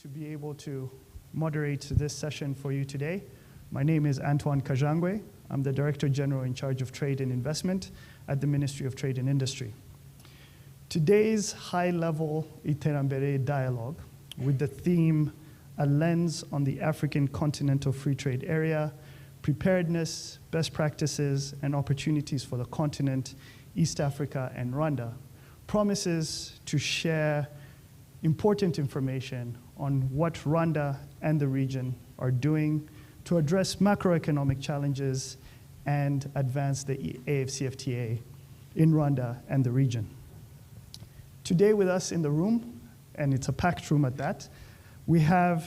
to be able to moderate this session for you today. My name is Antoine Kajangwe. I'm the Director General in charge of Trade and Investment at the Ministry of Trade and Industry. Today's high-level Iterambere dialogue with the theme, A Lens on the African Continental Free Trade Area, Preparedness, Best Practices, and Opportunities for the Continent, East Africa and Rwanda, promises to share important information on what Rwanda and the region are doing to address macroeconomic challenges and advance the AfCFTA in Rwanda and the region. Today with us in the room, and it's a packed room at that, we have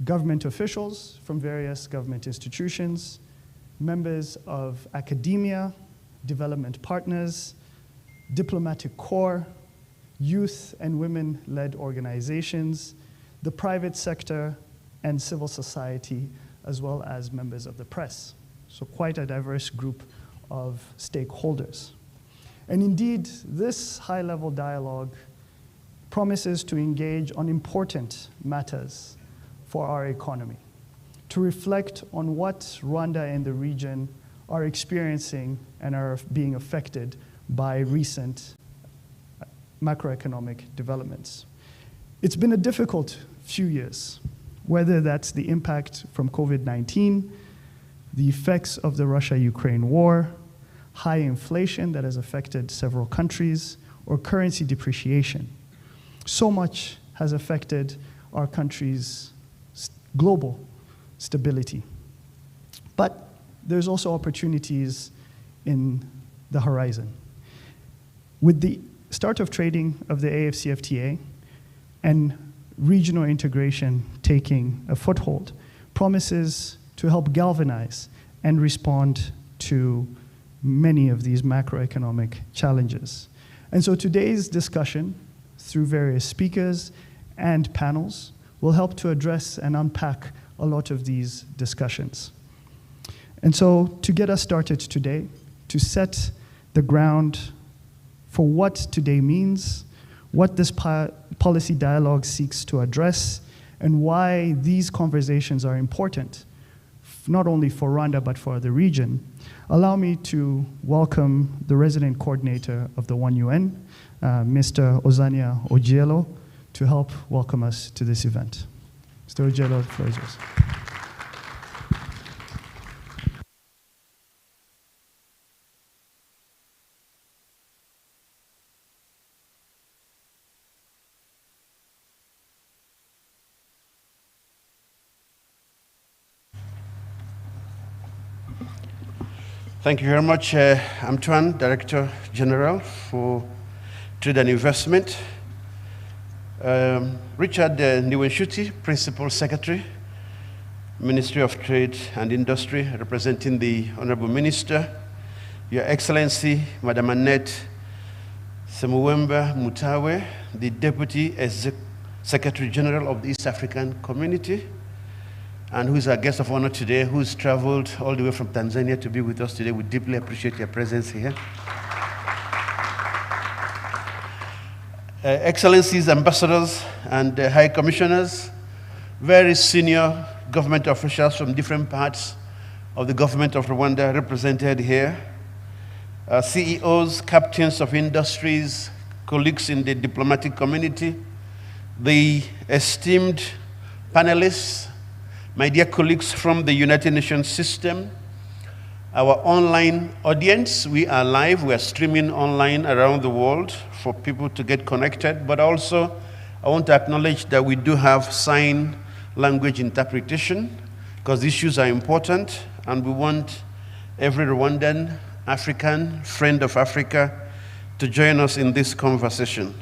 government officials from various government institutions, members of academia, development partners, diplomatic corps, youth and women-led organizations, the private sector, and civil society, as well as members of the press. So quite a diverse group of stakeholders. And indeed, this high-level dialogue promises to engage on important matters for our economy, to reflect on what Rwanda and the region are experiencing and are being affected by recent macroeconomic developments. It's been a difficult few years, whether that's the impact from COVID-19, the effects of the Russia-Ukraine war, high inflation that has affected several countries, or currency depreciation. So much has affected our country's global stability. But there's also opportunities in the horizon. With the start of trading of the AfCFTA and regional integration taking a foothold, promises to help galvanize and respond to many of these macroeconomic challenges. And so today's discussion, through various speakers and panels, will help to address and unpack a lot of these discussions. And so to get us started today, to set the ground for what today means, what this policy dialogue seeks to address, and why these conversations are important, not only for Rwanda, but for the region, allow me to welcome the resident coordinator of the One UN, Mr. Ozania Ojielo, to help welcome us to this event. Mr. Ojielo, the floor is yours. Thank you very much, Antoine, Director General for Trade and Investment. Richard Niwenshuti, Principal Secretary, Ministry of Trade and Industry, representing the Honorable Minister, Your Excellency, Madam Annette Semuwemba Mutawe, the Deputy Secretary General of the East African Community, and who is our guest of honor today, who's traveled all the way from Tanzania to be with us today. We deeply appreciate your presence here. Excellencies, ambassadors, and high commissioners, very senior government officials from different parts of the government of Rwanda represented here, CEOs, captains of industries, colleagues in the diplomatic community, the esteemed panelists, my dear colleagues from the United Nations system, our online audience, we are live, we are streaming online around the world for people to get connected, but also I want to acknowledge that we do have sign language interpretation because issues are important and we want every Rwandan, African, friend of Africa to join us in this conversation.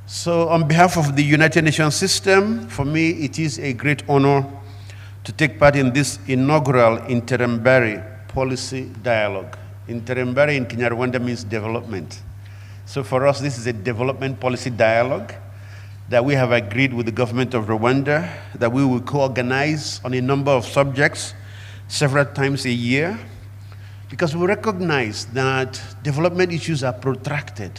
So on behalf of the United Nations system, for me it is a great honor to take part in this inaugural Iterambere policy dialogue. Iterambere in Kinyarwanda means development. So for us, this is a development policy dialogue that we have agreed with the government of Rwanda that we will co-organize on a number of subjects several times a year, because we recognize that development issues are protracted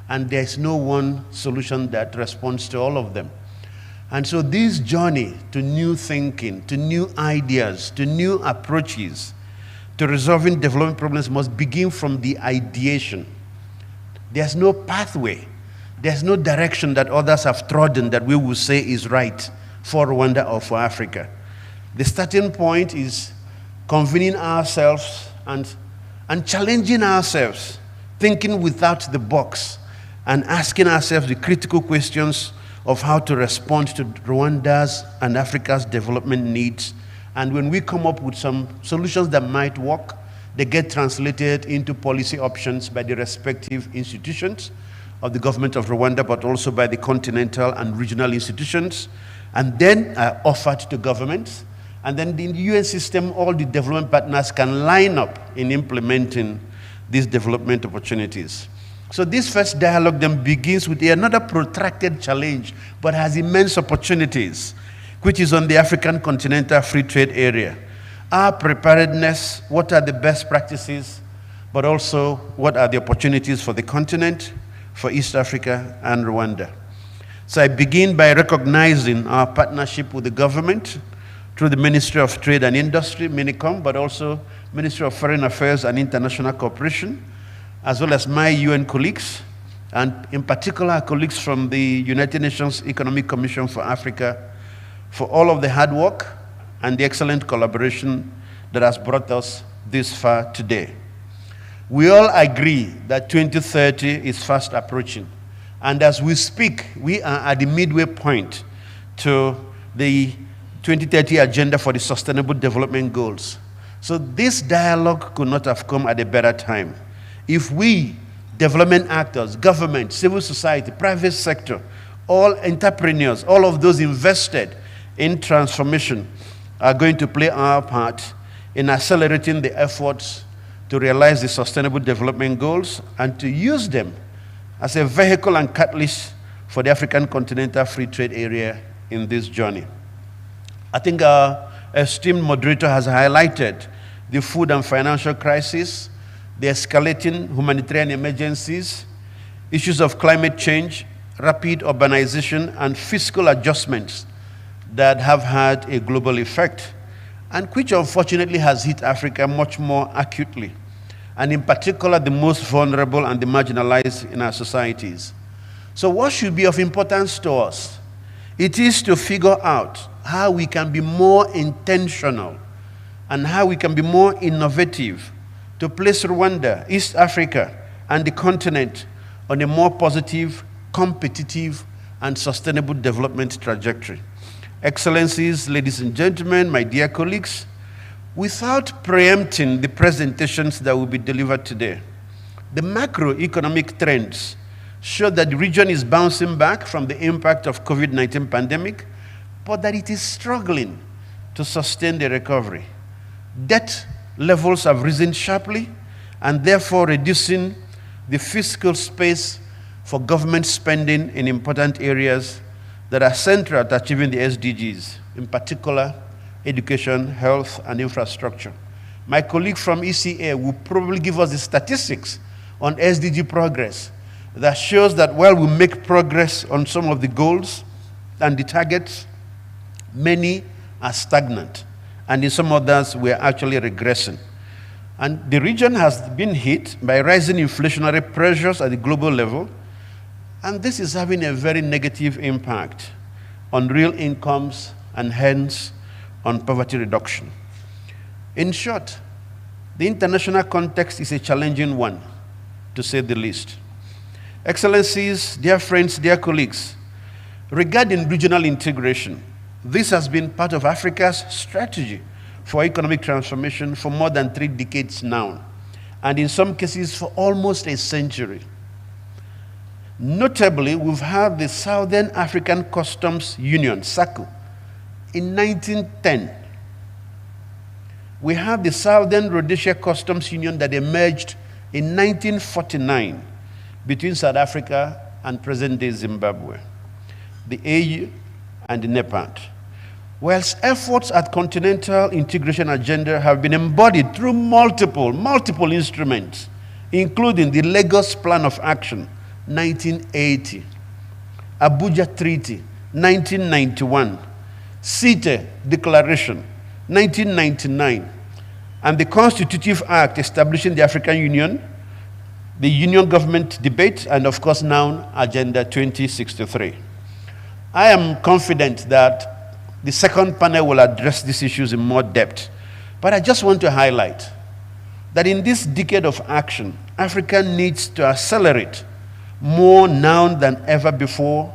and there's no one solution that responds to all of them. And so this journey to new thinking, to new ideas, to new approaches to resolving development problems must begin from the ideation. There's no pathway. There's no direction that others have trodden that we will say is right for Rwanda or for Africa. The starting point is convening ourselves and challenging ourselves, thinking without the box, and asking ourselves the critical questions of how to respond to Rwanda's and Africa's development needs. And when we come up with some solutions that might work, they get translated into policy options by the respective institutions of the government of Rwanda, but also by the continental and regional institutions, and then are offered to governments. And then in the UN system, all the development partners can line up in implementing these development opportunities. So this first dialogue then begins with another protracted challenge, but has immense opportunities, which is on the African Continental Free Trade Area. Our preparedness, what are the best practices, but also what are the opportunities for the continent, for East Africa and Rwanda. So I begin by recognizing our partnership with the government through the Ministry of Trade and Industry, MINICOM, but also Ministry of Foreign Affairs and International Cooperation, as well as my UN colleagues, and in particular colleagues from the United Nations Economic Commission for Africa, for all of the hard work and the excellent collaboration that has brought us this far today. We all agree that 2030 is fast approaching. And as we speak, we are at the midway point to the 2030 Agenda for the Sustainable Development Goals. So this dialogue could not have come at a better time. If we, development actors, government, civil society, private sector, all entrepreneurs, all of those invested in transformation are going to play our part in accelerating the efforts to realize the Sustainable Development Goals and to use them as a vehicle and catalyst for the African Continental Free Trade Area in this journey. I think our esteemed moderator has highlighted the food and financial crisis, the escalating humanitarian emergencies, issues of climate change, rapid urbanization, and fiscal adjustments that have had a global effect, and which unfortunately has hit Africa much more acutely, and in particular the most vulnerable and the marginalized in our societies. So what should be of importance to us? It is to figure out how we can be more intentional and how we can be more innovative to place Rwanda, East Africa, and the continent on a more positive, competitive, and sustainable development trajectory. Excellencies, ladies and gentlemen, my dear colleagues, without preempting the presentations that will be delivered today, the macroeconomic trends show that the region is bouncing back from the impact of COVID-19 pandemic, but that it is struggling to sustain the recovery. Debt levels have risen sharply and therefore reducing the fiscal space for government spending in important areas that are central to achieving the SDGs, in particular, education, health, and infrastructure. My colleague from ECA will probably give us the statistics on SDG progress that shows that while we make progress on some of the goals and the targets, many are stagnant, and in some others, we are actually regressing. And the region has been hit by rising inflationary pressures at the global level, and this is having a very negative impact on real incomes and hence on poverty reduction. In short, the international context is a challenging one, to say the least. Excellencies, dear friends, dear colleagues, regarding regional integration, this has been part of Africa's strategy for economic transformation for more than 3 decades now, and in some cases for almost a century. Notably, we've had the Southern African Customs Union, SACU, in 1910. We have the Southern Rhodesia Customs Union that emerged in 1949 between South Africa and present-day Zimbabwe, the AU and the NEPAD. Whilst efforts at continental integration agenda have been embodied through multiple instruments, including the Lagos Plan of Action, 1980, Abuja Treaty, 1991, CETA Declaration, 1999, and the Constitutive Act establishing the African Union, the Union Government debate, and of course now Agenda 2063. I am confident that the second panel will address these issues in more depth, but I just want to highlight that in this decade of action, Africa needs to accelerate more now than ever before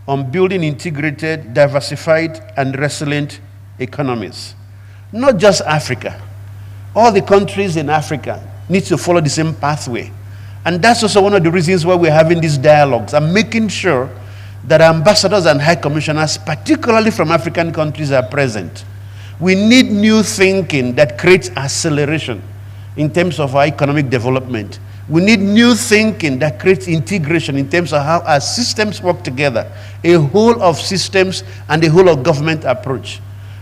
on building integrated, diversified, and resilient economies. Not just Africa. All the countries in Africa need to follow the same pathway. And that's also one of the reasons why we're having these dialogues and making sure that ambassadors and high commissioners, particularly from African countries, are present. We need new thinking that creates acceleration in terms of our economic development. We need new thinking that creates integration in terms of how our systems work together, a whole of systems and a whole of government approach.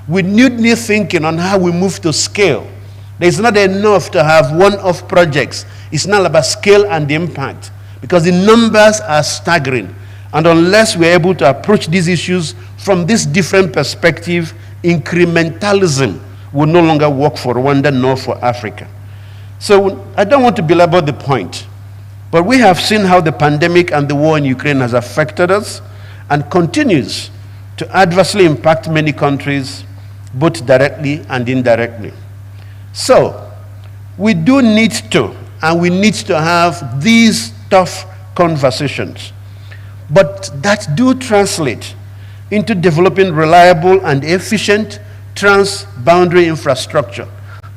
We need new thinking on how we move to scale. There's not enough to have one-off projects. It's not about scale and impact, because the numbers are staggering. And unless we're able to approach these issues from this different perspective, incrementalism will no longer work for Rwanda nor for Africa. So I don't want to belabor the point, but we have seen how the pandemic and the war in Ukraine has affected us and continues to adversely impact many countries, both directly and indirectly. So we do need to, and we need to have these tough conversations, but that do translate into developing reliable and efficient trans-boundary infrastructure.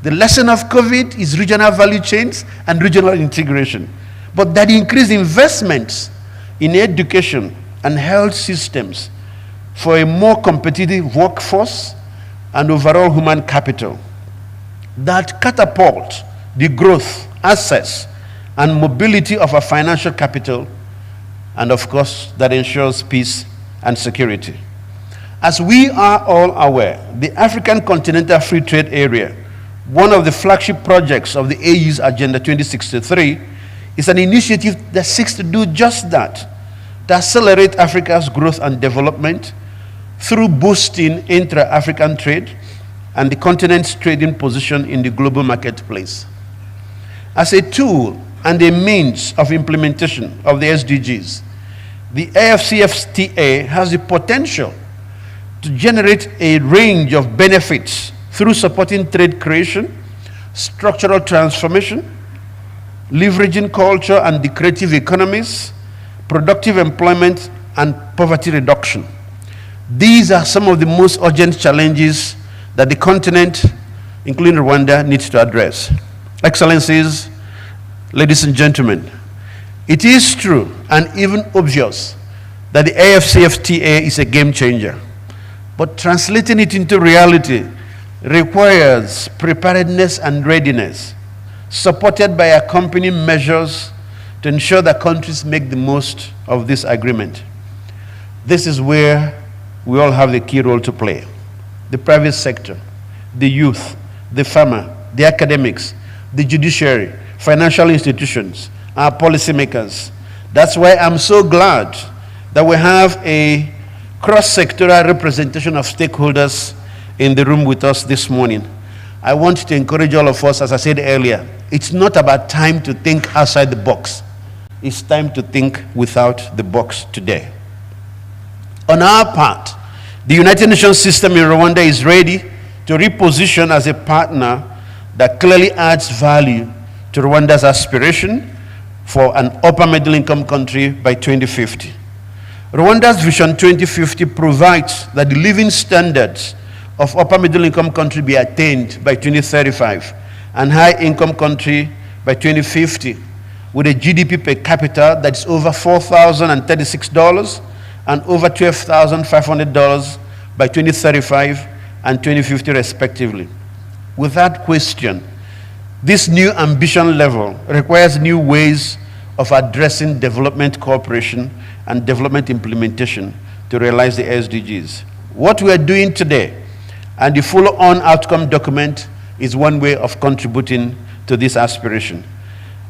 The lesson of COVID is regional value chains and regional integration, but that increased investments in education and health systems for a more competitive workforce and overall human capital that catapult the growth, access, and mobility of our financial capital, and of course, that ensures peace and security. As we are all aware, the African Continental Free Trade Area, one of the flagship projects of the AU's Agenda 2063, is an initiative that seeks to do just that, to accelerate Africa's growth and development through boosting intra-African trade and the continent's trading position in the global marketplace. As a tool and a means of implementation of the SDGs, the AfCFTA has the potential to generate a range of benefits through supporting trade creation, structural transformation, leveraging culture and the creative economies, productive employment, and poverty reduction. These are some of the most urgent challenges that the continent, including Rwanda, needs to address. Excellencies, ladies and gentlemen, it is true and even obvious that the AfCFTA is a game changer, but translating it into reality requires preparedness and readiness, supported by accompanying measures to ensure that countries make the most of this agreement. This is where we all have a key role to play. The private sector, the youth, the farmer, the academics, the judiciary, financial institutions, our policymakers. That's why I'm so glad that we have a cross-sectoral representation of stakeholders in the room with us this morning. I want to encourage all of us, as I said earlier, it's not about time to think outside the box. It's time to think without the box today. On our part, the United Nations system in Rwanda is ready to reposition as a partner that clearly adds value to Rwanda's aspiration for an upper middle income country by 2050. Rwanda's Vision 2050 provides that the living standards of upper middle income country be attained by 2035 and high income country by 2050, with a GDP per capita that's over $4,036 and over $12,500 by 2035 and 2050 respectively. Without question, this new ambition level requires new ways of addressing development cooperation and development implementation to realize the SDGs. What we are doing today and the follow-on outcome document is one way of contributing to this aspiration.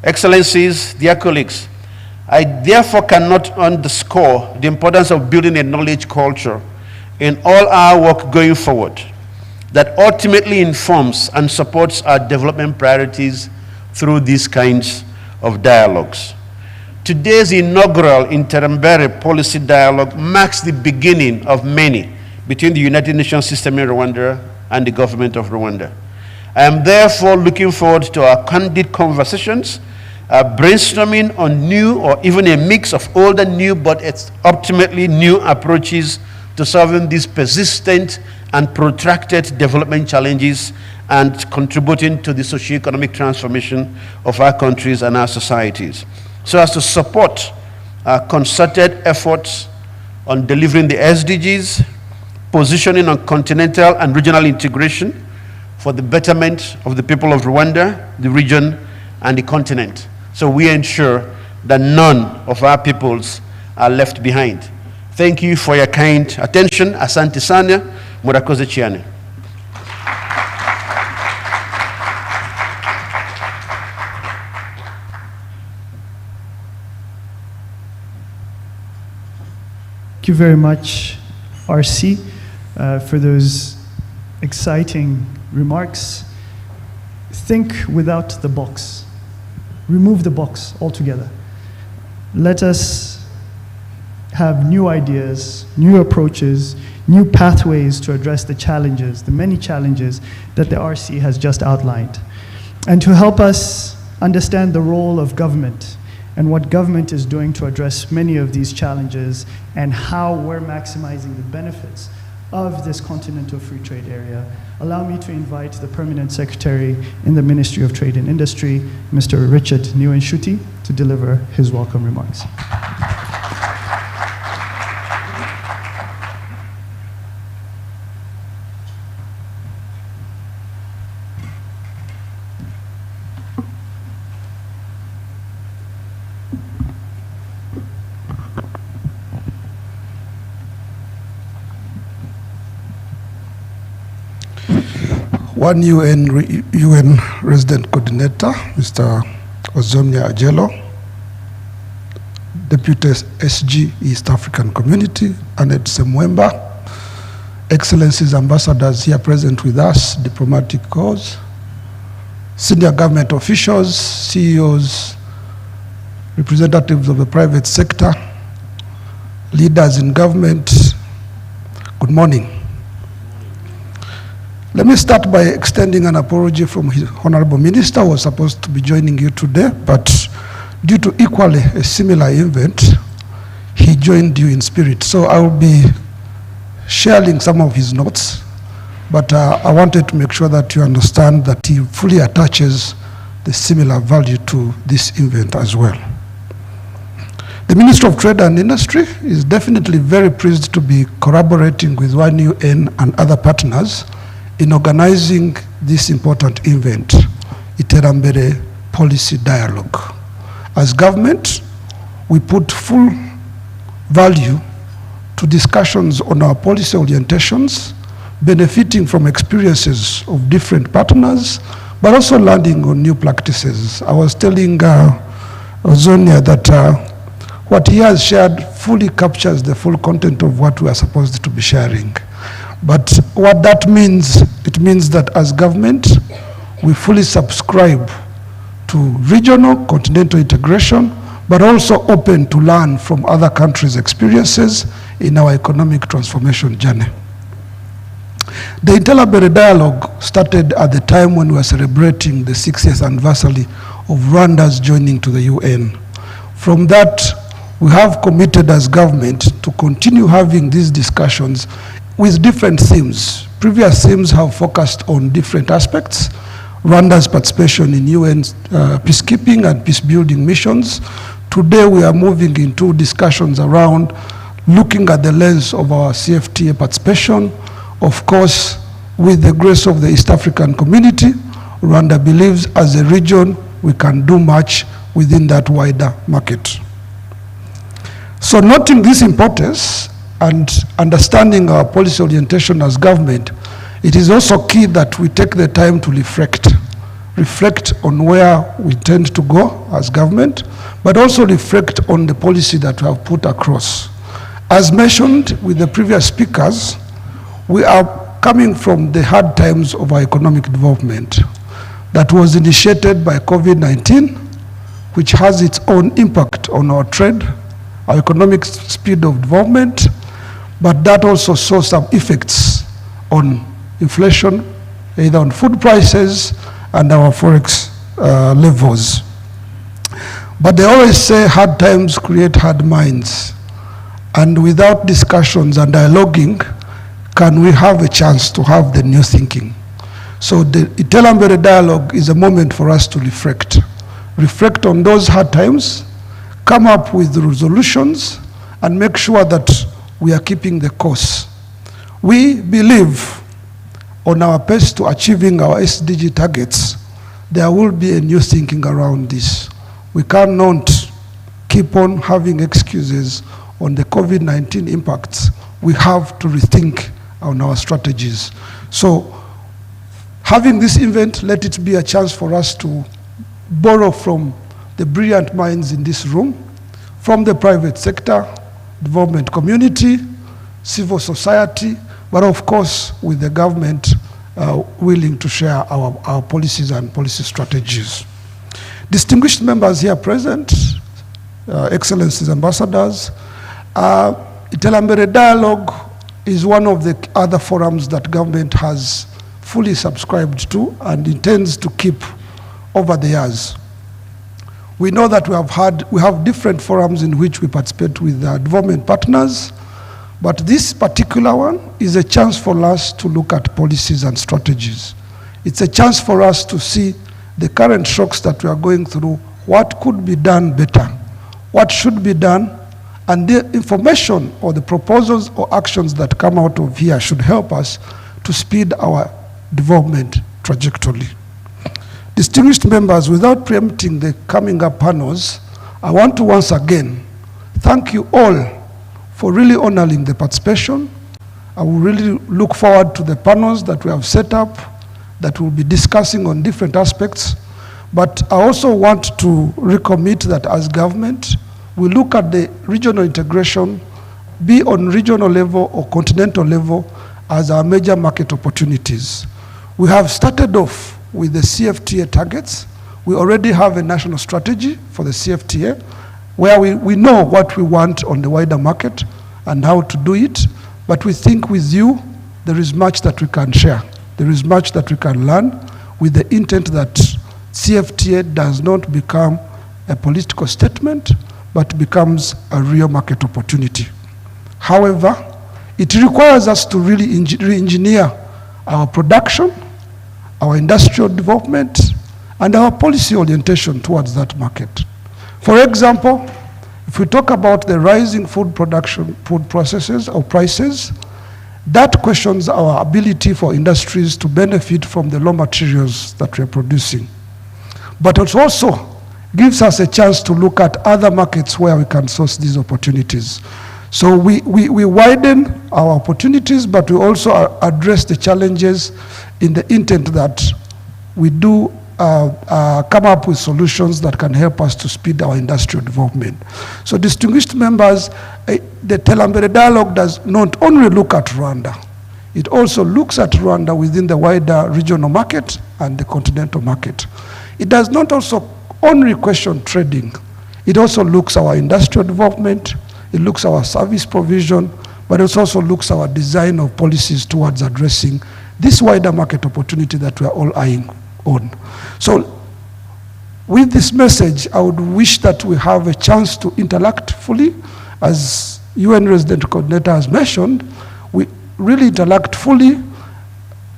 Excellencies, dear colleagues, I therefore cannot underscore the importance of building a knowledge culture in all our work going forward that ultimately informs and supports our development priorities through these kinds of dialogues. Today's inaugural Iterambere policy dialogue marks the beginning of many between the United Nations system in Rwanda and the government of Rwanda. I am therefore looking forward to our candid conversations, brainstorming on new or even a mix of old and new, but it's ultimately new approaches to solving these persistent and protracted development challenges and contributing to the socio-economic transformation of our countries and our societies, so as to support our concerted efforts on delivering the SDGs, positioning on continental and regional integration for the betterment of the people of Rwanda, the region, and the continent. So we ensure that none of our peoples are left behind. Thank you for your kind attention. Asante sana, murakoze cyane. Thank you very much, RC, for those exciting remarks. Think without the box. Remove the box altogether. Let us have new ideas, new approaches, new pathways to address the challenges, the many challenges that the RC has just outlined. And to help us understand the role of government and what government is doing to address many of these challenges and how we're maximizing the benefits of this continental free trade area, allow me to invite the Permanent Secretary in the Ministry of Trade and Industry, Mr. Richard Niwenshuti, to deliver his welcome remarks. One UN resident coordinator, Mr. Ozomnia Ajelo, Deputy SG East African Community, Annette Semwemba, Excellencies ambassadors here present with us, diplomatic corps, senior government officials, CEOs, representatives of the private sector, leaders in government, good morning. Let me start by extending an apology from his Honorable Minister who was supposed to be joining you today, but due to equally a similar event, he joined you in spirit. So I will be sharing some of his notes, but I wanted to make sure that you understand that he fully attaches the similar value to this event as well. The Ministry of Trade and Industry is definitely very pleased to be collaborating with One UN and other partners in organizing this important event, Iterambere Policy Dialogue. As government, we put full value to discussions on our policy orientations, benefiting from experiences of different partners, but also learning on new practices. I was telling Ozonia that what he has shared fully captures the full content of what we are supposed to be sharing. But what that means, it means that as government, we fully subscribe to regional continental integration, but also open to learn from other countries' experiences in our economic transformation journey. The Iterambere dialogue started at the time when we were celebrating the 60th anniversary of Rwanda's joining to the UN. From that, we have committed as government to continue having these discussions with different themes. Previous themes have focused on different aspects. Rwanda's participation in UN peacekeeping and peace-building missions. Today we are moving into discussions around looking at the lens of our CFTA participation. Of course, with the grace of the East African community, Rwanda believes as a region we can do much within that wider market. So noting this importance, and understanding our policy orientation as government, it is also key that we take the time to reflect reflect on where we tend to go as government, but also reflect on the policy that we have put across. As mentioned with the previous speakers, we are coming from the hard times of our economic development that was initiated by COVID-19, which has its own impact on our trade, our economic speed of development, but that also saw some effects on inflation, either on food prices and our forex levels. But they always say hard times create hard minds. And without discussions and dialoguing, can we have a chance to have the new thinking? So the Iterambere dialogue is a moment for us to reflect. Reflect on those hard times, come up with resolutions, and make sure that we are keeping the course. We believe on our pace to achieving our SDG targets, there will be a new thinking around this. We cannot keep on having excuses on the COVID-19 impacts. We have to rethink on our strategies. So having this event, let it be a chance for us to borrow from the brilliant minds in this room, from the private sector, development community, civil society, but of course with the government willing to share our policies and policy strategies. Distinguished members here present, excellencies, ambassadors, Iterambere Dialogue is one of the other forums that government has fully subscribed to and intends to keep over the years. We know that we have different forums in which we participate with development partners, but this particular one is a chance for us to look at policies and strategies. It's a chance for us to see the current shocks that we are going through, what could be done better, what should be done, and the information or the proposals or actions that come out of here should help us to speed our development trajectory. Distinguished members, without preempting the coming up panels, I want to once again thank you all for really honoring the participation. I will really look forward to the panels that we have set up that we'll be discussing on different aspects. But I also want to recommit that as government, we look at the regional integration, be on regional level or continental level, as our major market opportunities. We have started off with the CFTA targets. We already have a national strategy for the CFTA, where we know what we want on the wider market and how to do it. But we think with you, there is much that we can share. There is much that we can learn with the intent that CFTA does not become a political statement, but becomes a real market opportunity. However, it requires us to really re-engineer our production, our industrial development, and our policy orientation towards that market. For example, if we talk about the rising food production, food processes or prices, that questions our ability for industries to benefit from the raw materials that we are producing. But it also gives us a chance to look at other markets where we can source these opportunities. So we widen our opportunities, but we also address the challenges in the intent that we do come up with solutions that can help us to speed our industrial development. So distinguished members, the Iterambere Dialogue does not only look at Rwanda, it also looks at Rwanda within the wider regional market and the continental market. It does not also only question trading, it also looks at our industrial development, it looks at our service provision, but it also looks at our design of policies towards addressing this wider market opportunity that we are all eyeing on. So with this message, I would wish that we have a chance to interact fully. As UN Resident Coordinator has mentioned, we really interact fully,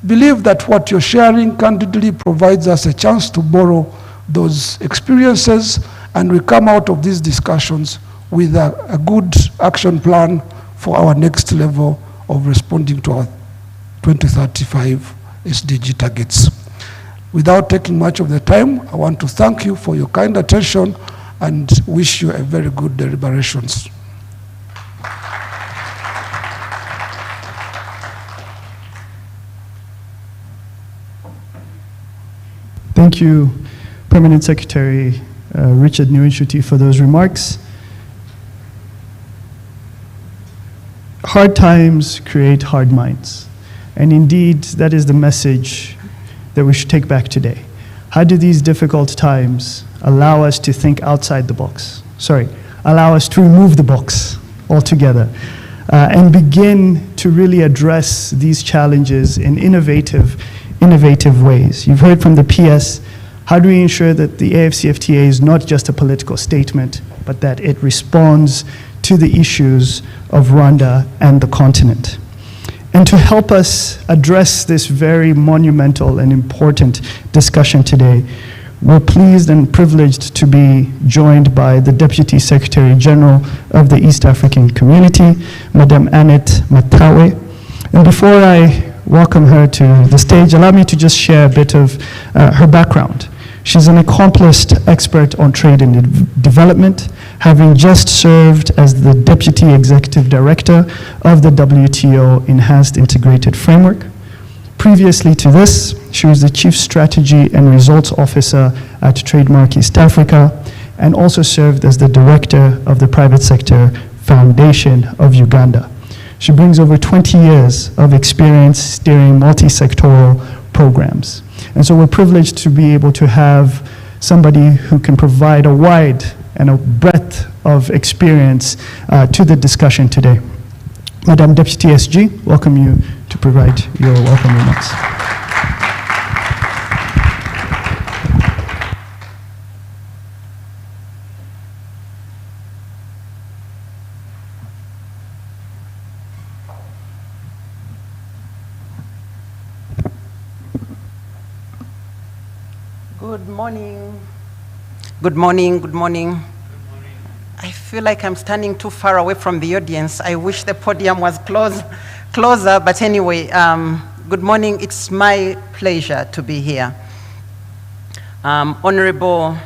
believe that what you're sharing candidly provides us a chance to borrow those experiences, and we come out of these discussions with a good action plan for our next level of responding to our 2035 SDG targets. Without taking much of the time, I want to thank you for your kind attention and wish you a very good deliberations. Thank you, Permanent Secretary Richard Niwenshuti, for those remarks. Hard times create hard minds. And indeed, that is the message that we should take back today. How do these difficult times allow us to think outside the box? Allow us to remove the box altogether and begin to really address these challenges in innovative ways. You've heard from the PS, how do we ensure that the AfCFTA is not just a political statement, but that it responds to the issues of Rwanda and the continent? And to help us address this very monumental and important discussion today, we're pleased and privileged to be joined by the Deputy Secretary General of the East African Community, Madame Annette Matawe. And before I welcome her to the stage, allow me to just share a bit of her background. She's an accomplished expert on trade and development, having just served as the Deputy Executive Director of the WTO Enhanced Integrated Framework. Previously to this, she was the Chief Strategy and Results Officer at Trademark East Africa, and also served as the Director of the Private Sector Foundation of Uganda. She brings over 20 years of experience steering multi-sectoral programs. And so we're privileged to be able to have somebody who can provide a wide and a breadth of experience to the discussion today. Madam Deputy SG, welcome you to provide your welcome remarks. Good morning. Good morning, good morning. I feel like I'm standing too far away from the audience. I wish the podium was closer, but anyway, good morning. It's my pleasure to be here. Honorable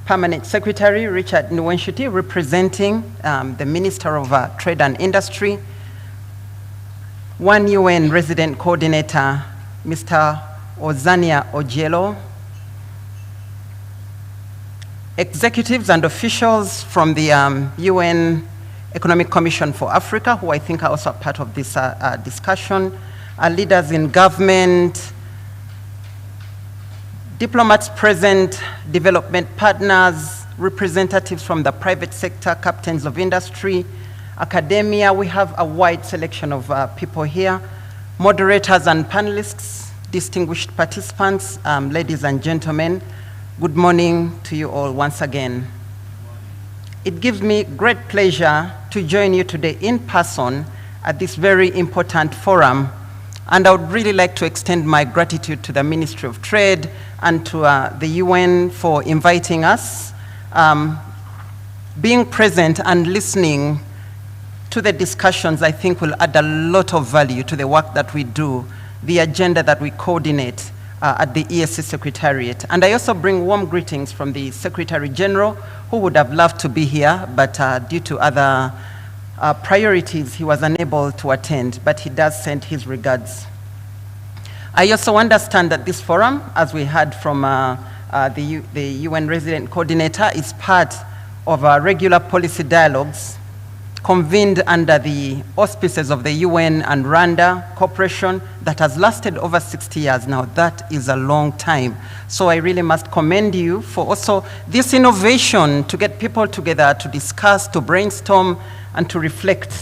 Permanent Secretary Richard Niwenshuti, representing the Minister of Trade and Industry, One UN Resident Coordinator, Mr. Ozania Ojielo, executives and officials from the UN Economic Commission for Africa, who I think are also part of this discussion, leaders in government, diplomats present, development partners, representatives from the private sector, captains of industry, academia. We have a wide selection of people here, moderators and panelists, distinguished participants, ladies and gentlemen. Good morning to you all once again. It gives me great pleasure to join you today in person at this very important forum, and I would really like to extend my gratitude to the Ministry of Trade and to the UN for inviting us. Being present and listening to the discussions, I think, will add a lot of value to the work that we do, the agenda that we coordinate at the ESC Secretariat. And I also bring warm greetings from the Secretary General, who would have loved to be here, but due to other priorities, he was unable to attend, but he does send his regards. I also understand that this forum, as we heard from the UN Resident Coordinator, is part of our regular policy dialogues convened under the auspices of the UN and Rwanda cooperation that has lasted over 60 years now. That is a long time. So I really must commend you for also this innovation to get people together to discuss, to brainstorm, and to reflect.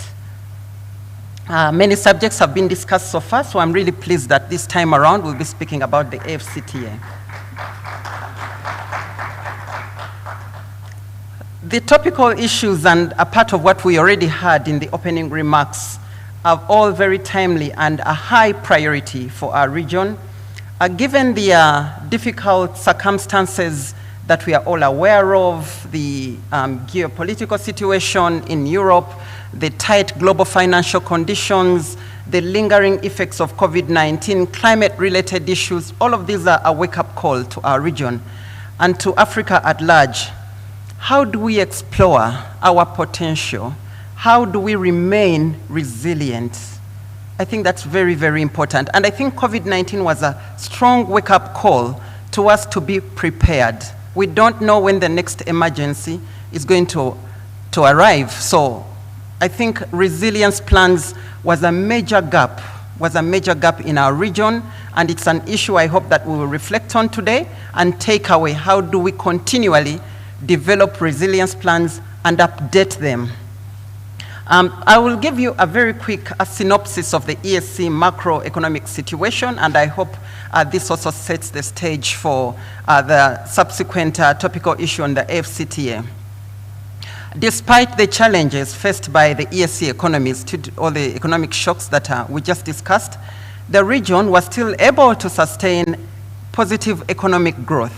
Many subjects have been discussed so far, so I'm really pleased that this time around we'll be speaking about the AfCFTA. The topical issues and a part of what we already had in the opening remarks are all very timely and a high priority for our region. Given the difficult circumstances that we are all aware of, the geopolitical situation in Europe, the tight global financial conditions, the lingering effects of COVID-19, climate-related issues, all of these are a wake-up call to our region and to Africa at large. How do we explore our potential? How do we remain resilient I think that's very, very important. And I think COVID-19 was a strong wake-up call to us to be prepared. We don't know when the next emergency is going to arrive. So I think resilience plans was a major gap in our region, and it's an issue I hope that we will reflect on today and take away. How do we continually develop resilience plans and update them? I will give you a very quick synopsis of the ESC macroeconomic situation, and I hope this also sets the stage for the subsequent topical issue on the AfCFTA. Despite the challenges faced by the ESC economies, all the economic shocks that we just discussed, the region was still able to sustain positive economic growth,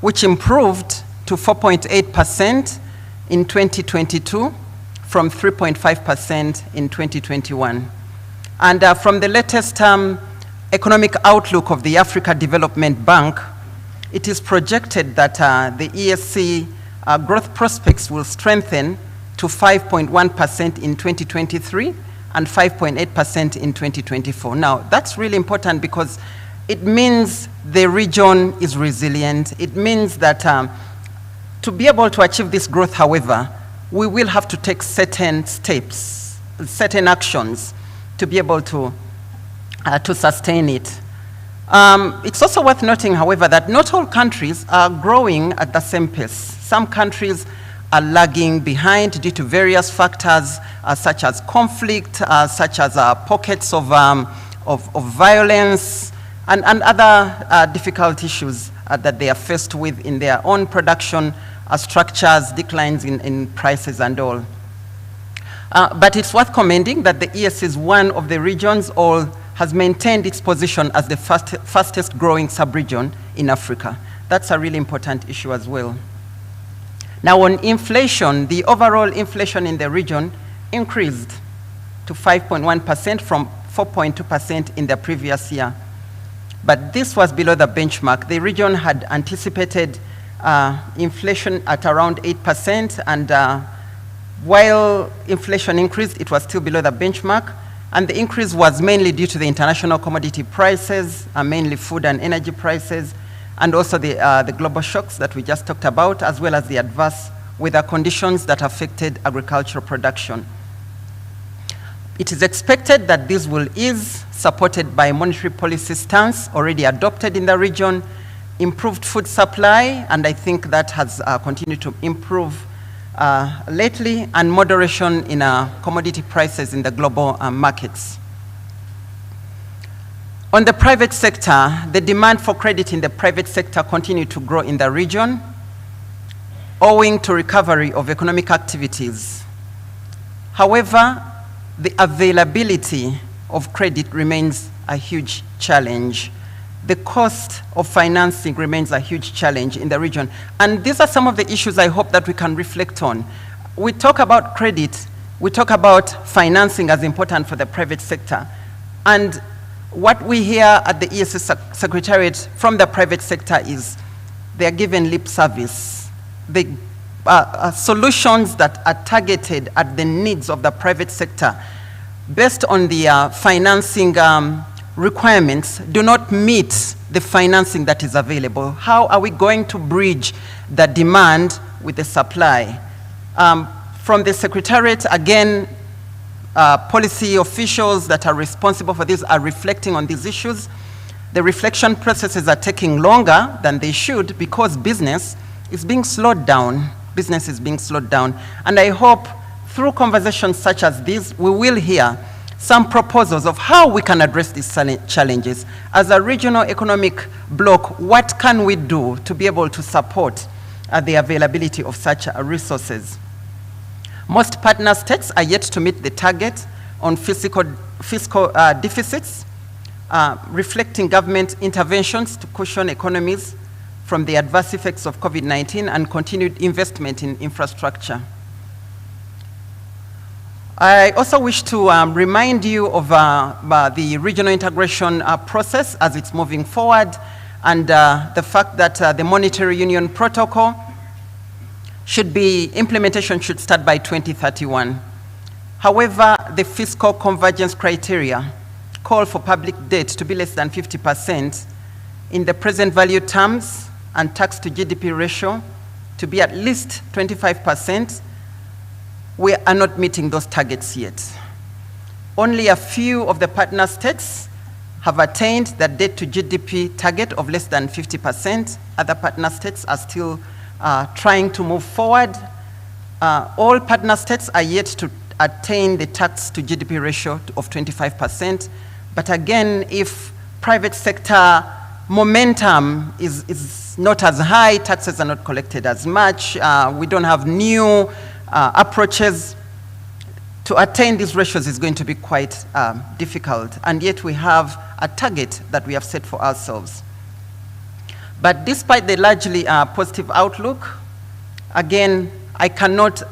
which improved to 4.8% in 2022 from 3.5% in 2021. And from the latest economic outlook of the Africa Development Bank, it is projected that the ESC growth prospects will strengthen to 5.1% in 2023 and 5.8% in 2024. Now, that's really important because it means the region is resilient. It means that to be able to achieve this growth, however, we will have to take certain steps, certain actions to be able to sustain it. It's also worth noting, however, that not all countries are growing at the same pace. Some countries are lagging behind due to various factors such as conflict, such as pockets of violence, and other difficult issues that they are faced with in their own production structures, declines in prices and all. But it's worth commending that the ES is one of the regions has maintained its position as the fastest growing sub-region in Africa. That's a really important issue as well. Now on inflation, the overall inflation in the region increased to 5.1% from 4.2% in the previous year. But this was below the benchmark. The region had anticipated inflation at around 8%, and while inflation increased, it was still below the benchmark, and the increase was mainly due to the international commodity prices, mainly food and energy prices, and also the global shocks that we just talked about, as well as the adverse weather conditions that affected agricultural production. It is expected that this will ease, supported by monetary policy stance already adopted in the region, improved food supply, and I think that has continued to improve lately, and moderation in commodity prices in the global markets. On the private sector, the demand for credit in the private sector continued to grow in the region, owing to recovery of economic activities. However, the availability of credit remains a huge challenge. The cost of financing remains a huge challenge in the region. And these are some of the issues I hope that we can reflect on. We talk about credit, we talk about financing as important for the private sector. And what we hear at the ESS Secretariat from the private sector is they are given lip service. The solutions that are targeted at the needs of the private sector based on the financing requirements do not meet the financing that is available. How are we going to bridge the demand with the supply? From the Secretariat, again, policy officials that are responsible for this are reflecting on these issues. The reflection processes are taking longer than they should because business is being slowed down. Business is being slowed down. And I hope through conversations such as these, we will hear some proposals of how we can address these challenges. As a regional economic bloc, what can we do to be able to support the availability of such resources? Most partner states are yet to meet the target on fiscal deficits, reflecting government interventions to cushion economies from the adverse effects of COVID-19 and continued investment in infrastructure. I also wish to remind you of the regional integration process as it's moving forward, and the fact that the Monetary Union Protocol implementation should start by 2031. However, the fiscal convergence criteria call for public debt to be less than 50% in the present value terms and tax to GDP ratio to be at least 25%. We are not meeting those targets yet. Only a few of the partner states have attained the debt to GDP target of less than 50%. Other partner states are still trying to move forward. All partner states are yet to attain the tax to GDP ratio of 25%. But again, if private sector momentum is not as high, taxes are not collected as much, we don't have new approaches, to attain these ratios is going to be quite difficult. And yet we have a target that we have set for ourselves. But despite the largely positive outlook, again, I cannot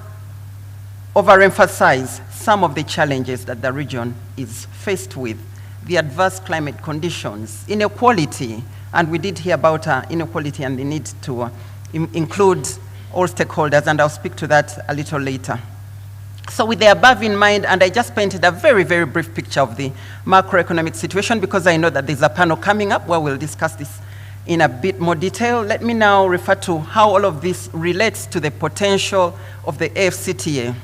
overemphasize some of the challenges that the region is faced with. The adverse climate conditions, inequality, and we did hear about inequality and the need to include all stakeholders, and I'll speak to that a little later. So with the above in mind, and I just painted a very, very brief picture of the macroeconomic situation because I know that there's a panel coming up where we'll discuss this in a bit more detail. Let me now refer to how all of this relates to the potential of the AfCFTA.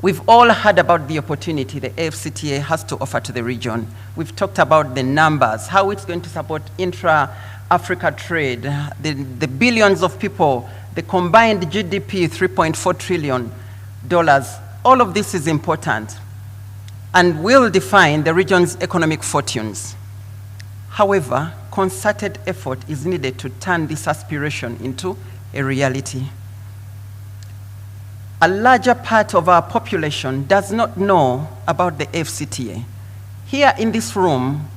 We've all heard about the opportunity the AfCFTA has to offer to the region. We've talked about the numbers, how it's going to support intra-Africa trade, the billions of people, the combined GDP, $3.4 trillion. All of this is important and will define the region's economic fortunes. However, concerted effort is needed to turn this aspiration into a reality. A larger part of our population does not know about the AfCFTA. Here in this room,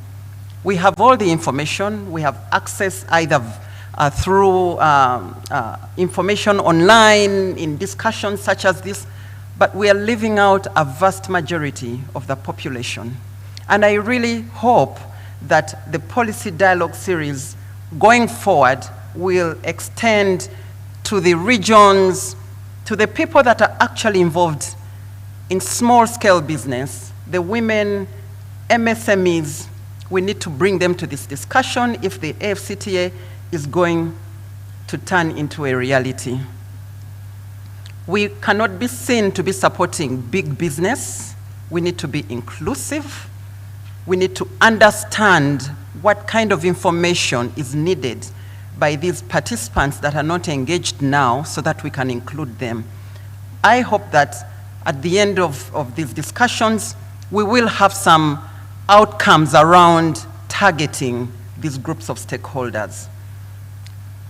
we have all the information. We have access either through information online, in discussions such as this, but we are leaving out a vast majority of the population. And I really hope that the policy dialogue series going forward will extend to the regions, to the people that are actually involved in small-scale business, the women, MSMEs. We need to bring them to this discussion if the AfCFTA is going to turn into a reality. We cannot be seen to be supporting big business. We need to be inclusive. We need to understand what kind of information is needed by these participants that are not engaged now so that we can include them. I hope that at the end of these discussions, we will have some outcomes around targeting these groups of stakeholders.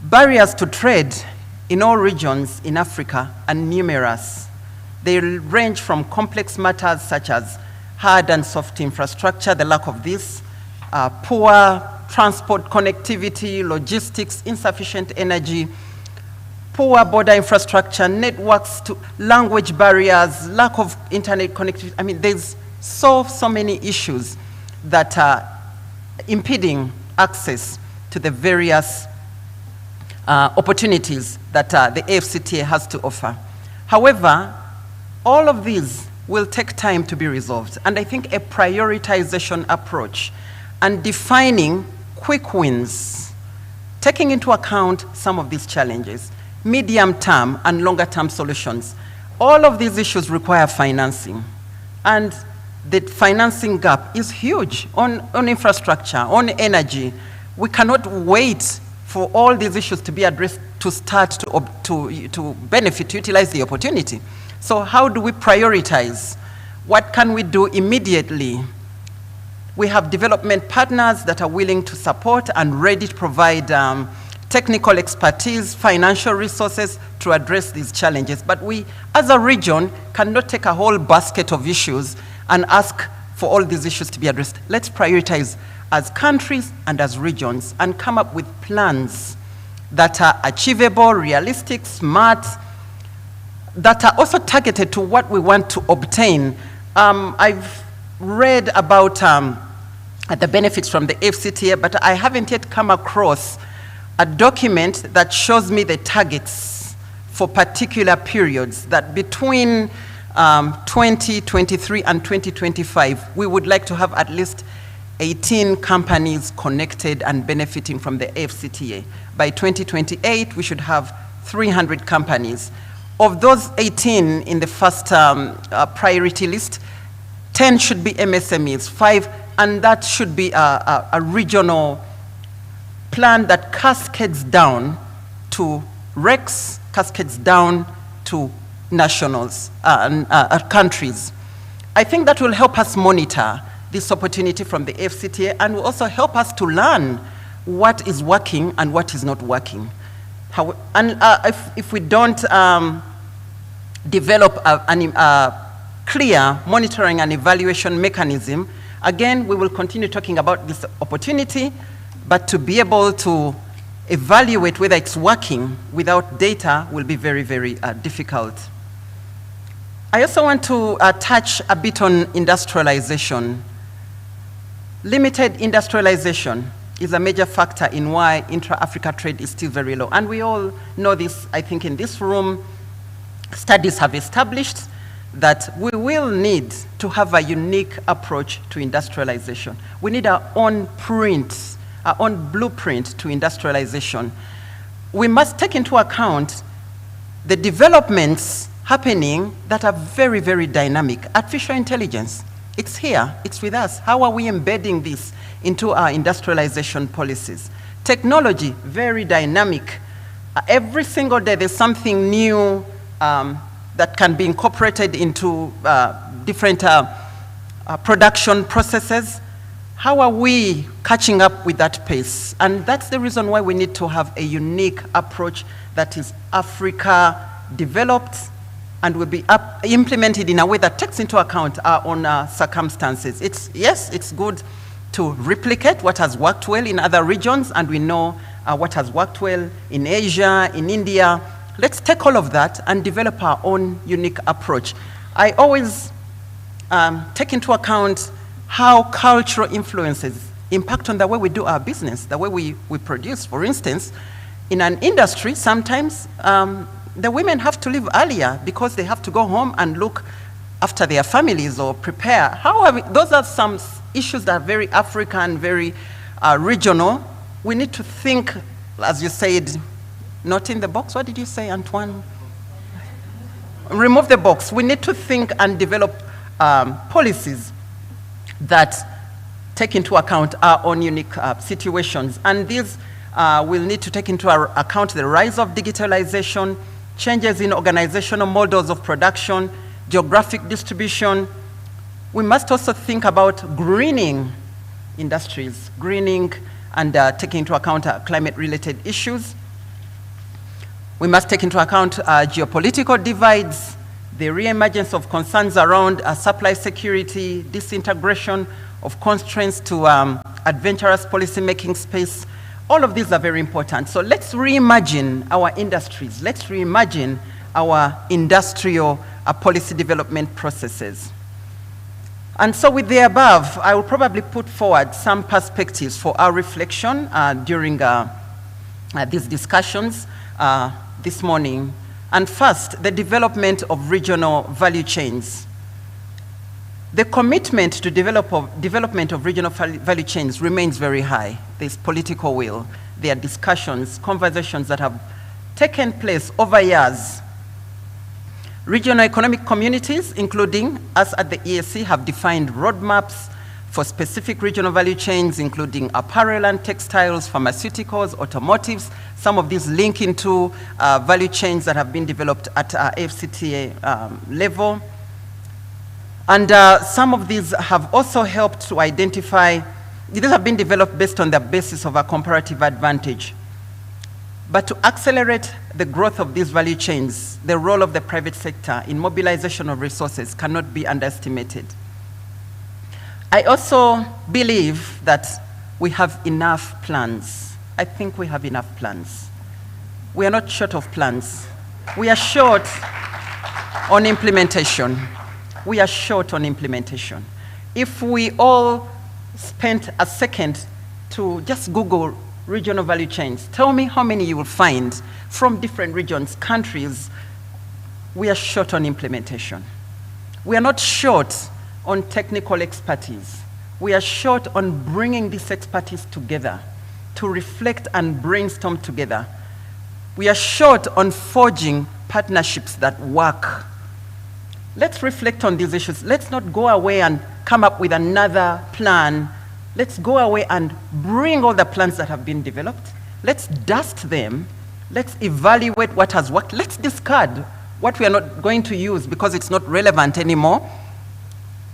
Barriers to trade in all regions in Africa are numerous. They range from complex matters such as hard and soft infrastructure, the lack of this, poor transport connectivity, logistics, insufficient energy, poor border infrastructure, networks, to language barriers, lack of internet connectivity. I mean, there's so many issues that are impeding access to the various opportunities that the AfCFTA has to offer. However, all of these will take time to be resolved. And I think a prioritization approach and defining quick wins, taking into account some of these challenges, medium-term and longer-term solutions. All of these issues require financing. And the financing gap is huge on infrastructure, on energy. We cannot wait for all these issues to be addressed to start to benefit, to utilize the opportunity. So how do we prioritize? What can we do immediately? We have development partners that are willing to support and ready to provide technical expertise, financial resources to address these challenges. But we, as a region, cannot take a whole basket of issues and ask for all these issues to be addressed. Let's prioritize as countries and as regions and come up with plans that are achievable, realistic, smart, that are also targeted to what we want to obtain. I've read about the benefits from the AfCFTA, but I haven't yet come across a document that shows me the targets for particular periods, that between 2023 and 2025, we would like to have at least 18 companies connected and benefiting from the AfCFTA. By 2028, we should have 300 companies. Of those 18 in the first priority list, 10 should be MSMEs, 5, and that should be a regional plan that cascades down to RECs, cascades down to nationals and countries. I think that will help us monitor this opportunity from the AfCFTA and will also help us to learn what is working and what is not working. If we don't develop a clear monitoring and evaluation mechanism, again, we will continue talking about this opportunity, but to be able to evaluate whether it's working without data will be very, very difficult. I also want to touch a bit on industrialization. Limited industrialization is a major factor in why intra-Africa trade is still very low. And we all know this, I think, in this room. Studies have established that we will need to have a unique approach to industrialization. We need our own print, our own blueprint to industrialization. We must take into account the developments happening that are very, very dynamic. Artificial intelligence, it's here, it's with us. How are we embedding this into our industrialization policies? Technology, very dynamic. Every single day there's something new that can be incorporated into different production processes. How are we catching up with that pace? And that's the reason why we need to have a unique approach that is Africa developed and will be implemented in a way that takes into account our own circumstances. Yes, it's good to replicate what has worked well in other regions, and we know what has worked well in Asia, in India. Let's take all of that and develop our own unique approach. I always take into account how cultural influences impact on the way we do our business, the way we produce. For instance, in an industry, sometimes the women have to leave earlier because they have to go home and look after their families or prepare. However, those are some issues that are very African, very regional. We need to think, as you said, not in the box. What did you say, Antoine? Remove the box. We need to think and develop policies that take into account our own unique situations. And these will need to take into account the rise of digitalization, changes in organizational models of production, geographic distribution. We must also think about greening industries, greening and taking into account climate-related issues. We must take into account geopolitical divides, the re-emergence of concerns around supply security, disintegration of constraints to adventurous policy-making space. All of these are very important. So let's reimagine our industries. Let's reimagine our industrial policy development processes. And so with the above, I will probably put forward some perspectives for our reflection during these discussions this morning. And first, the development of regional value chains. The commitment to development of regional value chains remains very high. There's political will. There are discussions, conversations that have taken place over years. Regional economic communities, including us at the ESC, have defined roadmaps for specific regional value chains, including apparel and textiles, pharmaceuticals, automotives. Some of these link into value chains that have been developed at AfCFTA level. And some of these have also helped to identify, these have been developed based on the basis of a comparative advantage. But to accelerate the growth of these value chains, the role of the private sector in mobilization of resources cannot be underestimated. I also believe that we have enough plans. I think we have enough plans. We are not short of plans. We are short on implementation. We are short on implementation. If we all spent a second to just Google regional value chains, tell me how many you will find from different regions, countries. We are short on implementation. We are not short on technical expertise. We are short on bringing this expertise together to reflect and brainstorm together. We are short on forging partnerships that work. Let's reflect on these issues. Let's not go away and come up with another plan. Let's go away and bring all the plans that have been developed. Let's dust them. Let's evaluate what has worked. Let's discard what we are not going to use because it's not relevant anymore.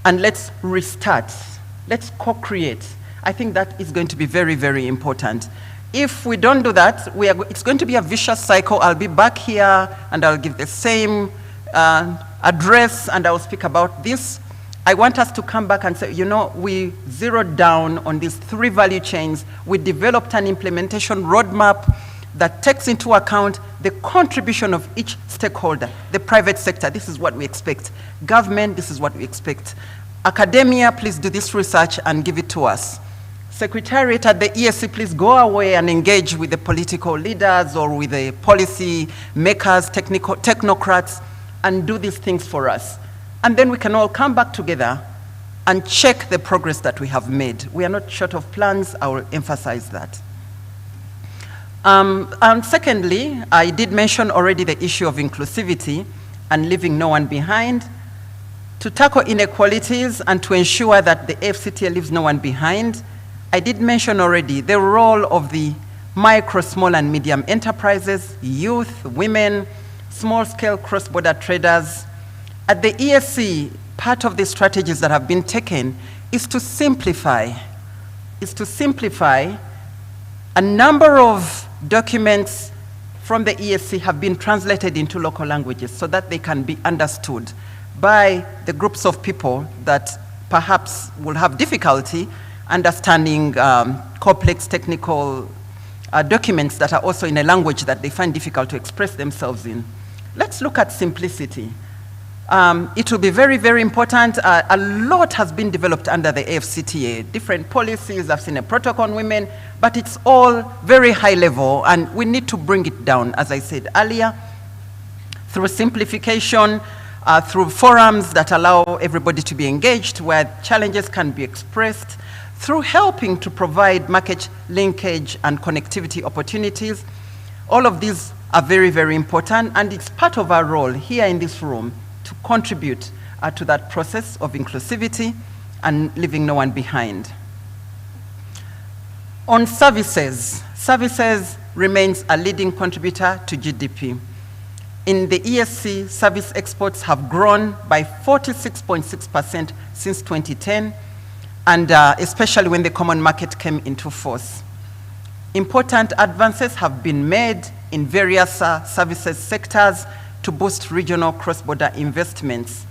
And let's restart. Let's co-create. I think that is going to be very, very important. If we don't do that, it's going to be a vicious cycle. I'll be back here and I'll give the same address and I'll speak about this. I want us to come back and say, you know, we zeroed down on these 3 value chains. We developed an implementation roadmap that takes into account the contribution of each stakeholder. The private sector, this is what we expect. Government, this is what we expect. Academia, please do this research and give it to us. Secretariat at the ESC, please go away and engage with the political leaders or with the policy makers, technocrats, and do these things for us. And then we can all come back together and check the progress that we have made. We are not short of plans, I will emphasize that. And secondly, I did mention already the issue of inclusivity and leaving no one behind. To tackle inequalities and to ensure that the AfCFTA leaves no one behind, I did mention already the role of the micro, small, and medium enterprises, youth, women, small-scale cross-border traders. At the ESC, part of the strategies that have been taken is to simplify. A number of documents from the ESC have been translated into local languages so that they can be understood by the groups of people that perhaps will have difficulty understanding complex technical documents that are also in a language that they find difficult to express themselves in. Let's look at simplicity. It will be very, very important. A lot has been developed under the AfCFTA, different policies. I've seen a protocol on women, but it's all very high level, and we need to bring it down, as I said earlier, through simplification, through forums that allow everybody to be engaged, where challenges can be expressed, through helping to provide market linkage and connectivity opportunities. All of these are very, very important, and it's part of our role here in this room to contribute to that process of inclusivity and leaving no one behind. On services, services remains a leading contributor to GDP. In the ESC, service exports have grown by 46.6% since 2010, and especially when the common market came into force. Important advances have been made in various services sectors to boost regional cross-border investments.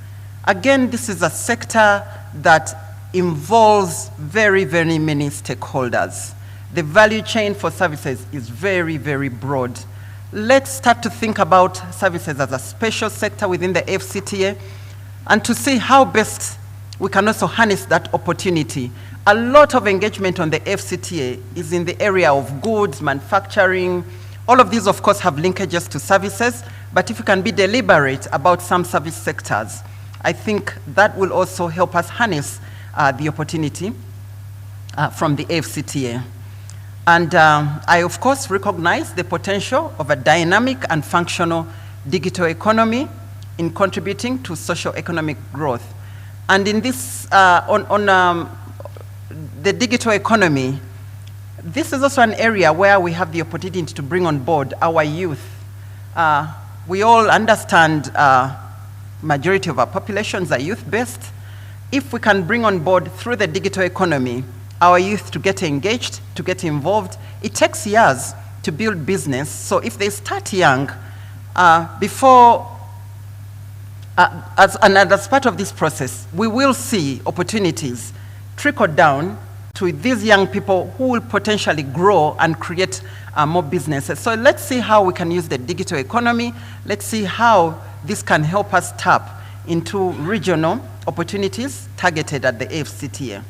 Again, this is a sector that involves very, very many stakeholders. The value chain for services is very, very broad. Let's start to think about services as a special sector within the AfCFTA and to see how best we can also harness that opportunity. A lot of engagement on the AfCFTA is in the area of goods, manufacturing. All of these, of course, have linkages to services, but if you can be deliberate about some service sectors, I think that will also help us harness the opportunity from the AfCFTA. And I, of course, recognize the potential of a dynamic and functional digital economy in contributing to socio-economic growth. And in this, the digital economy, this is also an area where we have the opportunity to bring on board our youth. We all understand majority of our populations are youth-based. If we can bring on board through the digital economy our youth to get engaged, to get involved, it takes years to build business. So if they start young, as part of this process, we will see opportunities trickle down to these young people who will potentially grow and create more businesses. So let's see how we can use the digital economy. Let's see how this can help us tap into regional opportunities targeted at the AfCFTA.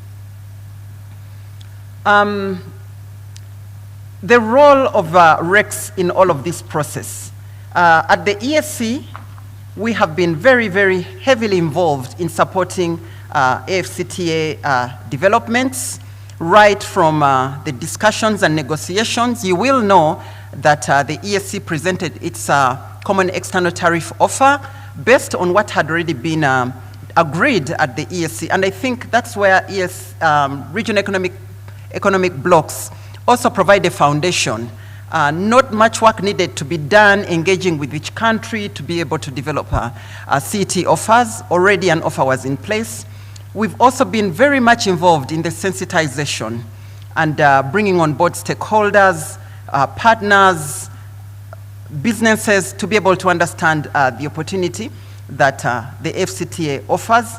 The role of REX in all of this process. At the ESC, we have been very, very heavily involved in supporting AfCFTA developments, right from the discussions and negotiations. You will know that the ESC presented its common external tariff offer based on what had already been agreed at the ESC. And I think that's where regional economic blocks also provide a foundation. Not much work needed to be done engaging with each country to be able to develop CET offers. Already an offer was in place. We've also been very much involved in the sensitization and bringing on board stakeholders, partners, businesses to be able to understand the opportunity that the AfCFTA offers.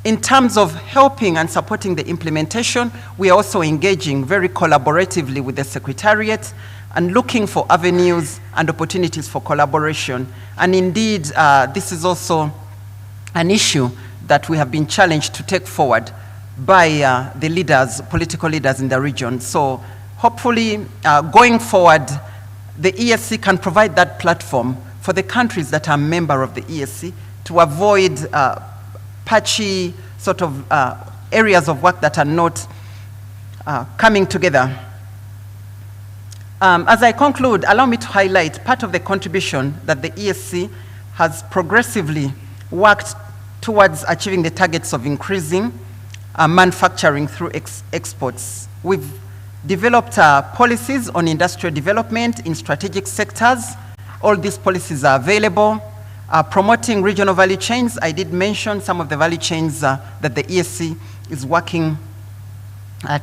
In terms of helping and supporting the implementation, we are also engaging very collaboratively with the Secretariat and looking for avenues and opportunities for collaboration. And indeed, this is also an issue that we have been challenged to take forward by the leaders, political leaders in the region. So hopefully, going forward, the ESC can provide that platform for the countries that are member of the ESC to avoid patchy sort of areas of work that are not coming together. As I conclude, allow me to highlight part of the contribution that the ESC has progressively worked towards achieving the targets of increasing manufacturing through exports. We've developed policies on industrial development in strategic sectors. All these policies are available. Promoting regional value chains, I did mention some of the value chains that the ESC is working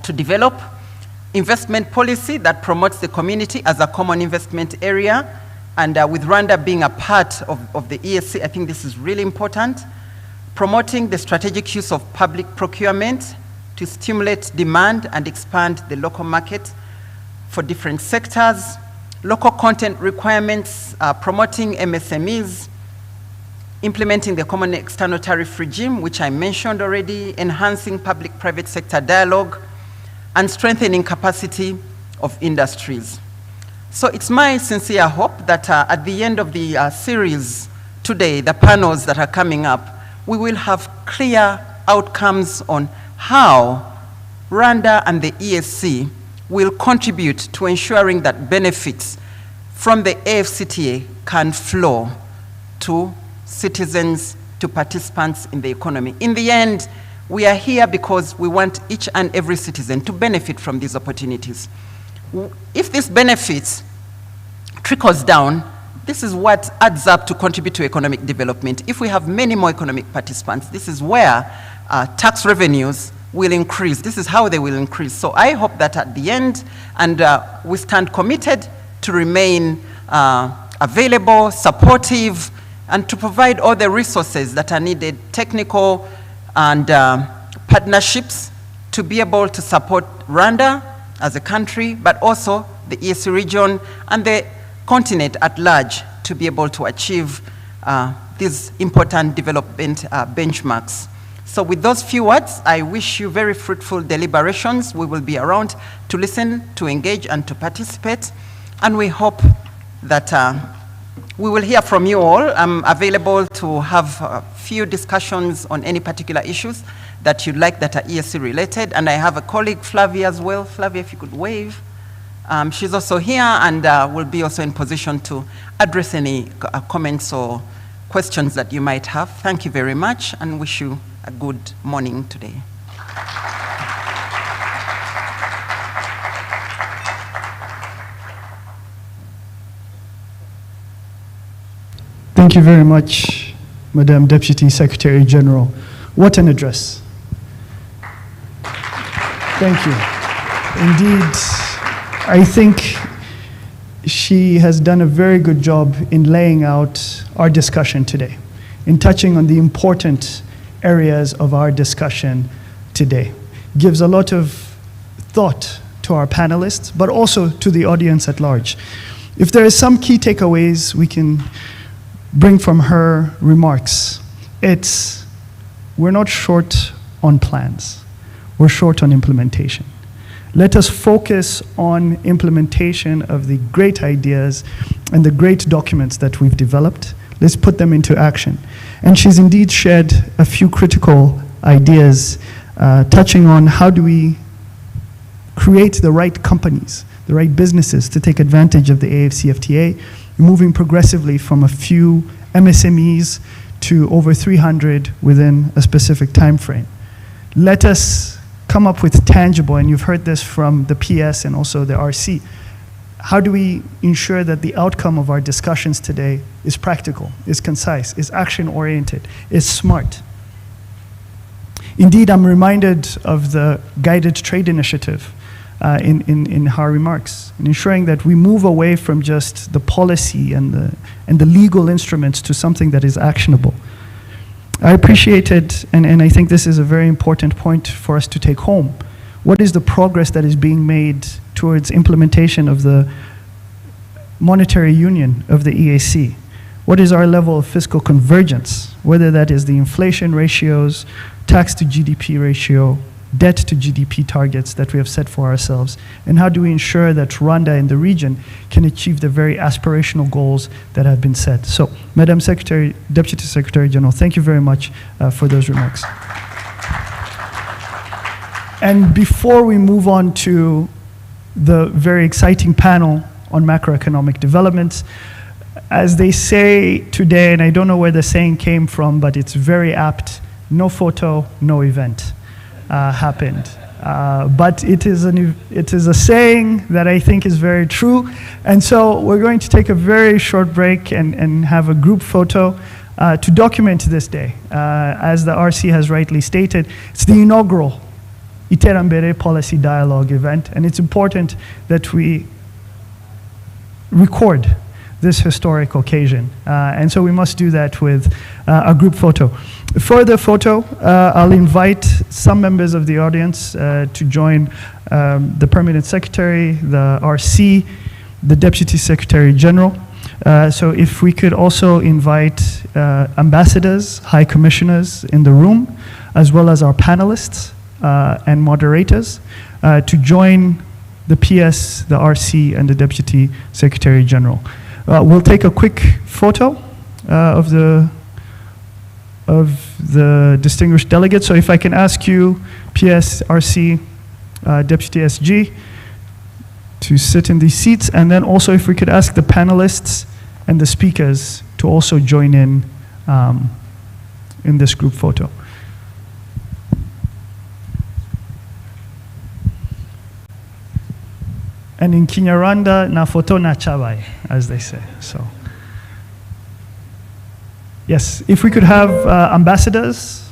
to develop. Investment policy that promotes the community as a common investment area. And with Rwanda being a part of the ESC, I think this is really important. Promoting the strategic use of public procurement to stimulate demand and expand the local market for different sectors. Local content requirements, promoting MSMEs, implementing the common external tariff regime, which I mentioned already, enhancing public-private sector dialogue, and strengthening capacity of industries. So it's my sincere hope that at the end of the series today, the panels that are coming up, we will have clear outcomes on how Rwanda and the ESC will contribute to ensuring that benefits from the AfCFTA can flow to citizens, to participants in the economy. In the end, we are here because we want each and every citizen to benefit from these opportunities. If this benefit trickles down, this is what adds up to contribute to economic development. If we have many more economic participants, this is where tax revenues will increase. This is how they will increase. So I hope that at the end, and we stand committed to remain available, supportive, and to provide all the resources that are needed, technical and partnerships, to be able to support Rwanda as a country, but also the ESC region and the continent at large to be able to achieve these important development benchmarks. So with those few words, I wish you very fruitful deliberations. We will be around to listen, to engage, and to participate. And we hope that we will hear from you all. I'm available to have a few discussions on any particular issues that you'd like that are ESC related. And I have a colleague, Flavia, as well. Flavia, if you could wave. She's also here and will be also in position to address any comments or questions that you might have. Thank you very much and wish you a good morning today. Thank you very much, Madam Deputy Secretary General. What an address. Thank you. Indeed, I think she has done a very good job in laying out our discussion today, in touching on the important areas of our discussion today. Gives a lot of thought to our panelists, but also to the audience at large. If there is some key takeaways we can bring from her remarks, it's we're not short on plans, we're short on implementation. Let us focus on implementation of the great ideas and the great documents that we've developed. Let's put them into action. And she's indeed shared a few critical ideas touching on how do we create the right companies, the right businesses to take advantage of the AfCFTA, moving progressively from a few MSMEs to over 300 within a specific time frame. Let us come up with tangible, and you've heard this from the PS and also the RC, how do we ensure that the outcome of our discussions today is practical, is concise, is action-oriented, is smart? Indeed, I'm reminded of the guided trade initiative in her remarks, in ensuring that we move away from just the policy and the legal instruments to something that is actionable. I appreciate it, and I think this is a very important point for us to take home. What is the progress that is being made towards implementation of the monetary union of the EAC? What is our level of fiscal convergence, whether that is the inflation ratios, tax to GDP ratio, debt to GDP targets that we have set for ourselves, and how do we ensure that Rwanda and the region can achieve the very aspirational goals that have been set? So, Madam Secretary, Deputy Secretary General, thank you very much for those remarks. And before we move on to the very exciting panel on macroeconomic developments, as they say today, and I don't know where the saying came from, but it's very apt, no photo, no event happened. But it is a saying that I think is very true. And so we're going to take a very short break and have a group photo to document this day. As the RC has rightly stated, it's the inaugural Iterambere Policy Dialogue event, and it's important that we record this historic occasion. And so we must do that with a group photo. For the photo, I'll invite some members of the audience to join the Permanent Secretary, the RC, the Deputy Secretary General. So if we could also invite ambassadors, high commissioners in the room, as well as our panelists and moderators to join the PS, the RC, and the Deputy Secretary General. We'll take a quick photo of the distinguished delegates. So if I can ask you, PS, RC, Deputy SG, to sit in these seats, and then also if we could ask the panelists and the speakers to also join in this group photo. And in Kinyarwanda, na photo na chabai, as they say. So, yes, if we could have ambassadors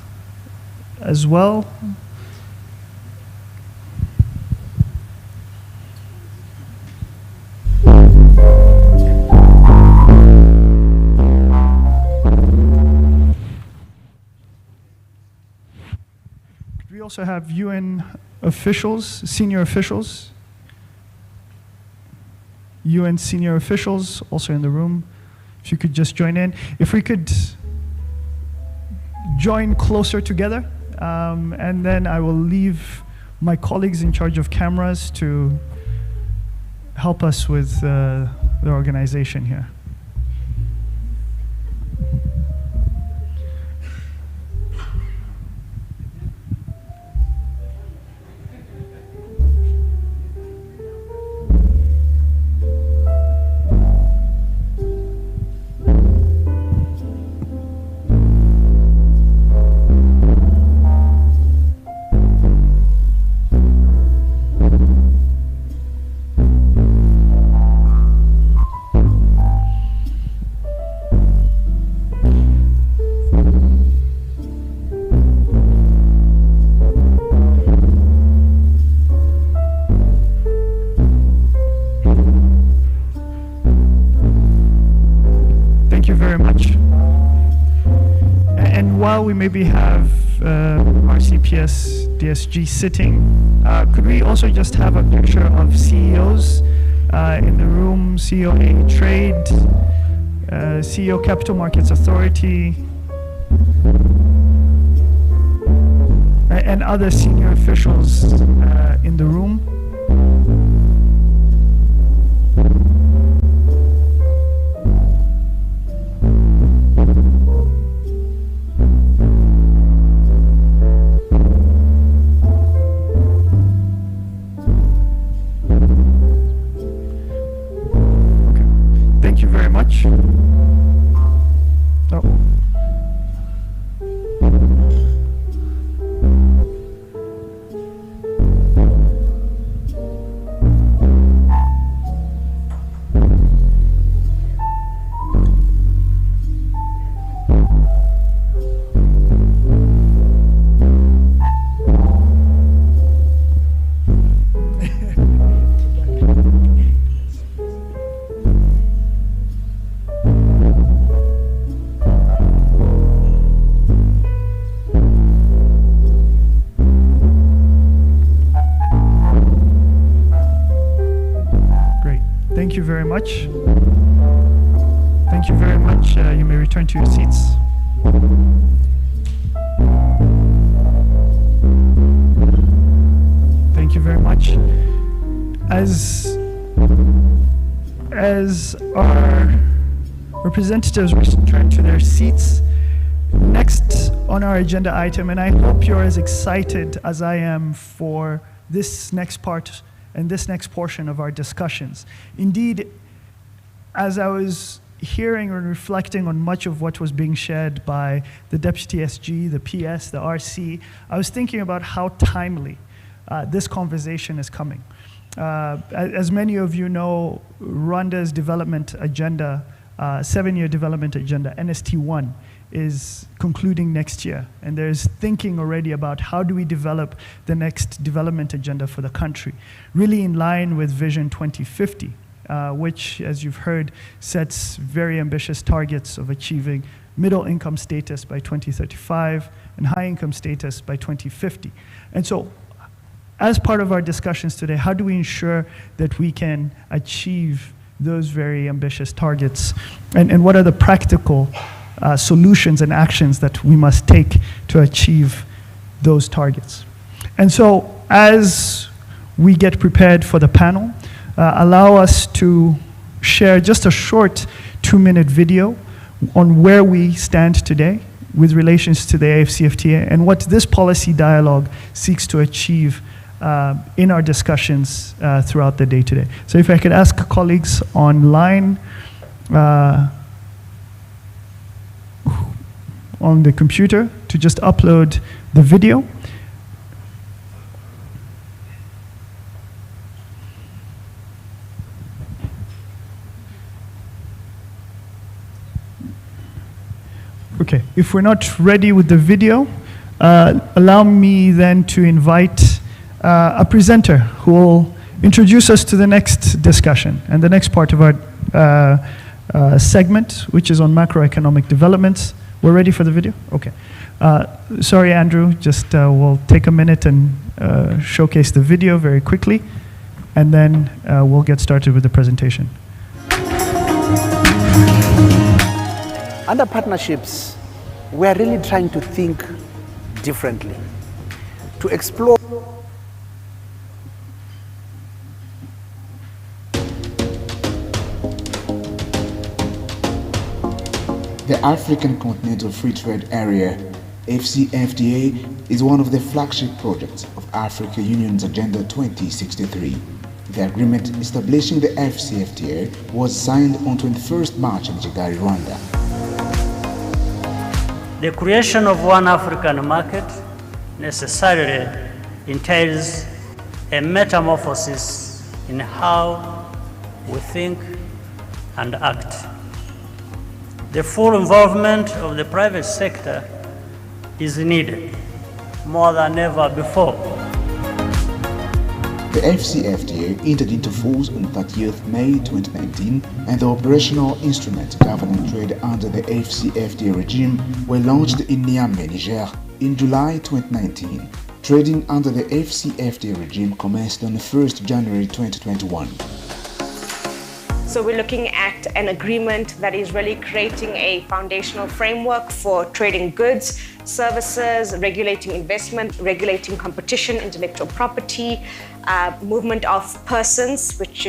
as well. We also have UN officials, senior officials. UN senior officials also in the room. If you could just join in. If we could join closer together, and then I will leave my colleagues in charge of cameras to help us with the organization here. We maybe have RCPS, DSG sitting. Could we also just have a picture of CEOs in the room, CEO A Trade, CEO Capital Markets Authority, and other senior officials in the room? much. Oh. Thank you very much. Thank you very much. You may return to your seats. Thank you very much. As our representatives return to their seats, next on our agenda item, and I hope you're as excited as I am for this next part and this next portion of our discussions. Indeed, as I was hearing and reflecting on much of what was being shared by the Deputy SG, the PS, the RC, I was thinking about how timely this conversation is coming. As many of you know, Rwanda's development agenda, 7-year development agenda, NST1, is concluding next year. And there's thinking already about how do we develop the next development agenda for the country, really in line with Vision 2050, which, as you've heard, sets very ambitious targets of achieving middle income status by 2035 and high income status by 2050. And so, as part of our discussions today, how do we ensure that we can achieve those very ambitious targets? And what are the practical solutions and actions that we must take to achieve those targets? And so, as we get prepared for the panel, allow us to share just a short 2-minute video on where we stand today with relations to the AfCFTA and what this policy dialogue seeks to achieve in our discussions throughout the day today. So if I could ask colleagues online on the computer to just upload the video. Okay, if we're not ready with the video, allow me then to invite a presenter who will introduce us to the next discussion and the next part of our segment, which is on macroeconomic developments. We're ready for the video? Okay. Sorry, Andrew, just we'll take a minute and showcase the video very quickly, and then we'll get started with the presentation. Under partnerships, we are really trying to think differently, to explore The African Continental Free Trade Area, AfCFTA, is one of the flagship projects of African Union's Agenda 2063. The agreement establishing the AfCFTA was signed on 21st March in Kigali, Rwanda. The creation of one African market necessarily entails a metamorphosis in how we think and act. The full involvement of the private sector is needed more than ever before. The AfCFTA entered into force on 30th May 2019, and the operational instruments governing trade under the AfCFTA regime were launched in Niamey, Niger in July 2019. Trading under the AfCFTA regime commenced on 1st January 2021. So we're looking at an agreement that is really creating a foundational framework for trading goods, services, regulating investment, regulating competition, intellectual property, movement of persons, which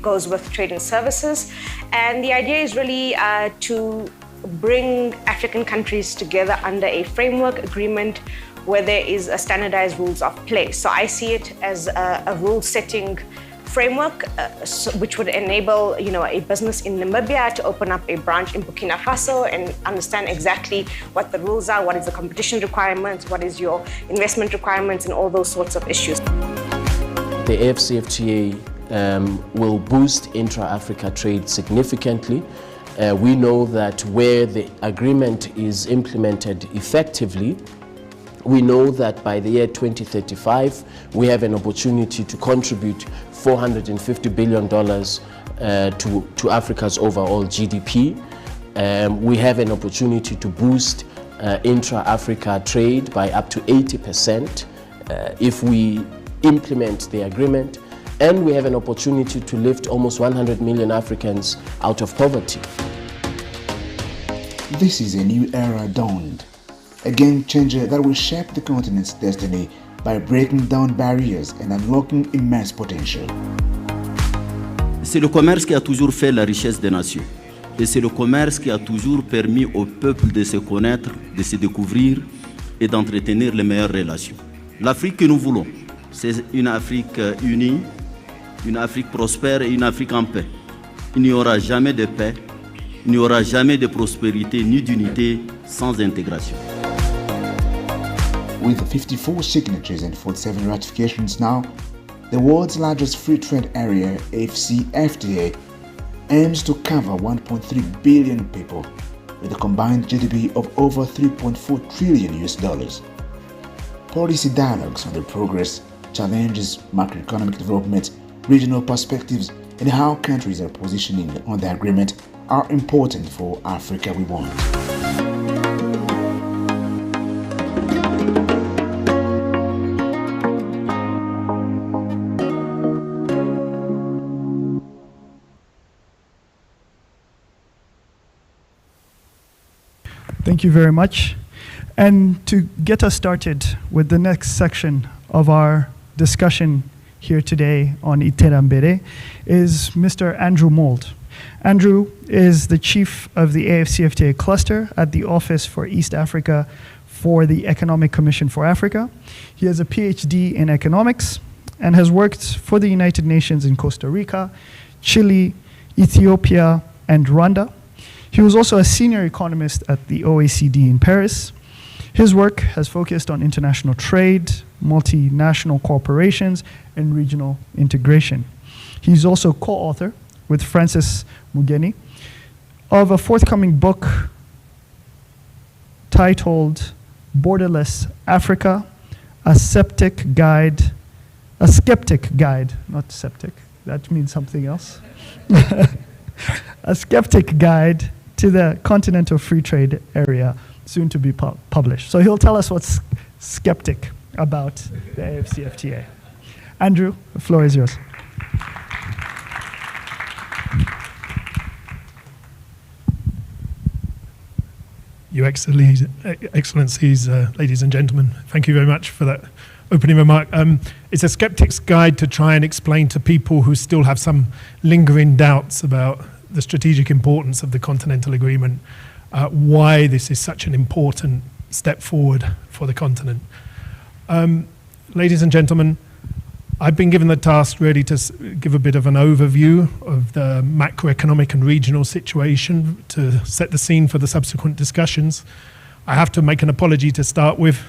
goes with trading services. And the idea is really to bring African countries together under a framework agreement where there is a standardized rules of play. So I see it as a rule-setting framework, which would enable a business in Namibia to open up a branch in Burkina Faso and understand exactly what the rules are, what is the competition requirements, what is your investment requirements, and all those sorts of issues. The AfCFTA will boost intra-Africa trade significantly. We know that where the agreement is implemented effectively, we know that by the year 2035, we have an opportunity to contribute $450 billion to Africa's overall GDP. We have an opportunity to boost intra-Africa trade by up to 80% if we implement the agreement. And we have an opportunity to lift almost 100 million Africans out of poverty. This is a new era dawned, a game changer that will shape the continent's destiny by breaking down barriers and unlocking immense potential. C'est le commerce qui a toujours fait la richesse des nations. Et c'est le commerce qui a toujours permis au peuple de se connaître, de se découvrir et d'entretenir les meilleures relations. L'Afrique que nous voulons, c'est une Afrique unie, une Afrique prospère et une Afrique en paix. Il n'y aura jamais de paix, il n'y aura jamais de prospérité ni d'unité sans intégration. With 54 signatures and 47 ratifications now, the world's largest free trade area, AfCFTA, aims to cover 1.3 billion people with a combined GDP of over $3.4 trillion. Policy dialogues on the progress, challenges, macroeconomic development, regional perspectives, and how countries are positioning on the agreement are important for Africa we want. Thank you very much. And to get us started with the next section of our discussion here today on Iterambere is Mr. Andrew Mould. Andrew is the chief of the AfCFTA cluster at the Office for East Africa for the Economic Commission for Africa. He has a PhD in economics and has worked for the United Nations in Costa Rica, Chile, Ethiopia, and Rwanda. He was also a senior economist at the OECD in Paris. His work has focused on international trade, multinational corporations, and regional integration. He's also co-author with Francis Mugeni of a forthcoming book titled Borderless Africa, a skeptic guide, not septic, that means something else. A skeptic guide to the Continental Free Trade Area, soon to be published. So he'll tell us what's skeptic about the AfCFTA. Andrew, the floor is yours. Your Excellencies, ladies and gentlemen, thank you very much for that opening remark. It's a skeptic's guide to try and explain to people who still have some lingering doubts about the strategic importance of the Continental Agreement, why this is such an important step forward for the continent. Ladies and gentlemen, I've been given the task really to give a bit of an overview of the macroeconomic and regional situation to set the scene for the subsequent discussions. I have to make an apology to start with.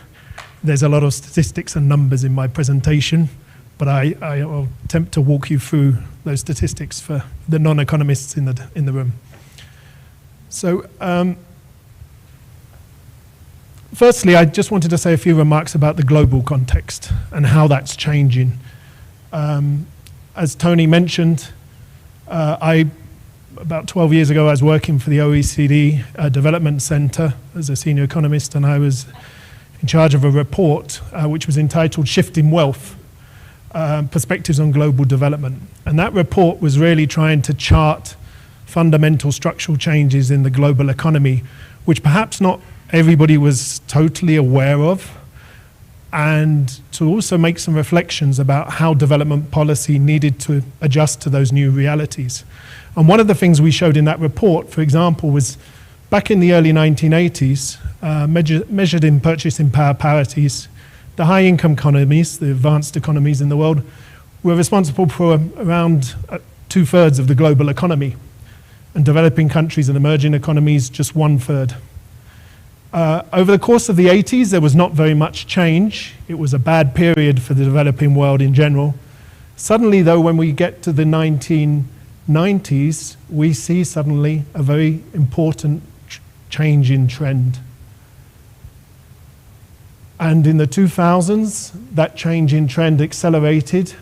There's a lot of statistics and numbers in my presentation, but I will attempt to walk you through those statistics for the non-economists in the room. So, firstly, I just wanted to say a few remarks about the global context and how that's changing. As Tony mentioned, about 12 years ago, I was working for the OECD Development Center as a senior economist, and I was in charge of a report which was entitled Shifting Wealth, Perspectives on Global Development. And that report was really trying to chart fundamental structural changes in the global economy, which perhaps not everybody was totally aware of, and to also make some reflections about how development policy needed to adjust to those new realities. And one of the things we showed in that report, for example, was back in the early 1980s, measured in purchasing power parities, the high-income economies, the advanced economies in the world, we're responsible for around 2/3 of the global economy, and developing countries and emerging economies just 1/3. Over the course of the 80s, there was not very much change. It was a bad period for the developing world in general. Suddenly, though, when we get to the 1990s, we see suddenly a very important change in trend. And in the 2000s, that change in trend accelerated,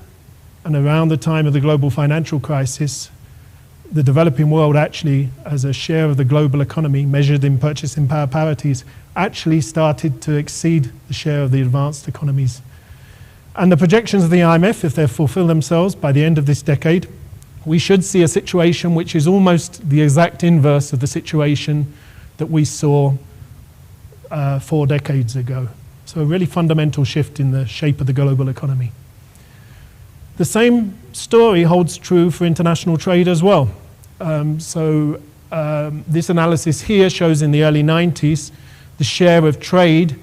and around the time of the global financial crisis, the developing world actually, as a share of the global economy measured in purchasing power parities, actually started to exceed the share of the advanced economies. And the projections of the IMF, if they fulfill themselves by the end of this decade, we should see a situation which is almost the exact inverse of the situation that we saw 4 decades ago. So a really fundamental shift in the shape of the global economy. The same story holds true for international trade as well. This analysis here shows in the early 90s the share of trade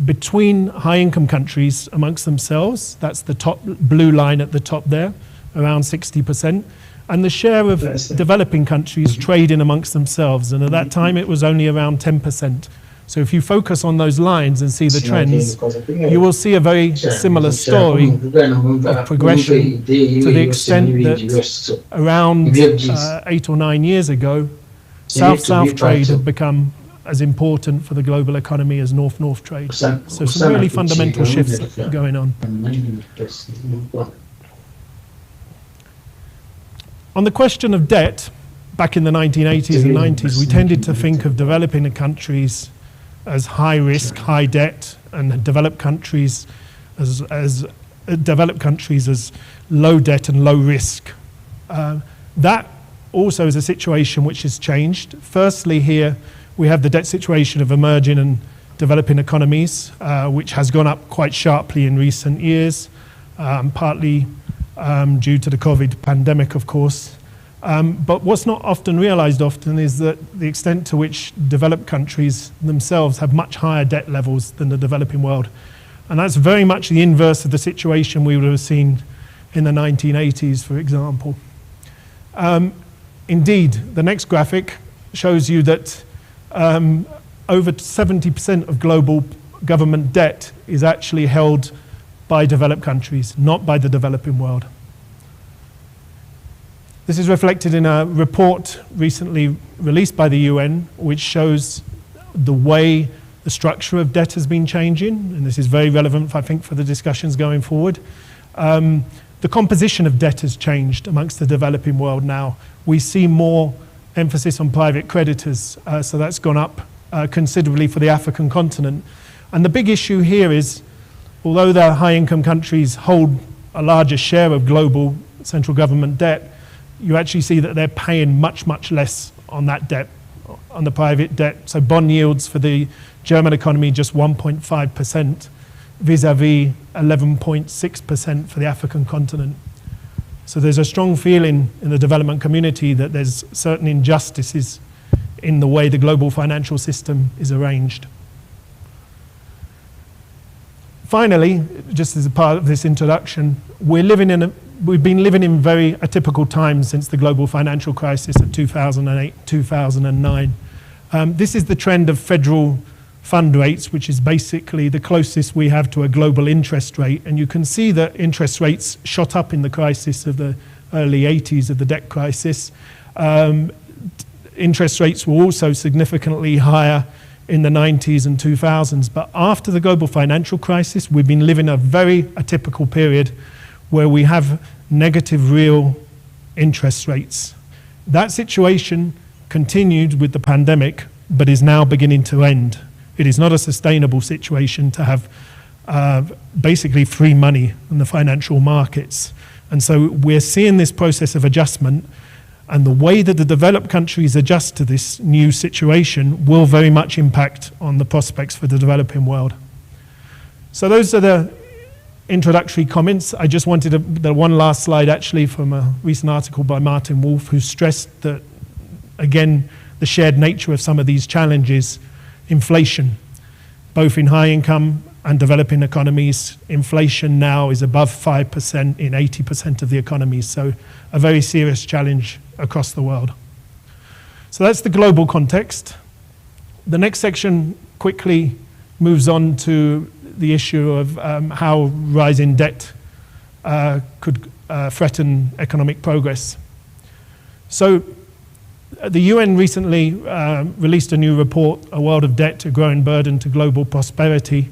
between high-income countries amongst themselves. That's the top blue line at the top there, around 60%. And the share of developing countries trading amongst themselves. And at that time, it was only around 10%. So if you focus on those lines and see the trends, you will see a very similar story of progression, to the extent that around 8 or 9 years ago, South-South trade had become as important for the global economy as North-North trade. So some really fundamental shifts going on. On the question of debt, back in the 1980s and 90s, we tended to think of developing countries as high risk, high debt, and developed countries as low debt and low risk. That also is a situation which has changed. Firstly, here we have the debt situation of emerging and developing economies, which has gone up quite sharply in recent years, partly due to the COVID pandemic, of course. But what's not often realized is that the extent to which developed countries themselves have much higher debt levels than the developing world. And that's very much the inverse of the situation we would have seen in the 1980s, for example. Indeed, the next graphic shows you that over 70% of global government debt is actually held by developed countries, not by the developing world. This is reflected in a report recently released by the UN, which shows the way the structure of debt has been changing, and this is very relevant, I think, for the discussions going forward. The composition of debt has changed amongst the developing world now. We see more emphasis on private creditors, so that's gone up considerably for the African continent. And the big issue here is, although the high-income countries hold a larger share of global central government debt, you actually see that they're paying much, much less on that debt, on the private debt. So bond yields for the German economy just 1.5%, vis-a-vis 11.6% for the African continent. So there's a strong feeling in the development community that there's certain injustices in the way the global financial system is arranged. Finally, just as a part of this introduction, we've been living in very atypical times since the global financial crisis of 2008, 2009. This is the trend of federal fund rates, which is basically the closest we have to a global interest rate. And you can see that interest rates shot up in the crisis of the early 80s of the debt crisis. Interest rates were also significantly higher in the 90s and 2000s. But after the global financial crisis, we've been living a very atypical period where we have negative real interest rates. That situation continued with the pandemic, but is now beginning to end. It is not a sustainable situation to have basically free money in the financial markets. And so we're seeing this process of adjustment, and the way that the developed countries adjust to this new situation will very much impact on the prospects for the developing world. So those are the introductory comments. I just wanted the one last slide actually from a recent article by Martin Wolf, who stressed that, again, the shared nature of some of these challenges, inflation, both in high income and developing economies. Inflation now is above 5% in 80% of the economies, so a very serious challenge across the world. So that's the global context. The next section quickly moves on to the issue of how rising debt could threaten economic progress. So the UN recently released a new report, A World of Debt, A Growing Burden to Global Prosperity,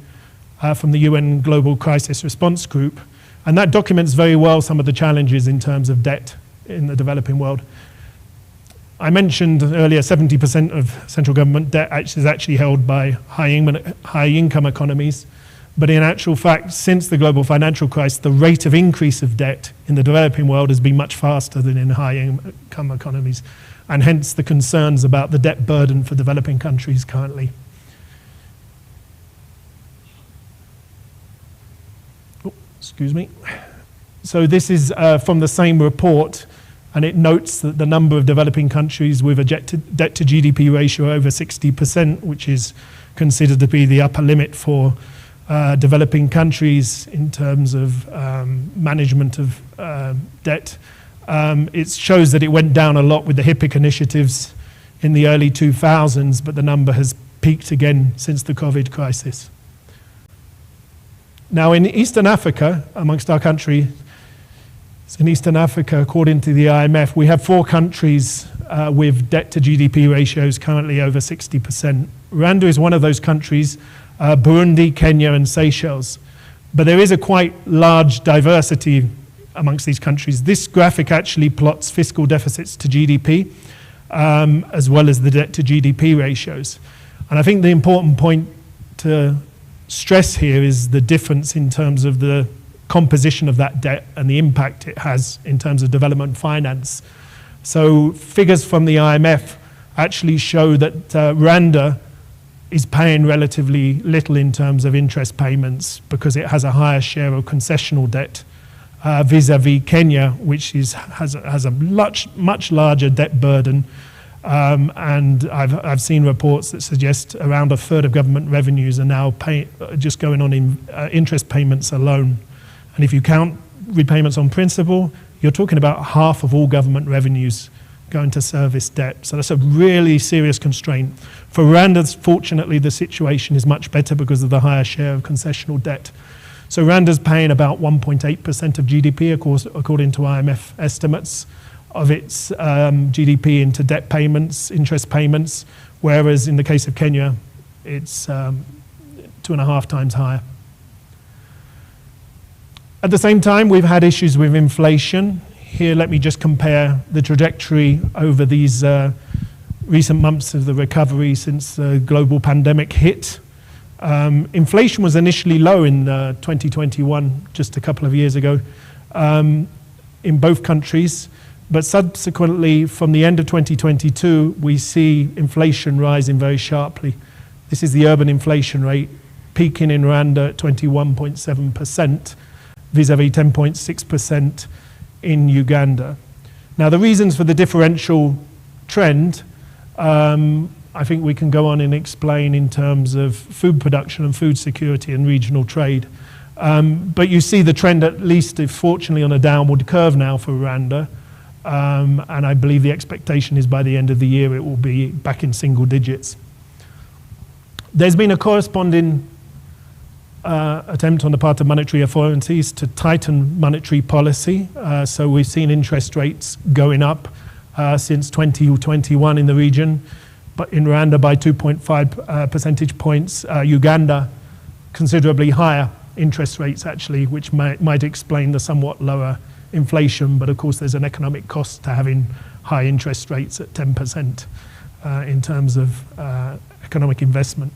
from the UN Global Crisis Response Group. And that documents very well some of the challenges in terms of debt in the developing world. I mentioned earlier 70% of central government debt is actually held by high-income economies. But in actual fact, since the global financial crisis, the rate of increase of debt in the developing world has been much faster than in high-income economies, and hence the concerns about the debt burden for developing countries currently. Oh, excuse me. So this is from the same report, and it notes that the number of developing countries with a debt to GDP ratio over 60%, which is considered to be the upper limit for developing countries in terms of management of debt. It shows that it went down a lot with the HIPC initiatives in the early 2000s, but the number has peaked again since the COVID crisis. Now in Eastern Africa, amongst our countries, in Eastern Africa, according to the IMF, we have 4 countries with debt to GDP ratios currently over 60%. Rwanda is one of those countries, Burundi, Kenya, and Seychelles. But there is a quite large diversity amongst these countries. This graphic actually plots fiscal deficits to GDP, as well as the debt to GDP ratios. And I think the important point to stress here is the difference in terms of the composition of that debt and the impact it has in terms of development finance. So figures from the IMF actually show that Rwanda is paying relatively little in terms of interest payments because it has a higher share of concessional debt vis-a-vis Kenya, which has a much larger debt burden. And I've seen reports that suggest around a third of government revenues are now just going on in interest payments alone. And if you count repayments on principal, you're talking about half of all government revenues going to service debt. So that's a really serious constraint. For Rwanda, fortunately, the situation is much better because of the higher share of concessional debt. So Rwanda's paying about 1.8% of GDP, of course, according to IMF estimates, of its GDP into debt payments, interest payments, whereas in the case of Kenya, it's 2.5 times higher. At the same time, we've had issues with inflation. Here, let me just compare the trajectory over these recent months of the recovery since the global pandemic hit. Inflation was initially low in 2021, just a couple of years ago, in both countries. But subsequently, from the end of 2022, we see inflation rising very sharply. This is the urban inflation rate, peaking in Rwanda at 21.7%, vis-a-vis 10.6% in Uganda. Now, the reasons for the differential trend, I think we can go on and explain in terms of food production and food security and regional trade. But you see the trend, at least fortunately, on a downward curve now for Rwanda. And I believe the expectation is by the end of the year it will be back in single digits. There's been a corresponding attempt on the part of monetary authorities to tighten monetary policy. So we've seen interest rates going up since 2021 in the region, but in Rwanda by 2.5 percentage points. Uganda, considerably higher interest rates actually, which might explain the somewhat lower inflation, but of course there's an economic cost to having high interest rates at 10% in terms of economic investment.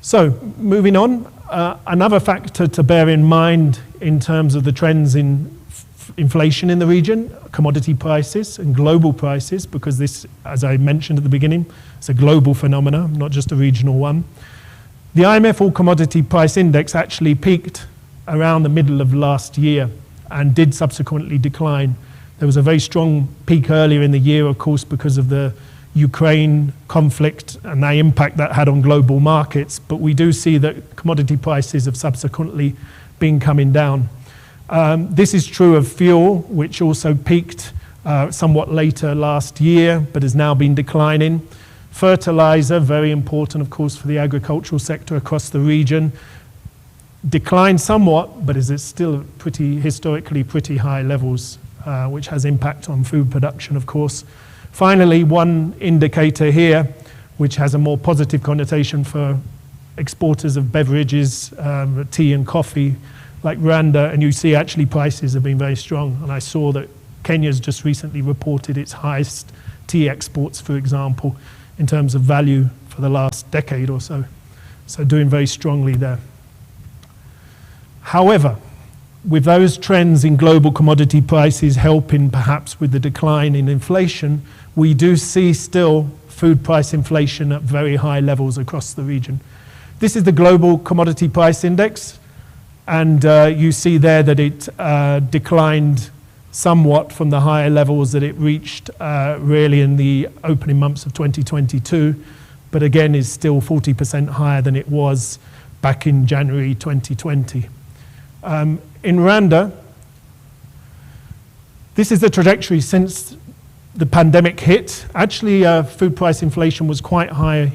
So moving on, another factor to bear in mind in terms of the trends in inflation in the region, commodity prices and global prices, because this, as I mentioned at the beginning, is a global phenomenon, not just a regional one. The IMF All Commodity Price Index actually peaked around the middle of last year and did subsequently decline. There was a very strong peak earlier in the year, of course, because of the Ukraine conflict and the impact that had on global markets, but we do see that commodity prices have subsequently been coming down. This is true of fuel, which also peaked somewhat later last year, but has now been declining. Fertilizer, very important, of course, for the agricultural sector across the region, declined somewhat, but is still at historically pretty high levels, which has impact on food production, of course. Finally, one indicator here, which has a more positive connotation for exporters of beverages, tea and coffee, like Rwanda, and you see actually prices have been very strong. And I saw that Kenya's just recently reported its highest tea exports, for example, in terms of value for the last decade or so. So doing very strongly there. However, with those trends in global commodity prices helping perhaps with the decline in inflation, we do see still food price inflation at very high levels across the region. This is the global commodity price index, and you see there that it declined somewhat from the higher levels that it reached really in the opening months of 2022, but again is still 40% higher than it was back in January 2020. In Rwanda, this is the trajectory since the pandemic hit. Actually, food price inflation was quite high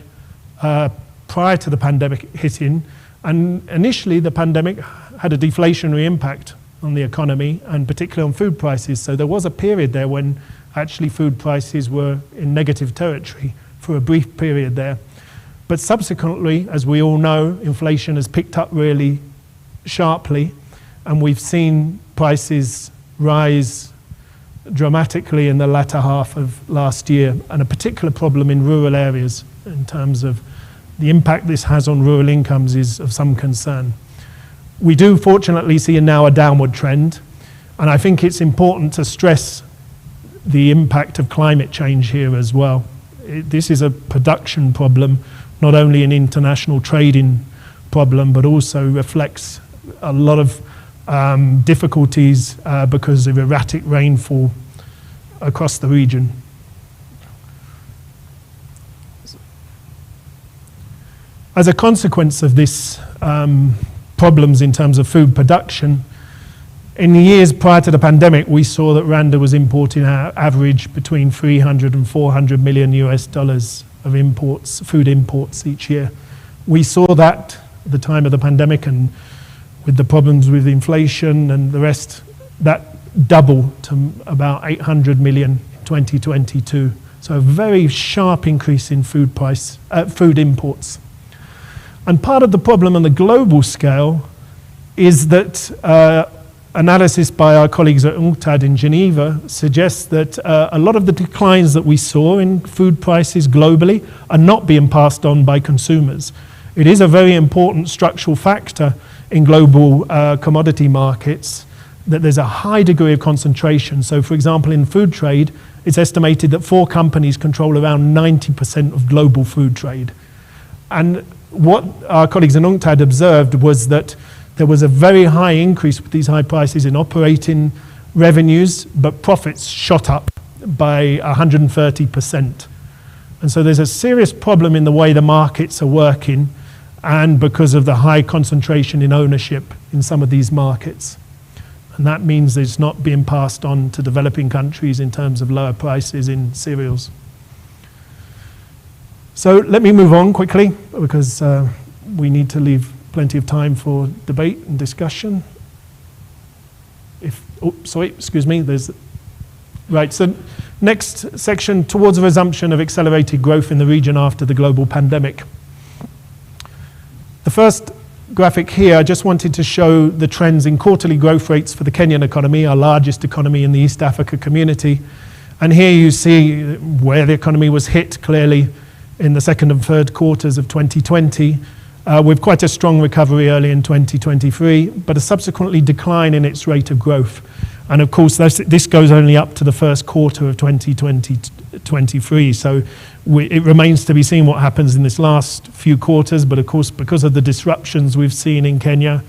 prior to the pandemic hitting, and initially the pandemic had a deflationary impact on the economy and particularly on food prices. So there was a period there when actually food prices were in negative territory for a brief period there. But subsequently, as we all know, inflation has picked up really sharply, and we've seen prices rise dramatically in the latter half of last year, and a particular problem in rural areas in terms of the impact this has on rural incomes is of some concern. We do fortunately see now a downward trend, and I think it's important to stress the impact of climate change here as well. This is a production problem, not only an international trading problem, but also reflects a lot of difficulties because of erratic rainfall across the region. As a consequence of this problems in terms of food production, in the years prior to the pandemic, we saw that Rwanda was importing an average between 300 and 400 million US dollars of imports, food imports each year. We saw that at the time of the pandemic, and with the problems with inflation and the rest, that doubled to about 800 million in 2022. So a very sharp increase in food imports. And part of the problem on the global scale is that analysis by our colleagues at UNCTAD in Geneva suggests that a lot of the declines that we saw in food prices globally are not being passed on by consumers. It is a very important structural factor in global commodity markets that there's a high degree of concentration. So for example, in food trade, it's estimated that 4 companies control around 90% of global food trade. And what our colleagues in UNCTAD observed was that there was a very high increase with these high prices in operating revenues, but profits shot up by 130%. And so there's a serious problem in the way the markets are working, and because of the high concentration in ownership in some of these markets. And that means it's not being passed on to developing countries in terms of lower prices in cereals. So let me move on quickly, because we need to leave plenty of time for debate and discussion. Right, so next section, towards a resumption of accelerated growth in the region after the global pandemic. The first graphic here, I just wanted to show the trends in quarterly growth rates for the Kenyan economy, our largest economy in the East Africa community. And here you see where the economy was hit clearly in the second and third quarters of 2020, with quite a strong recovery early in 2023, but a subsequently decline in its rate of growth. And of course, this goes only up to the first quarter of 2023. So it remains to be seen what happens in this last few quarters. But of course, because of the disruptions we've seen in Kenya,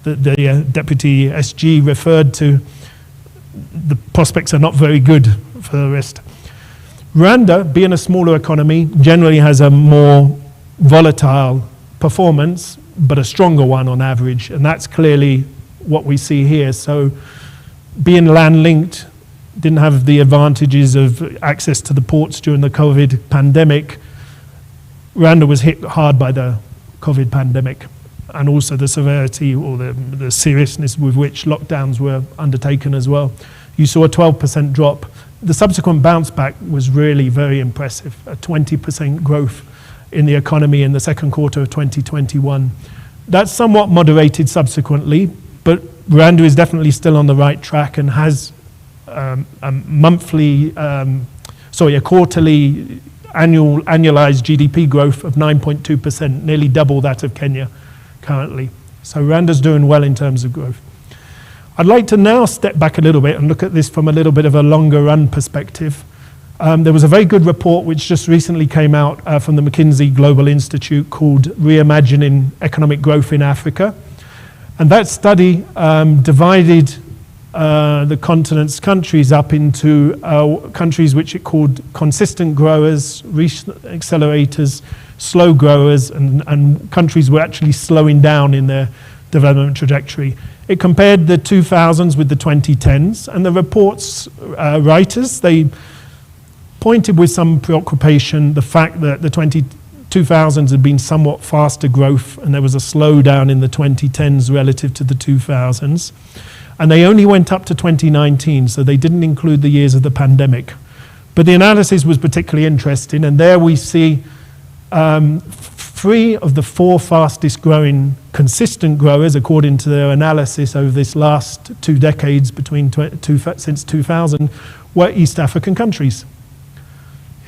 that the Deputy SG referred to, the prospects are not very good for the rest. Rwanda, being a smaller economy, generally has a more volatile performance, but a stronger one on average, and that's clearly what we see here. So being land-linked, didn't have the advantages of access to the ports during the COVID pandemic. Rwanda was hit hard by the COVID pandemic, and also the severity or the seriousness with which lockdowns were undertaken as well. You saw a 12% drop. The subsequent bounce back was really very impressive, a 20% growth in the economy in the second quarter of 2021. That's somewhat moderated subsequently, but Rwanda is definitely still on the right track and has a quarterly annualized GDP growth of 9.2%, nearly double that of Kenya currently. So Rwanda's doing well in terms of growth. I'd like to now step back a little bit and look at this from a little bit of a longer run perspective. There was a very good report which just recently came out from the McKinsey Global Institute called Reimagining Economic Growth in Africa. And that study divided the continent's countries up into countries which it called consistent growers, accelerators, slow growers, and countries were actually slowing down in their development trajectory. It compared the 2000s with the 2010s, and the report's writers, they pointed with some preoccupation the fact that the 2000s had been somewhat faster growth and there was a slowdown in the 2010s relative to the 2000s. And they only went up to 2019, so they didn't include the years of the pandemic. But the analysis was particularly interesting, and there we see 3 of the 4 fastest growing consistent growers, according to their analysis over this last 2 decades since 2000, were East African countries.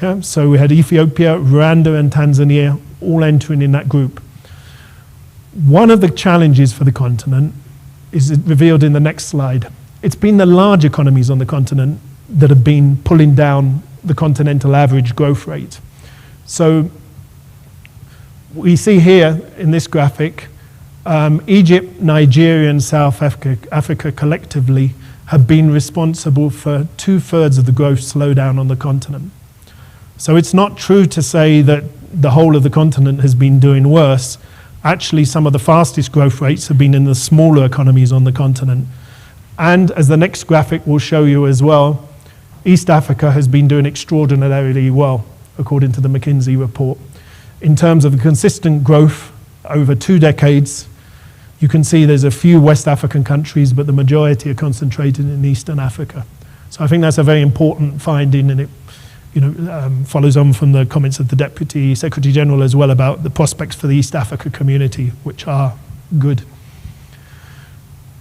Yeah, so we had Ethiopia, Rwanda, and Tanzania all entering in that group. One of the challenges for the continent is revealed in the next slide. It's been the large economies on the continent that have been pulling down the continental average growth rate. So we see here in this graphic, Egypt, Nigeria, and South Africa collectively have been responsible for 2/3 of the growth slowdown on the continent. So it's not true to say that the whole of the continent has been doing worse. Actually, some of the fastest growth rates have been in the smaller economies on the continent. And as the next graphic will show you as well, East Africa has been doing extraordinarily well, according to the McKinsey report. In terms of the consistent growth over 2 decades, you can see there's a few West African countries, but the majority are concentrated in Eastern Africa. So I think that's a very important finding, and it follows on from the comments of the Deputy Secretary General as well about the prospects for the East Africa community, which are good.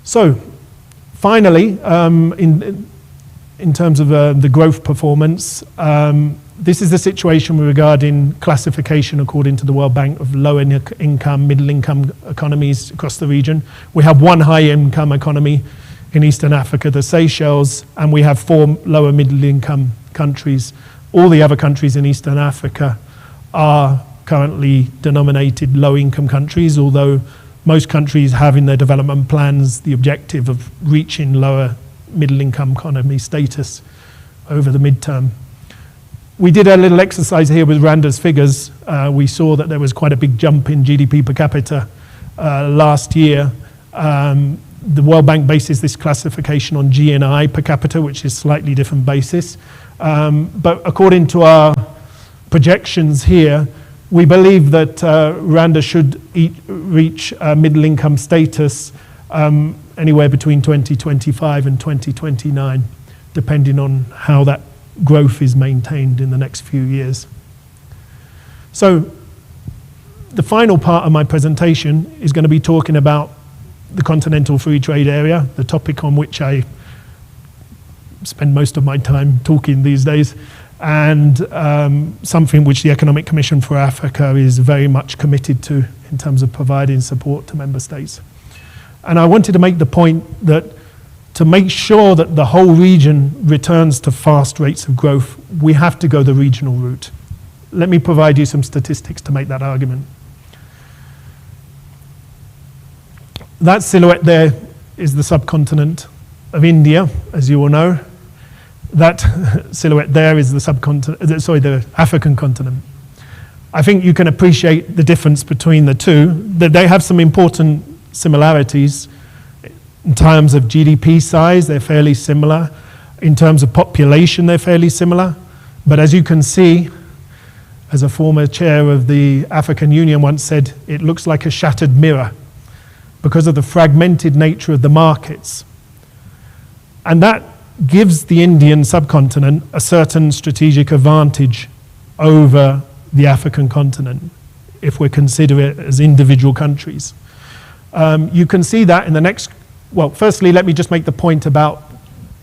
So finally, in terms of the growth performance, this is the situation regarding classification according to the World Bank of low income, middle income economies across the region. We have 1 high income economy in Eastern Africa, the Seychelles, and we have 4 lower middle income countries. All the other countries in Eastern Africa are currently denominated low income countries, although most countries have in their development plans the objective of reaching lower middle income economy status over the midterm. We did a little exercise here with Rwanda's figures. We saw that there was quite a big jump in GDP per capita last year. The World Bank bases this classification on GNI per capita, which is a slightly different basis. But according to our projections here, we believe that Rwanda should reach middle income status anywhere between 2025 and 2029, depending on how that growth is maintained in the next few years. So the final part of my presentation is going to be talking about the Continental Free Trade Area, the topic on which I spend most of my time talking these days, and something which the Economic Commission for Africa is very much committed to in terms of providing support to member states. And I wanted to make the point that to make sure that the whole region returns to fast rates of growth, we have to go the regional route. Let me provide you some statistics to make that argument. That silhouette there is the subcontinent of India, as you all know. that silhouette there is the the African continent. I think you can appreciate the difference between the two, that they have some important similarities. In terms of GDP size, they're fairly similar. In terms of population, they're fairly similar. But as you can see, as a former chair of the African Union once said, it looks like a shattered mirror because of the fragmented nature of the markets. And that gives the Indian subcontinent a certain strategic advantage over the African continent, if we consider it as individual countries. You can see that in the next, well, firstly, let me just make the point about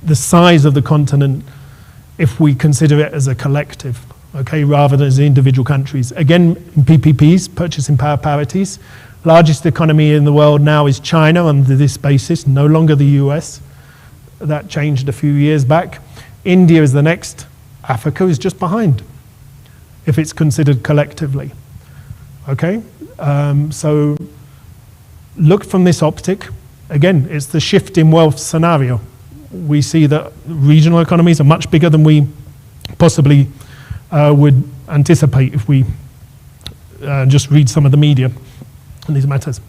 the size of the continent if we consider it as a collective, okay, rather than as individual countries. Again, in PPPs, purchasing power parities, largest economy in the world now is China under this basis, no longer the US. That changed a few years back. India is the next. Africa is just behind, if it's considered collectively. Okay? So look from this optic. Again, it's the shift in wealth scenario. We see that regional economies are much bigger than we possibly would anticipate if we just read some of the media on these matters.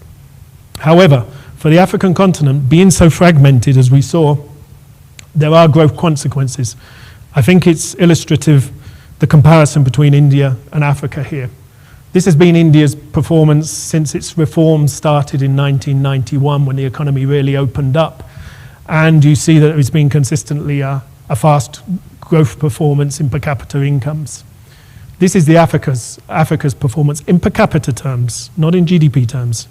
However, for the African continent, being so fragmented as we saw, there are growth consequences. I think it's illustrative, the comparison between India and Africa here. This has been India's performance since its reforms started in 1991 when the economy really opened up. And you see that it's been consistently a fast growth performance in per capita incomes. This is the Africa's performance in per capita terms, not in GDP terms.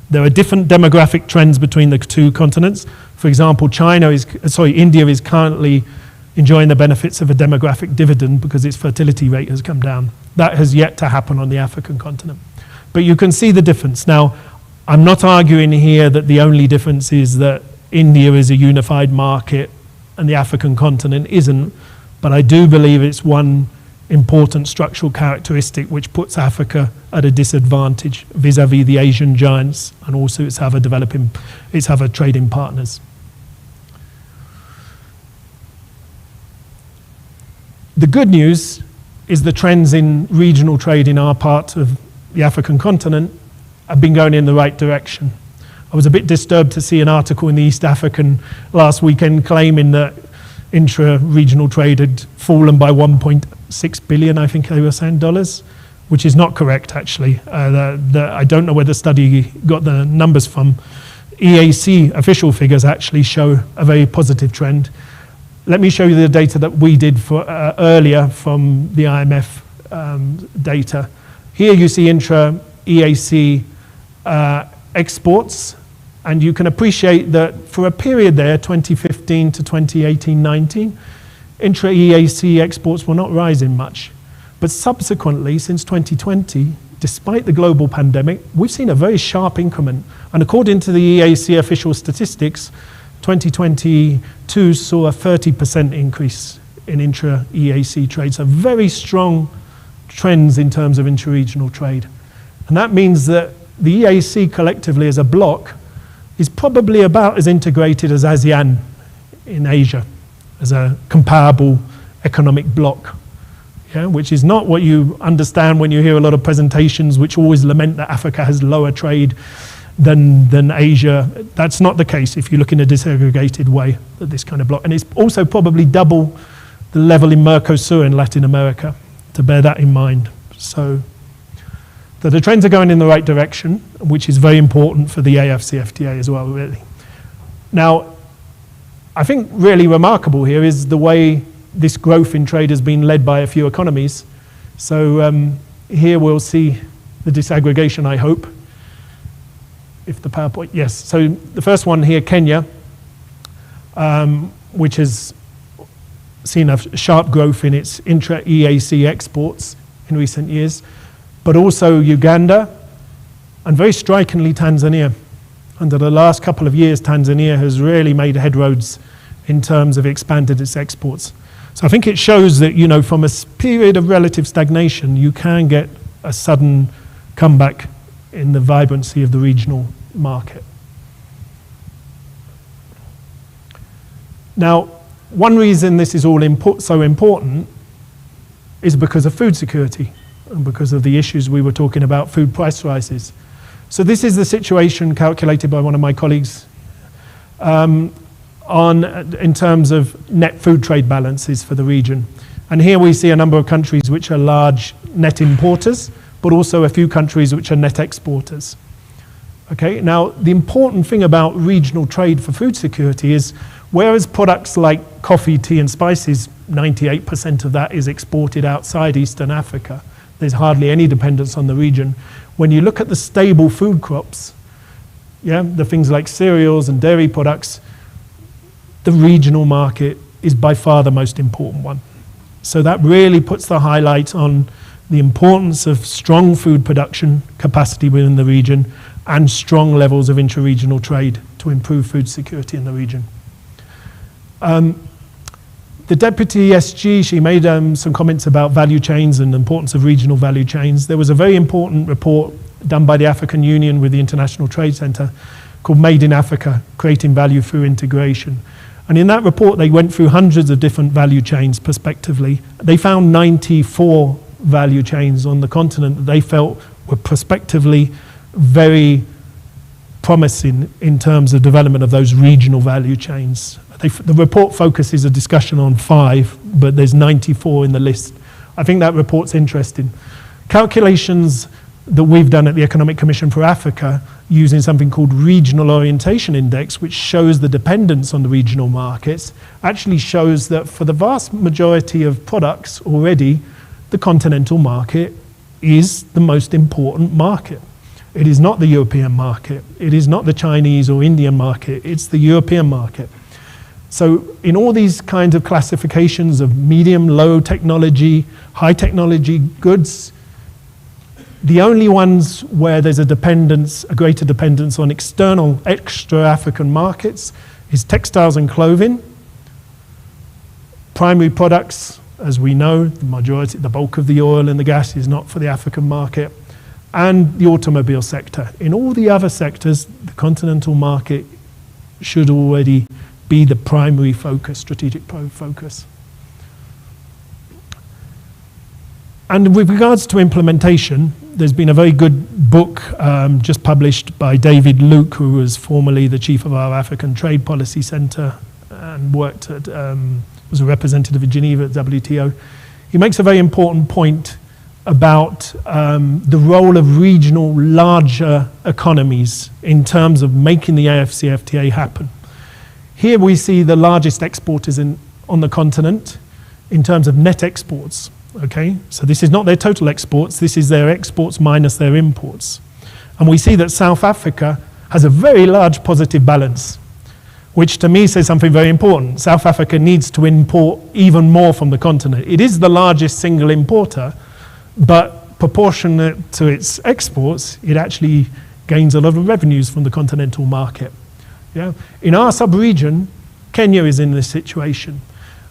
There are different demographic trends between the two continents. For example, India is currently enjoying the benefits of a demographic dividend because its fertility rate has come down. That has yet to happen on the African continent. But you can see the difference. Now, I'm not arguing here that the only difference is that India is a unified market and the African continent isn't, but I do believe it's one important structural characteristic which puts Africa at a disadvantage vis-a-vis the Asian giants and also its other trading partners. The good news is the trends in regional trade in our part of the African continent have been going in the right direction. I was a bit disturbed to see an article in the East African last weekend claiming that intra-regional trade had fallen by 1.6 billion, I think they were saying, dollars, which is not correct, actually. I don't know where the study got the numbers from. EAC official figures actually show a very positive trend. Let me show you the data that we did for earlier from the IMF data. Here you see intra-EAC exports, and you can appreciate that for a period there, 2015 to 2018-19, intra-EAC exports were not rising much. But subsequently, since 2020, despite the global pandemic, we've seen a very sharp increment. And according to the EAC official statistics, 2022 saw a 30% increase in intra-EAC trade. So very strong trends in terms of intra-regional trade. And that means that the EAC collectively as a bloc is probably about as integrated as ASEAN in Asia as a comparable economic bloc, yeah, which is not what you understand when you hear a lot of presentations which always lament that Africa has lower trade than Asia. That's not the case if you look in a disaggregated way at this kind of bloc. And it's also probably double the level in Mercosur in Latin America, to bear that in mind. So the trends are going in the right direction, which is very important for the AfCFTA as well, really. Now, I think really remarkable here is the way this growth in trade has been led by a few economies. So here we'll see the disaggregation, I hope. If the PowerPoint, yes. So the first one here, Kenya, which has seen a sharp growth in its intra-EAC exports in recent years, but also Uganda, and very strikingly Tanzania. Under the last couple of years, Tanzania has really made headroads in terms of expanded its exports. So I think it shows that, you know, from a period of relative stagnation, you can get a sudden comeback in the vibrancy of the regional market. Now, One reason this is all so important is because of food security and because of the issues we were talking about, food price rises. So this is the situation calculated by one of my colleagues in terms of net food trade balances for the region. And here we see a number of countries which are large net importers, but also a few countries which are net exporters. Okay, now the important thing about regional trade for food security is whereas products like coffee, tea and spices, 98% of that is exported outside Eastern Africa, there's hardly any dependence on the region. When you look at the stable food crops, the things like cereals and dairy products, the regional market is by far the most important one. So that really puts the highlight on the importance of strong food production capacity within the region and strong levels of intra-regional trade to improve food security in the region. The Deputy SG, she made some comments about value chains and the importance of regional value chains. There was a very important report done by the African Union with the International Trade Center called Made in Africa, Creating Value Through Integration. And in that report, they went through hundreds of different value chains prospectively. They found 94 value chains on the continent that they felt were prospectively very promising in terms of development of those regional value chains. The report focuses a discussion on 5, but there's 94 in the list. I think that report's interesting. Calculations that we've done at the Economic Commission for Africa using something called Regional Orientation Index, which shows the dependence on the regional markets, actually shows that for the vast majority of products already, the continental market is the most important market. It is not the European market. It is not the Chinese or Indian market. It's the European market. So in all these kinds of classifications of medium, low technology, high technology goods, the only ones where there's a greater dependence on external, extra African markets is textiles and clothing. Primary products, as we know, the bulk of the oil and the gas is not for the African market, and the automobile sector. In all the other sectors, the continental market should already be the primary focus, strategic focus. And with regards to implementation, there's been a very good book just published by David Luke, who was formerly the chief of our African Trade Policy Center and worked at, was a representative in Geneva at WTO. He makes a very important point about the role of regional larger economies in terms of making the AfCFTA happen. Here we see the largest exporters on the continent in terms of net exports. Okay, so this is not their total exports, this is their exports minus their imports. And we see that South Africa has a very large positive balance, which to me says something very important. South Africa needs to import even more from the continent. It is the largest single importer, but proportionate to its exports, it actually gains a lot of revenues from the continental market. Yeah? In our sub-region, Kenya is in this situation.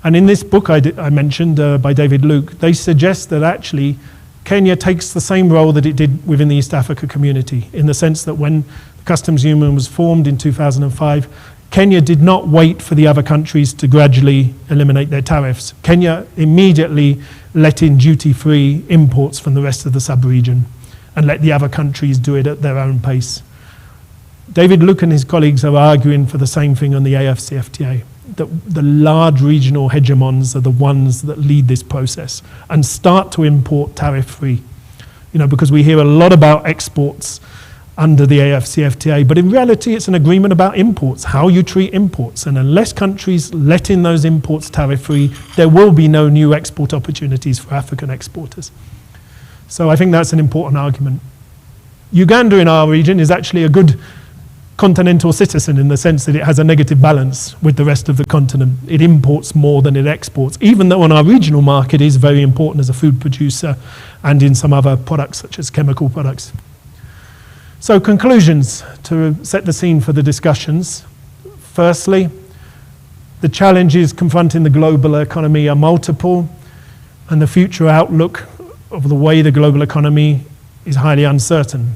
And in this book I mentioned by David Luke, they suggest that actually Kenya takes the same role that it did within the East Africa community, in the sense that when the customs union was formed in 2005, Kenya did not wait for the other countries to gradually eliminate their tariffs. Kenya immediately let in duty-free imports from the rest of the sub-region and let the other countries do it at their own pace. David Luke and his colleagues are arguing for the same thing on the AfCFTA. That the large regional hegemons are the ones that lead this process and start to import tariff-free. You know, because we hear a lot about exports under the AfCFTA, but in reality it's an agreement about imports, how you treat imports. And unless countries let in those imports tariff-free, there will be no new export opportunities for African exporters. So I think that's an important argument. Uganda in our region is actually a good continental citizen in the sense that it has a negative balance with the rest of the continent. It imports more than it exports, even though on our regional market it is very important as a food producer and in some other products such as chemical products. So conclusions to set the scene for the discussions. Firstly, the challenges confronting the global economy are multiple, and the future outlook of the way the global economy is highly uncertain.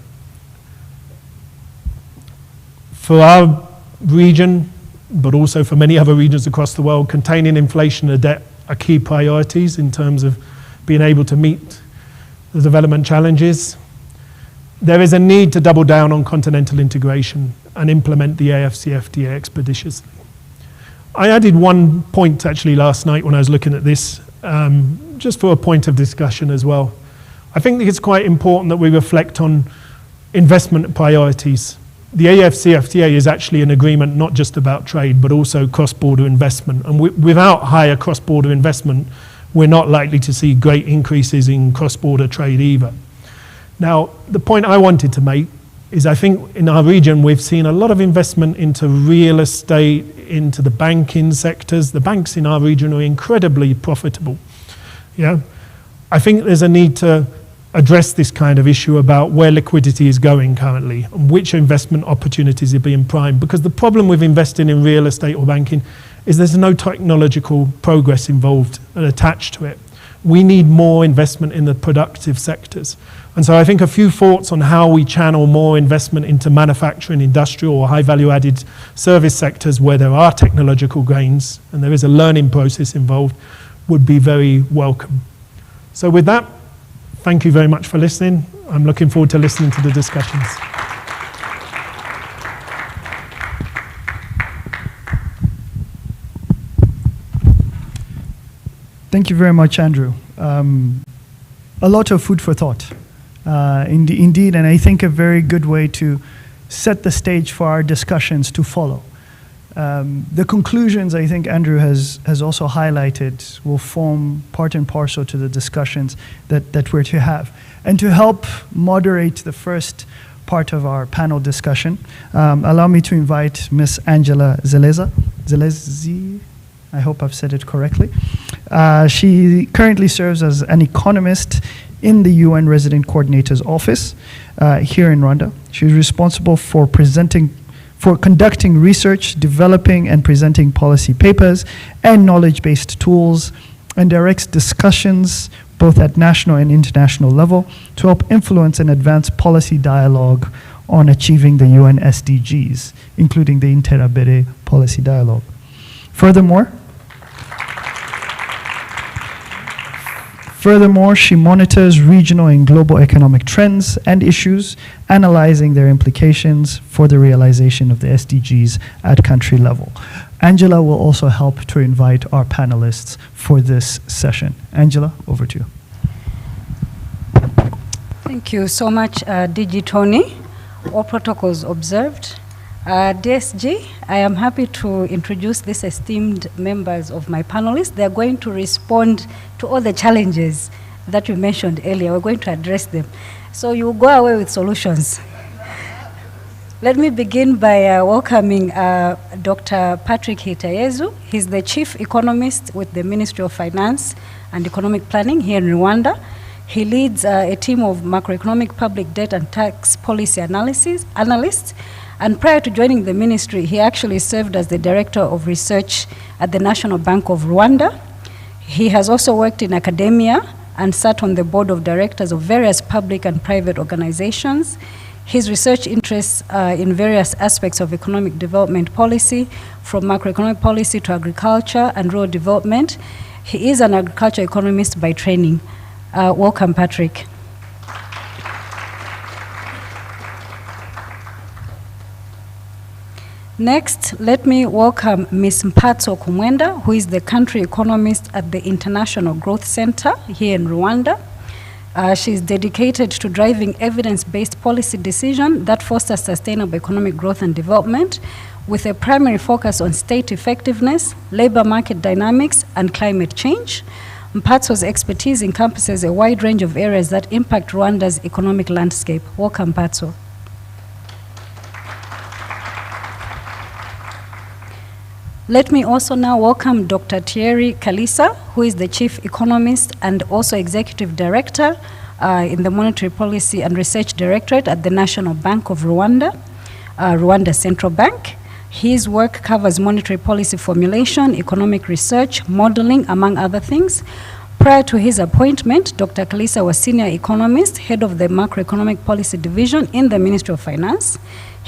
For our region, but also for many other regions across the world, containing inflation and debt are key priorities in terms of being able to meet the development challenges. There is a need to double down on continental integration and implement the AfCFTA expeditiously. I added one point actually last night when I was looking at this, just for a point of discussion as well. I think it's quite important that we reflect on investment priorities. The AfCFTA is actually an agreement not just about trade, but also cross-border investment. And without higher cross-border investment, we're not likely to see great increases in cross-border trade either. Now, the point I wanted to make is I think in our region we've seen a lot of investment into real estate, into the banking sectors. The banks in our region are incredibly profitable. Yeah, I think there's a need to address this kind of issue about where liquidity is going currently and which investment opportunities are being primed. Because the problem with investing in real estate or banking is there's no technological progress involved and attached to it. We need more investment in the productive sectors. And so I think a few thoughts on how we channel more investment into manufacturing, industrial or high value added service sectors where there are technological gains and there is a learning process involved would be very welcome. So with that, thank you very much for listening. I'm looking forward to listening to the discussions. Thank you very much, Andrew. A lot of food for thought, indeed, and I think a very good way to set the stage for our discussions to follow. The conclusions I think Andrew has also highlighted will form part and parcel to the discussions that we're to have. And to help moderate the first part of our panel discussion, allow me to invite Ms. Angela Zelezi. I hope I've said it correctly. She currently serves as an economist in the UN Resident Coordinator's Office here in Rwanda. She's responsible for conducting research, developing and presenting policy papers and knowledge-based tools, and directs discussions both at national and international level to help influence and advance policy dialogue on achieving the UN SDGs, including the Iterambere policy dialogue. Furthermore, she monitors regional and global economic trends and issues, analyzing their implications for the realization of the SDGs at country level. Angela will also help to invite our panelists for this session. Angela, over to you. Thank you so much, DG Tony. All protocols observed. DSG, I am happy to introduce these esteemed members of my panelists. They're going to respond to all the challenges that you mentioned earlier. We're going to address them. So you go away with solutions. Let me begin by welcoming Dr. Patrick Hitayezu. He's the Chief Economist with the Ministry of Finance and Economic Planning here in Rwanda. He leads a team of macroeconomic, public debt and tax policy analysts. And prior to joining the ministry, he actually served as the Director of Research at the National Bank of Rwanda. He has also worked in academia and sat on the board of directors of various public and private organizations. His research interests in various aspects of economic development policy, from macroeconomic policy to agriculture and rural development. He is an agriculture economist by training. Welcome, Patrick. Next, let me welcome Ms. Mpatso Kumwenda, who is the country economist at the International Growth Center here in Rwanda. She's dedicated to driving evidence-based policy decisions that foster sustainable economic growth and development, with a primary focus on state effectiveness, labor market dynamics, and climate change. Mpatso's expertise encompasses a wide range of areas that impact Rwanda's economic landscape. Welcome, Mpatso. Let me also now welcome Dr. Thierry Kalisa, who is the Chief Economist and also Executive Director in the Monetary Policy and Research Directorate at the National Bank of Rwanda, Rwanda Central Bank. His work covers monetary policy formulation, economic research, modeling, among other things. Prior to his appointment, Dr. Kalisa was Senior Economist, Head of the Macroeconomic Policy Division in the Ministry of Finance.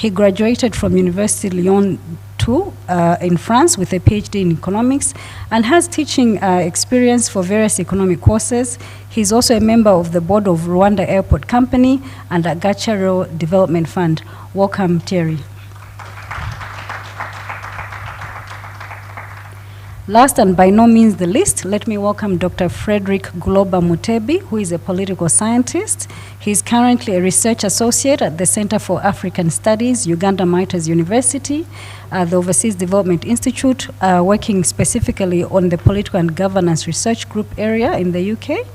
He graduated from University Lyon 2 in France with a PhD in economics and has teaching experience for various economic courses. He's also a member of the board of Rwanda Airport Company and Agaciro Development Fund. Welcome, Thierry. Last and by no means the least, let me welcome Dr. Frederick Guloba Mutebi, who is a political scientist. He's currently a research associate at the Center for African Studies, Uganda Martyrs University, the Overseas Development Institute, working specifically on the political and governance research group area in the UK.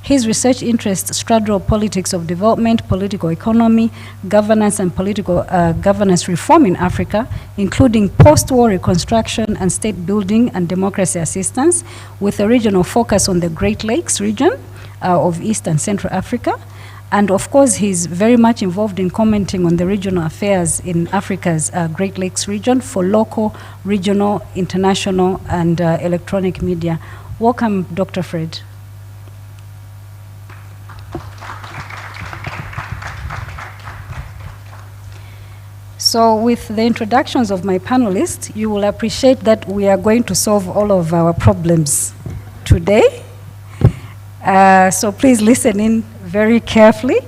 His research interests straddle politics of development, political economy, governance and political governance reform in Africa, including post-war reconstruction and state building and democracy assistance, with a regional focus on the Great Lakes region of East and Central Africa. And of course, he's very much involved in commenting on the regional affairs in Africa's Great Lakes region for local, regional, international, and electronic media. Welcome, Dr. Fred. So with the introductions of my panelists, you will appreciate that we are going to solve all of our problems today. So please listen in very carefully.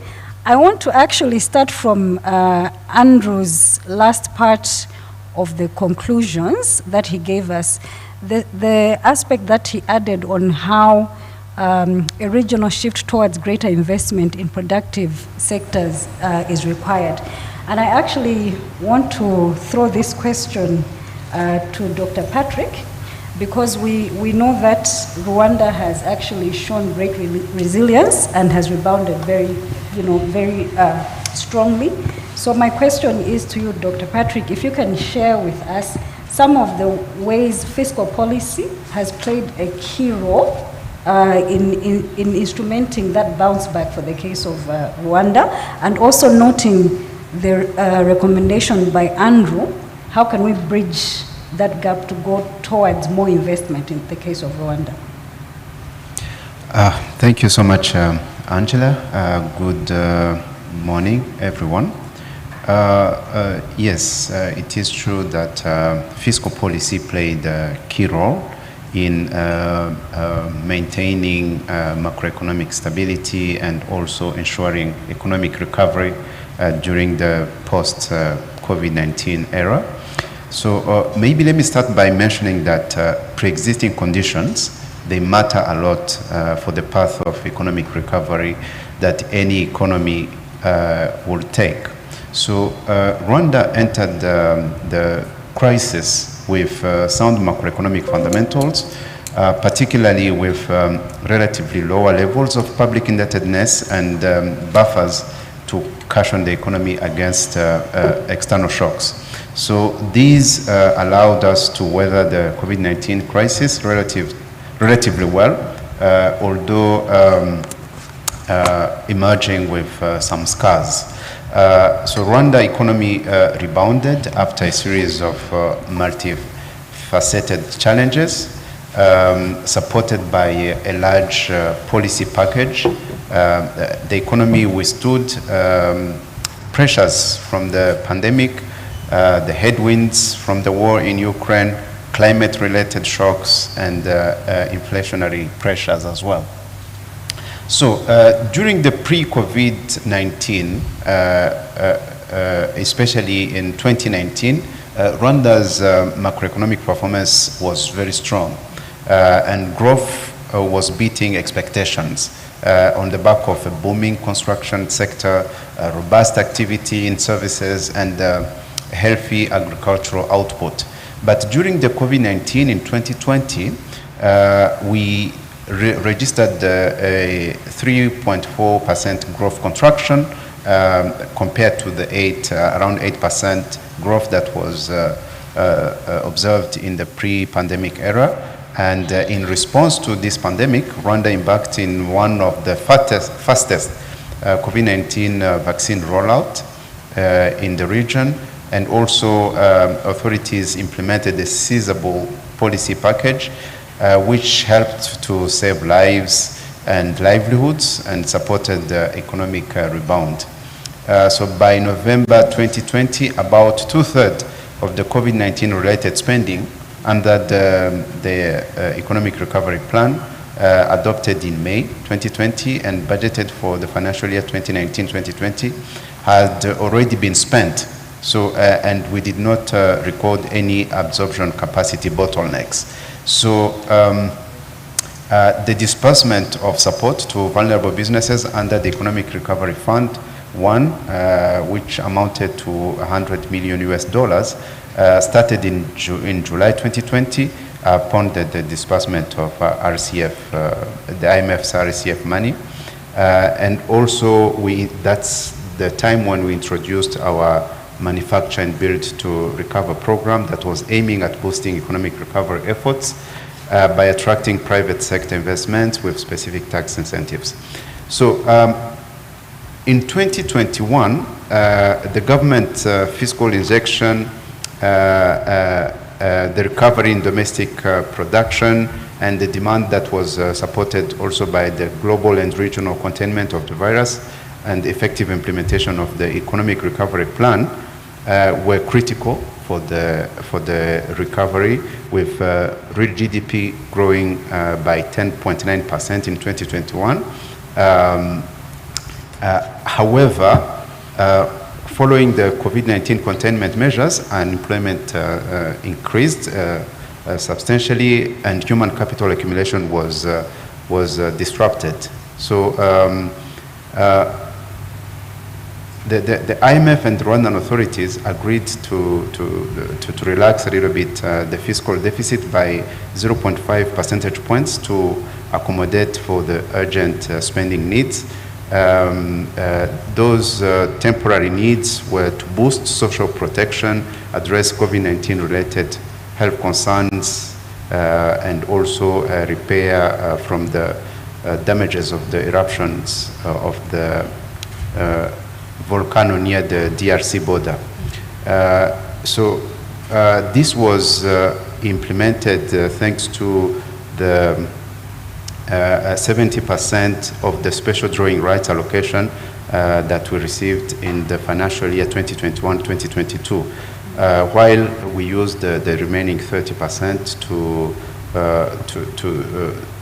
I want to actually start from Andrew's last part of the conclusions that he gave us. The aspect that he added on how a regional shift towards greater investment in productive sectors is required. And I actually want to throw this question to Dr. Patrick, because we know that Rwanda has actually shown great resilience and has rebounded very strongly. So my question is to you, Dr. Patrick, if you can share with us some of the ways fiscal policy has played a key role in instrumenting that bounce back for the case of Rwanda, and also noting the recommendation by Andrew, how can we bridge that gap to go towards more investment in the case of Rwanda? Thank you so much, Angela. Good morning, everyone. Yes, it is true that fiscal policy played a key role in maintaining macroeconomic stability and also ensuring economic recovery during the post-COVID-19 era. So maybe let me start by mentioning that pre-existing conditions, they matter a lot for the path of economic recovery that any economy will take. So Rwanda entered the crisis with sound macroeconomic fundamentals, particularly with relatively lower levels of public indebtedness and buffers to cushion the economy against external shocks. So these allowed us to weather the COVID-19 crisis relatively well, although emerging with some scars. So Rwanda economy rebounded after a series of multifaceted challenges, supported by a large policy package. The economy withstood pressures from the pandemic, the headwinds from the war in Ukraine, climate-related shocks, and inflationary pressures as well. So during the pre-COVID-19, especially in 2019, Rwanda's macroeconomic performance was very strong, and growth was beating expectations on the back of a booming construction sector, robust activity in services, and healthy agricultural output. But during the COVID-19 in 2020, we registered a 3.4% growth contraction compared to the around 8% growth that was observed in the pre-pandemic era. And in response to this pandemic, Rwanda embarked in one of the fastest COVID-19 vaccine rollout in the region, and also authorities implemented a seizable policy package which helped to save lives and livelihoods and supported the economic rebound. So by November 2020, about 2/3 of the COVID-19 related spending under the Economic Recovery Plan adopted in May 2020 and budgeted for the financial year 2019-2020 had already been spent. So, and we did not record any absorption capacity bottlenecks. So, the disbursement of support to vulnerable businesses under the Economic Recovery Fund 1, which amounted to $100 million US, started in July 2020 upon the disbursement of RCF, the IMF's RCF money. And also, that's the time when we introduced our Manufacture and Build to Recover program that was aiming at boosting economic recovery efforts by attracting private sector investments with specific tax incentives. So in 2021, the government fiscal injection, the recovery in domestic production, and the demand that was supported also by the global and regional containment of the virus and effective implementation of the Economic Recovery Plan were critical for the recovery, with real GDP growing by 10.9% in 2021. However, following the COVID-19 containment measures, unemployment increased substantially, and human capital accumulation was disrupted. So the IMF and Rwandan authorities agreed to relax a little bit the fiscal deficit by 0.5 percentage points to accommodate for the urgent spending needs. Those temporary needs were to boost social protection, address COVID-19 related health concerns, and also repair from the damages of the eruptions of the volcano near the DRC border. So this was implemented thanks to the 70% of the special drawing rights allocation that we received in the financial year 2021-2022, while we used the remaining 30%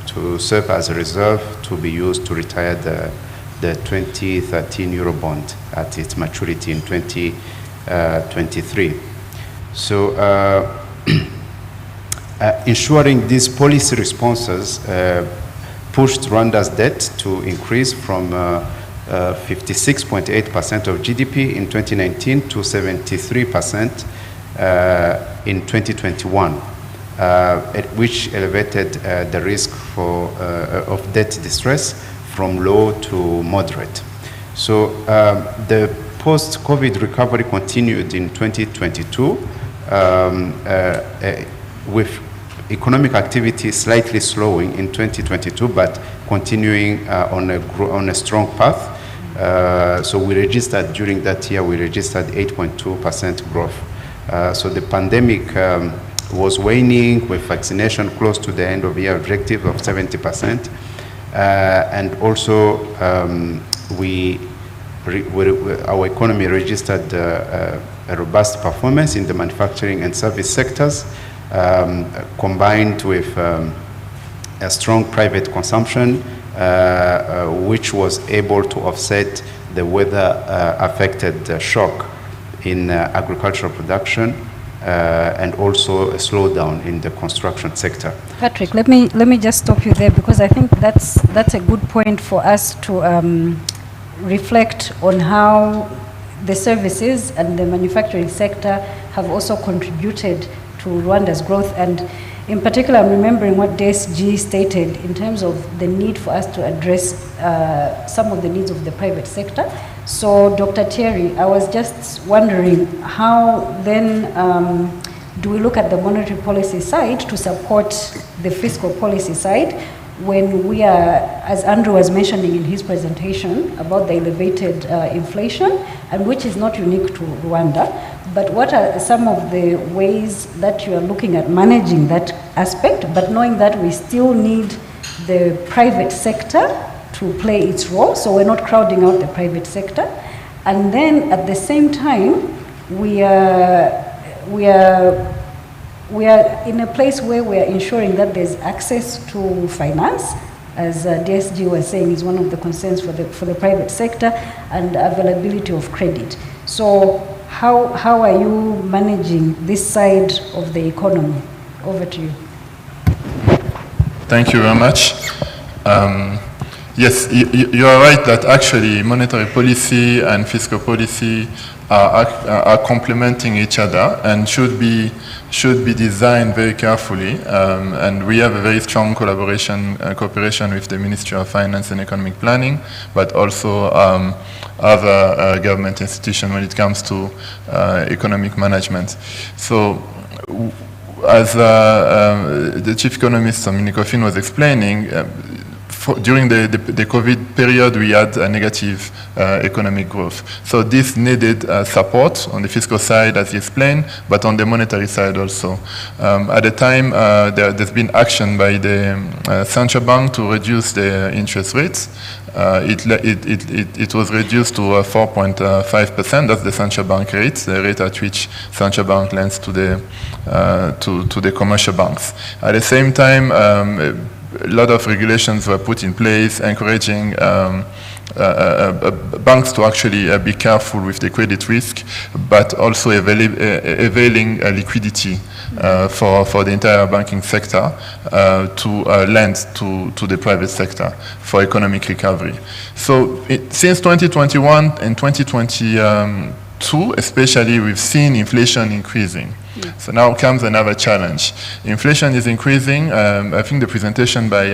to serve as a reserve to be used to retire the 2013 Eurobond at its maturity in 2023. So ensuring these policy responses pushed Rwanda's debt to increase from 56.8% of GDP in 2019 to 73% in 2021, which elevated the risk of debt distress from low to moderate. So the post-COVID recovery continued in 2022 with economic activity slightly slowing in 2022, but continuing on a strong path. So we registered, during that year, we registered 8.2% growth. So the pandemic was waning, with vaccination close to the end of year objective of 70%. And also our economy registered a robust performance in the manufacturing and service sectors, combined with a strong private consumption, which was able to offset the weather-affected shock in agricultural production, and also a slowdown in the construction sector. Patrick, let me just stop you there, because I think that's a good point for us to reflect on how the services and the manufacturing sector have also contributed to Rwanda's growth. And in particular, I'm remembering what DSG stated in terms of the need for us to address some of the needs of the private sector. So, Dr. Thierry, I was just wondering, how then do we look at the monetary policy side to support the fiscal policy side when we are, as Andrew was mentioning in his presentation, about the elevated inflation, and which is not unique to Rwanda, but what are some of the ways that you are looking at managing that aspect, but knowing that we still need the private sector to play its role, so we're not crowding out the private sector. And then at the same time, we are in a place where we are ensuring that there's access to finance, as DSG was saying, is one of the concerns for the private sector, and availability of credit. So how are you managing this side of the economy? Over to you. Thank you very much. Yes, you are right that actually monetary policy and fiscal policy are complementing each other and should be designed very carefully. And we have a very strong cooperation with the Ministry of Finance and Economic Planning, but also other government institutions when it comes to economic management. So, as the chief economist Ecofin was explaining, during the COVID period, we had a negative economic growth. So this needed support on the fiscal side, as he explained, but on the monetary side also. At the time, there's been action by the central bank to reduce the interest rates. It was reduced to 4.5%. That's the central bank rate, the rate at which central bank lends to the commercial banks. At the same time, a lot of regulations were put in place encouraging banks to actually be careful with the credit risk, but also availing liquidity for the entire banking sector to lend to the private sector for economic recovery. So since 2021 and 2022, especially, we've seen inflation increasing. So now comes another challenge. Inflation is increasing. I think the presentation by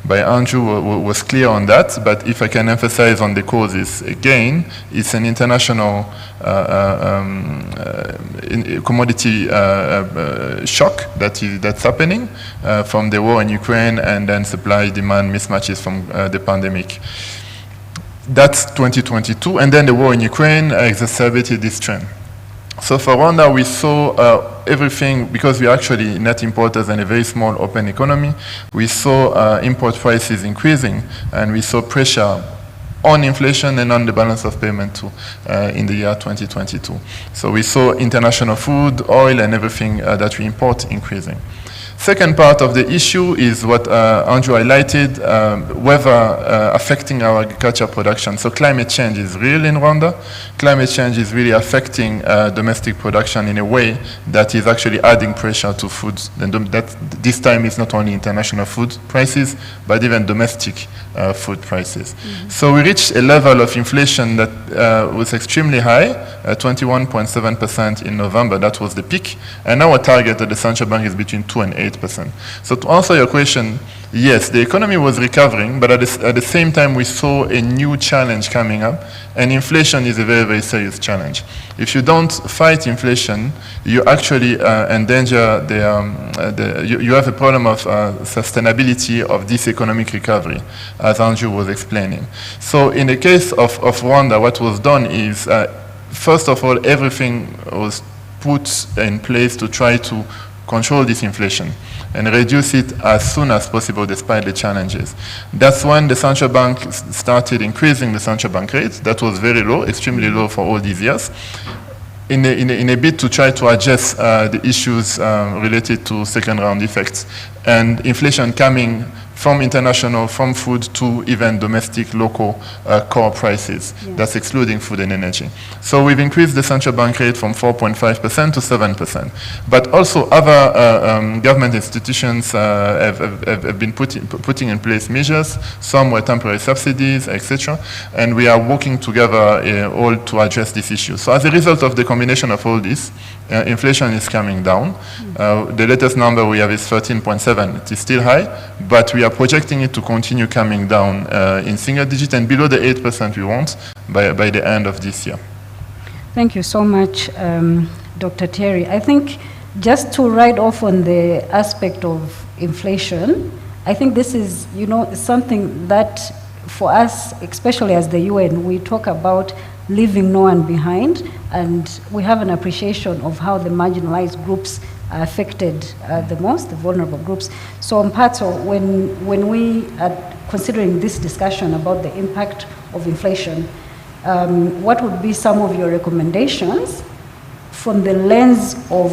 Andrew was clear on that, but if I can emphasize on the causes, again, it's an international commodity shock that's happening from the war in Ukraine, and then supply-demand mismatches from the pandemic. That's 2022, and then the war in Ukraine exacerbated this trend. So for Rwanda, we saw everything, because we are actually net importers and a very small open economy, we saw import prices increasing, and we saw pressure on inflation and on the balance of payment too in the year 2022. So we saw international food, oil, and everything that we import increasing. Second part of the issue is what Andrew highlighted, weather affecting our agriculture production. So climate change is real in Rwanda. Climate change is really affecting domestic production in a way that is actually adding pressure to food. And that this time is not only international food prices, but even domestic food prices. Mm-hmm. So we reached a level of inflation that was extremely high, 21.7% in November. That was the peak. And our target at the central bank is between 2 and 8%. So to answer your question, yes, the economy was recovering, but at the same time we saw a new challenge coming up, and inflation is a very, very serious challenge. If you don't fight inflation, you actually endanger you have a problem of sustainability of this economic recovery, as Andrew was explaining. So in the case of Rwanda, what was done is, first of all, everything was put in place to try to control this inflation and reduce it as soon as possible despite the challenges. That's when the central bank started increasing the central bank rate. That was very low, extremely low for all these years, in a bid to try to address the issues related to second round effects. And inflation coming from international, from food to even domestic, local core prices. Yeah. That's excluding food and energy. So we've increased the central bank rate from 4.5% to 7%. But also other government institutions have been putting in place measures. Some were temporary subsidies, etc. And we are working together all to address this issue. So as a result of the combination of all this, inflation is coming down. The latest number we have is 13.7. It is still high, but we are projecting it to continue coming down in single digit and below the 8% we want by the end of this year. Thank you so much, Dr. Thierry. I think just to ride off on the aspect of inflation, I think this is, something that for us, especially as the UN, we talk about leaving no one behind, and we have an appreciation of how the marginalized groups are affected the most, the vulnerable groups. So Mphatso, when we are considering this discussion about the impact of inflation, what would be some of your recommendations from the lens of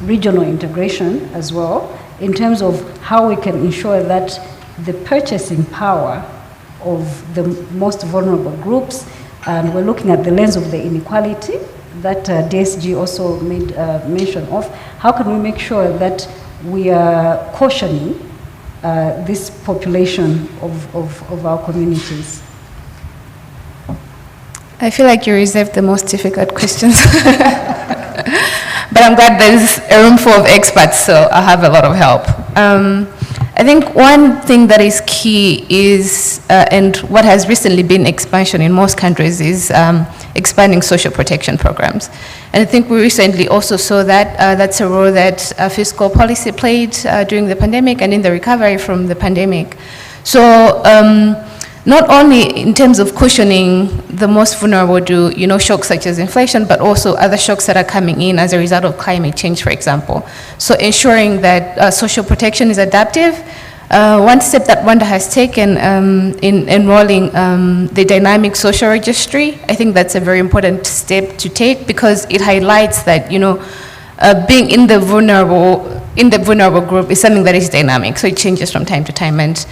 regional integration as well, in terms of how we can ensure that the purchasing power of the most vulnerable groups, and we're looking at the lens of the inequality that DSG also made mention of. How can we make sure that we are cautioning this population of our communities? I feel like you reserved the most difficult questions. But I'm glad there's a room full of experts, so I'll have a lot of help. I think one thing that is key is, and what has recently been expansion in most countries, is expanding social protection programs. And I think we recently also saw that that's a role that fiscal policy played during the pandemic and in the recovery from the pandemic. So not only in terms of cushioning the most vulnerable to shocks such as inflation, but also other shocks that are coming in as a result of climate change, for example. So ensuring that social protection is adaptive. One step that Rwanda has taken in enrolling the dynamic social registry, I think that's a very important step to take, because it highlights that being in the vulnerable group is something that is dynamic, so it changes from time to time, and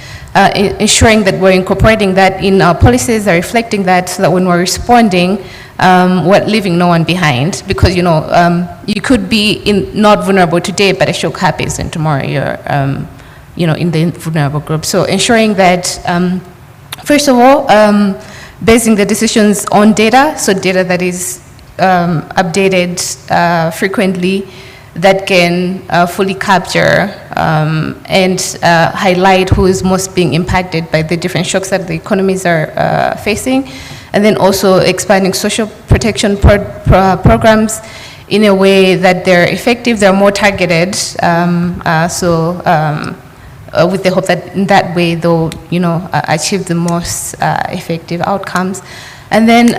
ensuring that we're incorporating that in our policies, are reflecting that, so that when we're responding, we're leaving no one behind, because you could be not vulnerable today, but a shock happens, and tomorrow you're in the vulnerable group. So ensuring that, first of all, basing the decisions on data, so data that is updated frequently, that can fully capture and highlight who is most being impacted by the different shocks that the economies are facing, and then also expanding social protection programs in a way that they're effective, they're more targeted, with the hope that in that way they'll achieve the most effective outcomes. And then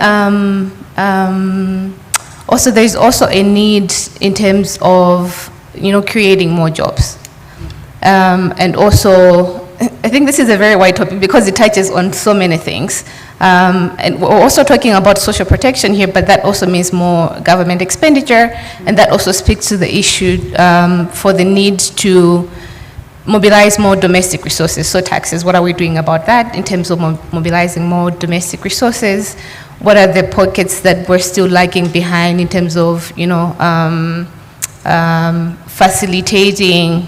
also, there's also a need in terms of, creating more jobs. And also, I think this is a very wide topic because it touches on so many things. And we're also talking about social protection here, but that also means more government expenditure, and that also speaks to the issue for the need to mobilize more domestic resources. So taxes, what are we doing about that in terms of mobilizing more domestic resources? What are the pockets that we're still lagging behind in terms of, facilitating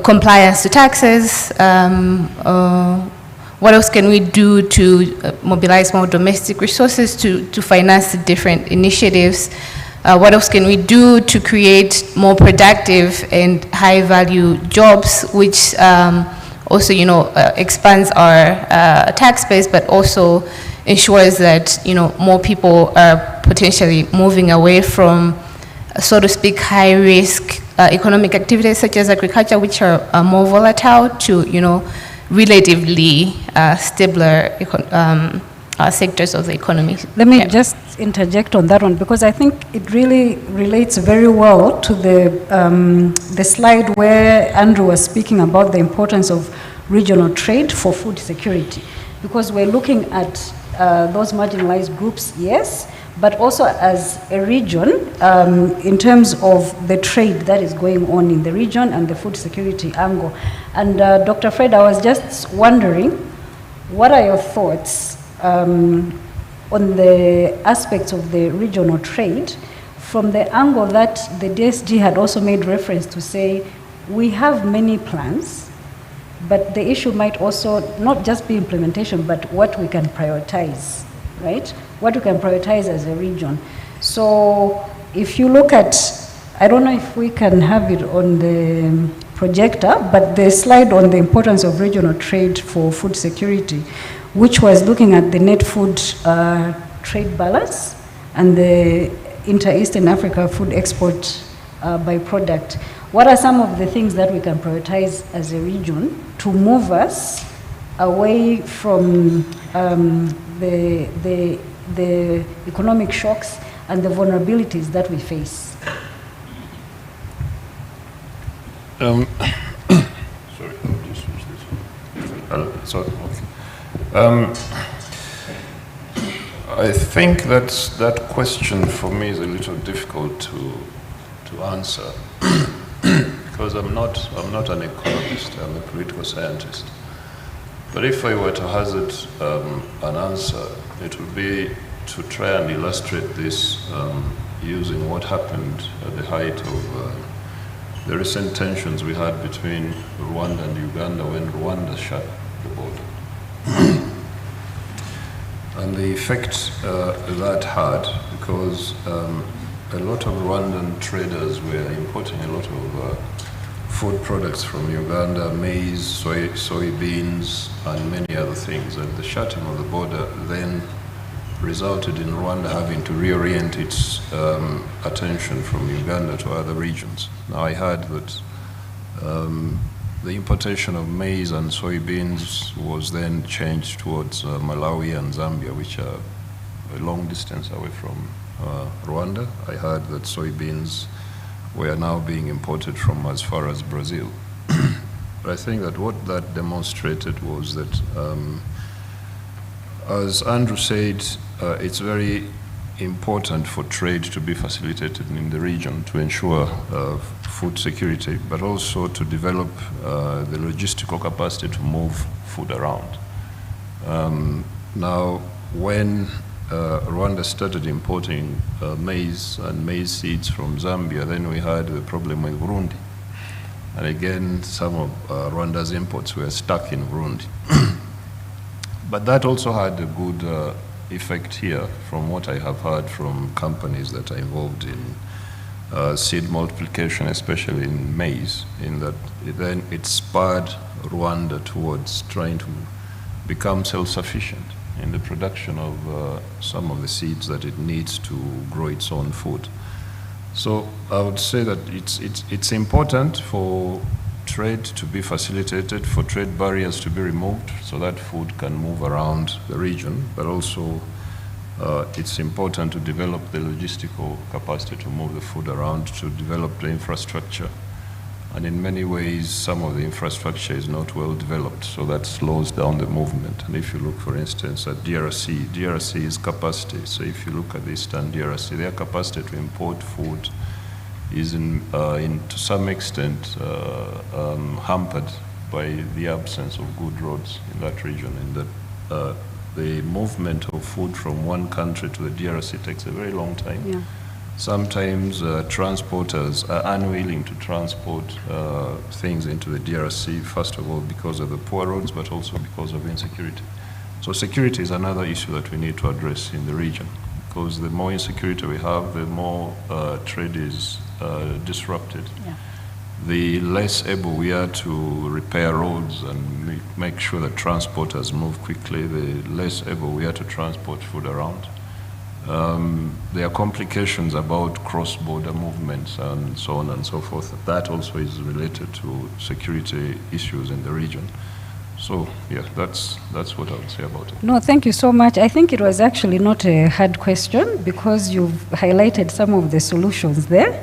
compliance to taxes? What else can we do to mobilize more domestic resources to finance the different initiatives? What else can we do to create more productive and high-value jobs, which also, expands our tax base, but also ensures that, more people are potentially moving away from, so to speak, high-risk economic activities such as agriculture, which are more volatile, to, relatively stabler sectors of the economy. Let me just interject on that one, because I think it really relates very well to the slide where Andrew was speaking about the importance of regional trade for food security, because we're looking at those marginalized groups, yes, but also as a region in terms of the trade that is going on in the region and the food security angle. And Dr. Fred, I was just wondering, what are your thoughts on the aspects of the regional trade from the angle that the DSG had also made reference to, say, we have many plans, but the issue might also not just be implementation, but what we can prioritize, right? What we can prioritize as a region. So if you look at, I don't know if we can have it on the projector, but the slide on the importance of regional trade for food security, which was looking at the net food trade balance and the inter-Eastern Africa food export by product. What are some of the things that we can prioritize as a region to move us away from the economic shocks and the vulnerabilities that we face? Sorry, I'll just switch this. Sorry, okay. I think that question for me is a little difficult to answer because I'm not an economist. I'm a political scientist. But if I were to hazard an answer, it would be to try and illustrate this using what happened at the height of the recent tensions we had between Rwanda and Uganda when Rwanda shut the border. And the effect that had, because a lot of Rwandan traders were importing a lot of food products from Uganda, maize, soybeans, and many other things. And the shutting of the border then resulted in Rwanda having to reorient its attention from Uganda to other regions. Now I heard that the importation of maize and soybeans was then changed towards Malawi and Zambia, which are a long distance away from Rwanda. I heard that soybeans were now being imported from as far as Brazil. But I think that what that demonstrated was that, as Andrew said, it's very important for trade to be facilitated in the region to ensure food security, but also to develop the logistical capacity to move food around. Now, when Rwanda started importing maize and maize seeds from Zambia, then we had the problem with Burundi. And again, some of Rwanda's imports were stuck in Burundi. But that also had a good effect here from what I have heard from companies that are involved in seed multiplication, especially in maize, in that it spurred Rwanda towards trying to become self-sufficient in the production of some of the seeds that it needs to grow its own food. So I would say that it's important for trade to be facilitated, for trade barriers to be removed so that food can move around the region, but also it's important to develop the logistical capacity to move the food around, to develop the infrastructure. And in many ways, some of the infrastructure is not well developed, so that slows down the movement. And if you look, for instance, at DRC's capacity, so if you look at the Eastern DRC, their capacity to import food is to some extent hampered by the absence of good roads in that region, in that the movement of food from one country to the DRC takes a very long time. Yeah. Sometimes transporters are unwilling to transport things into the DRC, first of all because of the poor roads, but also because of insecurity. So security is another issue that we need to address in the region, because the more insecurity we have, the more trade is disrupted. Yeah. The less able we are to repair roads and make sure that transporters move quickly, the less able we are to transport food around. There are complications about cross-border movements and so on and so forth. That also is related to security issues in the region. So, yeah, that's what I would say about it. No, thank you so much. I think it was actually not a hard question because you've highlighted some of the solutions there.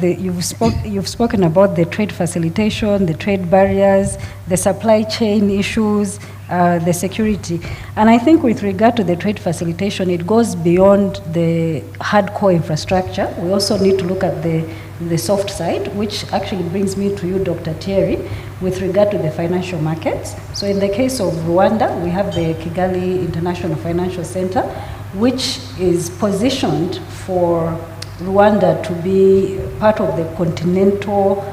You've spoken about the trade facilitation, the trade barriers, the supply chain issues, the security. And I think with regard to the trade facilitation, it goes beyond the hardcore infrastructure. We also need to look at the soft side, which actually brings me to you, Dr. Thierry, with regard to the financial markets. So in the case of Rwanda, we have the Kigali International Financial Center, which is positioned for Rwanda to be part of the continental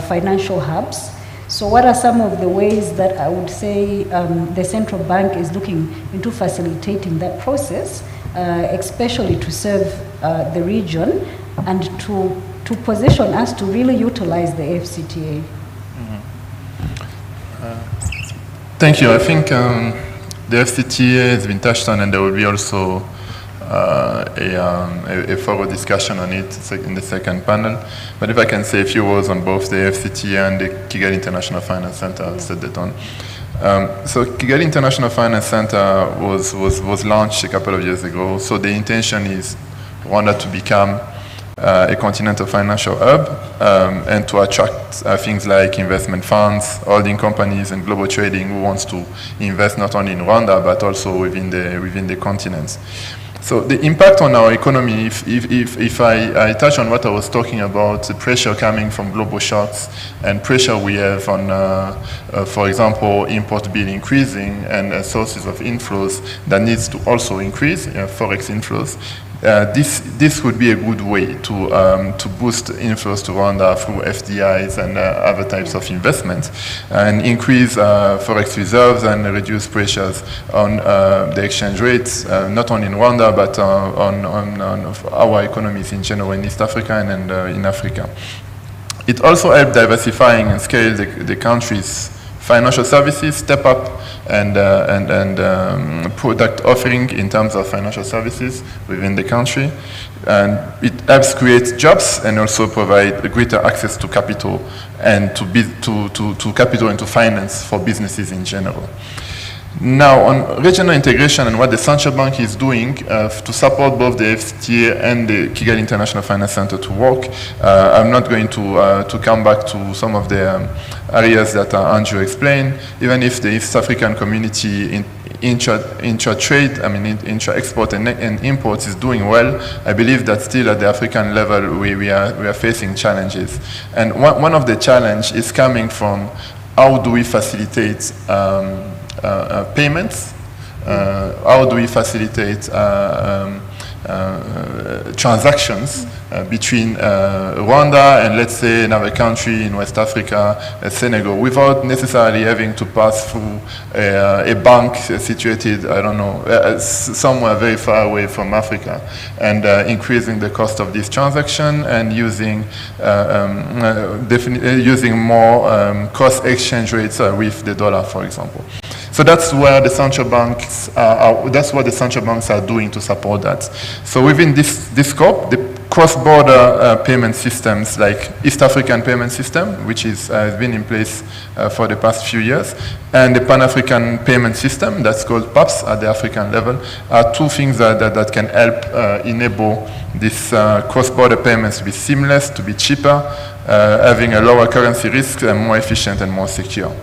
financial hubs. So what are some of the ways that I would say the central bank is looking into facilitating that process, especially to serve the region and to position us to really utilize the AfCFTA? Thank you. I think the AfCFTA has been touched on, and there will be also a forward discussion on it in the second panel. But if I can say a few words on both the AfCFTA and the Kigali International Finance Center, I'll set that on. So Kigali International Finance Center was launched a couple of years ago. So the intention is Rwanda to become a continental financial hub, and to attract things like investment funds, holding companies, and global trading who wants to invest not only in Rwanda but also within the continent. So the impact on our economy, if I touch on what I was talking about, the pressure coming from global shocks and pressure we have on, for example, import bill increasing and sources of inflows that needs to also increase, forex inflows. This would be a good way to boost inflows to Rwanda through FDIs and other types of investment, and increase forex reserves and reduce pressures on the exchange rates, not only in Rwanda but on our economies in general in East Africa and in Africa. It also helped diversifying and scale the country's financial services, step up and product offering in terms of financial services within the country. And it helps create jobs and also provide greater access to capital and to capital and to finance for businesses in general. Now, on regional integration and what the Central Bank is doing to support both the AfCFTA and the Kigali International Finance Center to work, I'm not going to come back to some of the areas that Andrew explained. Even if the East African community intra-trade, intra-export and imports is doing well, I believe that still at the African level we are facing challenges. And one of the challenges is coming from how do we facilitate payments, how do we facilitate transactions between Rwanda and, let's say, another country in West Africa, Senegal, without necessarily having to pass through a bank situated, I don't know, somewhere very far away from Africa, and increasing the cost of this transaction and using using more cost exchange rates with the dollar, for example. So that's where the central banks that's what the central banks are doing to support that. So within this scope, the cross-border payment systems like East African payment system, which has been in place for the past few years, and the Pan-African payment system that's called PAPS at the African level, are two things that can help enable this cross-border payments to be seamless, to be cheaper, having a lower currency risk, and more efficient and more secure.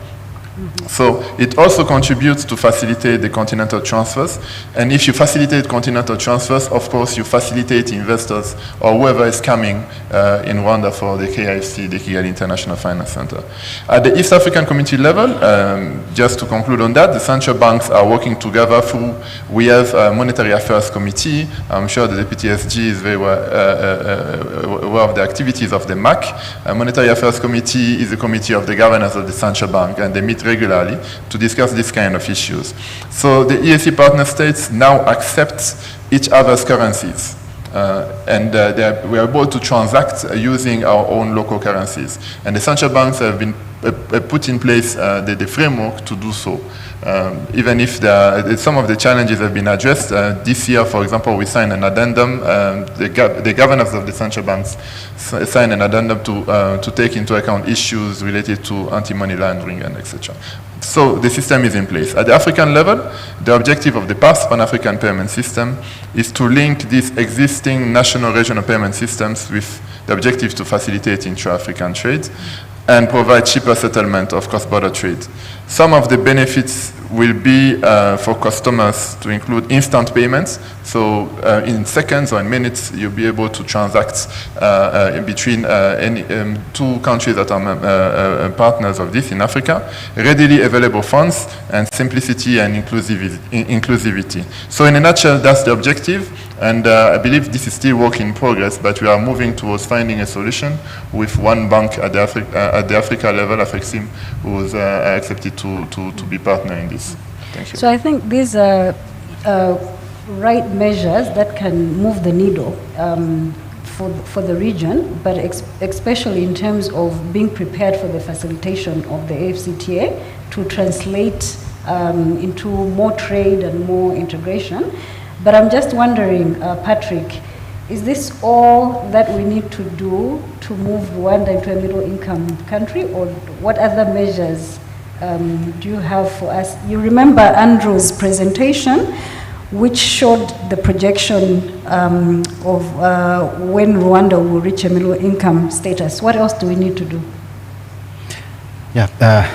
So it also contributes to facilitate the continental transfers. And if you facilitate continental transfers, of course, you facilitate investors or whoever is coming in Rwanda for the KIFC, the Kigali International Finance Center. At the East African Community level, just to conclude on that, the central banks are working together through, we have a Monetary Affairs Committee. I'm sure the Deputy SG is very well aware of the activities of the MAC. Monetary Affairs Committee is a committee of the governors of the central bank, and they meet regularly to discuss this kind of issues. So the EAC partner states now accept each other's currencies. We are able to transact using our own local currencies. And the central banks have been put in place the framework to do so. Even if some of the challenges have been addressed. This year, for example, we signed an addendum. The governors of the central banks signed an addendum to take into account issues related to anti-money laundering and etc. So the system is in place. At the African level, the objective of the PASS, Pan-African Payment System, is to link these existing national regional payment systems with the objective to facilitate intra-African trade and provide cheaper settlement of cross-border trade. Some of the benefits will be for customers to include instant payments. So in seconds or in minutes, you'll be able to transact in between two countries that are partners of this in Africa, readily available funds, and simplicity and inclusivity. So in a nutshell, that's the objective. And I believe this is still work in progress, but we are moving towards finding a solution with one bank at the Africa level, AfCFTA, who was accepted to be partner in this. Thank you. So I think these are right measures that can move the needle for the region, but especially in terms of being prepared for the facilitation of the AfCFTA to translate into more trade and more integration. But I'm just wondering, Patrick, is this all that we need to do to move Rwanda into a middle-income country, or what other measures do you have for us? You remember Andrew's presentation, which showed the projection of when Rwanda will reach a middle income status. What else do we need to do? Yeah,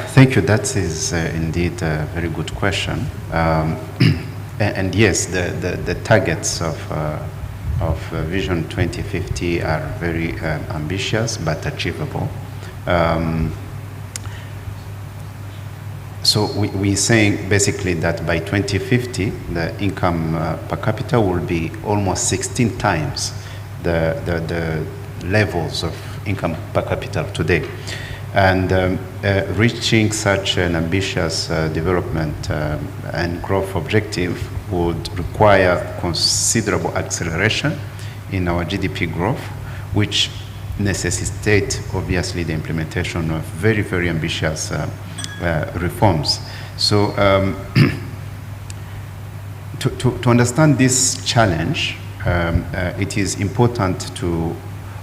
thank you. That is indeed a very good question. And yes, the targets of Vision 2050 are very ambitious but achievable. So we're saying basically that by 2050, the income per capita will be almost 16 times the levels of income per capita today. And reaching such an ambitious development and growth objective would require considerable acceleration in our GDP growth, which necessitates obviously the implementation of very, very ambitious reforms. So to understand this challenge, it is important to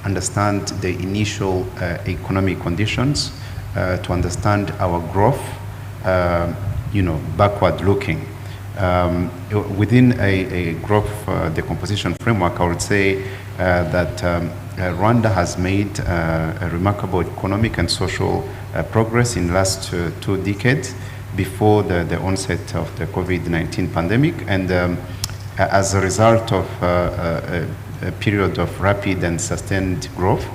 understand the initial economic conditions, to understand our growth, backward looking. Within a growth decomposition framework, I would say that Rwanda has made a remarkable economic and social progress in the last 2 decades before the onset of the COVID-19 pandemic. And as a result of a period of rapid and sustained growth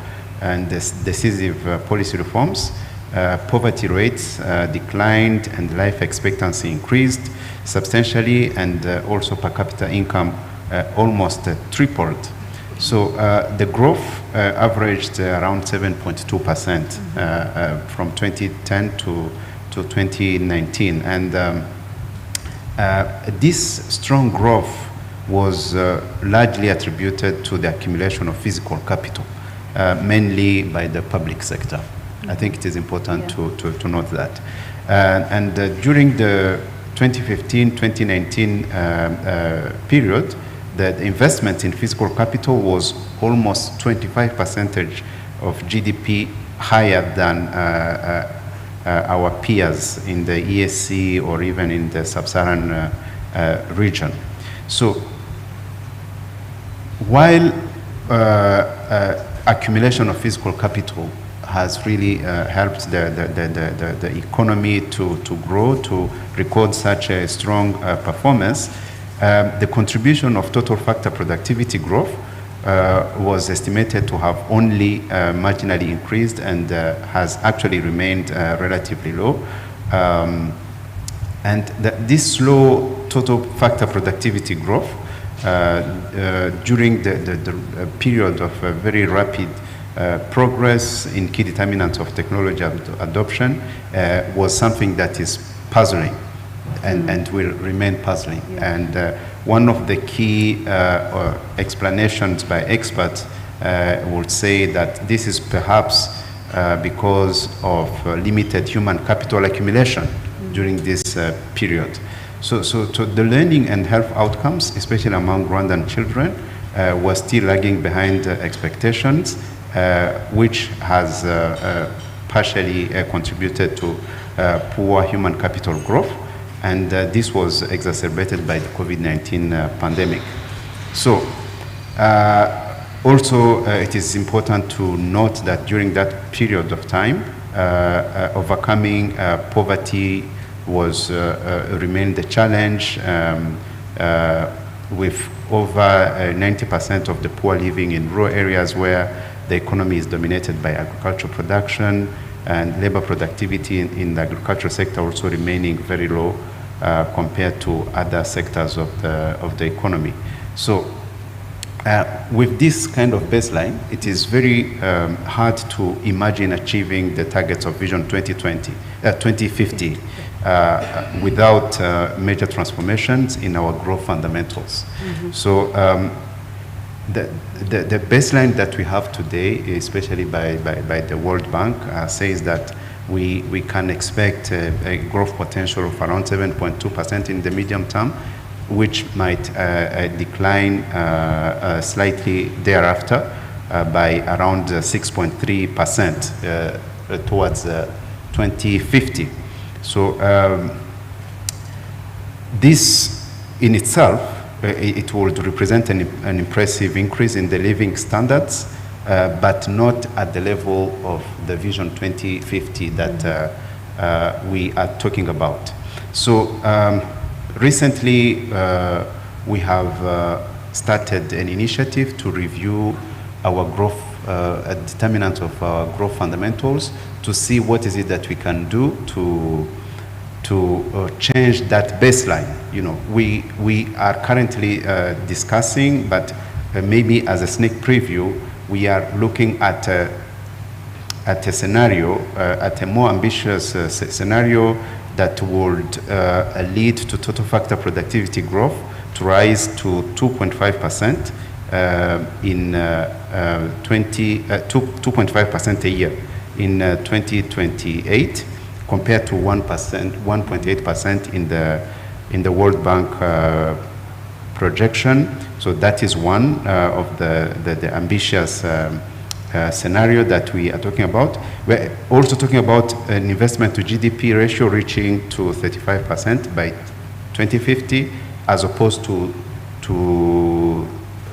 and decisive policy reforms, poverty rates declined and life expectancy increased substantially, and also per capita income almost tripled. So the growth averaged around 7.2% from 2010 to 2019. And this strong growth was largely attributed to the accumulation of physical capital, mainly by the public sector. I think it is important to note that. And during the 2015-2019 period, the investment in physical capital was almost 25% of GDP higher than our peers in the ESC or even in the sub-Saharan region. So while accumulation of physical capital has really helped the economy to grow, to record such a strong performance, the contribution of total factor productivity growth was estimated to have only marginally increased and has actually remained relatively low. And this slow total factor productivity growth during the period of very rapid progress in key determinants of technology adoption was something that is puzzling and will remain puzzling. And one of the key explanations by experts would say that this is perhaps because of limited human capital accumulation during this period. So the learning and health outcomes, especially among Rwandan children, were still lagging behind expectations, which has partially contributed to poor human capital growth. And this was exacerbated by the COVID-19 pandemic. So also it is important to note that during that period of time, overcoming poverty was remained a challenge, with over 90% of the poor living in rural areas where the economy is dominated by agricultural production, and labor productivity in the agricultural sector also remaining very low compared to other sectors of the economy. So with this kind of baseline, it is very hard to imagine achieving the targets of Vision 2050 without major transformations in our growth fundamentals. So the baseline that we have today, especially by the World Bank, says that we can expect a growth potential of around 7.2% in the medium term, which might decline slightly thereafter by around 6.3% towards 2050. So this in itself it would represent an impressive increase in the living standards, but not at the level of the Vision 2050 that we are talking about. So recently we have started an initiative to review our growth, determinants of our growth fundamentals, to see what is it that we can do to change that baseline. You know, we are currently discussing, but maybe as a sneak preview, we are looking at a scenario, at a more ambitious scenario that would lead to total factor productivity growth to rise to 2.5% in 2.5% a year in 2028, compared to 1.8% in the World Bank projection. So that is one of the ambitious scenario that we are talking about. We're also talking about an investment to GDP ratio reaching to 35% by 2050, as opposed to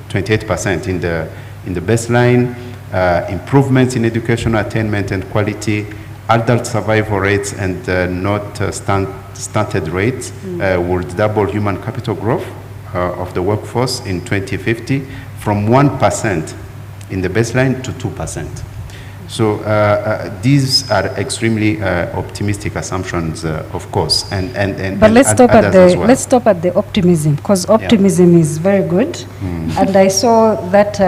28% in the baseline. Improvements in educational attainment and quality, adult survival rates, and not stunted rates would double human capital growth of the workforce in 2050 from 1% in the baseline to 2%. So these are extremely optimistic assumptions, of course, but let's stop at the let's stop at the optimism, because optimism is very good. And I saw that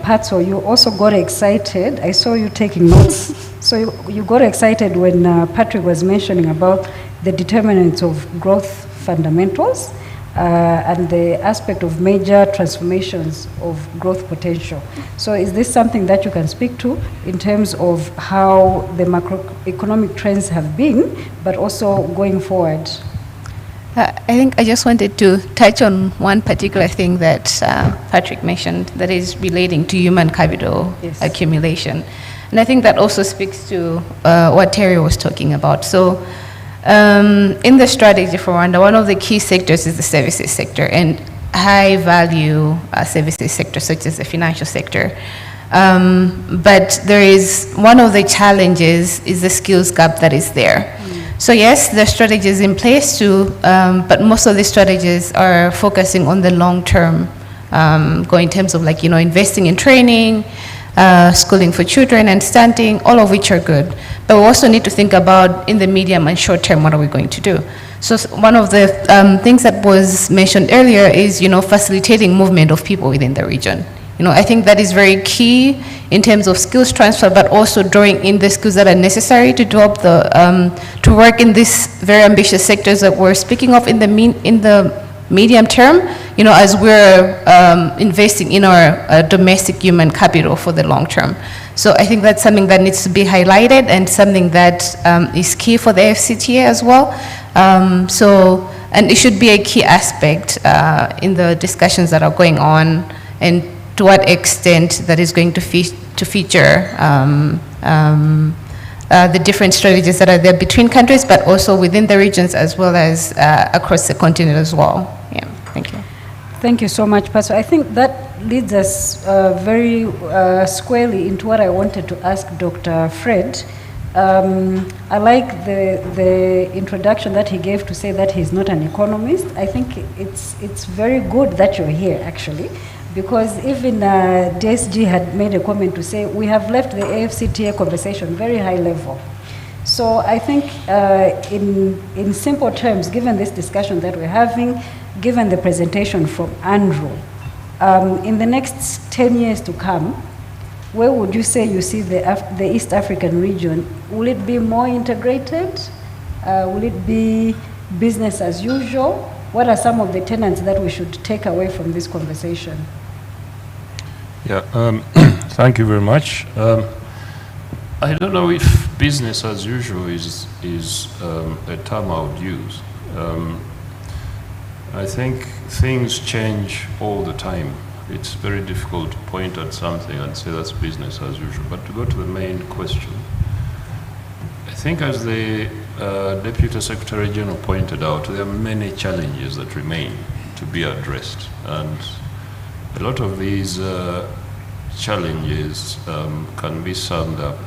Patso, you also got excited. I saw you taking notes. So you got excited when Patrick was mentioning about the determinants of growth fundamentals and the aspect of major transformations of growth potential. So is this something that you can speak to in terms of how the macroeconomic trends have been, but also going forward? I think I just wanted to touch on one particular thing that Patrick mentioned, that is relating to human capital accumulation. And I think that also speaks to what Terry was talking about. So in the strategy for Rwanda, one of the key sectors is the services sector, and high value services sector, such as the financial sector. But there is, one of the challenges is the skills gap that is there. So yes, the strategy is in place too, but most of the strategies are focusing on the long term, going in terms of, like, investing in training, schooling for children and stunting, all of which are good. But we also need to think about, in the medium and short term, what are we going to do? So one of the things that was mentioned earlier is, facilitating movement of people within the region. I think that is very key in terms of skills transfer, but also drawing in the skills that are necessary to develop to work in these very ambitious sectors that we're speaking of in the medium term, as we're investing in our domestic human capital for the long term. So I think that's something that needs to be highlighted, and something that is key for the AfCFTA as well. And it should be a key aspect in the discussions that are going on, and to what extent that is going to feature the different strategies that are there between countries, but also within the regions, as well as across the continent as well. Yeah, thank you. Thank you so much, Pastor. I think that leads us very squarely into what I wanted to ask Dr. Fred. I like the introduction that he gave to say that he's not an economist. I think it's very good that you're here, actually, because even DSG had made a comment to say we have left the AfCFTA conversation very high level. So I think in simple terms, given this discussion that we're having, given the presentation from Andrew, in the next 10 years to come, where would you say you see the East African region? Will it be more integrated? Will it be business as usual? What are some of the tenets that we should take away from this conversation? Yeah, thank you very much. I don't know if business as usual is a term I would use. I think things change all the time. It's very difficult to point at something and say that's business as usual. But to go to the main question, I think, as the Deputy Secretary General pointed out, there are many challenges that remain in to be addressed. And a lot of these challenges can be summed up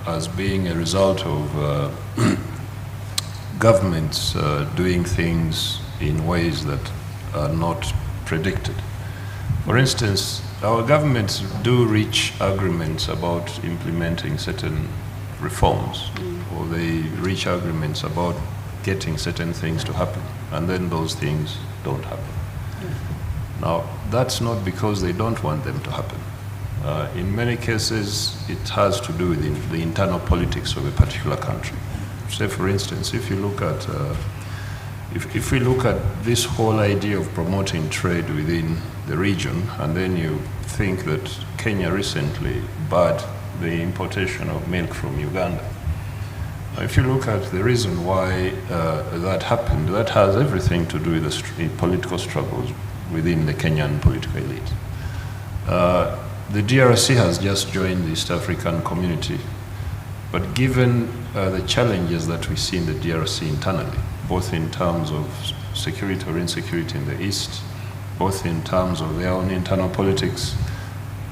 as being a result of governments doing things in ways that are not predicted. For instance, our governments do reach agreements about implementing certain reforms, or they reach agreements about getting certain things to happen, and then those things don't happen. Now, that's not because they don't want them to happen. In many cases, it has to do with the internal politics of a particular country. Say, for instance, if you look at if we look at this whole idea of promoting trade within the region, and then you think that Kenya recently barred the importation of milk from Uganda. If you look at the reason why that happened, that has everything to do with the political struggles within the Kenyan political elite. The DRC has just joined the East African community, but given the challenges that we see in the DRC internally, both in terms of security or insecurity in the East, both in terms of their own internal politics,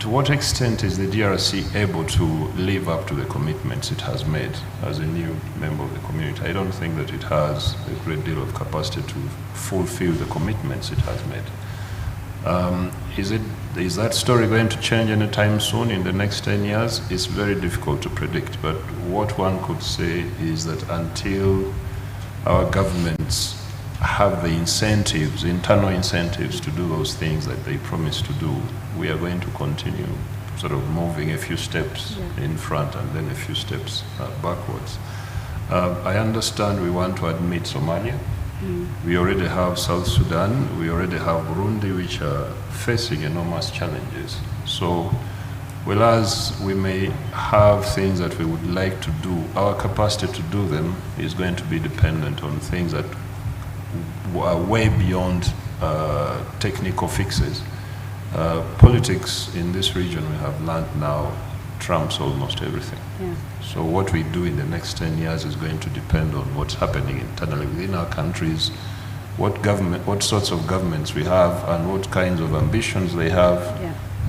to what extent is the DRC able to live up to the commitments it has made as a new member of the community? I don't think that it has a great deal of capacity to fulfill the commitments it has made. Is that story going to change anytime soon in the next 10 years? It's very difficult to predict, but what one could say is that until our governments have the incentives, internal incentives to do those things that they promise to do, we are going to continue sort of moving a few steps in front and then a few steps backwards. I understand we want to admit Somalia. We already have South Sudan, we already have Burundi, which are facing enormous challenges. So, whereas we may have things that we would like to do, our capacity to do them is going to be dependent on things that are way beyond technical fixes. Politics in this region, we have learned now, trumps almost everything. So what we do in the next 10 years is going to depend on what's happening internally within our countries, what sorts of governments we have, and what kinds of ambitions they have,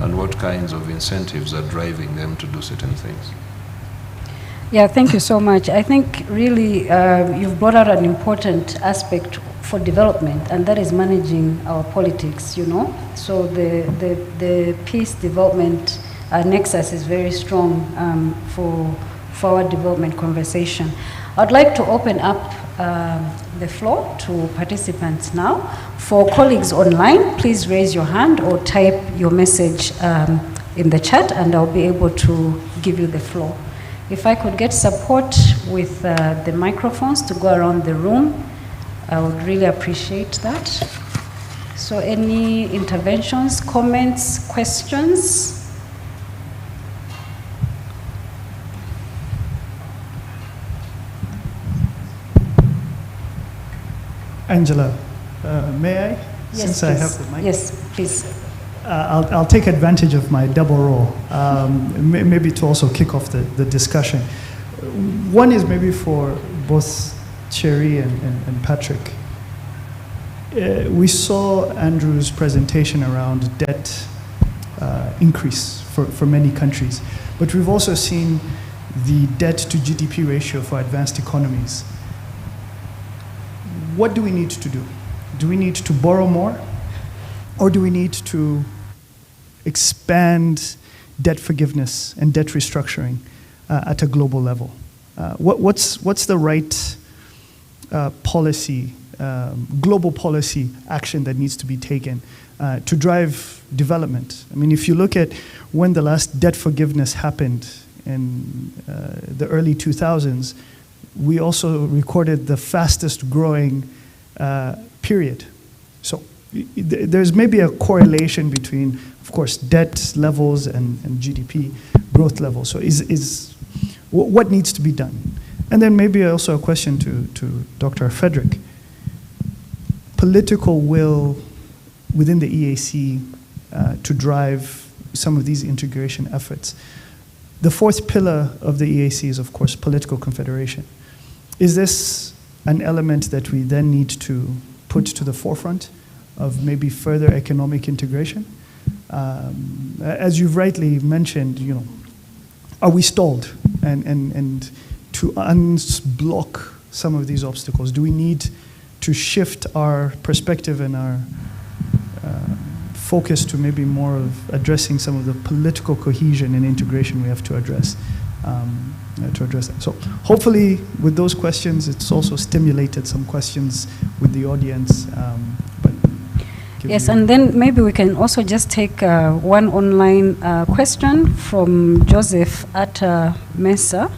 and what kinds of incentives are driving them to do certain things. Yeah, thank you so much. I think really you've brought out an important aspect for development, and that is managing our politics, you know. So the peace development nexus is very strong for our development conversation. I'd like to open up the floor to participants now. For colleagues online, please raise your hand or type your message in the chat, and I'll be able to give you the floor. If I could get support with the microphones to go around the room, I would really appreciate that. So any interventions, comments, questions? Angela, may I? Yes, Since please. I have the mic. Yes, please. I'll take advantage of my double role, maybe to also kick off the discussion. One is maybe for both Cherry and Patrick. We saw Andrew's presentation around debt increase for many countries, but we've also seen the debt to GDP ratio for advanced economies. What do we need to do? Do we need to borrow more? Or do we need to expand debt forgiveness and debt restructuring at a global level? What's the right policy, global policy action that needs to be taken to drive development? I mean, if you look at when the last debt forgiveness happened in the early 2000s, we also recorded the fastest growing period. So there's maybe a correlation between, of course, debt levels and GDP growth levels. So what needs to be done? And then maybe also a question to Dr. Frederick. Political will within the EAC to drive some of these integration efforts. The fourth pillar of the EAC is, of course, political confederation. Is this an element that we then need to put to the forefront of maybe further economic integration. As you've rightly mentioned, are we stalled? And to unblock some of these obstacles, do we need to shift our perspective and our focus to maybe more of addressing some of the political cohesion and integration we have to address that. So hopefully with those questions, it's also stimulated some questions with the audience. Yes, and then maybe we can also just take one online question from Joseph at Mesa,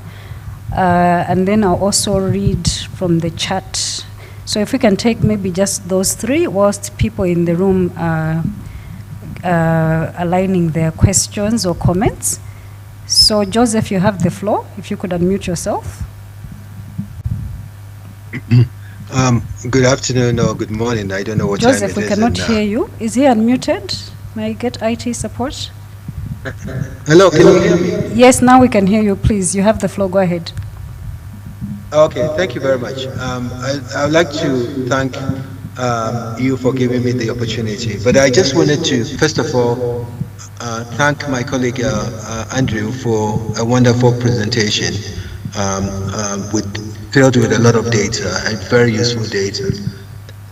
and then I'll also read from the chat. So if we can take maybe just those three whilst people in the room aligning their questions or comments. So Joseph, you have the floor. If you could unmute yourself. Good afternoon or good morning. I don't know what Joseph, time it is. Joseph, we cannot hear you. Is he unmuted? May I get IT support? Hello, can you hear me? Yes, now we can hear you. Please, you have the floor. Go ahead. Okay, thank you very much. I would like to thank you for giving me the opportunity. But I just wanted to, first of all, thank my colleague Andrew for a wonderful presentation filled with a lot of data and very useful data.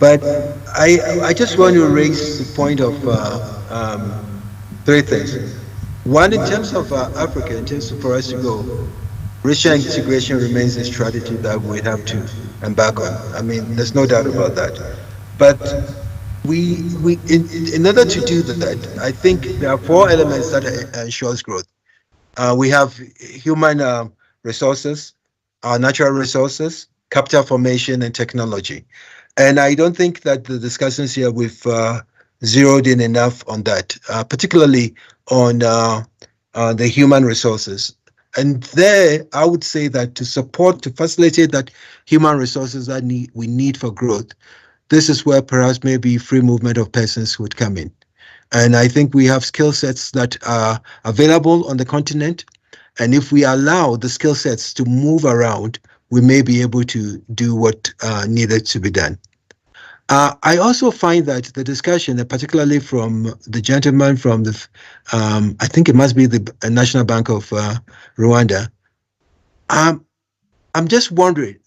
But I just want to raise the point of three things. One, in terms of Africa, in terms of for us to go, regional integration remains a strategy that we have to embark on. I mean, there's no doubt about that. But in order to do that, I think there are four elements that ensures growth. We have human resources, our natural resources, capital formation, and technology. And I don't think that the discussions here we've zeroed in enough on that, particularly on the human resources. And there, I would say that to facilitate that human resources that we need for growth, this is where perhaps maybe free movement of persons would come in. And I think we have skill sets that are available on the continent. And if we allow the skill sets to move around, we may be able to do what needed to be done. I also find that the discussion, particularly from the gentleman from the, I think it must be the National Bank of Rwanda, I'm just wondering,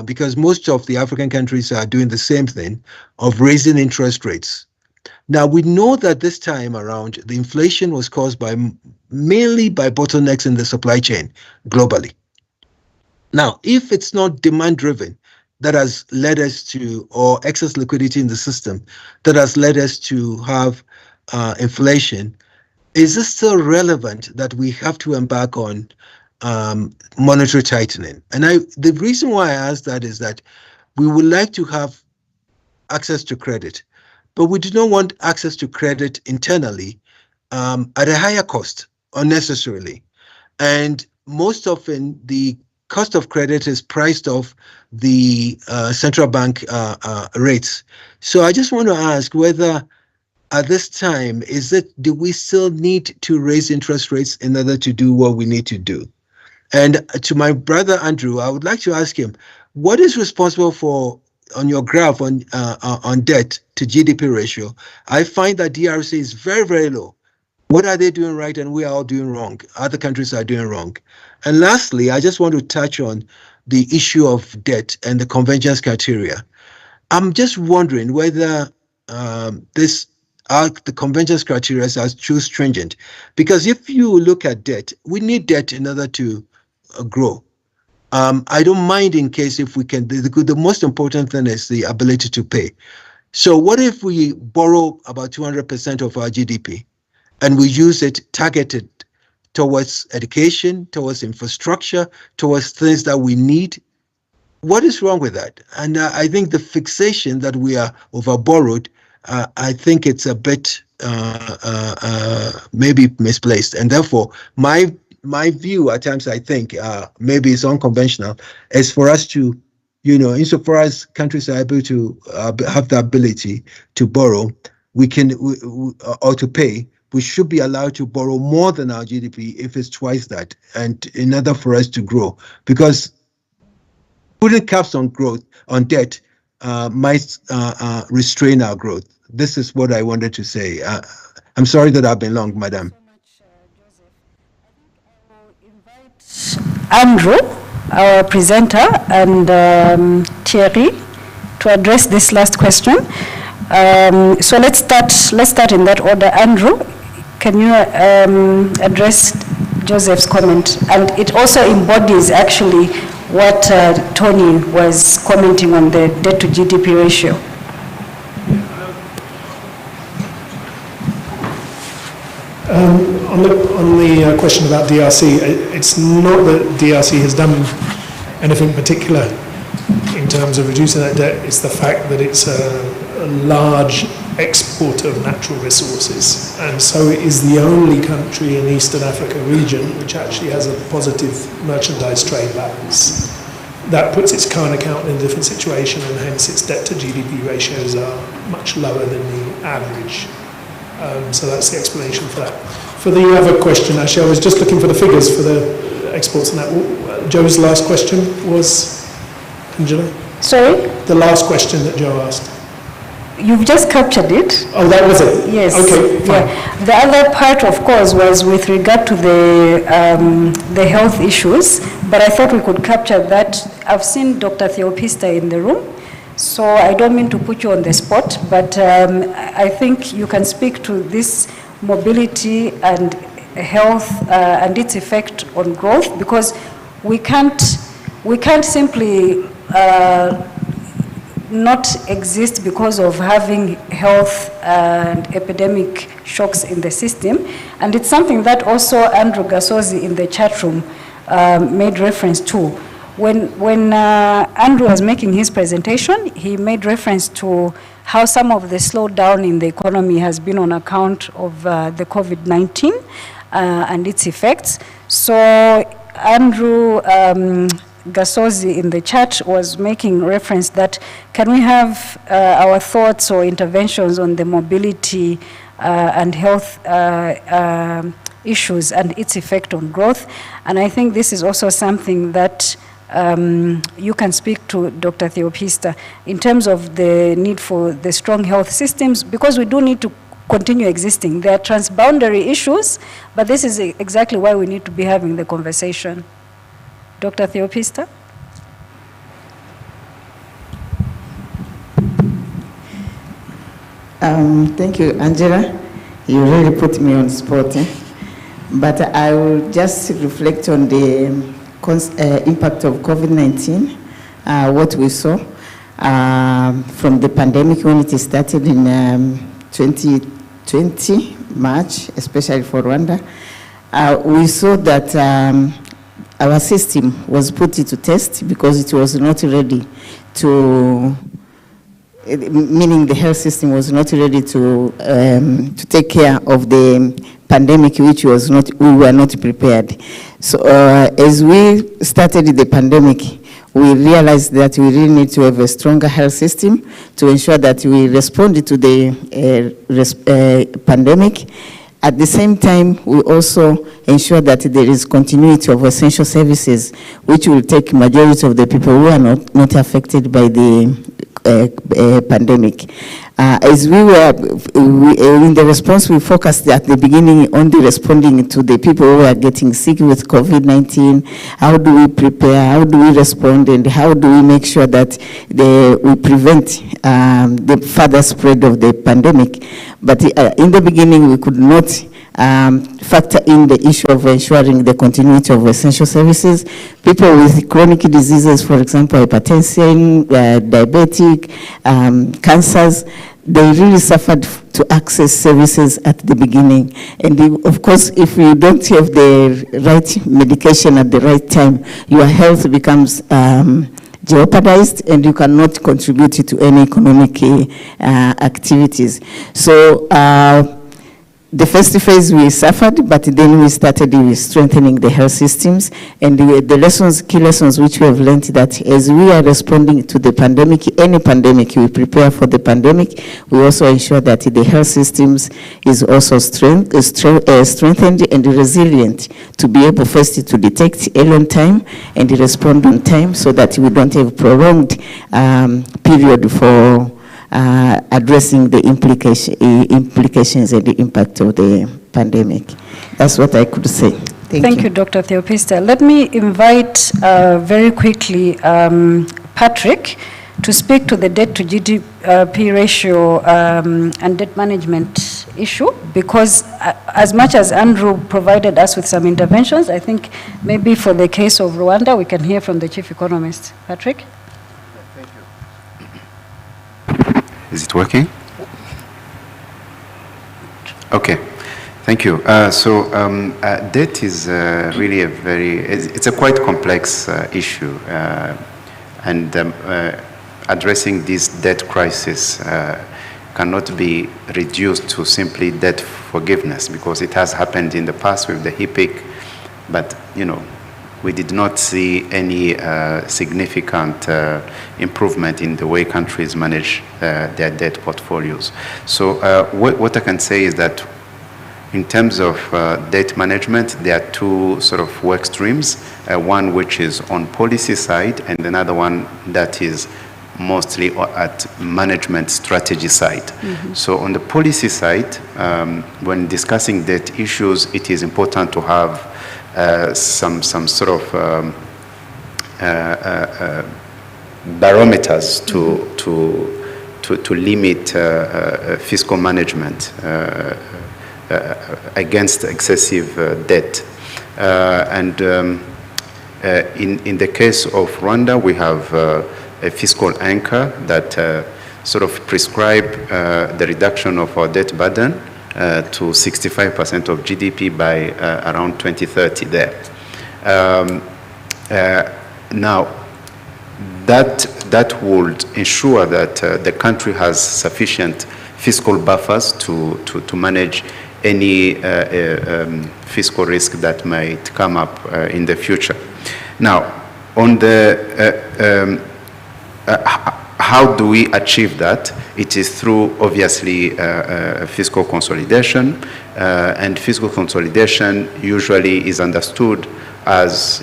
because most of the African countries are doing the same thing of raising interest rates. Now, we know that this time around, the inflation was caused mainly by bottlenecks in the supply chain globally. Now, if it's not demand-driven, that has led us to, or excess liquidity in the system, that has led us to have inflation, is it still relevant that we have to embark on monetary tightening? And the reason why I ask that is that we would like to have access to credit, but we do not want access to credit internally at a higher cost unnecessarily. And most often the cost of credit is priced off the central bank rates. So I just want to ask whether at this time, do we still need to raise interest rates in order to do what we need to do? And to my brother Andrew, I would like to ask him, what is responsible for, on your graph on debt to GDP ratio, I find that DRC is very, very low. What are they doing right and we are all doing wrong? Other countries are doing wrong. And lastly, I just want to touch on the issue of debt and the convergence criteria. I'm just wondering whether the convergence criteria are too stringent. Because if you look at debt, we need debt in order to grow. I don't mind in case if we can, the most important thing is the ability to pay. So what if we borrow about 200% of our GDP and we use it targeted towards education, towards infrastructure, towards things that we need? What is wrong with that? And I think the fixation that we are over borrowed, I think it's a bit maybe misplaced. And therefore, my view at times, I think, maybe it's unconventional, is for us to, insofar as countries are able to have the ability to borrow, or to pay, we should be allowed to borrow more than our GDP if it's twice that, and in order for us to grow. Because putting caps on growth, on debt, might restrain our growth. This is what I wanted to say. I'm sorry that I've been long, Madam. Andrew, our presenter, and Thierry to address this last question. So let's start in that order. Andrew, can you address Joseph's comment? And it also embodies actually what Tony was commenting on, the debt to GDP ratio. On the question about DRC, it's not that DRC has done anything particular in terms of reducing that debt. It's the fact that it's a large exporter of natural resources, and so it is the only country in Eastern Africa region which actually has a positive merchandise trade balance. That puts its current account in a different situation, and hence its debt to GDP ratios are much lower than the average. So that's the explanation for that. For the other question, actually, I was just looking for the figures for the exports and that. Joe's last question was, Angela? Sorry? The last question that Joe asked. You've just captured it. Oh, that was it? Yes. Okay, fine. Yeah. The other part, of course, was with regard to the health issues, but I thought we could capture that. I've seen Dr. Theopista in the room, so I don't mean to put you on the spot, but I think you can speak to this mobility and health and its effect on growth, because we can't simply not exist because of having health and epidemic shocks in the system. And it's something that also Andrew Gasozi in the chat room made reference to. When Andrew was making his presentation, he made reference to how some of the slowdown in the economy has been on account of the COVID-19 and its effects. So Andrew Gasozi in the chat was making reference that, can we have our thoughts or interventions on the mobility and health issues and its effect on growth? And I think this is also something that you can speak to Dr. Theopista in terms of the need for the strong health systems, because we do need to continue existing. There are transboundary issues, but this is exactly why we need to be having the conversation. Dr. Theopista? Thank you, Angela. You really put me on the spot. But I will just reflect on the impact of COVID-19, what we saw from the pandemic when it started in 2020, March, especially for Rwanda. We saw that our system was put into test because it was not ready to, meaning the health system was not ready to take care of the pandemic, which was not, we were not prepared. So as we started the pandemic, we realized that we really need to have a stronger health system to ensure that we responded to the pandemic. At the same time, we also ensure that there is continuity of essential services, which will take majority of the people who are not affected by the pandemic. As we were in the response, we focused at the beginning on the responding to the people who are getting sick with COVID-19. How do we prepare? How do we respond? And how do we make sure that we prevent the further spread of the pandemic? But in the beginning, we could not factor in the issue of ensuring the continuity of essential services. People with chronic diseases, for example, hypertension, diabetic, cancers, they really suffered to access services at the beginning. And of course, if you don't have the right medication at the right time, your health becomes jeopardized and you cannot contribute to any economic activities. So the first phase we suffered, but then we started strengthening the health systems, and the key lessons which we have learned, that as we are responding to the pandemic, any pandemic, we prepare for the pandemic, we also ensure that the health systems is also strengthened and resilient to be able first to detect early on time and respond on time, so that we don't have prolonged period for addressing the implications and the impact of the pandemic. That's what I could say. Thank you, Dr. Theopista. Let me invite very quickly Patrick to speak to the debt to GDP ratio and debt management issue, because as much as Andrew provided us with some interventions, I think maybe for the case of Rwanda, we can hear from the chief economist. Patrick? Is it working? Okay, thank you. Debt is really it's a quite complex issue, and addressing this debt crisis cannot be reduced to simply debt forgiveness, because it has happened in the past with the HIPC, but we did not see any significant improvement in the way countries manage their debt portfolios. So what I can say is that in terms of debt management, there are two sort of work streams, one which is on policy side and another one that is mostly at management strategy side. Mm-hmm. So on the policy side, when discussing debt issues, it is important to have some sort of barometers to limit fiscal management against excessive debt. In the case of Rwanda, we have a fiscal anchor that sort of prescribe the reduction of our debt burden to 65% of GDP by around 2030 there. Now, that would ensure that the country has sufficient fiscal buffers to manage any fiscal risk that might come up in the future. Now, on the how do we achieve that? It is through, obviously, fiscal consolidation, and fiscal consolidation usually is understood as,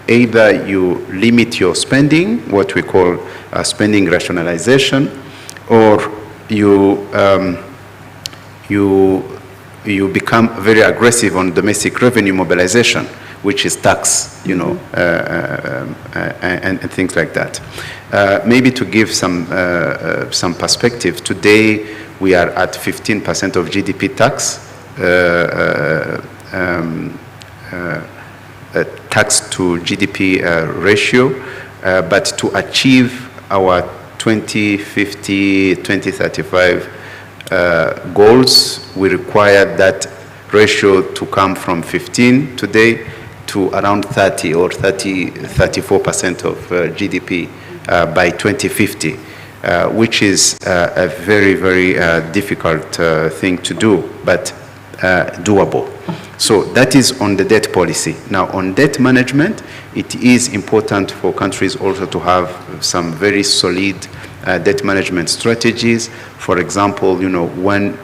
either you limit your spending, what we call spending rationalization, or you become very aggressive on domestic revenue mobilization, which is tax, and things like that. Maybe to give some perspective, today we are at 15% of GDP tax, tax to GDP ratio, but to achieve our 2050, 2035 goals, we require that ratio to come from 15 today to around 30 or 34% of GDP by 2050, which is a very, very difficult thing to do, but doable. So that is on the debt policy. Now, on debt management, it is important for countries also to have some very solid debt management strategies. For example, when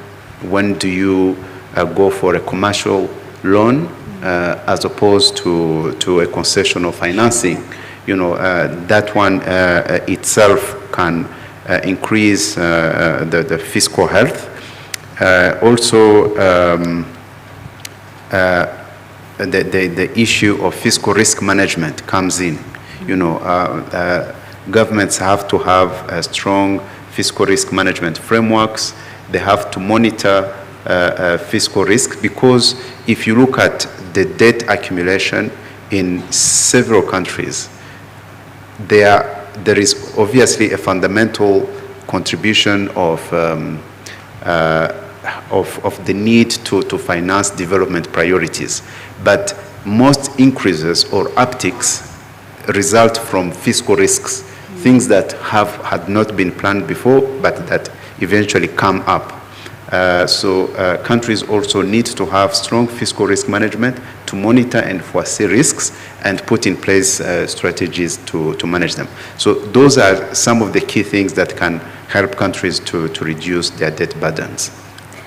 do you go for a commercial loan as opposed to a concessional financing? That one itself can increase the fiscal health. Also, the issue of fiscal risk management comes in. Governments have to have strong fiscal risk management frameworks. They have to monitor fiscal risk, because if you look at the debt accumulation in several countries, there is obviously a fundamental contribution of the need to finance development priorities. But most increases or upticks result from fiscal risks, things that had not been planned before, but that eventually come up. So countries also need to have strong fiscal risk management to monitor and foresee risks and put in place strategies to manage them. So those are some of the key things that can help countries to reduce their debt burdens.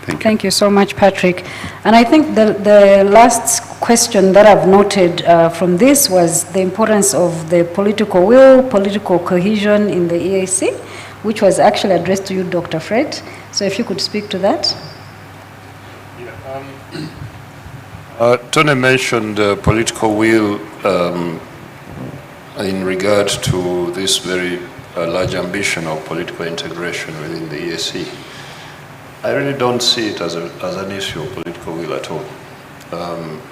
Thank you. Thank you so much, Patrick. And I think the last question that I've noted from this was the importance of the political will, political cohesion in the EAC, which was actually addressed to you, Dr. Fred. So if you could speak to that. Tony mentioned political will in regard to this very large ambition of political integration within the EAC. I really don't see it as an issue of political will at all.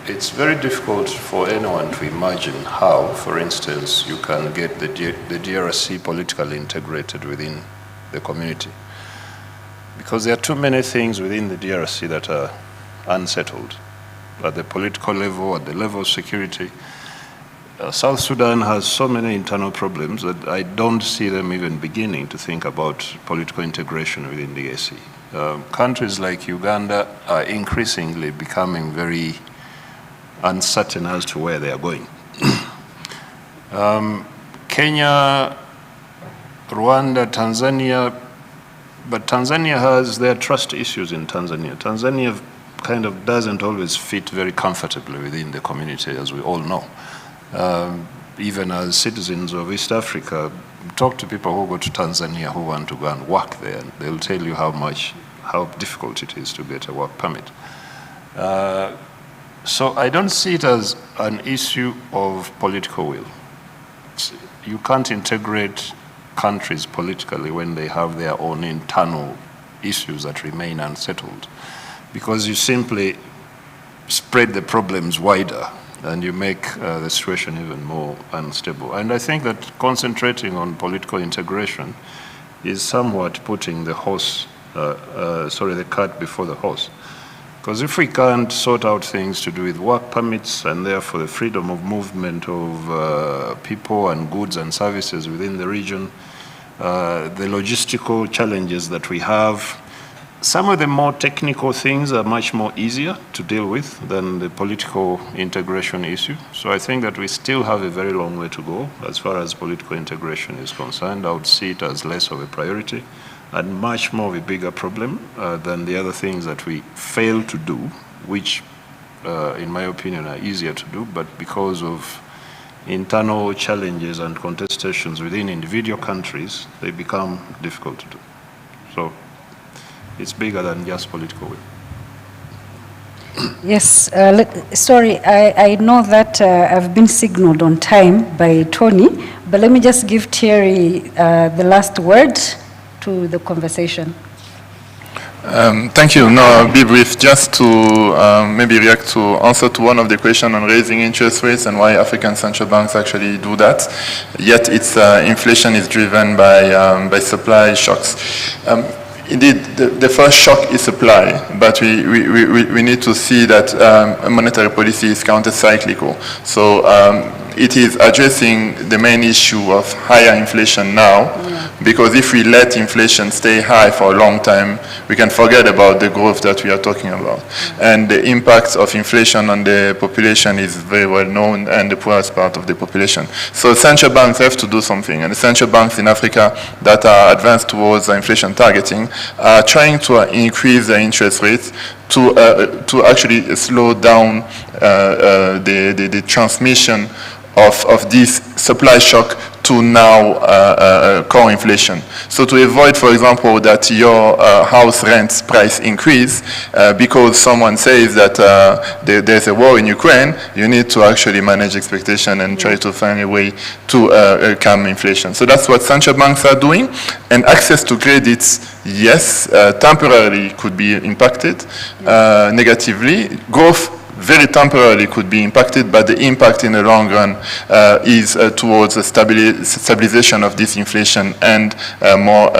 It's very difficult for anyone to imagine how, for instance, you can get the DRC politically integrated within the community. Because there are too many things within the DRC that are unsettled at the political level, at the level of security. South Sudan has so many internal problems that I don't see them even beginning to think about political integration within the EAC. Countries like Uganda are increasingly becoming very uncertain as to where they are going. Kenya, Rwanda, Tanzania, but Tanzania has their trust issues in Tanzania. Tanzania kind of doesn't always fit very comfortably within the community, as we all know. Even as citizens of East Africa, talk to people who go to Tanzania who want to go and work there, and they'll tell you how difficult it is to get a work permit. So I don't see it as an issue of political will. You can't integrate countries politically when they have their own internal issues that remain unsettled, because you simply spread the problems wider and you make the situation even more unstable. And I think that concentrating on political integration is somewhat putting the the cart before the horse. Because if we can't sort out things to do with work permits and therefore the freedom of movement of people and goods and services within the region, the logistical challenges that we have, some of the more technical things are much more easier to deal with than the political integration issue. So I think that we still have a very long way to go as far as political integration is concerned. I would see it as less of a priority and much more of a bigger problem than the other things that we fail to do, which in my opinion are easier to do, but because of internal challenges and contestations within individual countries, they become difficult to do. So it's bigger than just political will. Yes, sorry, I know that I've been signaled on time by Tony, but let me just give Thierry the last word to the conversation. Thank you. No, I'll be brief, just to maybe react to answer to one of the questions on raising interest rates and why African central banks actually do that. Yet its inflation is driven by supply shocks. Indeed, the first shock is supply, but we need to see that monetary policy is counter-cyclical. So it is addressing the main issue of higher inflation now, because if we let inflation stay high for a long time, we can forget about the growth that we are talking about. And the impact of inflation on the population is very well known, and the poorest part of the population. So central banks have to do something, and the central banks in Africa that are advanced towards inflation targeting are trying to increase the interest rates to actually slow down the transmission of this supply shock to now core inflation. So to avoid, for example, that your house rent price increase because someone says that there's a war in Ukraine, you need to actually manage expectation and try to find a way to calm inflation. So that's what central banks are doing. And access to credits, yes, temporarily could be impacted negatively. Growth very temporarily could be impacted, but the impact in the long run is towards a stabilization of this inflation and more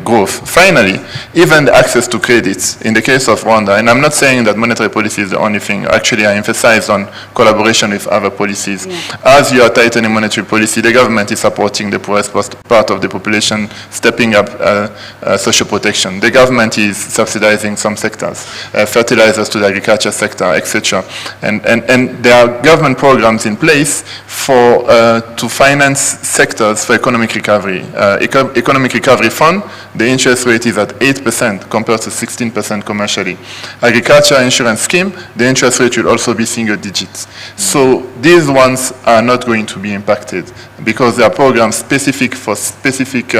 growth. Finally, even the access to credits in the case of Rwanda, and I'm not saying that monetary policy is the only thing. Actually, I emphasize on collaboration with other policies. As you are tightening monetary policy, the government is supporting the poorest part of the population, stepping up social protection. The government is subsidizing some sectors, fertilizers to the agriculture sector, etc. And there are government programs in place for to finance sectors for economic recovery. Economic Recovery Fund, the interest rate is at 8% compared to 16% commercially. Agriculture Insurance Scheme, the interest rate will also be single digits. So these ones are not going to be impacted because there are programs specific for specific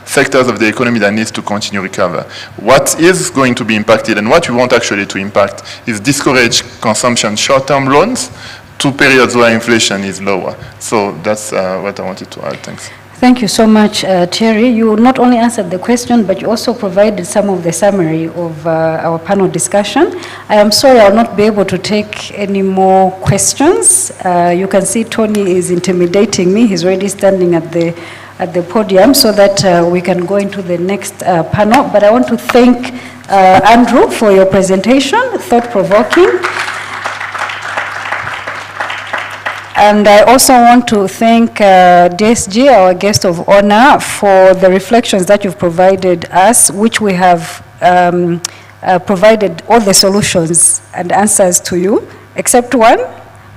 sectors of the economy that needs to continue recover. What is going to be impacted and what we want actually to impact is discourage consumption short-term loans to periods where inflation is lower. So that's what I wanted to add. Thanks. Thank you so much, Thierry. You not only answered the question, but you also provided some of the summary of our panel discussion. I am sorry I'll not be able to take any more questions. You can see Tony is intimidating me. He's already standing at the podium so that we can go into the next panel. But I want to thank Andrew for your presentation, thought-provoking. And I also want to thank DSG, our guest of honor, for the reflections that you've provided us, which we have provided all the solutions and answers to you, except one.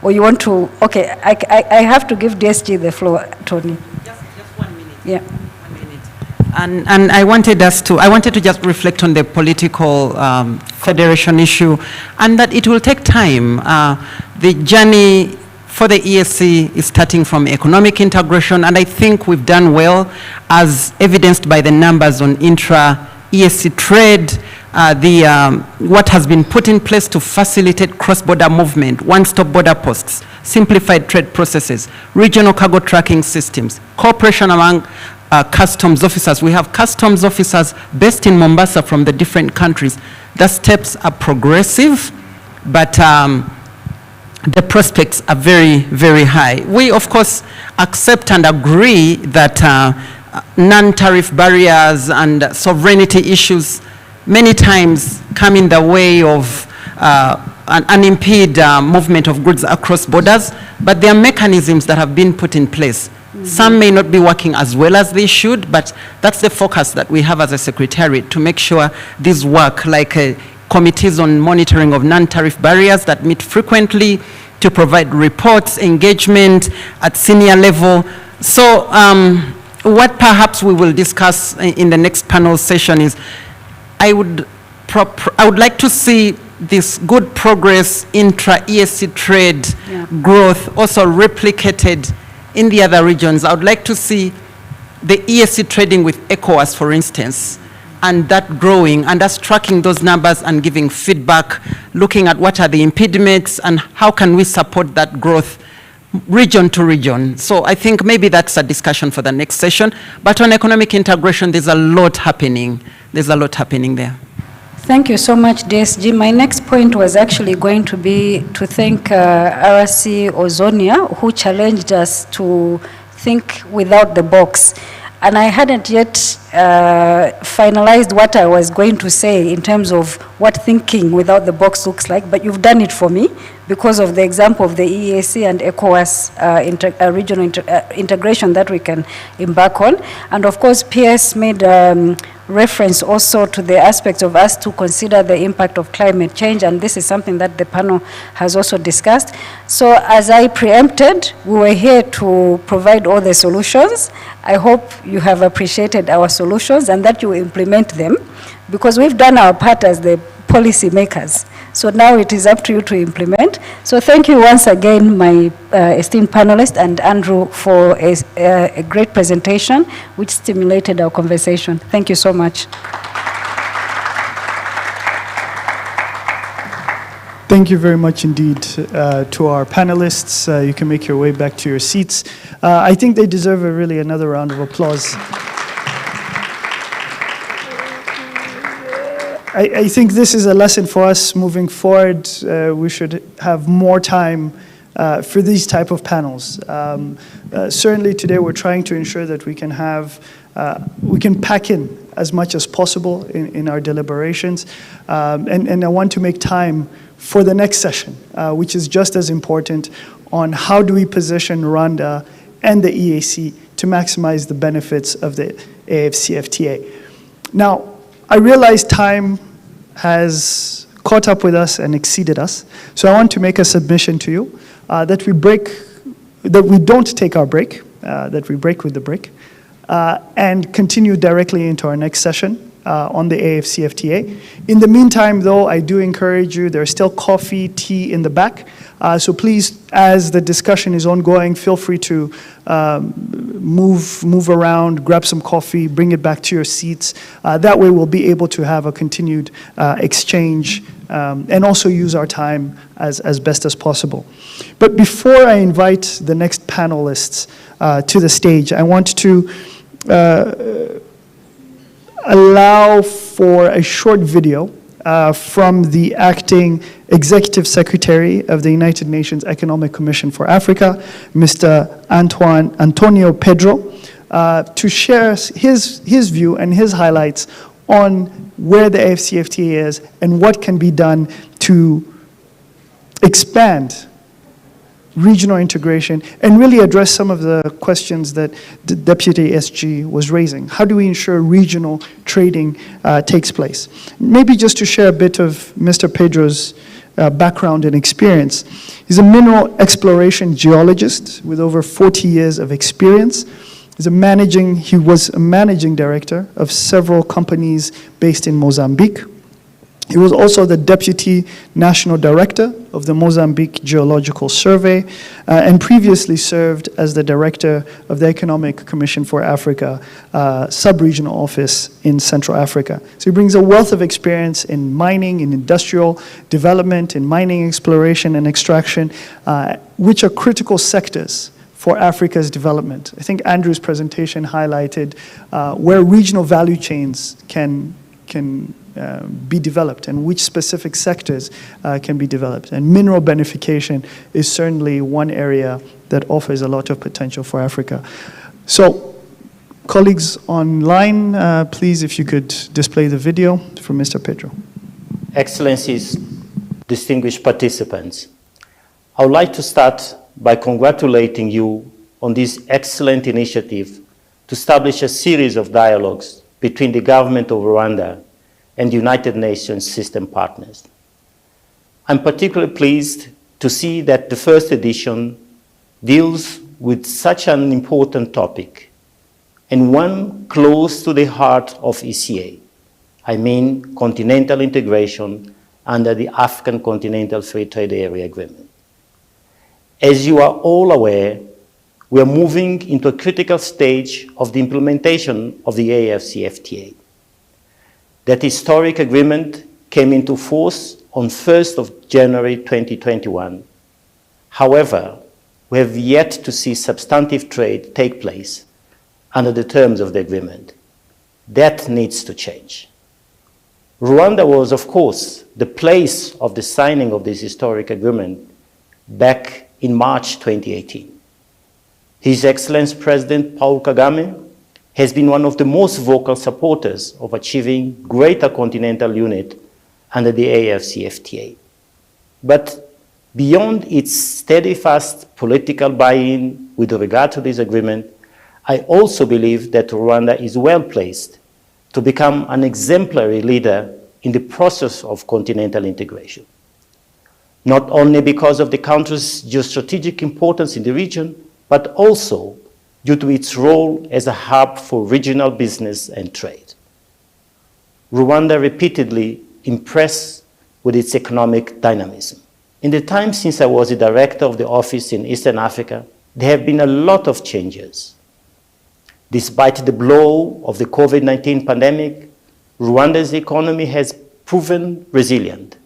Or you want to, okay, I have to give DSG the floor, Tony. Just 1 minute. Yeah. 1 minute. And I wanted to just reflect on the political federation issue, and that it will take time. The journey for the EAC is starting from economic integration, and I think we've done well, as evidenced by the numbers on intra-EAC trade, what has been put in place to facilitate cross-border movement, one-stop border posts, simplified trade processes, regional cargo tracking systems, cooperation among customs officers. We have customs officers based in Mombasa from the different countries. The steps are progressive, but the prospects are very, very high. We, of course, accept and agree that non-tariff barriers and sovereignty issues many times come in the way of and impede movement of goods across borders, but there are mechanisms that have been put in place. Some may not be working as well as they should, but that's the focus that we have as a secretariat, to make sure these work, like committees on monitoring of non-tariff barriers that meet frequently, to provide reports, engagement at senior level. So what perhaps we will discuss in the next panel session is, I would like to see this good progress intra-EAC trade growth also replicated in the other regions. I would like to see the EAC trading with ECOWAS, for instance, and that growing, and us tracking those numbers and giving feedback, looking at what are the impediments and how can we support that growth region to region. So I think maybe that's a discussion for the next session. But on economic integration, there's a lot happening. There's a lot happening there. Thank you so much, DSG. My next point was actually going to be to thank RC Ozonia, who challenged us to think without the box. And I hadn't yet finalized what I was going to say in terms of what thinking without the box looks like, but you've done it for me because of the example of the EAC and ECOWAS regional integration that we can embark on. And of course, PS made reference also to the aspects of us to consider the impact of climate change, and this is something that the panel has also discussed. So as I preempted, we were here to provide all the solutions. I hope you have appreciated our solutions and that you implement them, because we've done our part as the policy makers. So now it is up to you to implement. So thank you once again, my esteemed panelists, and Andrew, for a great presentation which stimulated our conversation. Thank you so much. Thank you very much indeed to our panelists. You can make your way back to your seats. I think they deserve really another round of applause. I think this is a lesson for us moving forward. We should have more time for these type of panels. Certainly today we're trying to ensure that we can pack in as much as possible in our deliberations. And I want to make time for the next session, which is just as important, on how do we position Rwanda and the EAC to maximize the benefits of the AfCFTA. Now, I realize time has caught up with us and exceeded us, so I want to make a submission to you that we don't take our break, that we break with the break, and continue directly into our next session on the AfCFTA. In the meantime, though, I do encourage you, there's still coffee, tea in the back, so please, as the discussion is ongoing, feel free to move around, grab some coffee, bring it back to your seats. That way we'll be able to have a continued exchange and also use our time as best as possible. But before I invite the next panelists to the stage, I want to allow for a short video from the acting Executive Secretary of the United Nations Economic Commission for Africa, Mr. Antonio Pedro, to share his view and his highlights on where the AfCFTA is and what can be done to expand regional integration and really address some of the questions that the Deputy SG was raising. How do we ensure regional trading takes place? Maybe just to share a bit of Mr. Pedro's background and experience. He's a mineral exploration geologist with over 40 years of experience. He was a managing director of several companies based in Mozambique. He was also the Deputy National Director of the Mozambique Geological Survey and previously served as the Director of the Economic Commission for Africa sub-regional office in Central Africa. So he brings a wealth of experience in mining, in industrial development, in mining exploration and extraction, which are critical sectors for Africa's development. I think Andrew's presentation highlighted where regional value chains can be developed and which specific sectors can be developed. And mineral beneficiation is certainly one area that offers a lot of potential for Africa. So, colleagues online, please, if you could display the video from Mr. Pedro. Excellencies, distinguished participants, I would like to start by congratulating you on this excellent initiative to establish a series of dialogues between the government of Rwanda and United Nations system partners. I'm particularly pleased to see that the first edition deals with such an important topic and one close to the heart of ECA. I mean continental integration under the African Continental Free Trade Area Agreement. As you are all aware, we are moving into a critical stage of the implementation of the AfCFTA. That historic agreement came into force on 1st of January 2021. However, we have yet to see substantive trade take place under the terms of the agreement. That needs to change. Rwanda was, of course, the place of the signing of this historic agreement back in March 2018. His Excellency President Paul Kagame has been one of the most vocal supporters of achieving greater continental unity under the AfCFTA. But beyond its steadfast political buy-in with regard to this agreement, I also believe that Rwanda is well placed to become an exemplary leader in the process of continental integration. Not only because of the country's geostrategic importance in the region, but also due to its role as a hub for regional business and trade. Rwanda repeatedly impressed with its economic dynamism. In the time since I was the director of the office in Eastern Africa, there have been a lot of changes. Despite the blow of the COVID-19 pandemic, Rwanda's economy has proven resilient.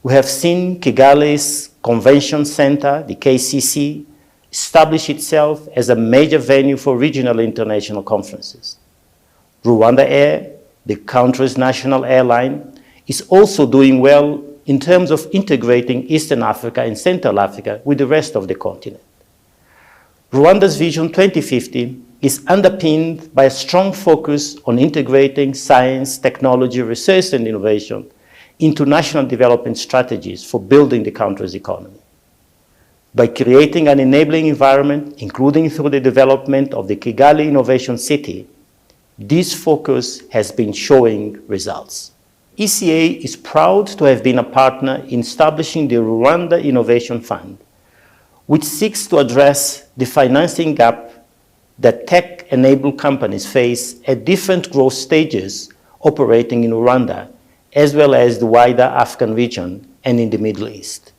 We have seen Kigali's Convention Center, the KCC, establish itself as a major venue for regional international conferences. Rwanda Air the country's national airline, is also doing well in terms of integrating Eastern Africa and Central Africa with the rest of the continent. Rwanda's Vision 2050 is underpinned by a strong focus on integrating science, technology, research, and innovation into national development strategies for building the country's economy. By creating an enabling environment, including through the development of the Kigali Innovation City, this focus has been showing results. ECA is proud to have been a partner in establishing the Rwanda Innovation Fund, which seeks to address the financing gap that tech-enabled companies face at different growth stages operating in Rwanda, as well as the wider African region and in the Middle East.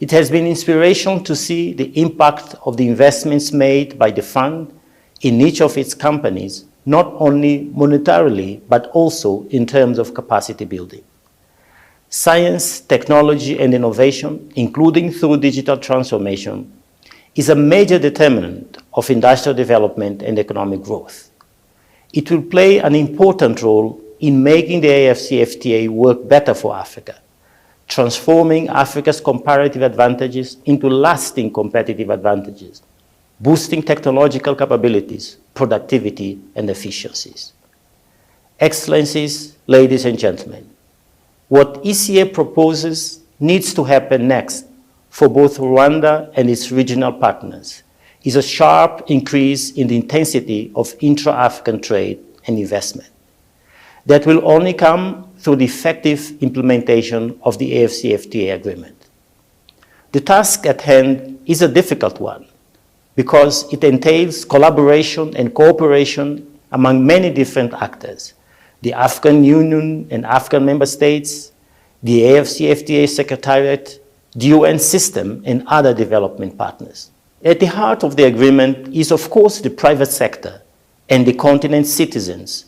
It has been inspirational to see the impact of the investments made by the fund in each of its companies, not only monetarily, but also in terms of capacity building. Science, technology, and innovation, including through digital transformation, is a major determinant of industrial development and economic growth. It will play an important role in making the AfCFTA work better for Africa, transforming Africa's comparative advantages into lasting competitive advantages, boosting technological capabilities, productivity, and efficiencies. Excellencies, ladies and gentlemen, what ECA proposes needs to happen next for both Rwanda and its regional partners is a sharp increase in the intensity of intra-African trade and investment. That will only come through the effective implementation of the AfCFTA agreement. The task at hand is a difficult one because it entails collaboration and cooperation among many different actors, the African Union and African member states, the AfCFTA Secretariat, the UN system, and other development partners. At the heart of the agreement is, of course, the private sector and the continent's citizens,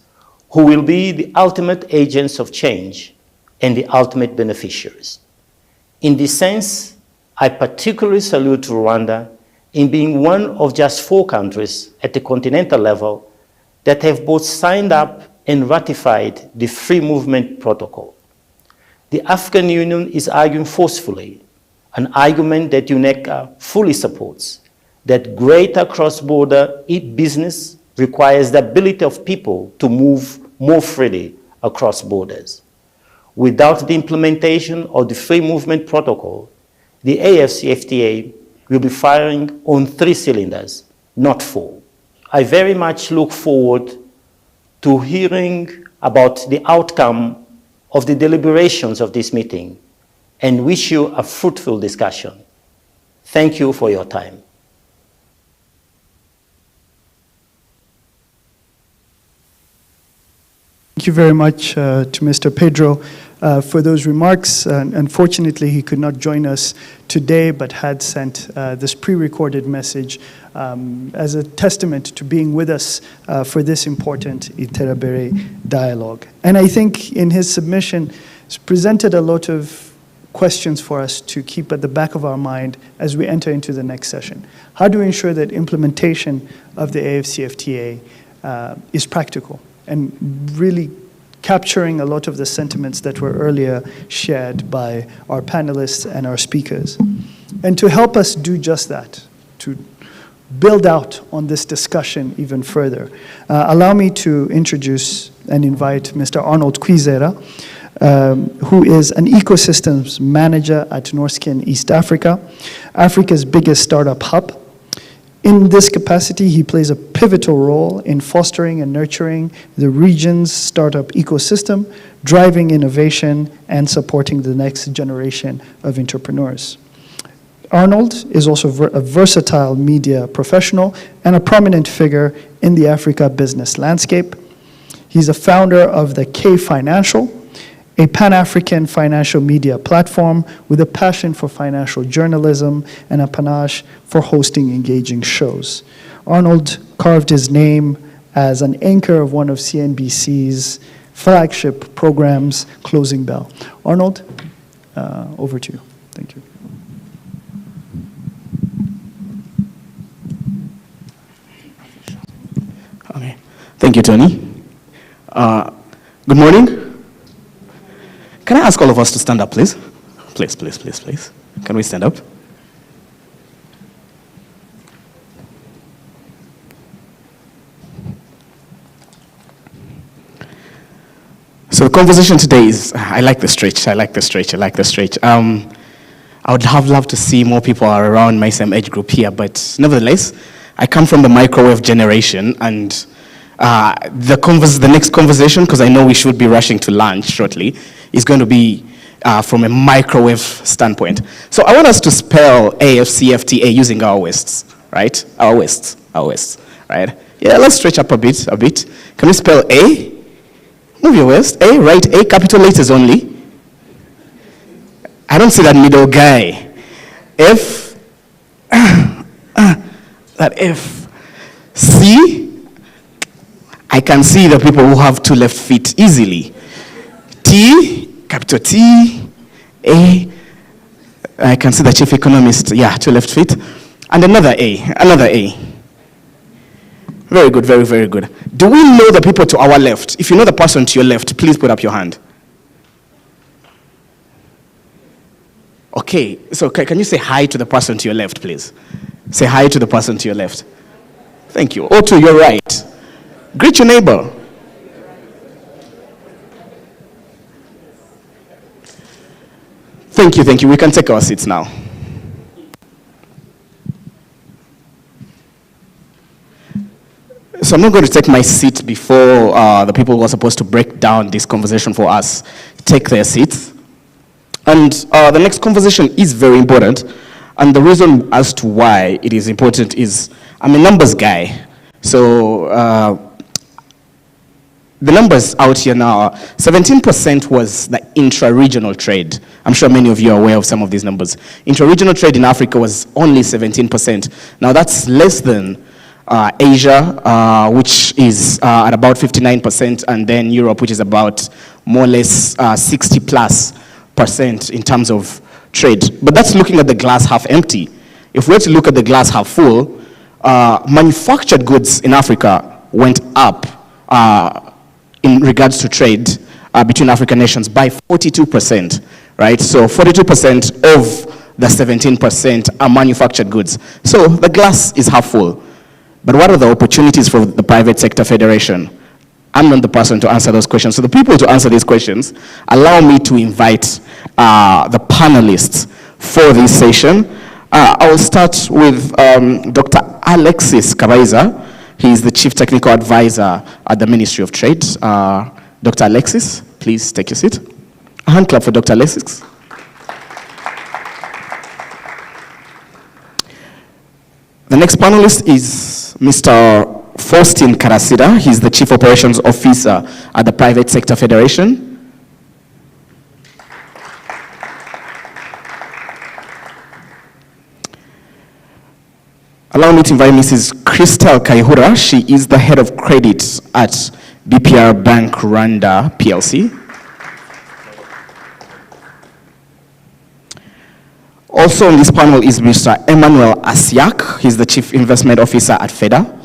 who will be the ultimate agents of change and the ultimate beneficiaries. In this sense, I particularly salute Rwanda in being one of just 4 countries at the continental level that have both signed up and ratified the Free Movement Protocol. The African Union is arguing forcefully, an argument that UNECA fully supports, that greater cross-border business requires the ability of people to move more freely across borders. Without the implementation of the Free Movement Protocol, the AfCFTA will be firing on 3 cylinders, not 4. I very much look forward to hearing about the outcome of the deliberations of this meeting and wish you a fruitful discussion. Thank you for your time. Thank you very much to Mr. Pedro for those remarks. Unfortunately, he could not join us today, but had sent this pre-recorded message as a testament to being with us for this important Iterambere dialogue. And I think in his submission, it's presented a lot of questions for us to keep at the back of our mind as we enter into the next session. How do we ensure that implementation of the AfCFTA is practical and really capturing a lot of the sentiments that were earlier shared by our panelists and our speakers? And to help us do just that, to build out on this discussion even further, allow me to introduce and invite Mr. Arnold Kwizera, who is an ecosystems manager at Norskin East Africa, Africa's biggest startup hub. In this capacity, he plays a pivotal role in fostering and nurturing the region's startup ecosystem, driving innovation, and supporting the next generation of entrepreneurs. Arnold is also a versatile media professional and a prominent figure in the Africa business landscape. He's a founder of the K Financial, a Pan-African financial media platform with a passion for financial journalism and a panache for hosting engaging shows. Arnold carved his name as an anchor of one of CNBC's flagship programs, Closing Bell. Arnold, over to you. Thank you. Okay. Thank you, Tony. Good morning. Can I ask all of us to stand up, please? Please, please, please, please. Can we stand up? So the conversation today is, I like the stretch, I like the stretch, I like the stretch. I would have loved to see more people around my same age group here, but nevertheless, I come from the microwave generation, and the next conversation, because I know we should be rushing to lunch shortly, is going to be from a microwave standpoint. So I want us to spell AfCFTA using our waists, right? Our waists, right? Yeah, let's stretch up a bit. Can we spell A? Move your waist. A, right? A, capital letters only. I don't see that middle guy. F, that F. C, I can see the people who have two left feet easily. T, capital T. A, I can see the chief economist. Yeah, two left feet. And another A. Very good, very, very good. Do we know the people to our left? If you know the person to your left, please put up your hand. Okay, so can you say hi to the person to your left, please? Say hi to the person to your left. Thank you. Or to your right. Greet your neighbor. Thank you. We can take our seats now. So I'm not going to take my seat before the people who are supposed to break down this conversation for us take their seats. And the next conversation is very important. And the reason as to why it is important is I'm a numbers guy. So the numbers out here now, 17% was the intra-regional trade. I'm sure many of you are aware of some of these numbers. Intra-regional trade in Africa was only 17%. Now that's less than Asia, which is at about 59%, and then Europe, which is about more or less 60+% in terms of trade. But that's looking at the glass half empty. If we were to look at the glass half full, manufactured goods in Africa went up in regards to trade between African nations by 42%, right? So 42% of the 17% are manufactured goods. So the glass is half full. But what are the opportunities for the private sector federation? I'm not the person to answer those questions. So the people to answer these questions, allow me to invite the panelists for this session. I will start with Dr. Alexis Kabaiza. He is the Chief Technical Advisor at the Ministry of Trade. Dr. Alexis, please take your seat. A hand clap for Dr. Alexis. The next panelist is Mr. Faustin Karasira. He's the Chief Operations Officer at the Private Sector Federation. Allow me to invite Mrs. Christelle Kaihura. She is the Head of Credit at BPR Bank Rwanda PLC. Also on this panel is Mr. Emmanuel Asiak. He's the Chief Investment Officer at FEDA.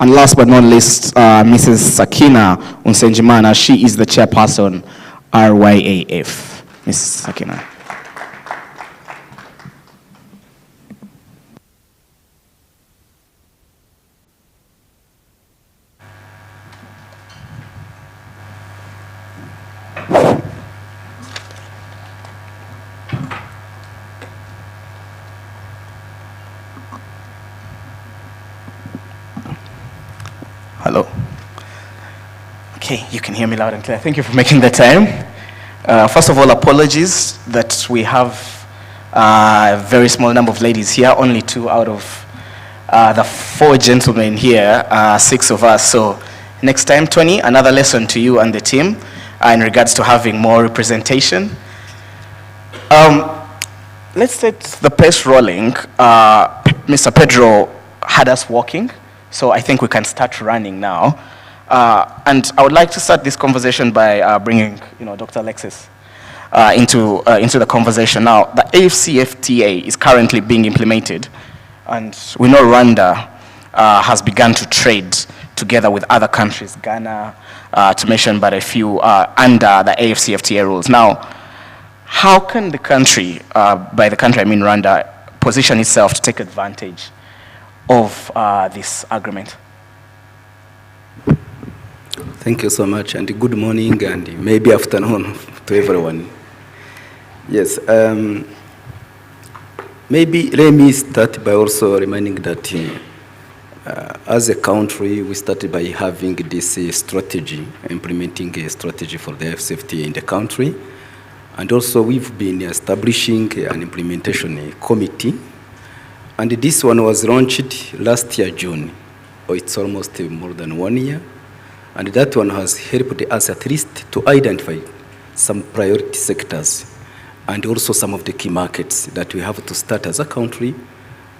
And last but not least, Mrs. Sakina Unsenjimana. She is the Chairperson, RYAF. Mrs. Sakina. Hello. Okay, you can hear me loud and clear. Thank you for making the time. First of all, apologies that we have a very small number of ladies here, only 2 out of the 4 gentlemen here, 6 of us. So next time, Tony, another lesson to you and the team in regards to having more representation. Let's set the pace rolling. Mr. Pedro had us walking, so I think we can start running now. And I would like to start this conversation by bringing, Dr. Alexis into the conversation. Now, the AfCFTA is currently being implemented, and we know Rwanda has begun to trade together with other countries, Ghana, to mention but a few, under the AfCFTA rules. Now, how can the country, by the country I mean Rwanda, position itself to take advantage of this agreement? Thank you so much, and good morning and maybe afternoon to everyone. Yes, maybe let me start by also reminding that as a country, we started by having this strategy, implementing a strategy for the AfCFTA in the country. And also we've been establishing an implementation committee. And this one was launched last year, June. It's almost more than 1 year. And that one has helped us at least to identify some priority sectors and also some of the key markets that we have to start as a country,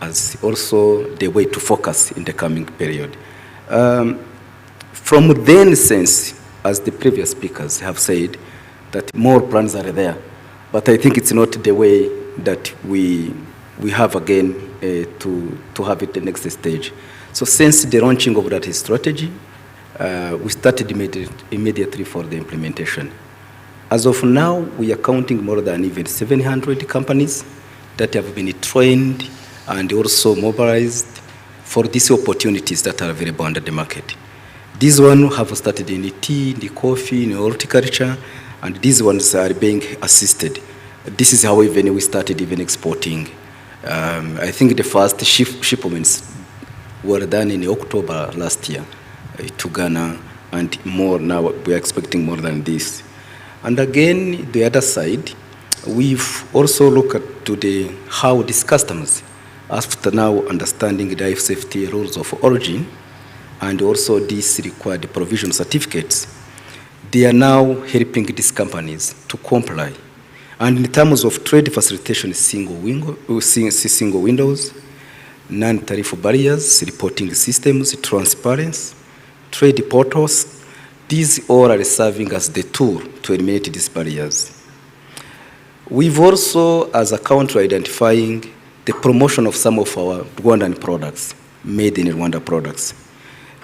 as also the way to focus in the coming period. From then since, as the previous speakers have said, that more plans are there. But I think it's not the way that we have again to have it the next stage. So since the launching of that strategy, we started immediately for the implementation. As of now, we are counting more than even 700 companies that have been trained and also mobilized for these opportunities that are available under the market. These ones have started in the tea, the coffee, in horticulture, and these ones are being assisted. This is how even we started even exporting. I think the first shipments were done in October last year to Ghana, and more now. We are expecting more than this. And again, the other side, we've also looked at to how these customers, after now understanding the AfCFTA rules of origin, and also these required provision certificates, they are now helping these companies to comply. And in terms of trade facilitation, single windows, non-tariff barriers, reporting systems, transparency, trade portals, these all are serving as the tool to eliminate these barriers. We've also, as a country, identifying the promotion of some of our Rwandan products, made in Rwanda products.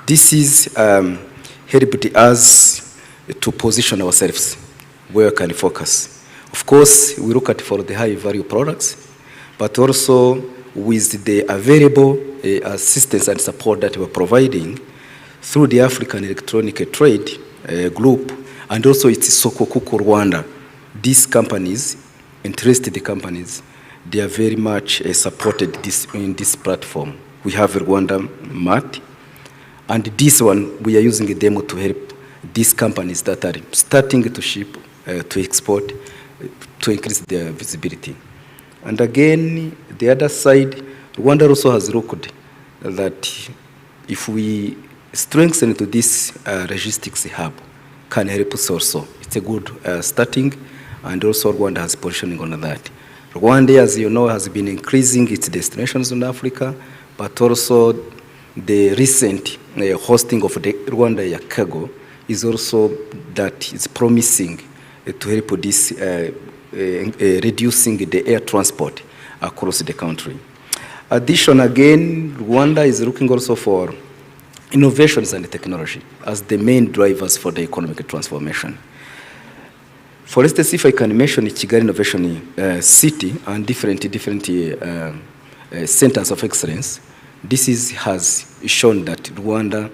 This is helped us to position ourselves where we can focus. Of course, we look at for the high value products, but also with the available assistance and support that we're providing through the African Electronic Trade Group, and also it's Sokokuku Rwanda. These companies, interested companies, they are very much supported in this platform. We have Rwanda MAT, and this one, we are using a demo to help these companies that are starting to ship, to export, to increase their visibility. And again, the other side, Rwanda also has looked that if we strengthen to this logistics hub, can help us also. It's a good starting, and also Rwanda has positioning on that. Rwanda, as you know, has been increasing its destinations in Africa, but also the recent hosting of the Rwanda Cargo is also that it's promising to help this reducing the air transport across the country. Addition again, Rwanda is looking also for innovations and technology as the main drivers for the economic transformation. For instance, if I can mention Kigali Innovation City and different centers of excellence, this has shown that Rwanda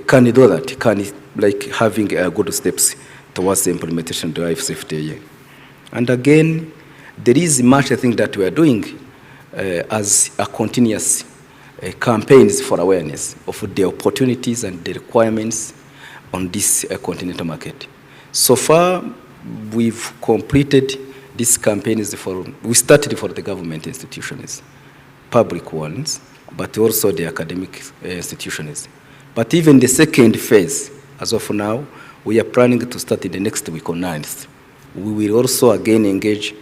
can do that, can like having good steps towards the implementation of the AfCFTA. And again, there is much I think that we are doing as a continuous campaigns for awareness of the opportunities and the requirements on this continental market. So far, we've completed these campaigns we started for the government institutions, public ones, but also the academic institutions. But even the second phase, as of now, we are planning to start in the next week on 9th. We will also again engage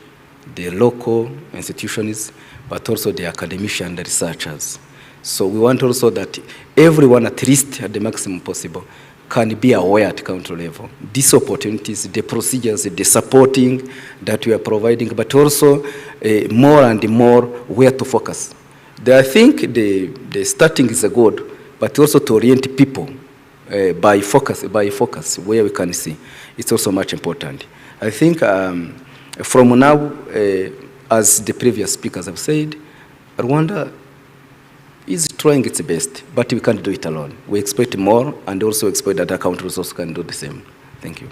the local institutions, but also the academicians and the researchers. So we want also that everyone, at least at the maximum possible, can be aware at country level. These opportunities, the procedures, the supporting that we are providing, but also more and more where to focus. I think the starting is a good, but also to orient people by focus, where we can see. It's also much important. I think from now, as the previous speakers have said, Rwanda is trying its best, but we can't do it alone. We expect more, and also expect that other countries also can do the same. Thank you.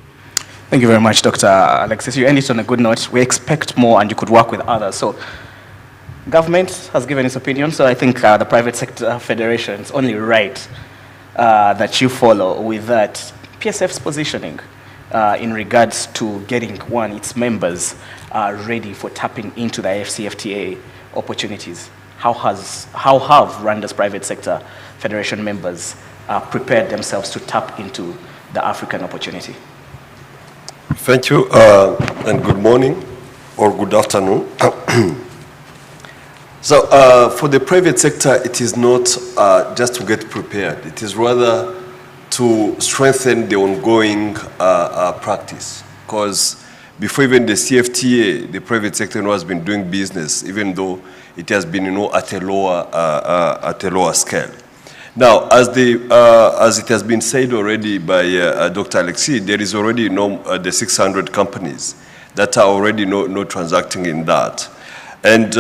Thank you very much, Dr. Alexis. You ended on a good note. We expect more, and you could work with others. So, government has given its opinion, so I think the private sector federation is only right that you follow with that PSF's positioning in regards to getting its members ready for tapping into the AfCFTA opportunities. How have Rwanda's private sector federation members prepared themselves to tap into the African opportunity? Thank you, and good morning or good afternoon. So for the private sector, it is not just to get prepared. It is rather to strengthen the ongoing practice. Because before even the CFTA, the private sector has been doing business, even though it has been, at a lower scale. Now, as it has been said already by Dr. Alexis, there is already the 600 companies that are already transacting in that. And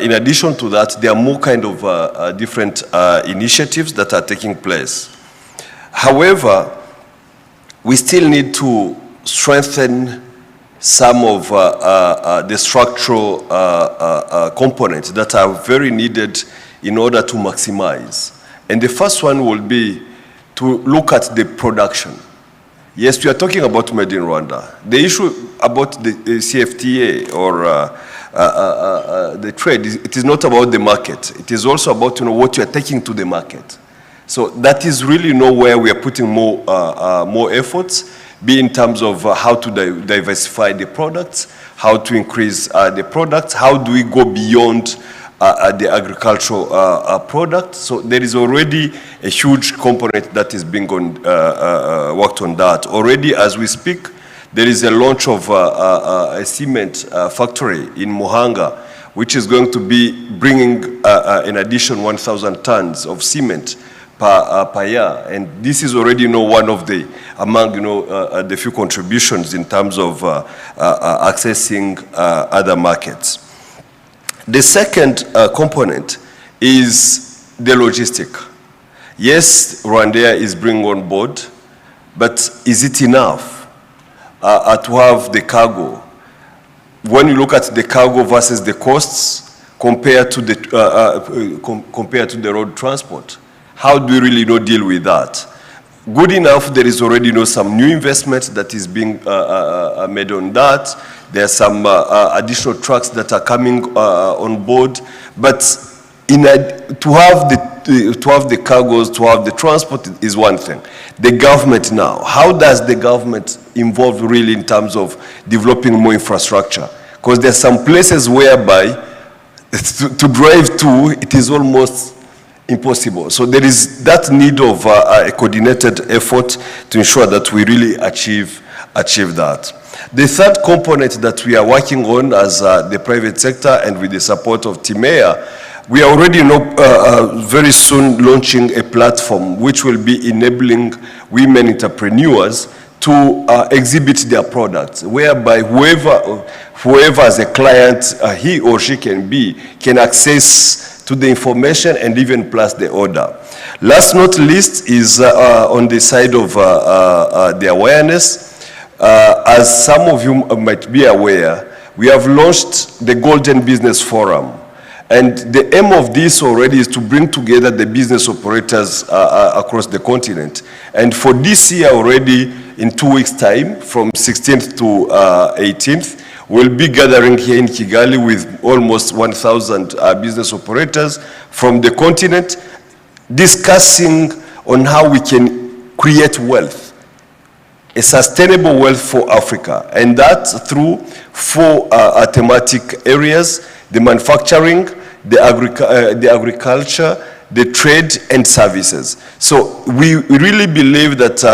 in addition to that, there are more kind of different initiatives that are taking place. However, we still need to strengthen some of the structural components that are very needed in order to maximize. And the first one will be to look at the production. Yes, we are talking about Made in Rwanda. The issue about the CFTA or the trade, it is not about the market. It is also about what you are taking to the market. So that is really where we are putting more efforts, be in terms of how to diversify the products, how to increase the products, how do we go beyond the agricultural product. So there is already a huge component that is being worked on that. Already as we speak, there is a launch of a cement factory in Muhanga, which is going to be bringing in addition 1,000 tons of cement per year. And this is already one of the, among the few contributions in terms of accessing other markets. The second component is the logistic. Yes, Rwanda is bringing on board, but is it enough to have the cargo? When you look at the cargo versus the costs compared to the road transport, how do we really deal with that? Good enough, there is already some new investment that is being made on that. There are some additional trucks that are coming on board, but to have the cargoes, to have the transport is one thing. The government now, how does the government involve really in terms of developing more infrastructure? Because there are some places whereby to drive to, it is almost impossible. So there is that need of a coordinated effort to ensure that we really achieve that. The third component that we are working on as the private sector and with the support of Timea, we are already very soon launching a platform which will be enabling women entrepreneurs to exhibit their products, whereby whoever as a client he or she can access to the information and even plus the order. Last not least is on the side of the awareness. As some of you might be aware, we have launched the Golden Business Forum. And the aim of this already is to bring together the business operators across the continent. And for this year already, in 2 weeks' time, from 16th to 18th, we'll be gathering here in Kigali with almost 1,000 business operators from the continent, discussing on how we can create wealth, a sustainable wealth for Africa, and that through 4 thematic areas: the manufacturing, the agriculture, the trade, and services. So we really believe that,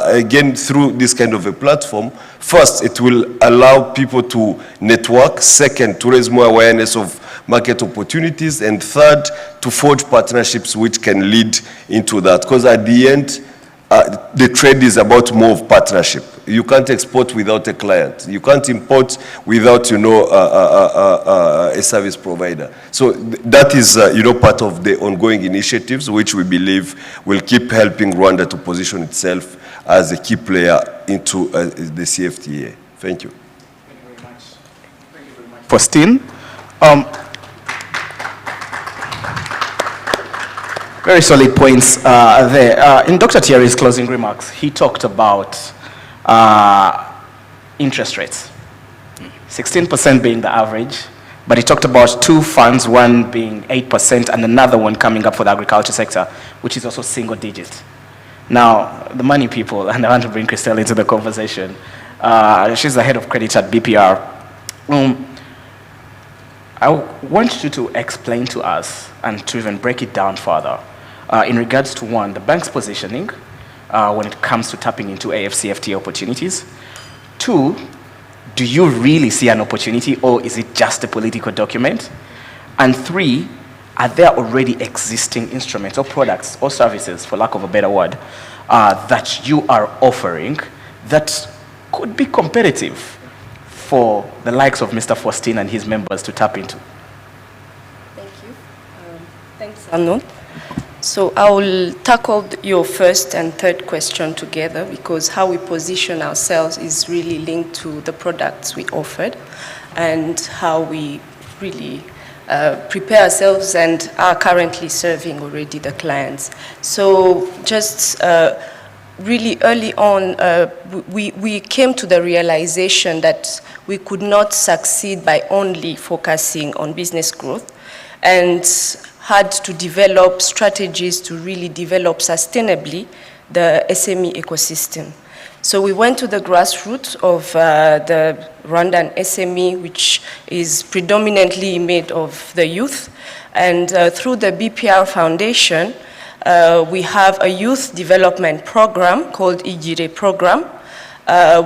again, through this kind of a platform, first, it will allow people to network. Second, to raise more awareness of market opportunities, and third, to forge partnerships which can lead into that. Because at the end, the trade is about more of partnership. You can't export without a client. You can't import without, a service provider. So that is, part of the ongoing initiatives which we believe will keep helping Rwanda to position itself as a key player into the CFTA. Thank you. Thank you very much. Thank you very much. Faustine. Very solid points there. In Dr. Thierry's closing remarks, he talked about interest rates, 16% being the average, but he talked about two funds, one being 8% and another one coming up for the agriculture sector, which is also single digit. Now, the money people, and I want to bring Christelle into the conversation. She's the head of credit at BPR. I want you to explain to us and to even break it down further in regards to, one, the bank's positioning when it comes to tapping into AfCFTA opportunities. Two, do you really see an opportunity, or is it just a political document? And three, are there already existing instruments or products or services, for lack of a better word, that you are offering that could be competitive for the likes of Mr. Faustine and his members to tap into? Thank you. Thanks, Arnold. So I will tackle your first and third question together, because how we position ourselves is really linked to the products we offered and how we really prepare ourselves and are currently serving already the clients. So just really early on, we came to the realization that we could not succeed by only focusing on business growth, and had to develop strategies to really develop sustainably the SME ecosystem. So we went to the grassroots of the Rwandan SME, which is predominantly made of the youth. And through the BPR Foundation, we have a youth development program called Iterambere program,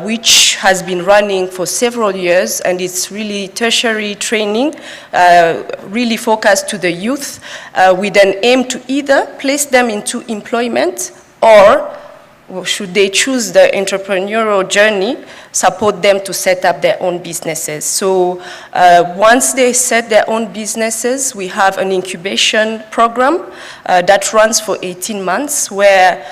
which has been running for several years, and it's really tertiary training, really focused to the youth, with an aim to either place them into employment, or should they choose the entrepreneurial journey, support them to set up their own businesses. So once they set their own businesses, we have an incubation program that runs for 18 months, where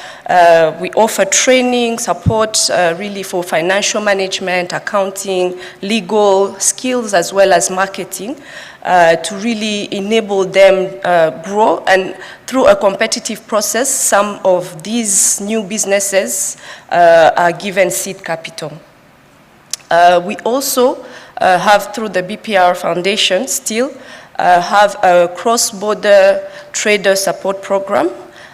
we offer training, support really for financial management, accounting, legal skills, as well as marketing, to really enable them grow. And through a competitive process, some of these new businesses are given seed capital. We also have, through the BPR Foundation, still have a cross-border trader support program.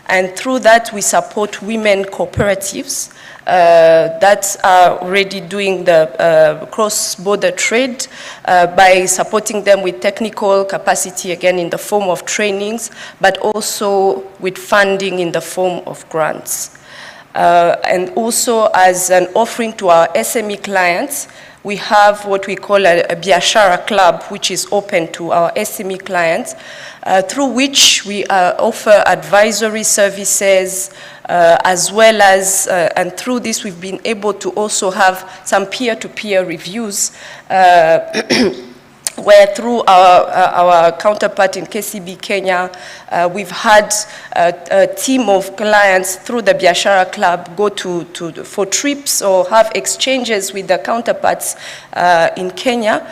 And through that, we support women cooperatives that are already doing the cross-border trade by supporting them with technical capacity, again, in the form of trainings, but also with funding in the form of grants. And also, as an offering to our SME clients, we have what we call a Biashara Club, which is open to our SME clients, through which we offer advisory services, as well as, and through this we've been able to also have some peer-to-peer reviews, where through our counterpart in KCB Kenya, we've had a team of clients through the Biashara Club go for trips or have exchanges with the counterparts in Kenya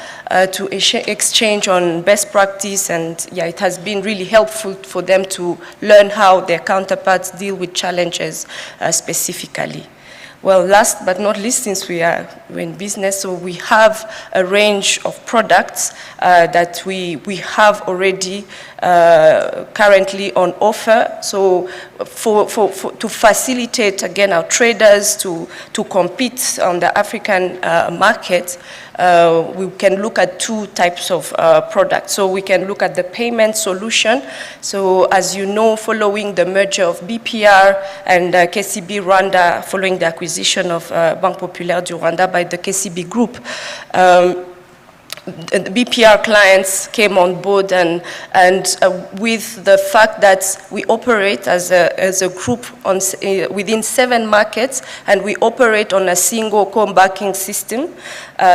to exchange on best practice, and yeah, it has been really helpful for them to learn how their counterparts deal with challenges specifically. Well, last but not least, since we are in business, so we have a range of products that we have already currently on offer. So to facilitate, again, our traders to compete on the African market, we can look at two types of products. So we can look at the payment solution. So as you know, following the merger of BPR and KCB Rwanda, following the acquisition of Banque Populaire du Rwanda by the KCB Group, the BPR clients came on board, and with the fact that we operate as a group within 7 markets, and we operate on a single core banking system,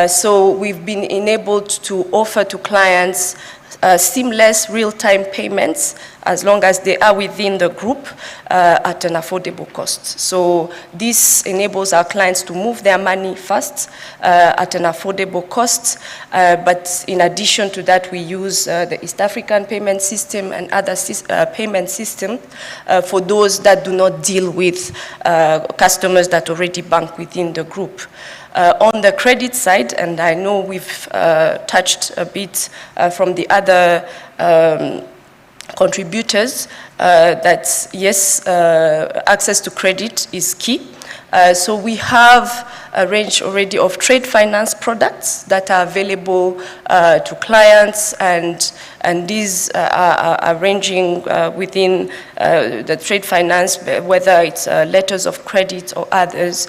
so we've been enabled to offer to clients seamless real-time payments as long as they are within the group at an affordable cost. So this enables our clients to move their money fast at an affordable cost. But in addition to that, we use the East African payment system and other payment systems for those that do not deal with customers that already bank within the group. On the credit side, and I know we've touched a bit from the other contributors, that yes, access to credit is key. So we have a range already of trade finance products that are available to clients, and these are ranging within the trade finance, whether it's letters of credit or others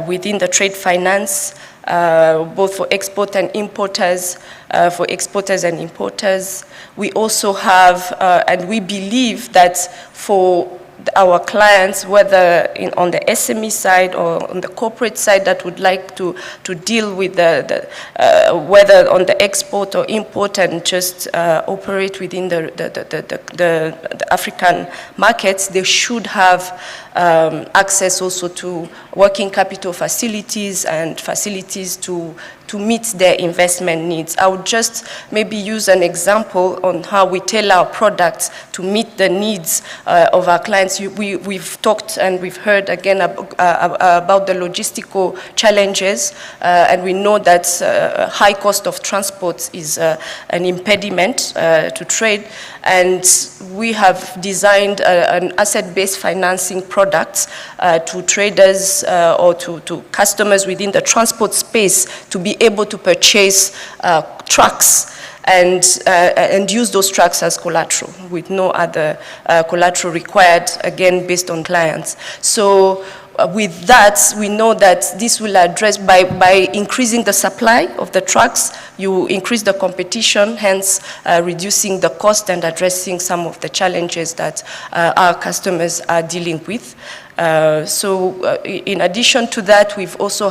within the trade finance, both for export and importers, for exporters and importers. We also have, and we believe that for our clients, whether on the SME side or on the corporate side that would like to deal with whether on the export or import and just operate within the African markets, they should have access also to working capital facilities and facilities to meet their investment needs. I would just maybe use an example on how we tailor our products to meet the needs of our clients. We've talked and we've heard again about the logistical challenges, and we know that high cost of transport is an impediment to trade, and we have designed an asset-based financing product to traders or to customers within the transport space to be able to purchase trucks and use those trucks as collateral with no other collateral required, again, based on clients. So with that, we know that this will address, by increasing the supply of the trucks, you increase the competition, hence reducing the cost and addressing some of the challenges that our customers are dealing with. So in addition to that, we've also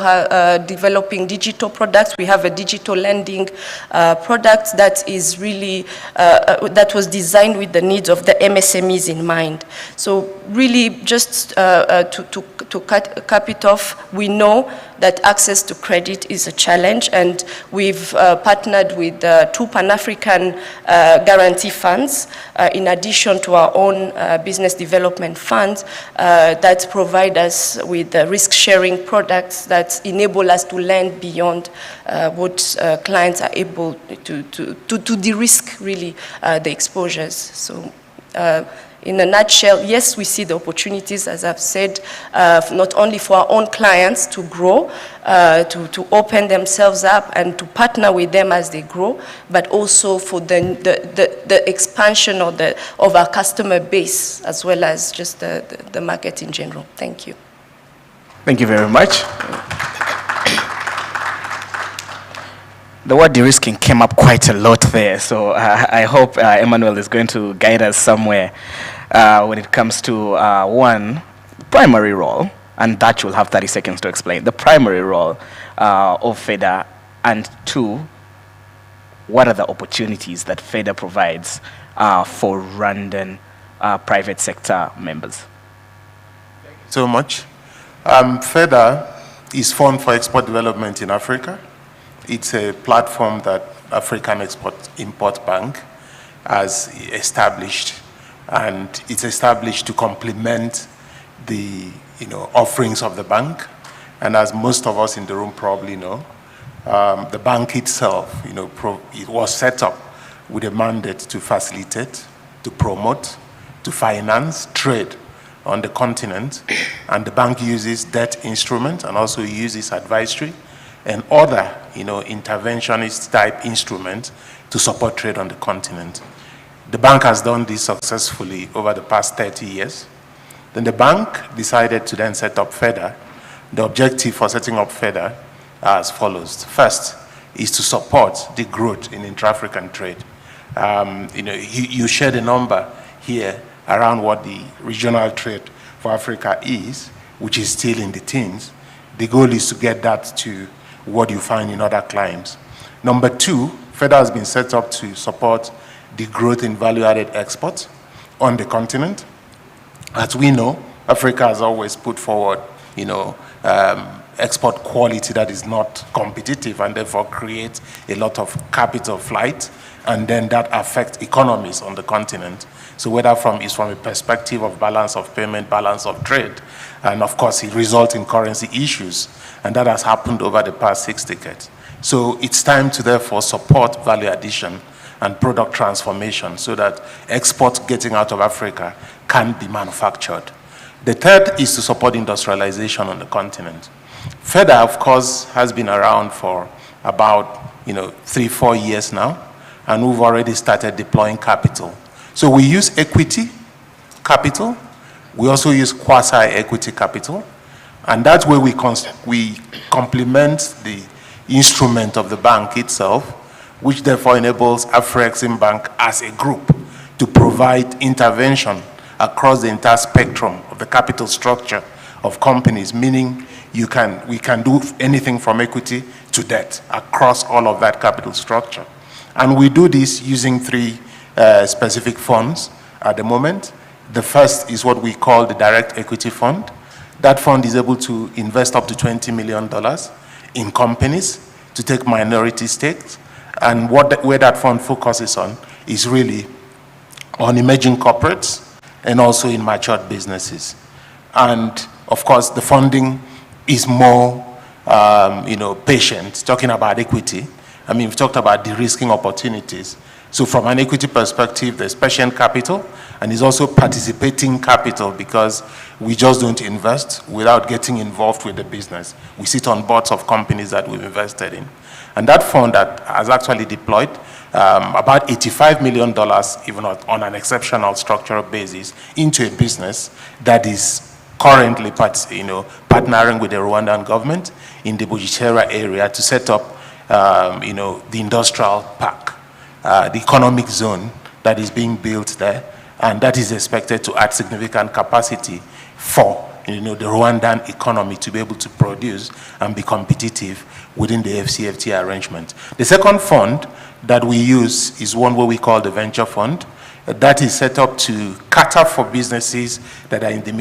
developing digital products. We have a digital lending product that is really, that was designed with the needs of the MSMEs in mind. So really just to cap it off, we know that access to credit is a challenge, and we've partnered with 2 Pan-African guarantee funds, in addition to our own business development funds that provide us with risk-sharing products that enable us to lend beyond what clients are able to de-risk, really, the exposures. So in a nutshell, yes, we see the opportunities, as I've said, not only for our own clients to grow, to open themselves up and to partner with them as they grow, but also for the expansion of our customer base, as well as just the market in general. Thank you. Thank you very much. The word de-risking came up quite a lot there, so I hope Emmanuel is going to guide us somewhere when it comes to one, primary role, and that you'll have 30 seconds to explain, the primary role of FEDA, and 2, what are the opportunities that FEDA provides for Rwandan private sector members? Thank you so much. FEDA is formed for export development in Africa. It's a platform that African Export-Import Bank has established, and it's established to complement the offerings of the bank. And as most of us in the room probably know, the bank itself, it was set up with a mandate to facilitate, to promote, to finance trade on the continent, and the bank uses debt instruments and also uses advisory and other, interventionist type instruments to support trade on the continent. The bank has done this successfully over the past 30 years. Then the bank decided to then set up FEDA. The objective for setting up FEDA are as follows. First, is to support the growth in intra-African trade. You shared a number here around what the regional trade for Africa is, which is still in the teens. The goal is to get that to what you find in other climes. Number two, FEDA has been set up to support the growth in value-added exports on the continent. As we know, Africa has always put forward, export quality that is not competitive and therefore creates a lot of capital flight, and then that affects economies on the continent. So whether it's from a perspective of balance of payment, balance of trade, and of course it results in currency issues, and that has happened over the past 6 decades. So it's time to therefore support value addition and product transformation so that exports getting out of Africa can be manufactured. The third is to support industrialization on the continent. FEDA, of course, has been around for about 3-4 years now, and we've already started deploying capital. So we use equity capital, we also use quasi-equity capital, and that way we complement the instrument of the bank itself, which therefore enables Afreximbank as a group to provide intervention across the entire spectrum of the capital structure of companies, meaning we can do anything from equity to debt across all of that capital structure. And we do this using 3 specific funds at the moment. The first is what we call the Direct Equity Fund. That fund is able to invest up to $20 million in companies to take minority stakes. And where that fund focuses on is really on emerging corporates and also in matured businesses. And of course, the funding is more, patient, talking about equity. I mean, we've talked about de-risking opportunities. So from an equity perspective, there's patient capital, and it's also participating capital because we just don't invest without getting involved with the business. We sit on boards of companies that we've invested in. And that fund that has actually deployed about $85 million, even on an exceptional structural basis, into a business that is currently partnering with the Rwandan government in the Bugesera area to set up the industrial park, the economic zone that is being built there, and that is expected to add significant capacity for the Rwandan economy to be able to produce and be competitive within the AfCFTA arrangement. The second fund that we use is one where we call the Venture Fund. That is set up to cater for businesses that are in the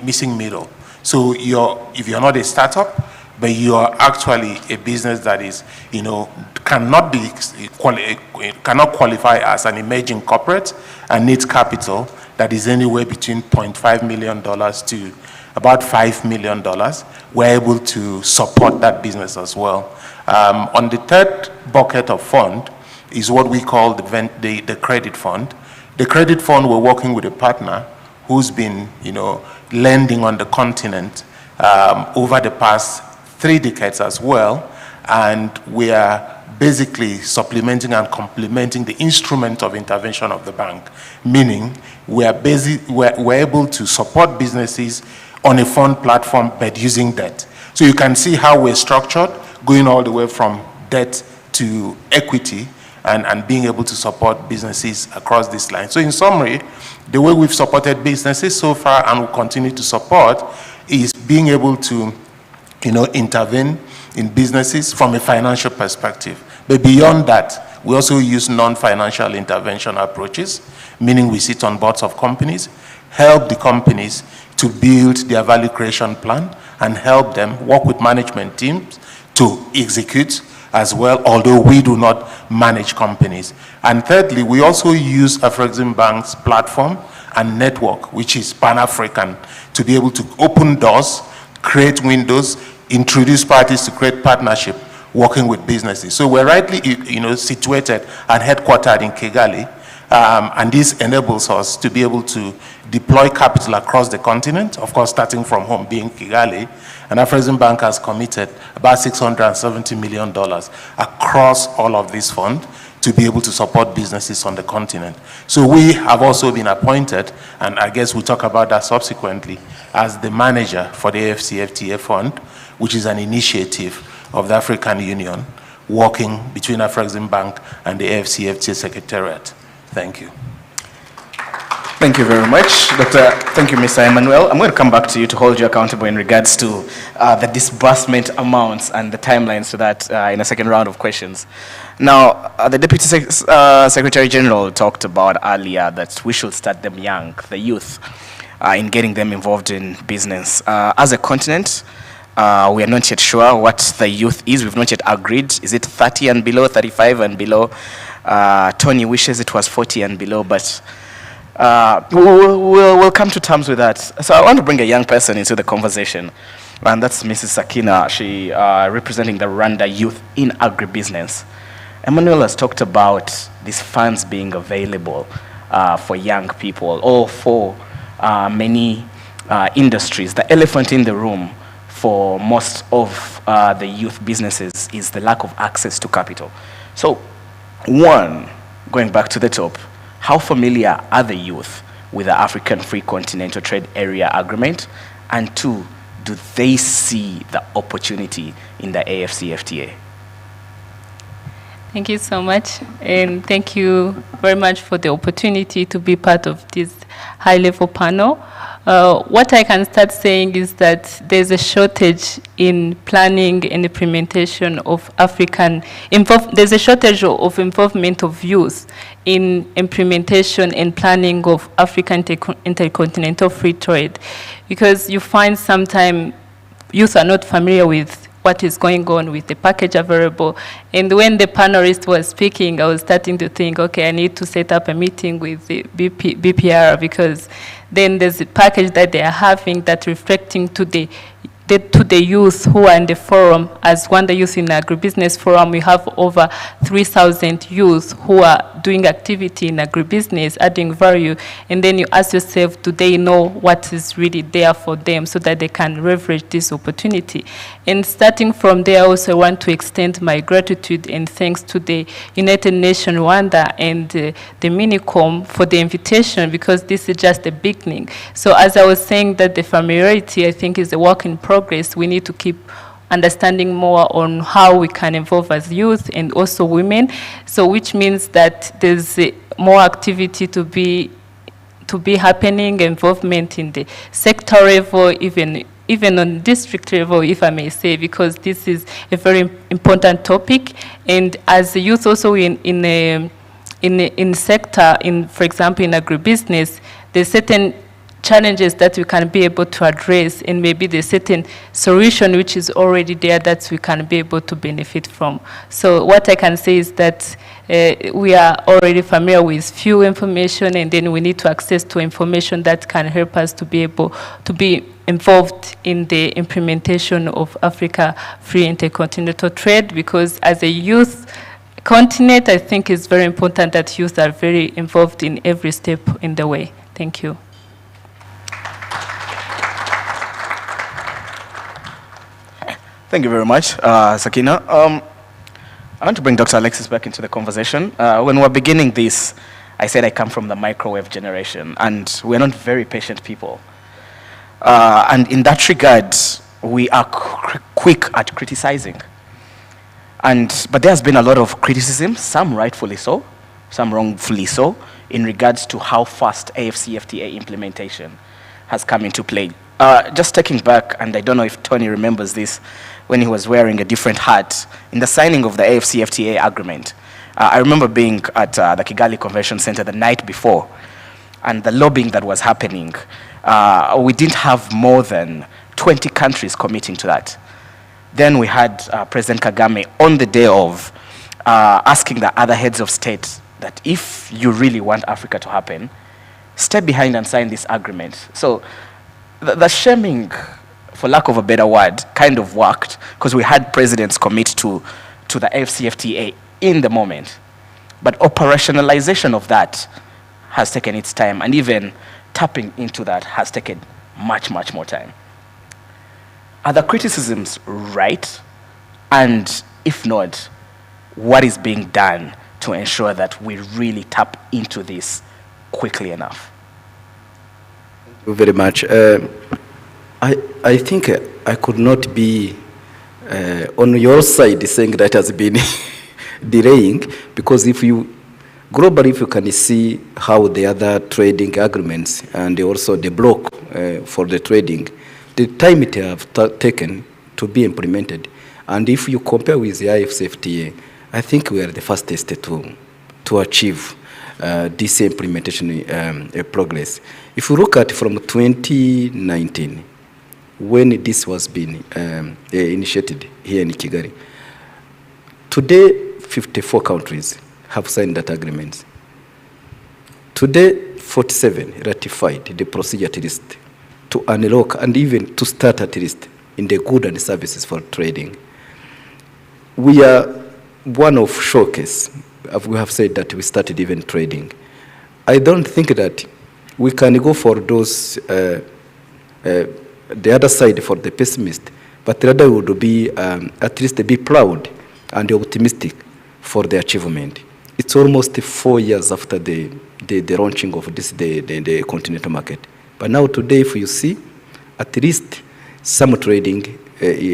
missing middle. So if you're not a startup, but you are actually a business that is, cannot qualify as an emerging corporate and needs capital that is anywhere between $0.5 million to about $5 million, we're able to support that business as well. On the third bucket of fund is what we call the credit fund. The credit fund, we're working with a partner who's been, lending on the continent over the past 3 decades as well, and we are basically supplementing and complementing the instrument of intervention of the bank, meaning we're able to support businesses on a fund platform but using debt. So you can see how we're structured, going all the way from debt to equity, and being able to support businesses across this line. So in summary, the way we've supported businesses so far and will continue to support is being able to intervene in businesses from a financial perspective. But beyond that, we also use non-financial intervention approaches, meaning we sit on boards of companies, help the companies to build their value creation plan, and help them work with management teams to execute as well, although we do not manage companies. And thirdly, we also use Afreximbank's platform and network, which is Pan-African, to be able to open doors, create windows, introduce parties to create partnership, working with businesses. So we're rightly situated and headquartered in Kigali, and this enables us to be able to deploy capital across the continent, of course starting from home being Kigali, and Afreximbank has committed about $670 million across all of this fund to be able to support businesses on the continent. So we have also been appointed, and I guess we'll talk about that subsequently, as the manager for the AfCFTA fund, which is an initiative of the African Union working between Afreximbank and the AfCFTA Secretariat. Thank you. Thank you very much, Dr. Thank you, Mr. Emmanuel. I'm going to come back to you to hold you accountable in regards to the disbursement amounts and the timelines to that in a second round of questions. Now, the Deputy Secretary General talked about earlier that we should start them young, the youth, in getting them involved in business. As a continent, we are not yet sure what the youth is. We've not yet agreed. Is it 30 and below, 35 and below? Tony wishes it was 40 and below, but we'll come to terms with that. So I want to bring a young person into the conversation, and that's Mrs. Sakina. She representing the Rwanda youth in agribusiness. Emmanuel has talked about these funds being available for young people or for many industries. The elephant in the room for most of the youth businesses is the lack of access to capital. So, one, going back to the top, how familiar are the youth with the African Free Continental Trade Area Agreement? And two, do they see the opportunity in the AfCFTA? Thank you so much, and thank you very much for the opportunity to be part of this high-level panel. What I can start saying is that there's a shortage in planning and implementation of there's a shortage of involvement of youth in implementation and planning of African intercontinental free trade, because you find sometimes youth are not familiar with what is going on with the package available. And when the panelist was speaking, I was starting to think, okay, I need to set up a meeting with the BPR, because then there's a package that they are having that reflecting to the youth who are in the forum. As Rwanda Youth in Agribusiness Forum, we have over 3,000 youth who are doing activity in agribusiness, adding value, and then you ask yourself, do they know what is really there for them so that they can leverage this opportunity? And starting from there, I also want to extend my gratitude and thanks to the United Nations Rwanda and the Minicom for the invitation, because this is just the beginning. So as I was saying, that the familiarity, I think, is a work in progress. We need to keep understanding more on how we can involve as youth and also women. So which means that there's more activity to be happening, involvement in the sector level, even on district level, if I may say, because this is a very important topic. And as a youth also in sector, for example, in agribusiness, there's certain challenges that we can be able to address, and maybe the certain solution which is already there that we can be able to benefit from. So what I can say is that we are already familiar with few information, and then we need to access to information that can help us to be able to be involved in the implementation of Africa Free Intercontinental Trade, because as a youth continent, I think it's very important that youth are very involved in every step in the way. Thank you. Thank you very much, Sakina. I want to bring Dr. Alexis back into the conversation. When we were beginning this, I said I come from the microwave generation, and we're not very patient people. And in that regard, we are quick at criticizing. But there's been a lot of criticism, some rightfully so, some wrongfully so, in regards to how fast AfCFTA implementation has come into play. Just taking back, and I don't know if Tony remembers this, when he was wearing a different hat in the signing of the AfCFTA agreement. I remember being at the Kigali Convention Center the night before, and the lobbying that was happening. We didn't have more than 20 countries committing to that. Then we had President Kagame on the day of asking the other heads of state that if you really want Africa to happen, step behind and sign this agreement. So the shaming, for lack of a better word, kind of worked, because we had presidents commit to the AfCFTA in the moment. But operationalization of that has taken its time, and even tapping into that has taken much, much more time. Are the criticisms right? And if not, what is being done to ensure that we really tap into this quickly enough? Thank you very much. I think I could not be on your side saying that has been delaying, because if you globally, if you can see how the other trading agreements and also the block for the trading, the time it have taken to be implemented, and if you compare with the AfCFTA, I think we are the fastest to achieve this implementation progress. If you look at from 2019, when this was being initiated here in Kigali, today 54 countries have signed that agreement. Today, 47 ratified the procedure at least to unlock and even to start at least in the goods and services for trading. We are one of showcase. We have said that we started even trading. I don't think that we can go for those, the other side for the pessimist, but rather would be at least be proud and optimistic for the achievement. It's almost 4 years after the launching of this, the continental market. But now today, if you see, at least some trading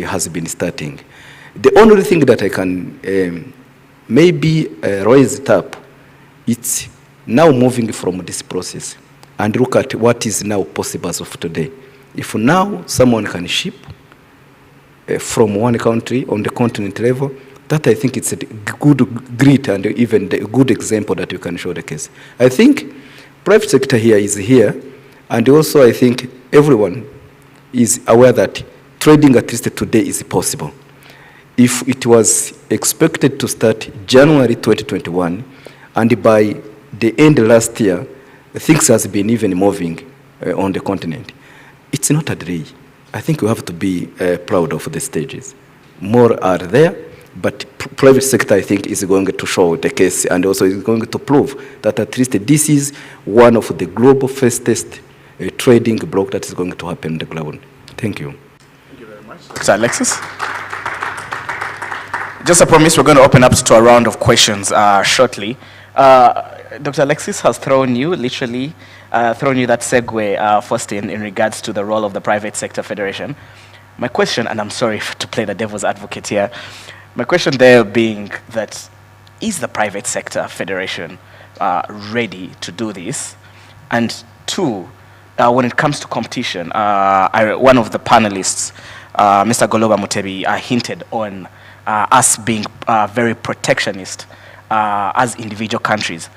has been starting. The only thing that I can maybe raise it up, it's now moving from this process and look at what is now possible as of today. If now someone can ship from one country on the continent level, that I think it's a good, great, and even a good example that you can show the case. I think private sector here is here, and also I think everyone is aware that trading at least today is possible. If it was expected to start January 2021, and by the end of last year, things has been even moving on the continent. It's not a delay. I think we have to be proud of the stages. More are there, but private sector, I think, is going to show the case, and also is going to prove that at least this is one of the global fastest trading block that is going to happen on the ground. Thank you. Thank you very much. Dr. Alexis? Just a promise, we're going to open up to a round of questions shortly. Dr. Alexis has thrown you, literally, thrown you that segue, Faustin, in regards to the role of the Private Sector Federation. My question, and I'm sorry to play the devil's advocate here, my question there being that, is the Private Sector Federation ready to do this? And two, when it comes to competition, one of the panelists, Mr. Goloba Mutebi, hinted on us being very protectionist as individual countries.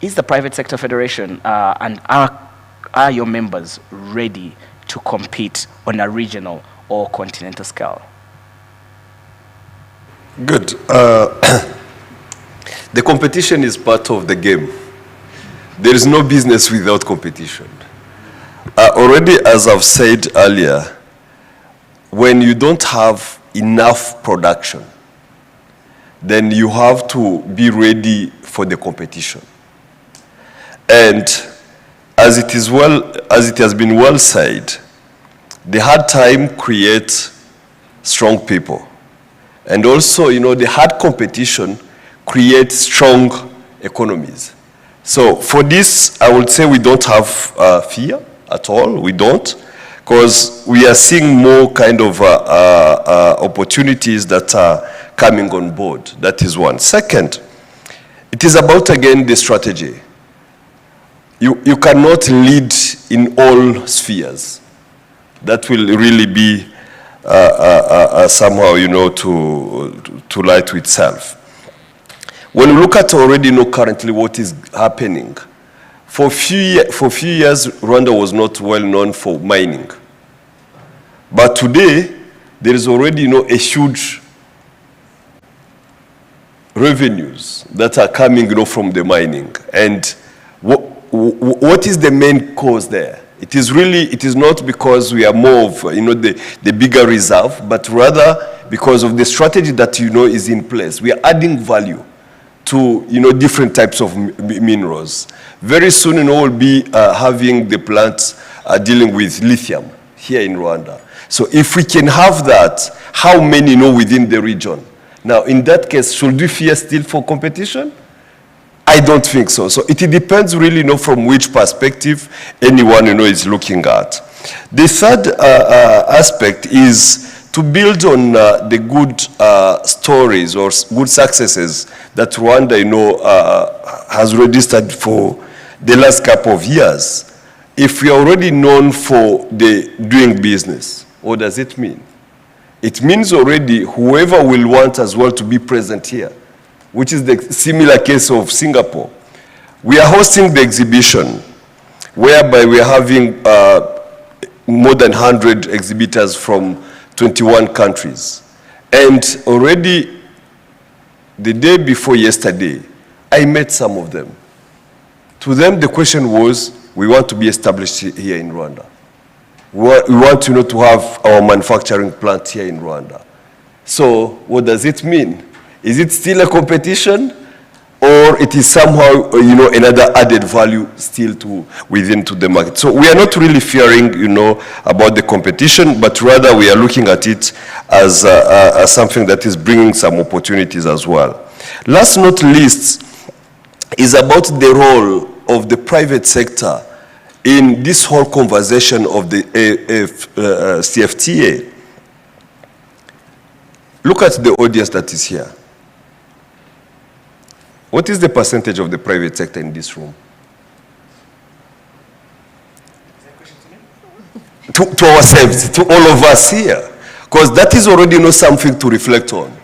Is the Private Sector Federation and are your members ready to compete on a regional or continental scale? Good. The competition is part of the game. There is no business without competition. Already, as I've said earlier, when you don't have enough production, then you have to be ready for the competition. And as it has been well said, the hard time creates strong people. And also, the hard competition creates strong economies. So for this, I would say we don't have fear at all. We don't, because we are seeing more kind of opportunities that are coming on board. That is one. Second, it is about, again, the strategy. You cannot lead in all spheres. That will really be somehow, to lie to itself. When we look at already currently what is happening, for a few years, Rwanda was not well known for mining. But today, there is already a huge revenues that are coming from the mining. And what is the main cause there? It is not because we are more of the bigger reserve, but rather because of the strategy that is in place. We are adding value to different types of minerals. Very soon we'll be having the plants dealing with lithium here in Rwanda. So if we can have that, how many within the region? Now in that case, should we fear still for competition? I don't think so. So it depends really from which perspective anyone is looking at. The third aspect is to build on the good stories or good successes that Rwanda, has registered for the last couple of years. If we are already known for doing business, what does it mean? It means already whoever will want as well to be present here, which is the similar case of Singapore. We are hosting the exhibition, whereby we are having more than 100 exhibitors from 21 countries. And already the day before yesterday, I met some of them. To them, the question was, we want to be established here in Rwanda. We want to have our manufacturing plant here in Rwanda. So what does it mean? Is it still a competition? Or it is somehow, another added value still within the market. So we are not really fearing, about the competition, but rather we are looking at it as something that is bringing some opportunities as well. Last not least is about the role of the private sector in this whole conversation of the AfCFTA. Look at the audience that is here. What is the percentage of the private sector in this room? To ourselves, to all of us here. Because that is already something to reflect on.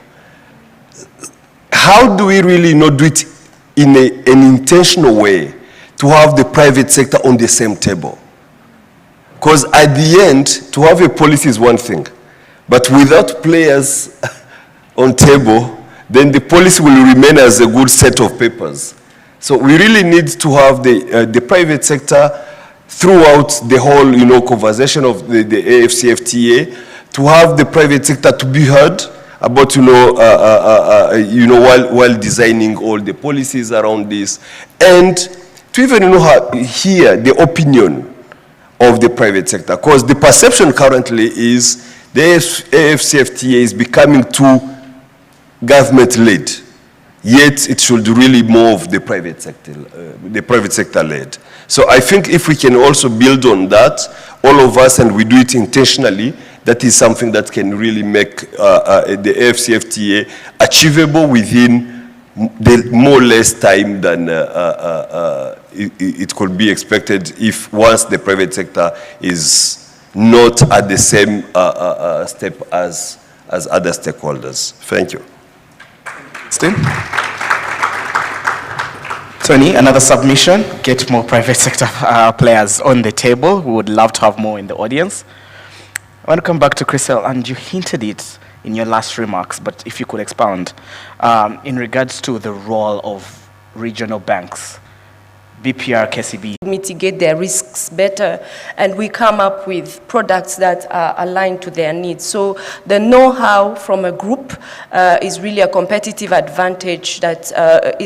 How do we really do it in an intentional way to have the private sector on the same table? Because at the end, to have a policy is one thing. But without players on table, then the policy will remain as a good set of papers. So we really need to have the private sector throughout the whole, conversation of the AfCFTA, to have the private sector to be heard about, while designing all the policies around this, and to even, hear the opinion of the private sector. Because the perception currently is the AfCFTA is becoming too government-led, yet it should really more of the private sector led. So I think if we can also build on that, all of us, and we do it intentionally, that is something that can really make the AfCFTA achievable within the more or less time than it could be expected if once the private sector is not at the same step as other stakeholders. Thank you. Tony, another submission, get more private sector players on the table. We would love to have more in the audience. I want to come back to Crystal, and you hinted it in your last remarks, but if you could expound in regards to the role of regional banks, BPR, KCB. Mitigate their risks better, and we come up with products that are aligned to their needs. So the know-how from a group is really a competitive advantage, that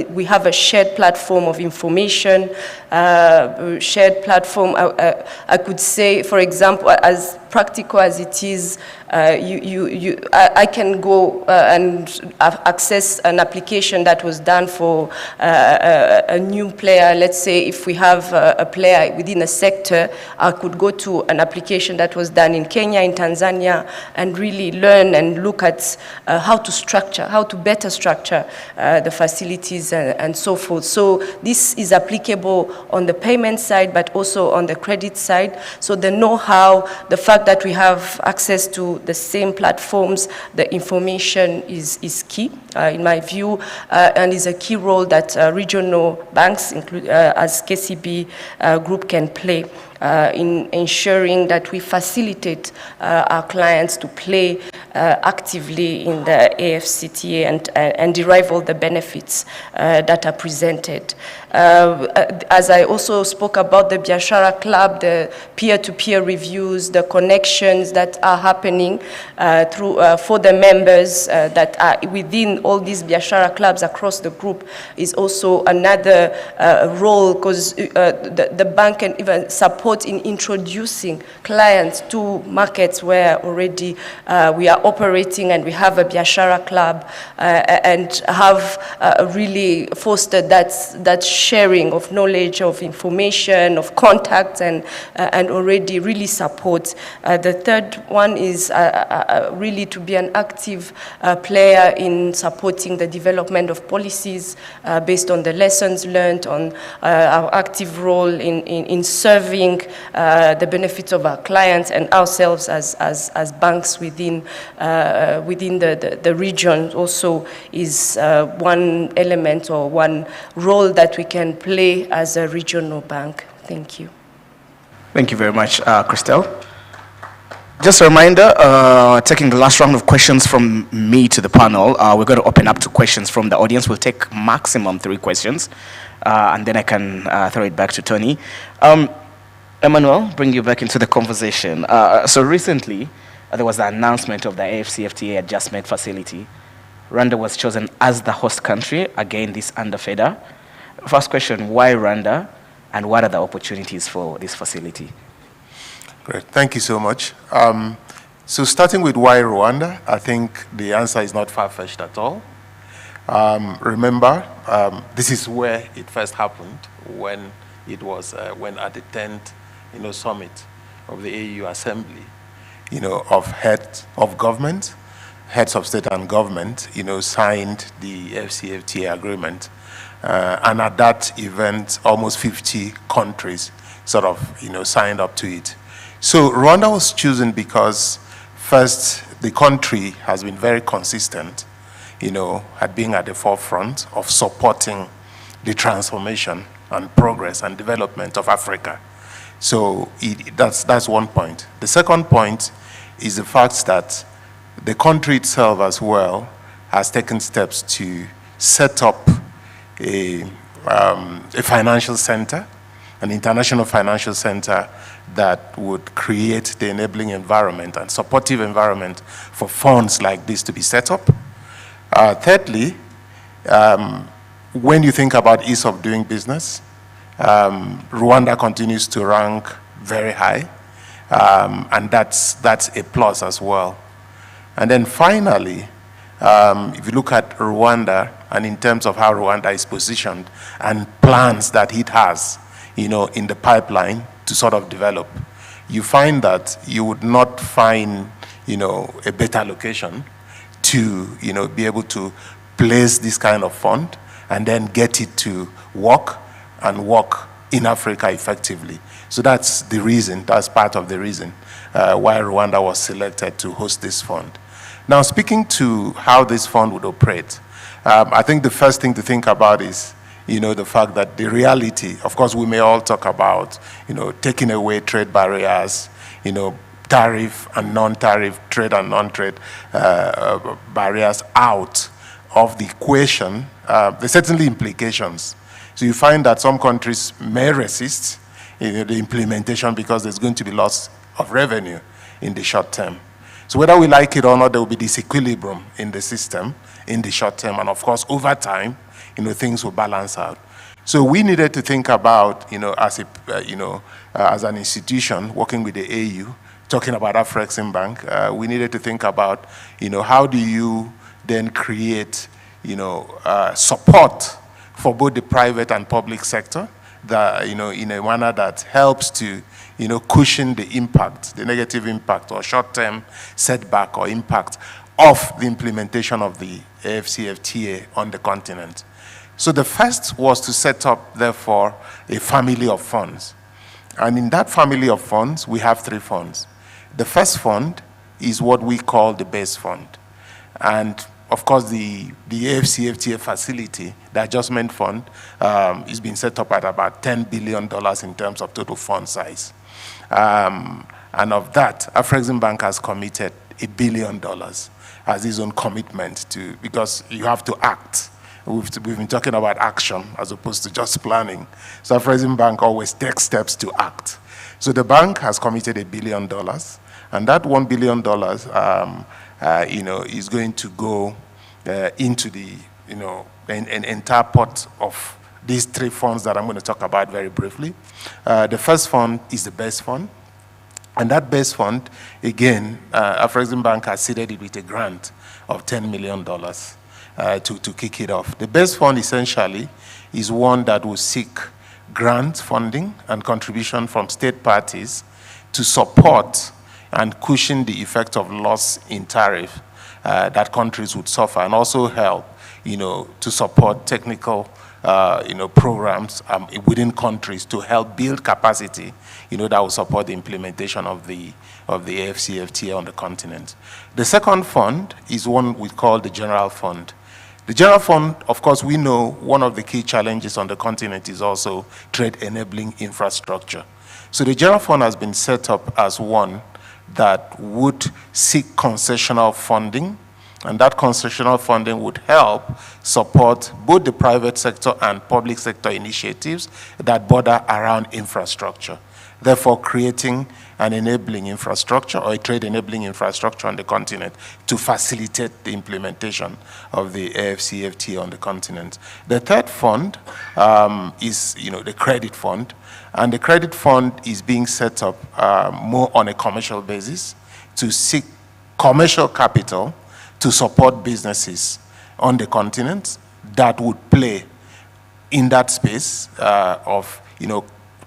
we have a shared platform of information, shared platform. I could say, for example, as practical as it is, I can go and access an application that was done for a new player. Let's say if we have a player within a sector, I could go to an application that was done in Kenya, in Tanzania, and really learn and look at how to better structure the facilities and so forth. So this is applicable on the payment side, but also on the credit side. So the know-how, the fact that we have access to the same platforms, the information is key, in my view, and is a key role that regional banks, as KCB group, can play in ensuring that we facilitate our clients to play actively in the AfCFTA and derive all the benefits that are presented. As I also spoke about the Biashara Club, the peer-to-peer reviews, the connections that are happening for the members that are within all these Biashara clubs across the group is also another role, because the bank can even support support in introducing clients to markets where already we are operating and we have a Biashara club and have really fostered that sharing of knowledge, of information, of contacts, and already really support. The third one is really to be an active player in supporting the development of policies based on the lessons learned, on our active role in serving the benefits of our clients and ourselves as banks within the region also is one element or one role that we can play as a regional bank. Thank you. Thank you very much, Christelle. Just a reminder, taking the last round of questions from me to the panel, we're going to open up to questions from the audience. We'll take maximum 3 questions, and then I can throw it back to Tony. Emmanuel, bring you back into the conversation. So recently, there was the announcement of the AfCFTA adjustment facility. Rwanda was chosen as the host country, again, this under FEDA. First question, why Rwanda, and what are the opportunities for this facility? Great, thank you so much. So starting with why Rwanda, I think the answer is not far-fetched at all. Remember, this is where it first happened when it was when at the 10th, summit of the AU Assembly, of heads of government, heads of state and government, signed the AfCFTA agreement. And at that event, almost 50 countries sort of, signed up to it. So Rwanda was chosen because, first, the country has been very consistent, at being at the forefront of supporting the transformation and progress and development of Africa. So that's one point. The second point is the fact that the country itself as well has taken steps to set up a financial center, an international financial center that would create the enabling environment and supportive environment for funds like this to be set up. Thirdly, when you think about ease of doing business, Rwanda continues to rank very high, and that's a plus as well. And then finally, if you look at Rwanda, and in terms of how Rwanda is positioned and plans that it has, in the pipeline to sort of develop, you find that you would not find, a better location to, be able to place this kind of fund and then get it to work in Africa effectively. So that's the reason, that's part of the reason why Rwanda was selected to host this fund. Now, speaking to how this fund would operate, I think the first thing to think about is, the fact that the reality, of course, we may all talk about, taking away trade barriers, tariff and non-tariff, trade and non-trade barriers out of the equation. There's certainly implications. So you find that some countries may resist the implementation because there's going to be loss of revenue in the short term. So whether we like it or not, there will be disequilibrium in the system in the short term, and of course, over time, things will balance out. So we needed to think about, as an institution working with the AU, talking about AfCFTA, we needed to think about, how do you then create, support for both the private and public sector, that, in a manner that helps to, cushion the impact, the negative impact or short-term setback or impact of the implementation of the AfCFTA on the continent. So the first was to set up, therefore, a family of funds. And in that family of funds, we have 3 funds. The first fund is what we call the base fund. And of course, the AfCFTA facility, the adjustment fund, is being set up at about $10 billion in terms of total fund size. And of that, AfCFTA has committed $1 billion as his own commitment to, because you have to act. We've been talking about action as opposed to just planning. So AfCFTA always takes steps to act. So the bank has committed $1 billion, and that $1 billion, is going to go into the, an entire pot of these three funds that I'm going to talk about very briefly. The first fund is the BEST fund. And that BEST fund, again, Afreximbank has seeded it with a grant of $10 million to kick it off. The BEST fund essentially is one that will seek grant funding and contribution from state parties to support and cushion the effect of loss in tariff that countries would suffer, and also help, to support technical, programs within countries to help build capacity, that will support the implementation of the AfCFTA on the continent. The second fund is one we call the General Fund. The General Fund, of course, we know one of the key challenges on the continent is also trade-enabling infrastructure. So the General Fund has been set up as one that would seek concessional funding, and that concessional funding would help support both the private sector and public sector initiatives that border around infrastructure, therefore creating an enabling infrastructure or a trade-enabling infrastructure on the continent to facilitate the implementation of the AfCFTA on the continent. The third fund is, the credit fund, and the credit fund is being set up more on a commercial basis to seek commercial capital to support businesses on the continent that would play in that space of,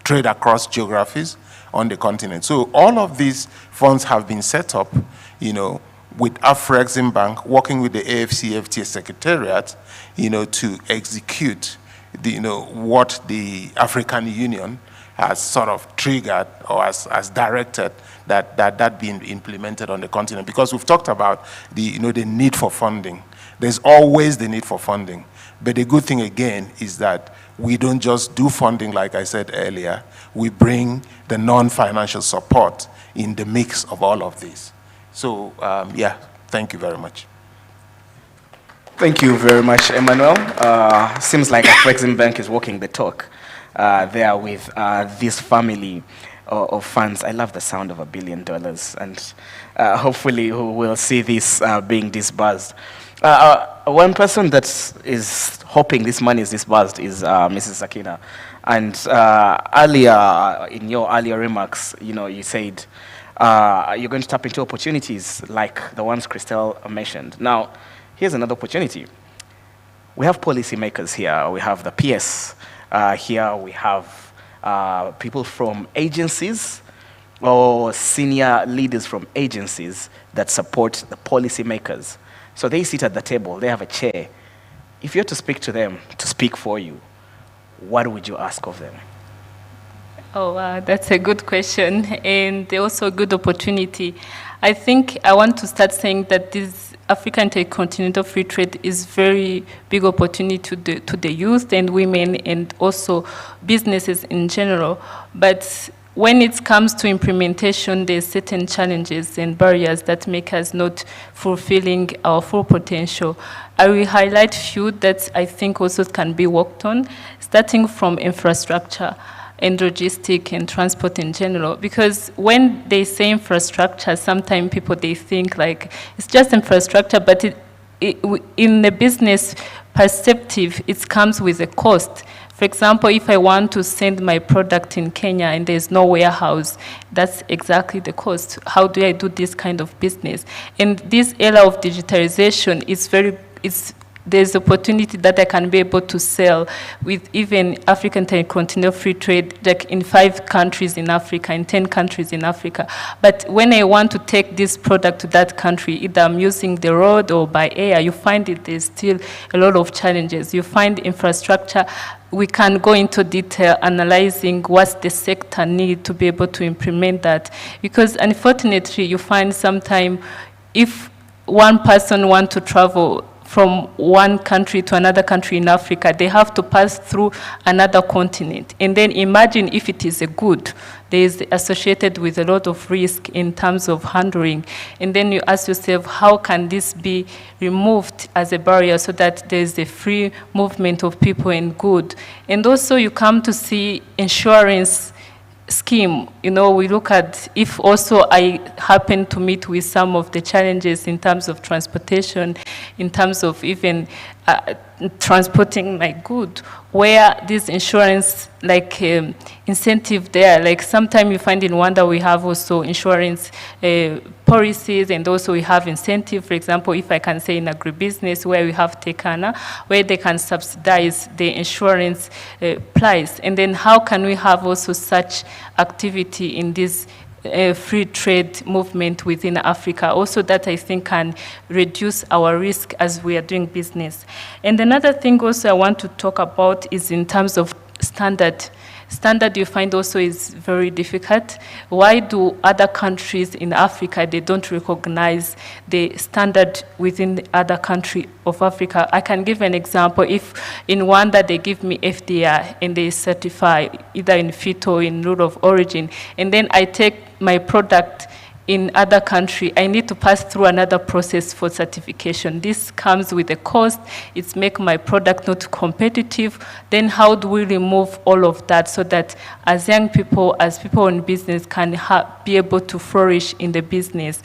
trade across geographies on the continent. So all of these funds have been set up, with Afreximbank working with the AfCFTA Secretariat, to execute what the African Union has sort of triggered or has directed that being implemented on the continent. Because we've talked about the need for funding. There's always the need for funding. But the good thing again is that we don't just do funding like I said earlier. We bring the non-financial support in the mix of all of this. So thank you very much. Thank you very much, Emmanuel. Seems like Afreximbank is walking the talk there with this family of funds. I love the sound of $1 billion, and hopefully we will see this being disbursed. One person that is hoping this money is disbursed is Mrs. Sakina. And earlier, in your earlier remarks, you said you're going to tap into opportunities like the ones Christelle mentioned. Now, here's another opportunity. We have policymakers here. We have the PS here. We have people from agencies or senior leaders from agencies that support the policymakers. So they sit at the table. They have a chair. If you're to speak to them, to speak for you, what would you ask of them? Oh, that's a good question, and also a good opportunity. I think I want to start saying that this African Continental Free Trade is very big opportunity to the youth and women and also businesses in general. But when it comes to implementation, there's certain challenges and barriers that make us not fulfilling our full potential. I will highlight few that I think also can be worked on, starting from infrastructure and logistic and transport in general. Because when they say infrastructure, sometimes people, they think like it's just infrastructure, but in the business perspective, it comes with a cost. For example, if I want to send my product in Kenya and there's no warehouse, that's exactly the cost. How do I do this kind of business? And this era of digitalization is there's opportunity that I can be able to sell with even African Continental Free Trade, like in 5 countries in Africa, in 10 countries in Africa. But when I want to take this product to that country, either I'm using the road or by air, you find there's still a lot of challenges. You find infrastructure. We can go into detail analyzing what's the sector need to be able to implement that. Because unfortunately, you find sometimes if one person wants to travel from one country to another country in Africa, they have to pass through another continent. And then imagine if it is a good, there is associated with a lot of risk in terms of handling. And then you ask yourself, how can this be removed as a barrier so that there is a free movement of people and good? And also you come to see insurance scheme. We look at if also I happen to meet with some of the challenges in terms of transportation, in terms of even transporting my good, where this insurance incentive there, like sometimes you find in Rwanda we have also insurance policies, and also we have incentive. For example, if I can say in agribusiness, where we have Tekana, where they can subsidize the insurance price. And then how can we have also such activity in this free trade movement within Africa, also that I think can reduce our risk as we are doing business. And another thing also I want to talk about is in terms of standard. Standard you find also is very difficult. Why do other countries in Africa, they don't recognize the standard within the other country of Africa? I can give an example. If in Rwanda they give me FDI and they certify either in FIT or in rule of origin, and then I take my product in other country, I need to pass through another process for certification. This comes with a cost. It's make my product not competitive. Then how do we remove all of that so that as young people, as people in business can be able to flourish in the business?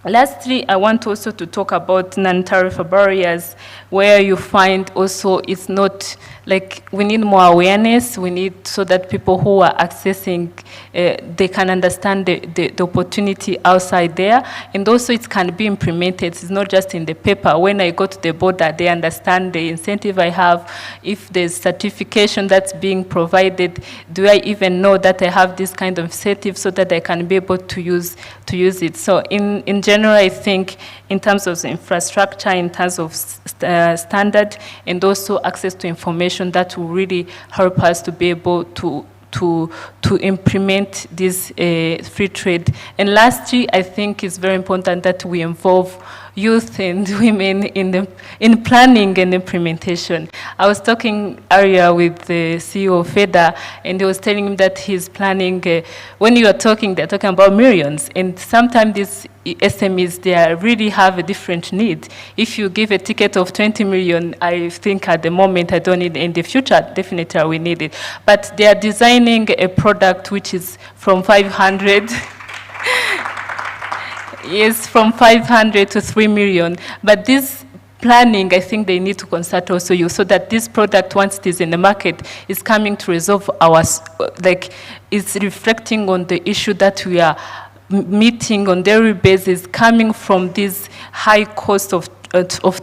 Lastly, I want also to talk about non-tariff barriers, where you find also it's not like we need more awareness. We need so that people who are accessing, they can understand the opportunity outside there. And also it can be implemented. It's not just in the paper. When I go to the border, they understand the incentive I have. If there's certification that's being provided, do I even know that I have this kind of incentive so that I can be able to use it? So in general, I think in terms of the infrastructure, in terms of standard, and also access to information, that will really help us to be able to implement this free trade. And lastly, I think it's very important that we involve youth and women in planning and implementation. I was talking earlier with the CEO of FEDA, and he was telling me that he's planning, when you are talking, they're talking about millions, and sometimes these SMEs, they really have a different need. If you give a ticket of 20 million, I think at the moment I don't need it. In the future, definitely I will need it. But they are designing a product which is from 500, yes, from 500 to 3 million. But this planning, I think they need to consult also you, so that this product, once it is in the market, is coming to resolve our, it's reflecting on the issue that we are meeting on daily basis, coming from this high cost of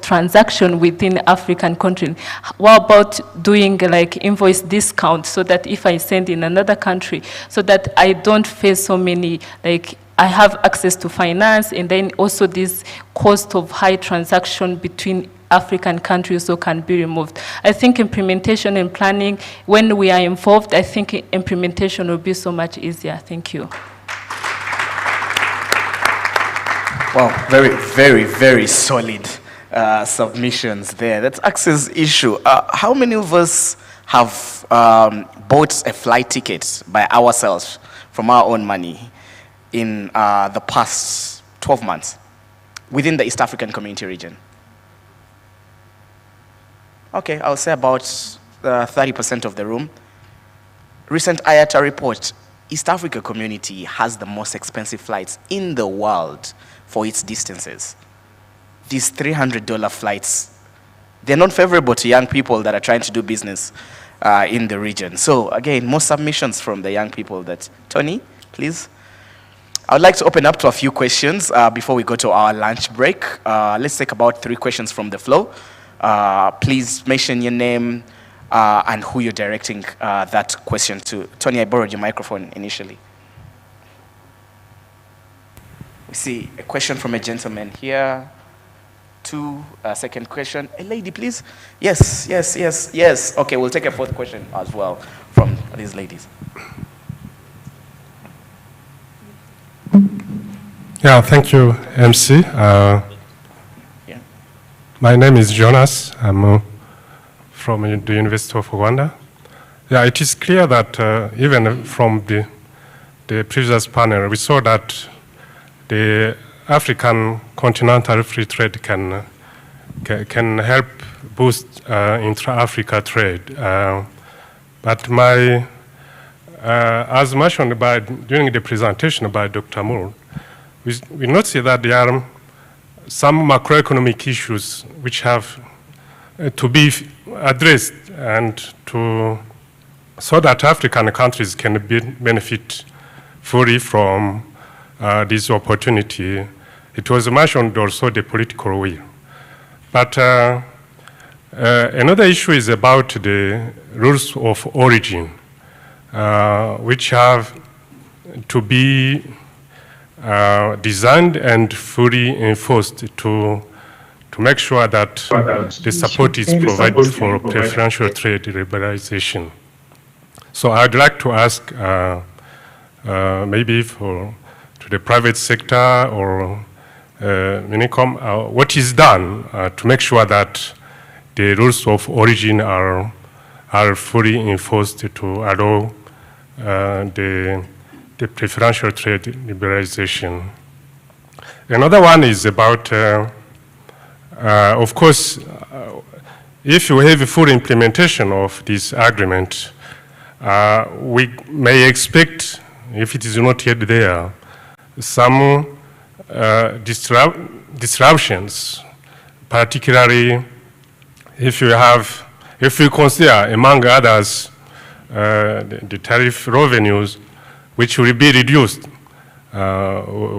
transaction within African country. What about doing invoice discount, so that if I send in another country, so that I don't face so many, I have access to finance, and then also this cost of high transaction between African countries so can be removed. I think implementation and planning, when we are involved, I think implementation will be so much easier. Thank you. Well, very, very, very solid submissions there. That's access issue. How many of us have bought a flight ticket by ourselves from our own money in the past 12 months within the East African Community region? Okay, I'll say about 30% of the room. Recent IATA report, East Africa Community has the most expensive flights in the world for its distances. These $300 flights, they're not favorable to young people that are trying to do business in the region. So again, more submissions from the young people. That Tony, please. I would like to open up to a few questions before we go to our lunch break. Let's take about 3 questions from the floor. Please mention your name and who you're directing that question to. Tony, I borrowed your microphone initially. We see a question from a gentleman here. 2, second question. A lady, please. Yes, yes, yes, yes. Okay, we'll take a 4th question as well from these ladies. Yeah, thank you, MC. My name is Jonas. I'm from the University of Rwanda. Yeah, it is clear that even from the previous panel, we saw that the African continental free trade can help boost intra-Africa trade. But as mentioned during the presentation by Dr. Moore, we not see that there are some macroeconomic issues which have to be addressed and so that African countries can benefit fully from this opportunity. It was mentioned also the political will. But another issue is about the rules of origin, which have to be designed and fully enforced to make sure that the support is provided for preferential trade liberalization. So I'd like to ask maybe to the private sector or Minicom, what is done to make sure that the rules of origin are fully enforced to allow the preferential trade liberalization. Another one is about, of course, if you have a full implementation of this agreement, we may expect, if it is not yet there, some disruptions, particularly if you consider, among others, the tariff revenues, which will be reduced,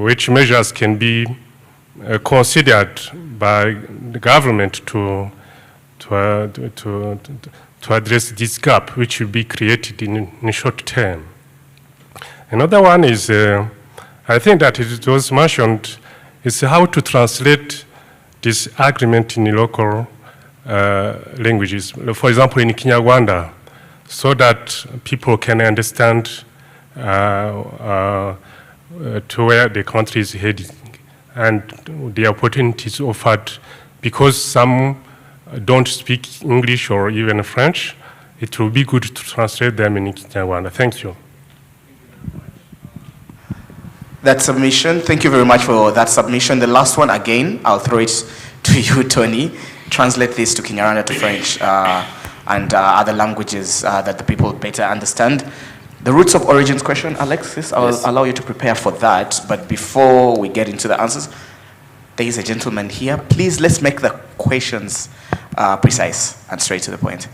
which measures can be considered by the government to address this gap, which will be created in short term. Another one is, I think that it was mentioned, is how to translate this agreement in local languages. For example, in Kinyarwanda, so that people can understand to where the country is heading and the opportunities offered, because some don't speak English or even French. It will be good to translate them in Kinyarwanda. Thank you. That submission, thank you very much for that submission. The last one, again, I'll throw it to you, Tony. Translate this to Kinyarwanda, to French, and other languages that the people better understand. The roots of origins question, Alexis, I'll allow you to prepare for that. But before we get into the answers, there is a gentleman here. Please, let's make the questions precise and straight to the point.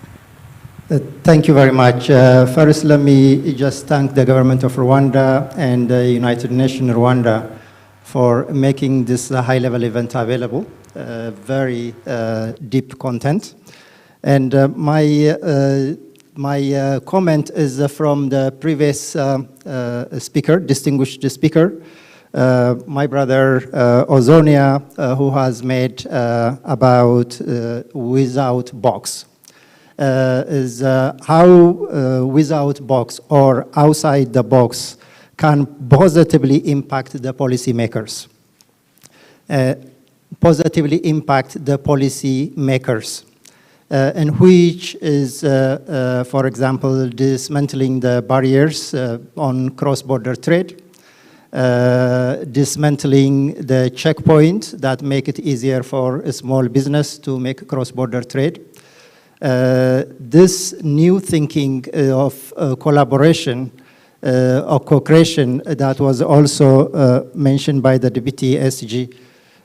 Thank you very much. First, let me just thank the government of Rwanda and the United Nations Rwanda for making this high-level event available. Very deep content. And my comment is from the previous speaker, distinguished speaker, my brother Ozonia, who has made about without box. Is how without box or outside the box can positively impact the policymakers. Positively impact the policy makers, and which is, for example, dismantling the barriers on cross-border trade, dismantling the checkpoints that make it easier for a small business to make cross-border trade. This new thinking of collaboration or co-creation that was also mentioned by the Deputy SG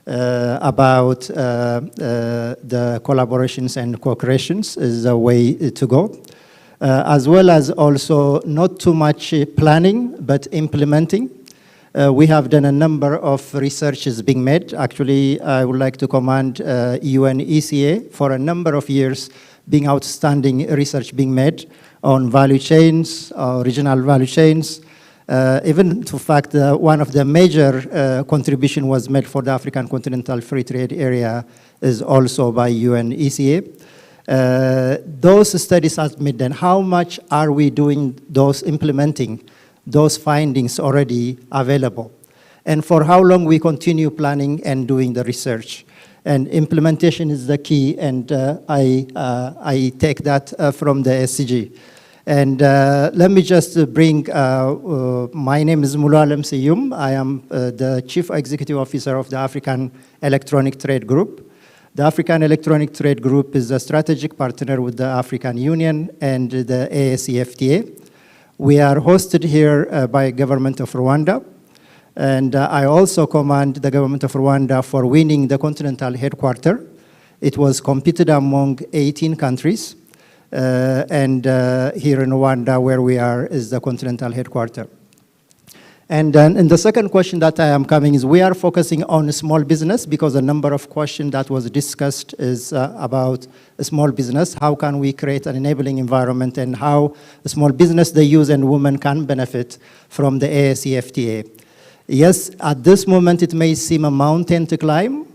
about the collaborations and co-creations is the way to go, as well as also not too much planning, but implementing. We have done a number of researches being made. Actually, I would like to commend UNECA for a number of years being outstanding research being made on value chains, regional value chains. Even to fact, one of the major contribution was made for the African Continental Free Trade Area is also by UNECA. Those studies have made then, how much are we doing those implementing those findings already available? And for how long we continue planning and doing the research? And implementation is the key, and I take that from the SCG. And let me just bring, my name is Mulualem Siyum. I am the Chief Executive Officer of the African Electronic Trade Group. The African Electronic Trade Group is a strategic partner with the African Union and the AfCFTA. We are hosted here by government of Rwanda. And I also commend the government of Rwanda for winning the Continental headquarters. It was competed among 18 countries. And here in Rwanda, where we are, is the Continental headquarters. And then in the second question that I am coming is we are focusing on small business because a number of questions that was discussed is about a small business. How can we create an enabling environment and how a small business, the youth and women can benefit from the AfCFTA? Yes, at this moment it may seem a mountain to climb,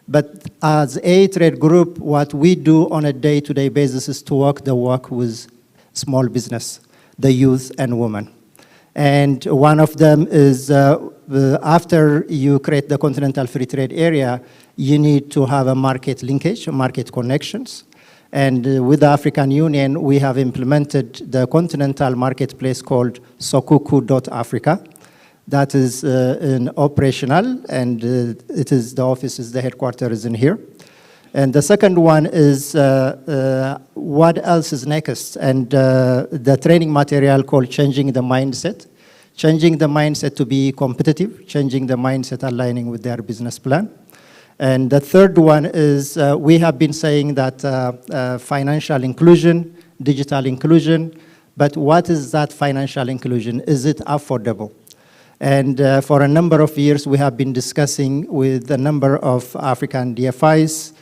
but as a trade group, what we do on a day-to-day basis is to walk the walk with small business, the youth and women. And one of them is after you create the Continental Free Trade Area, you need to have a market linkage, market connections. And with the African Union, we have implemented the Continental marketplace called Sokuku.Africa. That is operational, and it is the office, is the headquarters is in here. And the second one is what else is next? And the training material called Changing the Mindset. Changing the mindset to be competitive, changing the mindset aligning with their business plan. And the third one is we have been saying that financial inclusion, digital inclusion, but what is that financial inclusion? Is it affordable? And for a number of years, we have been discussing with a number of African DFIs,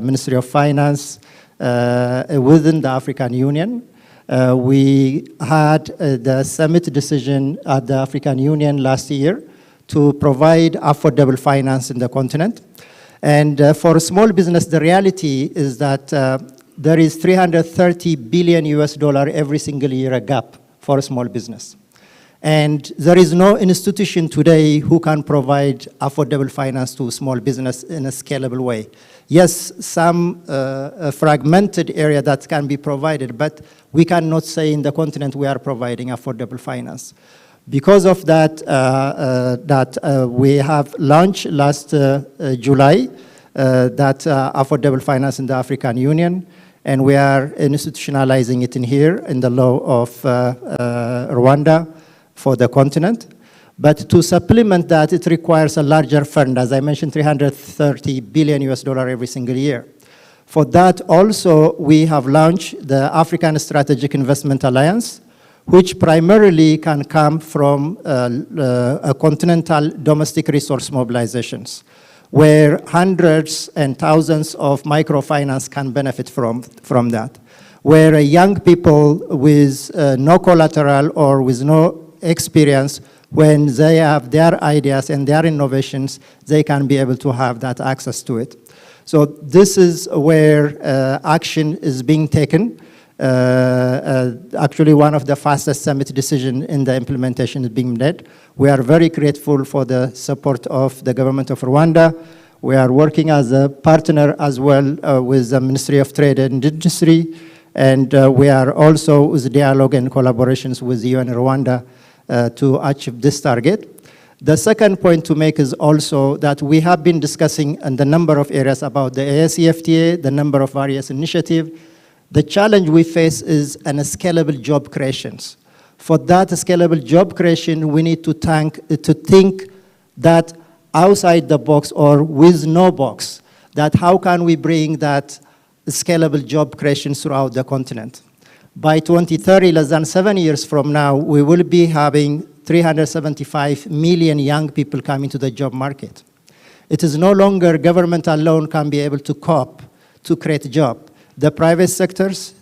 Ministry of Finance, within the African Union. We had the summit decision at the African Union last year to provide affordable finance in the continent. And for small business, the reality is that there is $330 billion every single year a gap for a small business. And there is no institution today who can provide affordable finance to small business in a scalable way. Yes, some fragmented area that can be provided, but we cannot say in the continent we are providing affordable finance. Because of that, we have launched last July that affordable finance in the African Union, and we are institutionalizing it in here in the law of Rwanda for the continent. But to supplement that, it requires a larger fund, as I mentioned, $330 billion every single year. For that also, we have launched the African Strategic Investment Alliance, which primarily can come from a continental domestic resource mobilizations, where hundreds and thousands of microfinance can benefit from that, where young people with no collateral or with no experience, when they have their ideas and their innovations, they can be able to have that access to it. So this is where action is being taken. Actually, one of the fastest summit decisions in the implementation is being made. We are very grateful for the support of the government of Rwanda. We are working as a partner as well with the Ministry of Trade and Industry, and we are also with dialogue and collaborations with the UN Rwanda to achieve this target. The second point to make is also that we have been discussing in the number of areas about the AfCFTA, the number of various initiatives. The challenge we face is an scalable job creations. For that scalable job creation, we need to think that outside the box or with no box, that how can we bring that scalable job creation throughout the continent. By 2030, less than 7 years from now, we will be having 375 million young people coming to the job market. It is no longer government alone can be able to cope to create a job. The private sectors,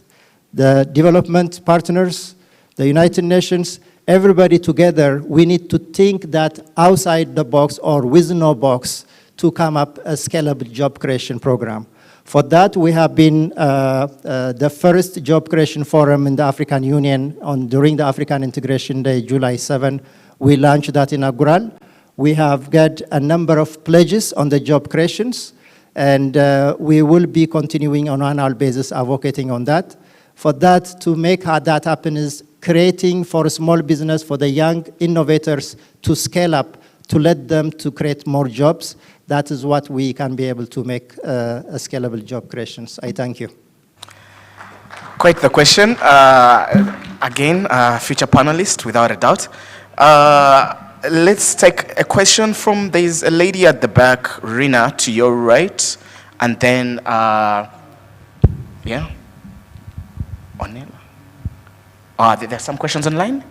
the development partners, the United Nations, everybody together, we need to think that outside the box or with no box to come up a scalable job creation program. For that, we have been the first job creation forum in the African Union during the African Integration Day, July 7. We launched that inaugural. We have got a number of pledges on the job creations, and we will be continuing on an annual basis advocating on that. For that, to make that happen is creating for a small business, for the young innovators to scale up, to let them to create more jobs. That is what we can be able to make a scalable job creations. I thank you. Quite the question. Again, future panelist, without a doubt. let's take a question from, there's a lady at the back, Rina, to your right, and then, yeah, Onela. There's some questions online?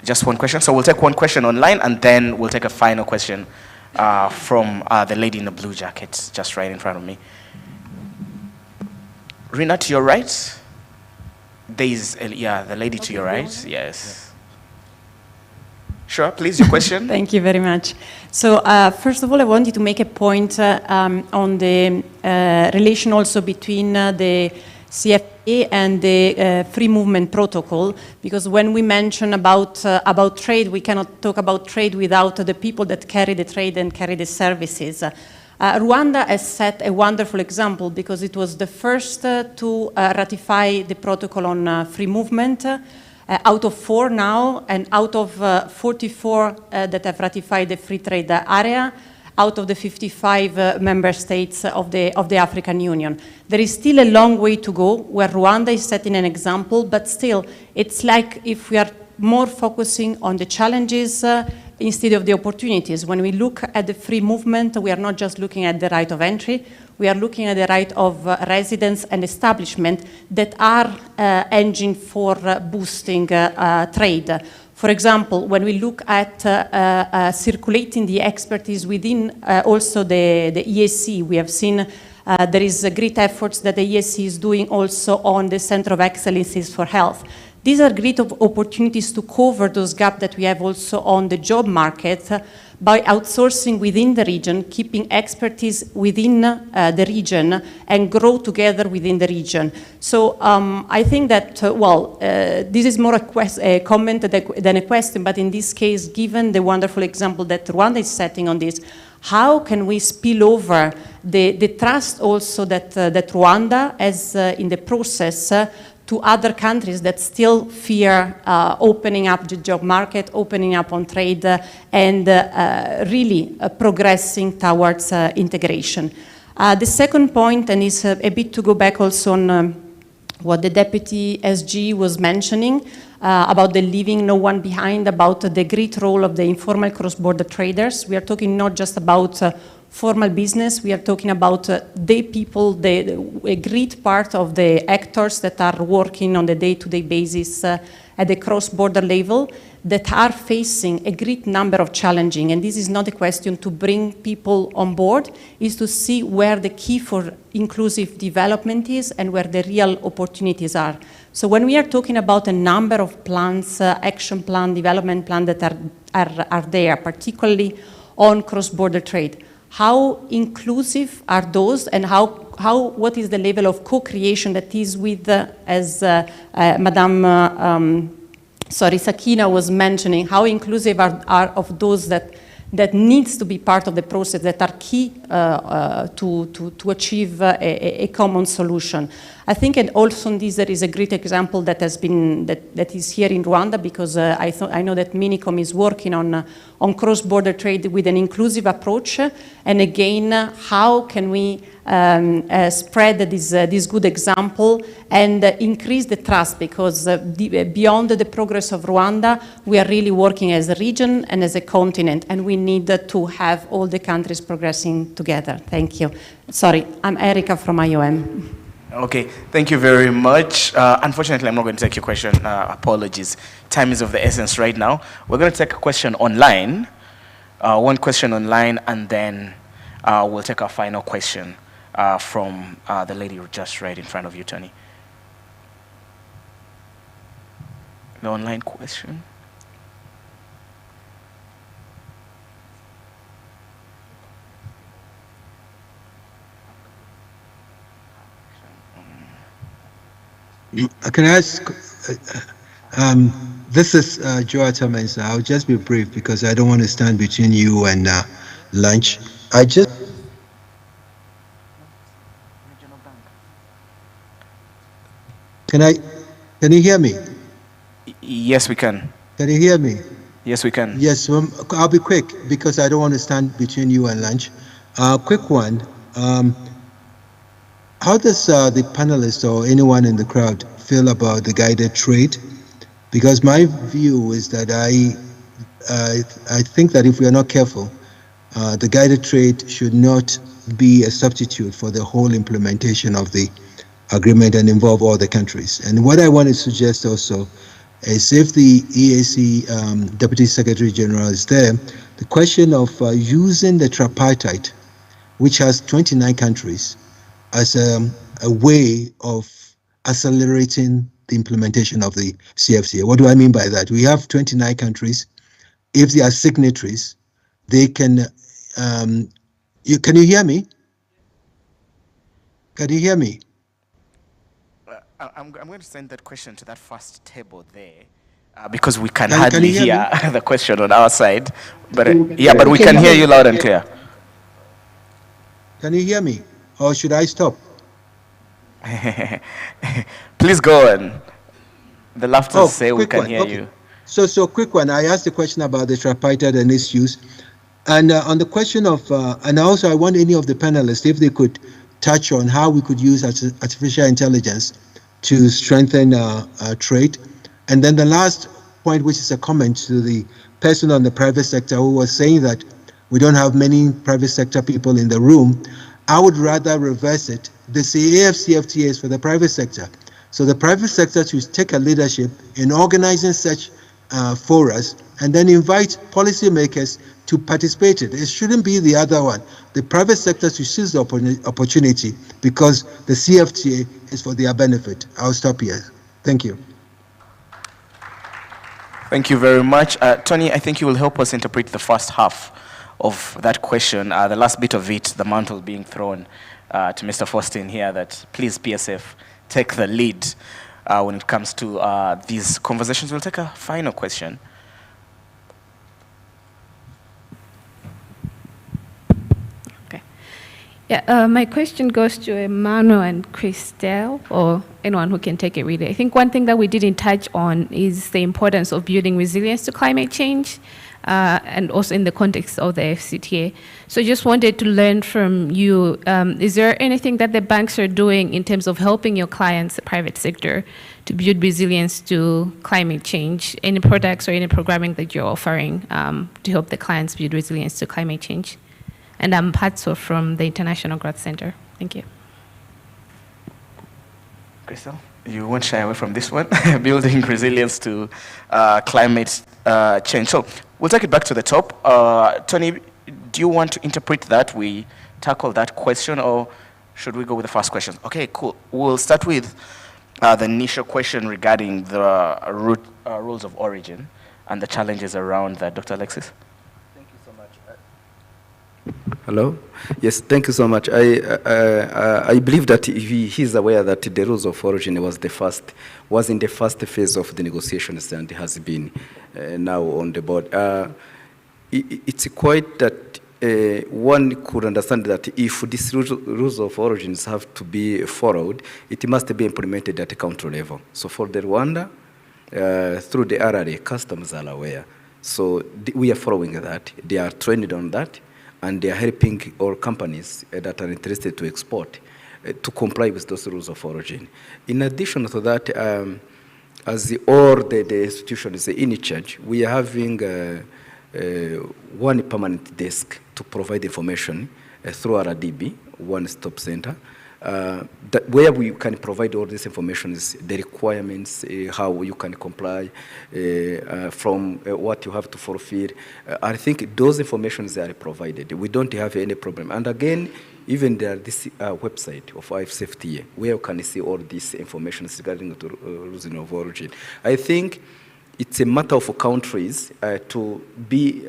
Just one question, so we'll take one question online, and then we'll take a final question from the lady in the blue jacket, just right in front of me. Rina, to your right. There's, yeah, the lady to your right, yes. Sure, please, your question. Thank you very much. So first of all, I wanted to make a point on the relation also between the CFTA and the free movement protocol, because when we mention about trade, we cannot talk about trade without the people that carry the trade and carry the services. Rwanda has set a wonderful example because it was the first to ratify the protocol on free movement, out of 4 now, and out of 44 that have ratified the free trade area, out of the 55 member states of the African Union. There is still a long way to go where Rwanda is setting an example, but still, it's like if we are more focusing on the challenges instead of the opportunities. When we look at the free movement, we are not just looking at the right of entry, we are looking at the right of residence and establishment that are engine for boosting trade. For example, when we look at circulating the expertise within also the EAC, we have seen there is great efforts that the EAC is doing also on the Center of Excellences for Health. These are great opportunities to cover those gaps that we have also on the job market by outsourcing within the region, keeping expertise within the region, and grow together within the region. So I think that, this is more a comment than a question, but in this case, given the wonderful example that Rwanda is setting on this, how can we spill over the trust also that Rwanda has in the process to other countries that still fear opening up the job market, opening up on trade, and really progressing towards integration. The second point, and is a bit to go back also on what the Deputy SG was mentioning, about the leaving no one behind, about the great role of the informal cross-border traders. We are talking not just about formal business, we are talking about the people, a great part of the actors that are working on a day-to-day basis at the cross-border level that are facing a great number of challenges. And this is not a question to bring people on board, is to see where the key for inclusive development is and where the real opportunities are. So when we are talking about a number of plans, action plan, development plan that are there, particularly on cross-border trade, how inclusive are those, and what is the level of co-creation that is with, as Madame Sakina was mentioning, how inclusive are of those that needs to be part of the process, that are key to achieve a common solution. I think, and also in this, there is a great example that has been, that is here in Rwanda, because I know that Minicom is working on cross-border trade with an inclusive approach, and again, how can we spread this good example and increase the trust, because beyond the progress of Rwanda, we are really working as a region and as a continent, and we need to have all the countries progressing together. Thank you. Sorry, I'm Erica from IOM. Okay, thank you very much. Unfortunately, I'm not going to take your question. Apologies. Time is of the essence right now. We're going to take a question online, one question online, and then we'll take our final question from the lady just right in front of you, Tony. The online question. Can I ask, this is Joata Mensa. I'll just be brief because I don't want to stand between you and lunch. Can you hear me? Yes, we can. Can you hear me? Yes, we can. Yes, I'll be quick because I don't want to stand between you and lunch. Quick one. How does the panelists or anyone in the crowd feel about the guided trade? Because my view is that I think that if we are not careful, the guided trade should not be a substitute for the whole implementation of the agreement and involve all the countries. And what I want to suggest also is, if the EAC Deputy Secretary General is there, the question of using the tripartite, which has 29 countries, as a way of accelerating the implementation of the CFTA. What do I mean by that? We have 29 countries. If they are signatories, they can, can you hear me? Can you hear me? I'm going to send that question to that first table there, because we can hardly hear the question on our side. But yeah, but we can hear you loud and clear. Can you hear me? Or should I stop? Please go on. The laughter say we can hear you. So quick one. I asked the question about the tripartite and its use. And on the question of, and also I want any of the panelists, if they could touch on how we could use artificial intelligence to strengthen trade. And then the last point, which is a comment to the person on the private sector who was saying that we don't have many private sector people in the room. I would rather reverse it. They say AfCFTA is for the private sector. So the private sector should take a leadership in organizing such forums and then invite policymakers to participate in it. It shouldn't be the other one. The private sector should seize the opportunity, because the CFTA is for their benefit. I'll stop here. Thank you. Thank you very much. Tony, I think you will help us interpret the first half of that question. The last bit of it, the mantle being thrown to Mr. Faustin here, that please, PSF, take the lead when it comes to these conversations. We'll take a final question. Okay. Yeah, my question goes to Emmanuel and Christelle, or anyone who can take it really. I think one thing that we didn't touch on is the importance of building resilience to climate change, and also in the context of the AfCFTA. So just wanted to learn from you, is there anything that the banks are doing in terms of helping your clients, the private sector, to build resilience to climate change? Any products or any programming that you're offering to help the clients build resilience to climate change? And I'm Patso from the International Growth Center. Thank you. Crystal, you won't shy away from this one, building resilience to climate change. So we'll take it back to the top. Tony, do you want to interpret that? We tackle that question, or should we go with the first question? Okay, cool. We'll start with the initial question regarding the rules of origin and the challenges around that. Dr. Alexis? Hello. Yes, thank you so much. I believe that he's aware that the rules of origin was in the first phase of the negotiations and has been now on the board. It's quite that one could understand that if these rules of origins have to be followed, it must be implemented at a country level. So for the Rwanda, through the RRA, customs are aware. So we are following that. They are trained on that, and they are helping all companies that are interested to export to comply with those rules of origin. In addition to that, as all the institutions in charge, we are having one permanent desk to provide information through RDB, one-stop center, where we can provide all this information, is the requirements, how you can comply, from what you have to fulfill. I think those informations are provided. We don't have any problem. And again, even there this website of AfCFTA, where you can see all this information regarding the rules of origin. I think it's a matter of countries to be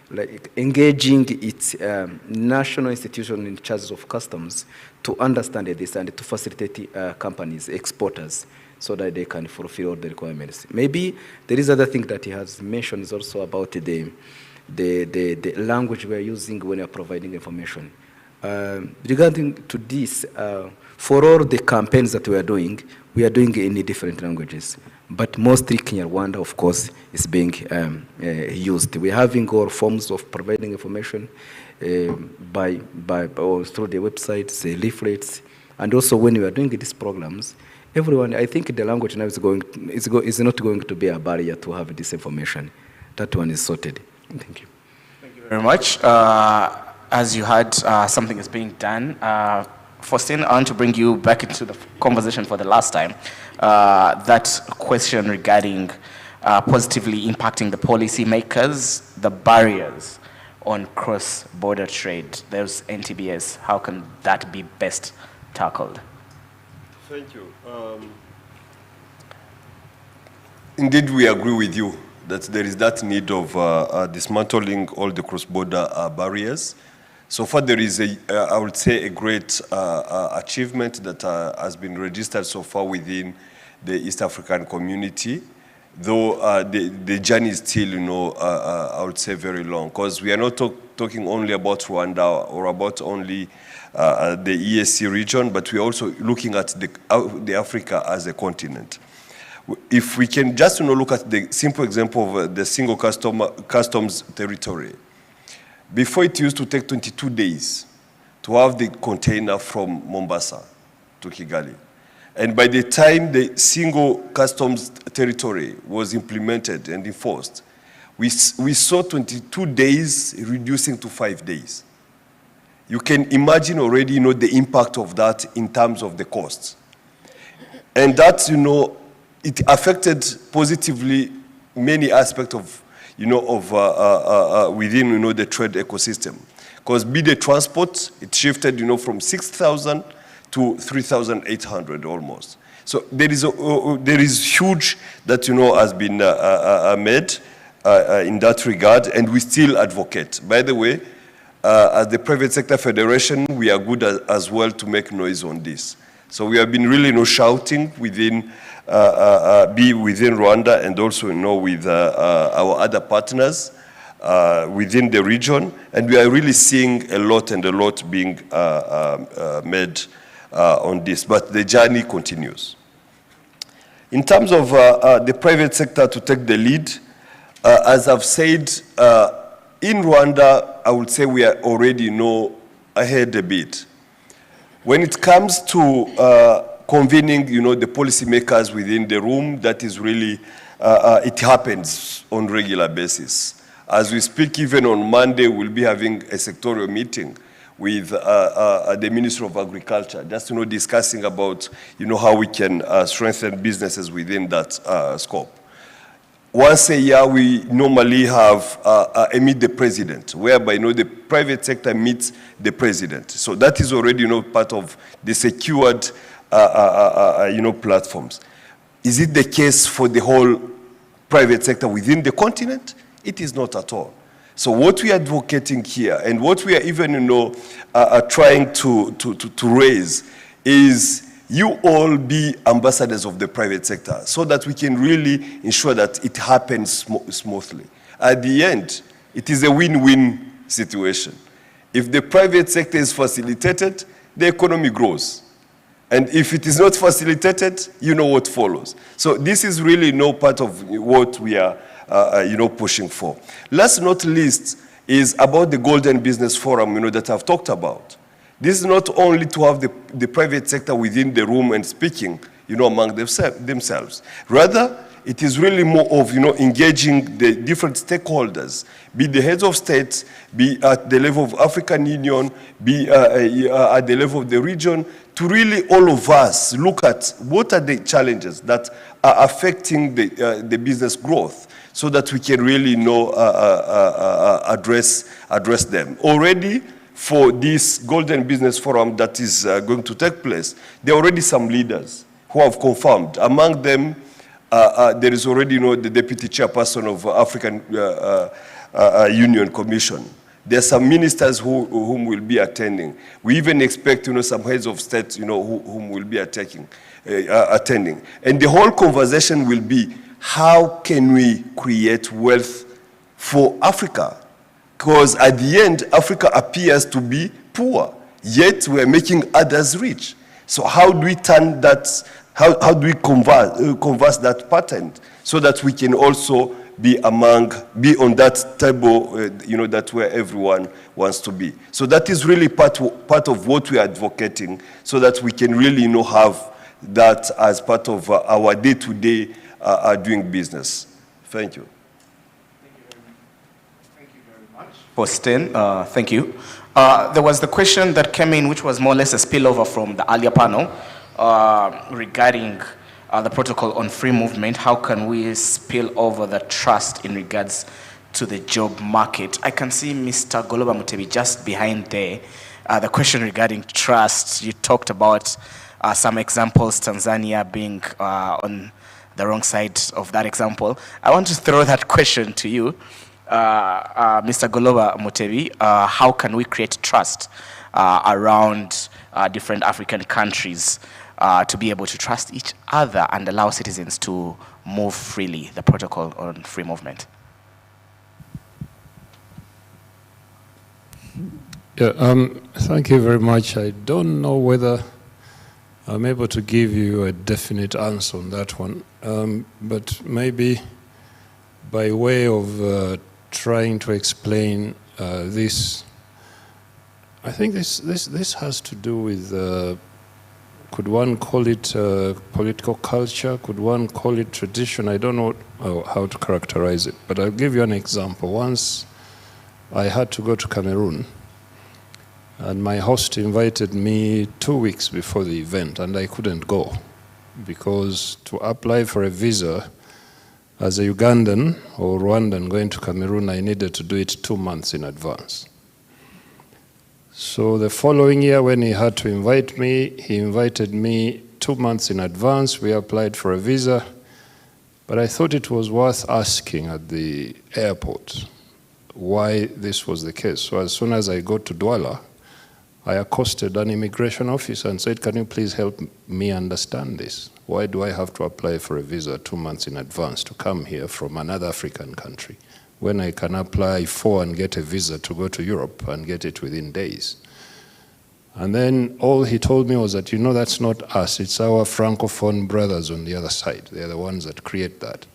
like engaging its national institution in charge of customs to understand this and to facilitate companies, exporters, so that they can fulfill all the requirements. Maybe there is other thing that he has mentioned is also about the language we are using when we are providing information. Regarding to this, for all the campaigns that we are doing in different languages. But mostly Kinyarwanda, of course, is being used. We're having all forms of providing information or through the websites, leaflets, and also when we are doing these programs, everyone, I think the language now is not going to be a barrier to have this information. that one is sorted. Thank you. Thank you very much. As you heard, something is being done. Faustine, I want to bring you back into the conversation for the last time. That question regarding positively impacting the policymakers, the barriers on cross-border trade, those NTBs, how can that be best tackled? Thank you. Indeed, we agree with you that there is that need of dismantling all the cross-border barriers. So far, there is, I would say, a great achievement that has been registered so far within the East African community, though the journey is still, I would say, very long, because we are not talking only about Rwanda or about only the EAC region, but we're also looking at the Africa as a continent. If we can just look at the simple example of the single customs territory, before it used to take 22 days to have the container from Mombasa to Kigali. And by the time the single customs territory was implemented and enforced, we saw 22 days reducing to 5 days. You can imagine already, the impact of that in terms of the costs. And that, it affected positively many aspects of, within, the trade ecosystem. Because be the transport, it shifted, from 6,000 to 3,800 almost. So there is huge that, has been made in that regard, and we still advocate. By the way, as the Private Sector Federation, we are good as well to make noise on this. So we have been really shouting within within Rwanda and also with our other partners within the region, and we are really seeing a lot being made on this, but the journey continues. In terms of the private sector to take the lead, as I've said, in Rwanda, I would say we are already ahead a bit. When it comes to convening, the policymakers within the room, that is really, it happens on regular basis. As we speak, even on Monday, we'll be having a sectorial meeting with the Ministry of Agriculture, just discussing about how we can strengthen businesses within that scope. Once a year, we normally have a meet the president, whereby the private sector meets the president. So that is already part of the secured platforms. Is it the case for the whole private sector within the continent? It is not at all. So what we are advocating here, and what we are even trying to raise, is you all be ambassadors of the private sector, so that we can really ensure that it happens smoothly. At the end, it is a win-win situation. If the private sector is facilitated, the economy grows. And if it is not facilitated, you know what follows. So this is really part of what we are pushing for. Last not least is about the Golden Business Forum, that I've talked about. This is not only to have the private sector within the room and speaking, among themselves. Rather, it is really more of, engaging the different stakeholders, be the heads of state, be at the level of African Union, be at the level of the region, to really all of us look at what are the challenges that are affecting the business growth, so that we can really address them. Already, for this Golden Business Forum that is going to take place, there are already some leaders who have confirmed. Among them, there is already the deputy chairperson of African Union Commission. There are some ministers whom will be attending. We even expect some heads of state whom will be attending. And the whole conversation will be, how can we create wealth for Africa? Because at the end, Africa appears to be poor, yet we're making others rich. So how do we turn that, how do we converse that pattern, so that we can also be on that table, that where everyone wants to be. So that is really part of what we are advocating, so that we can really have that as part of our day-to-day doing business. Thank you. Postin, thank you. There was the question that came in, which was more or less a spillover from the earlier panel regarding the protocol on free movement. How can we spill over the trust in regards to the job market? I can see Mr. Goloba Mutebi just behind there. The question regarding trust, you talked about some examples, Tanzania being on the wrong side of that example. I want to throw that question to you, Mr. Goloba Mutebi. How can we create trust around different African countries to be able to trust each other and allow citizens to move freely, the protocol on free movement? Yeah, thank you very much. I don't know whether I'm able to give you a definite answer on that one, but maybe by way of trying to explain this, I think this has to do with, could one call it political culture? Could one call it tradition? I don't know how to characterize it, but I'll give you an example. Once I had to go to Cameroon, and my host invited me 2 weeks before the event, and I couldn't go because to apply for a visa as a Ugandan or Rwandan going to Cameroon, I needed to do it 2 months in advance. So the following year when he had to invite me, he invited me 2 months in advance. We applied for a visa, but I thought it was worth asking at the airport why this was the case. So as soon as I got to Douala, I accosted an immigration officer and said, can you please help me understand this? Why do I have to apply for a visa 2 months in advance to come here from another African country when I can apply for and get a visa to go to Europe and get it within days? And then all he told me was that, you know, that's not us, it's our Francophone brothers on the other side. They're the ones that create that.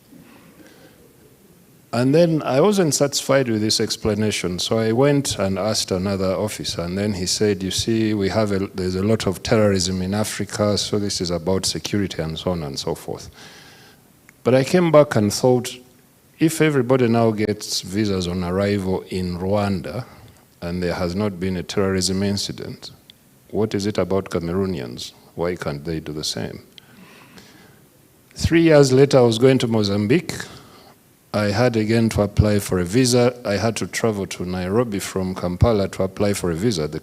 And then I wasn't satisfied with this explanation, so I went and asked another officer, and then he said, you see, there's a lot of terrorism in Africa, so this is about security and so on and so forth. But I came back and thought, if everybody now gets visas on arrival in Rwanda, and there has not been a terrorism incident, what is it about Cameroonians? Why can't they do the same? 3 years later, I was going to Mozambique. I had again to apply for a visa. I had to travel to Nairobi from Kampala to apply for a visa at the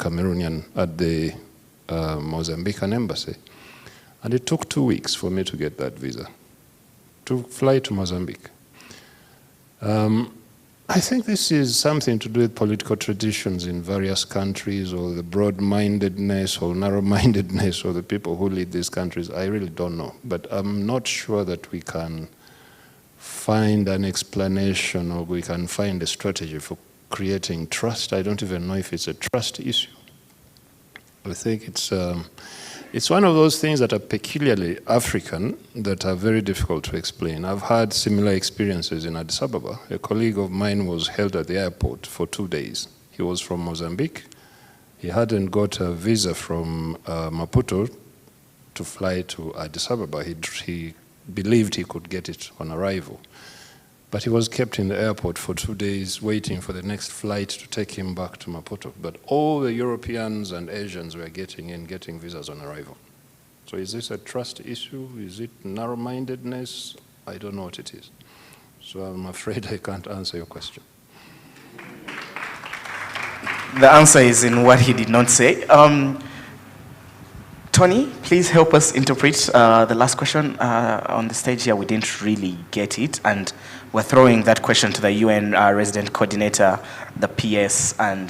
Mozambican embassy. And it took 2 weeks for me to get that visa, to fly to Mozambique. I think this is something to do with political traditions in various countries, or the broad-mindedness or narrow-mindedness of the people who lead these countries. I really don't know. But I'm not sure that we can find an explanation or we can find a strategy for creating trust. I don't even know if it's a trust issue. I think it's one of those things that are peculiarly African that are very difficult to explain. I've had similar experiences in Addis Ababa. A colleague of mine was held at the airport for 2 days. He was from Mozambique. He hadn't got a visa from Maputo to fly to Addis Ababa. He believed he could get it on arrival. But he was kept in the airport for 2 days waiting for the next flight to take him back to Maputo. But all the Europeans and Asians were getting visas on arrival. So is this a trust issue? Is it narrow-mindedness? I don't know what it is. So I'm afraid I can't answer your question. The answer is in what he did not say. Tony, please help us interpret the last question on the stage here. We didn't really get it, and we're throwing that question to the UN resident coordinator, the PS, and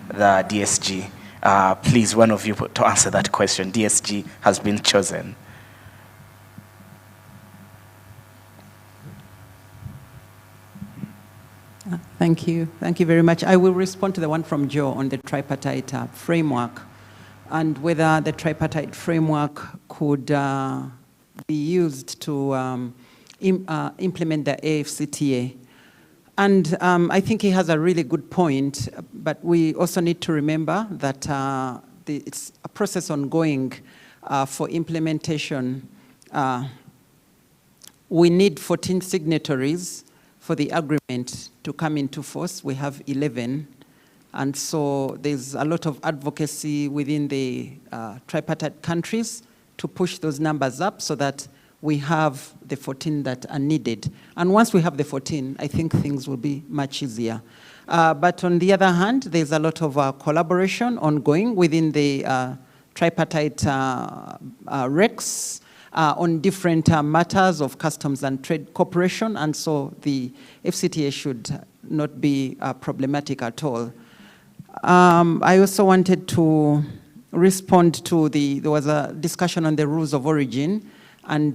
the DSG. Please, one of you to answer that question. DSG has been chosen. Thank you. Thank you very much. I will respond to the one from Joe on the tripartite framework, and whether the tripartite framework could be used to implement the AfCFTA. And I think he has a really good point, but we also need to remember that it's a process ongoing for implementation. We need 14 signatories for the agreement to come into force. We have 11. And so there's a lot of advocacy within the tripartite countries to push those numbers up so that we have the 14 that are needed. And once we have the 14, I think things will be much easier. But on the other hand, there's a lot of collaboration ongoing within the tripartite RECs on different matters of customs and trade cooperation. And so the AfCFTA should not be problematic at all. I also wanted to respond to there was a discussion on the rules of origin, and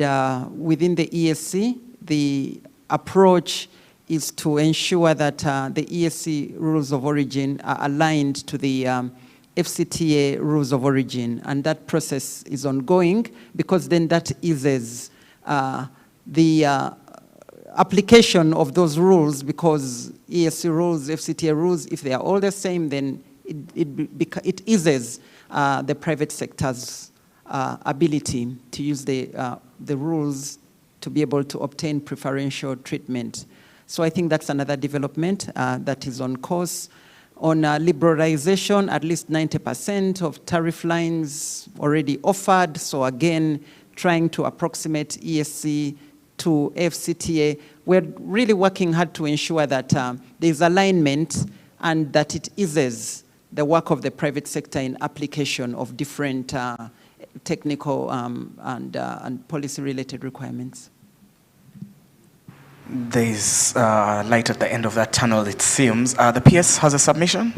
within the ESC, the approach is to ensure that the ESC rules of origin are aligned to the AfCFTA rules of origin, and that process is ongoing because then that eases the application of those rules, because ESC rules, AfCFTA rules, if they are all the same, then it eases the private sector's ability to use the rules to be able to obtain preferential treatment. So I think that's another development that is on course. On liberalization, at least 90% of tariff lines already offered. So again, trying to approximate ESC to AfCFTA. We're really working hard to ensure that there's alignment and that it eases the work of the private sector in application of different technical and policy-related requirements. There's light at the end of that tunnel, it seems. The PS has a submission.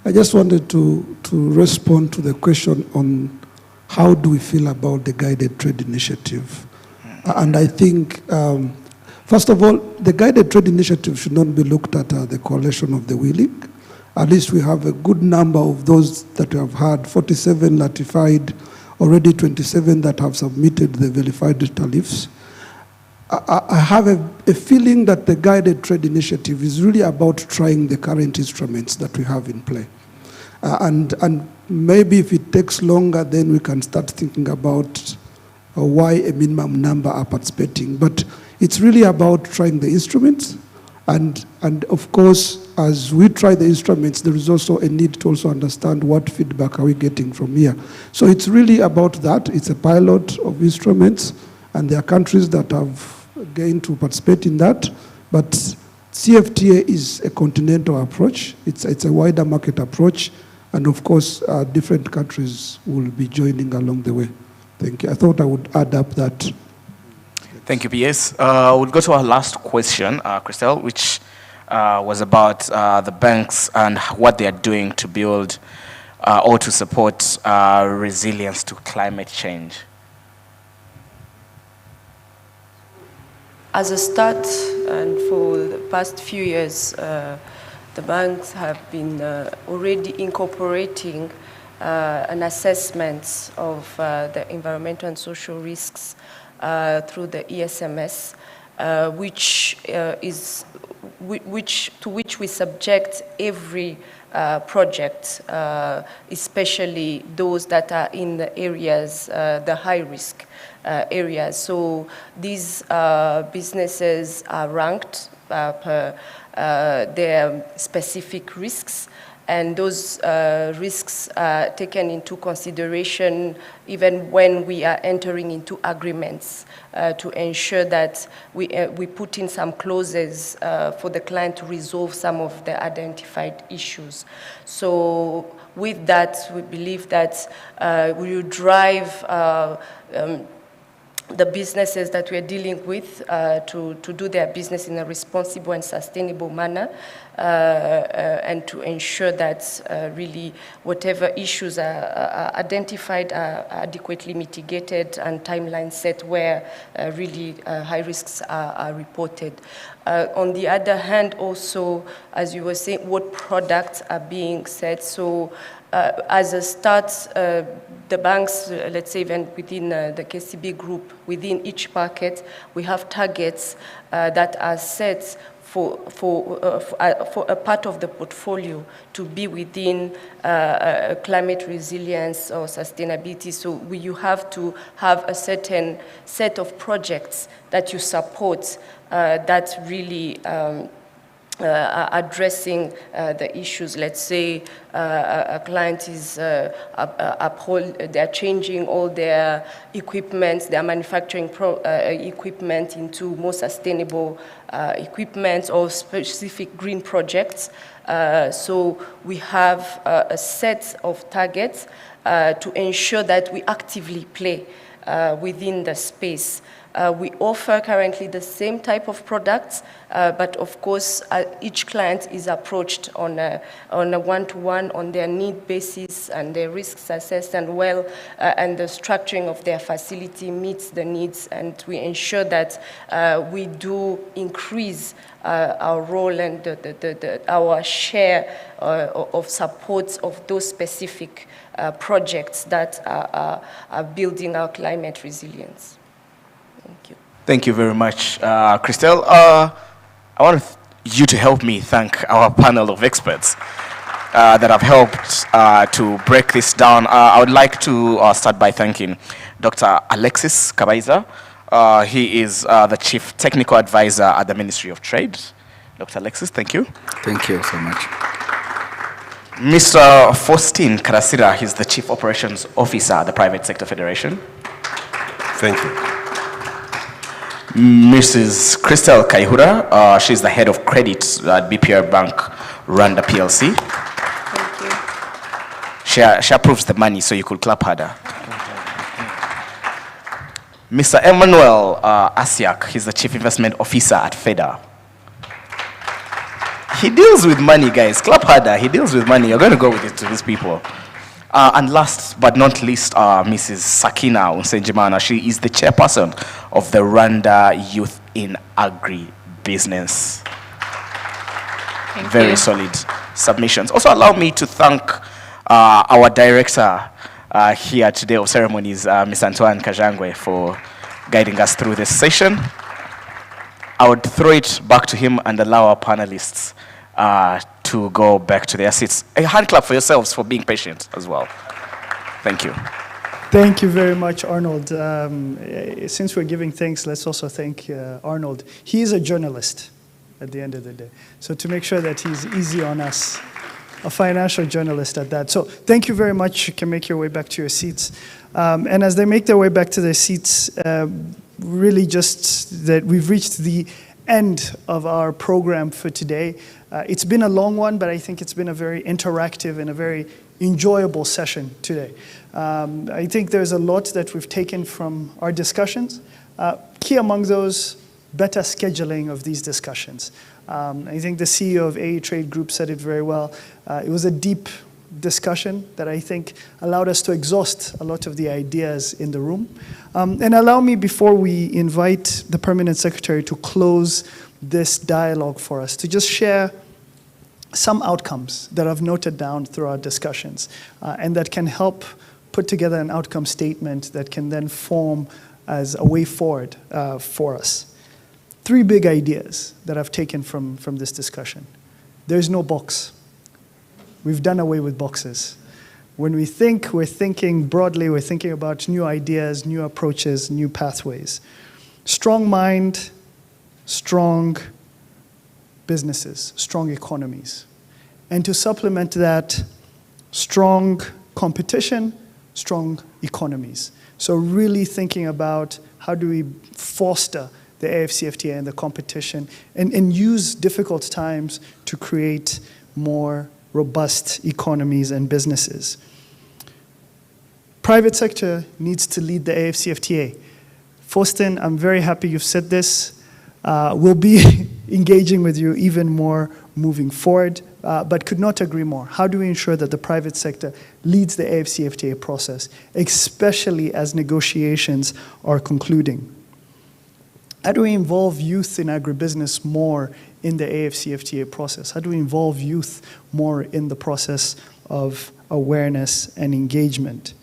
I just wanted to respond to the question on how do we feel about the guided trade initiative. And I think, first of all, the guided trade initiative should not be looked at the coalition of the willing. At least we have a good number of those that we have had, 47 ratified, already 27 that have submitted the verified tariffs. I have a feeling that the guided trade initiative is really about trying the current instruments that we have in play. And maybe if it takes longer, then we can start thinking about why a minimum number are participating. But it's really about trying the instruments. And of course, as we try the instruments, there is also a need to also understand what feedback are we getting from here. So it's really about that. It's a pilot of instruments, and there are countries that have gained to participate in that. But CFTA is a continental approach. It's a wider market approach. And of course, different countries will be joining along the way. Thank you. I thought I would add up that. Thank you, PS. We'll go to our last question, Christelle, which was about the banks and what they are doing to build or to support resilience to climate change. As a start, and for the past few years, the banks have been already incorporating an assessment of the environmental and social risks through the ESMS, to which we subject every project, especially those that are in the areas, the high risk areas. So these businesses are ranked per their specific risks, and those risks are taken into consideration even when we are entering into agreements to ensure that we put in some clauses for the client to resolve some of the identified issues. So with that, we believe that we will drive the businesses that we are dealing with to do their business in a responsible and sustainable manner, and to ensure that really whatever issues are identified are adequately mitigated and timelines set where really high risks are reported. On the other hand, also, as you were saying, what products are being set. So as a start, the banks, let's say even within the KCB group, within each market, we have targets that are set for a part of the portfolio to be within climate resilience or sustainability. So you have to have a certain set of projects that you support that really addressing the issues. Let's say a client is they're changing all their equipment, their manufacturing equipment into more sustainable equipment or specific green projects. So we have a set of targets to ensure that we actively play within the space. We offer currently the same type of products, but of course, each client is approached on a one-to-one on their need basis and their risks assessed and and the structuring of their facility meets the needs, and we ensure that we do increase our role and our share of support of those specific projects that are building our climate resilience. Thank you. Thank you very much, Christelle. I want you to help me thank our panel of experts that have helped to break this down. I would like to start by thanking Dr. Alexis Kabaiza. He is the Chief Technical Advisor at the Ministry of Trade. Dr. Alexis, thank you. Thank you so much. Mr. Faustin Karasira, he's the Chief Operations Officer at the Private Sector Federation. Thank you. Mrs. Christelle Kaihura, she's the Head of Credit at BPR Bank Rwanda PLC. Thank you. She approves the money, so you could clap harder. Mr. Emmanuel Asiak, he's the Chief Investment Officer at FEDA. He deals with money, guys. Clap harder. He deals with money. You're going to go with it to these people. And last but not least, Mrs. Sakina Unsenjimana. She is the chairperson of the Rwanda Youth in Agribusiness. Very solid submissions. Also, allow me to thank our director here today of ceremonies, Ms. Antoine Kajangwe, for guiding us through this session. I would throw it back to him and allow our panelists to go back to their seats. A hand clap for yourselves for being patient as well. Thank you. Thank you very much, Arnold. Since we're giving thanks, let's also thank Arnold. He is a journalist at the end of the day. So to make sure that he's easy on us, a financial journalist at that. So thank you very much. You can make your way back to your seats. And as they make their way back to their seats, really just that we've reached the end of our program for today. It's been a long one, but I think it's been a very interactive and a very enjoyable session today. I think there's a lot that we've taken from our discussions. Key among those, better scheduling of these discussions. I think the CEO of AE Trade Group said it very well. It was a deep discussion that I think allowed us to exhaust a lot of the ideas in the room. And allow me, before we invite the Permanent Secretary to close this dialogue for us, to just share some outcomes that I've noted down through our discussions and that can help put together an outcome statement that can then form as a way forward for us. 3 big ideas that I've taken from this discussion. There's no box. We've done away with boxes. When we think, we're thinking broadly, we're thinking about new ideas, new approaches, new pathways. Strong mind, strong businesses, strong economies. And to supplement that, strong competition, strong economies. So really thinking about how do we foster the AfCFTA and the competition and use difficult times to create more robust economies and businesses. Private sector needs to lead the AfCFTA. Faustin, I'm very happy you've said this. We'll be engaging with you even more moving forward, but could not agree more. How do we ensure that the private sector leads the AfCFTA process, especially as negotiations are concluding? How do we involve youth in agribusiness more in the AfCFTA process? How do we involve youth more in the process of awareness and engagement?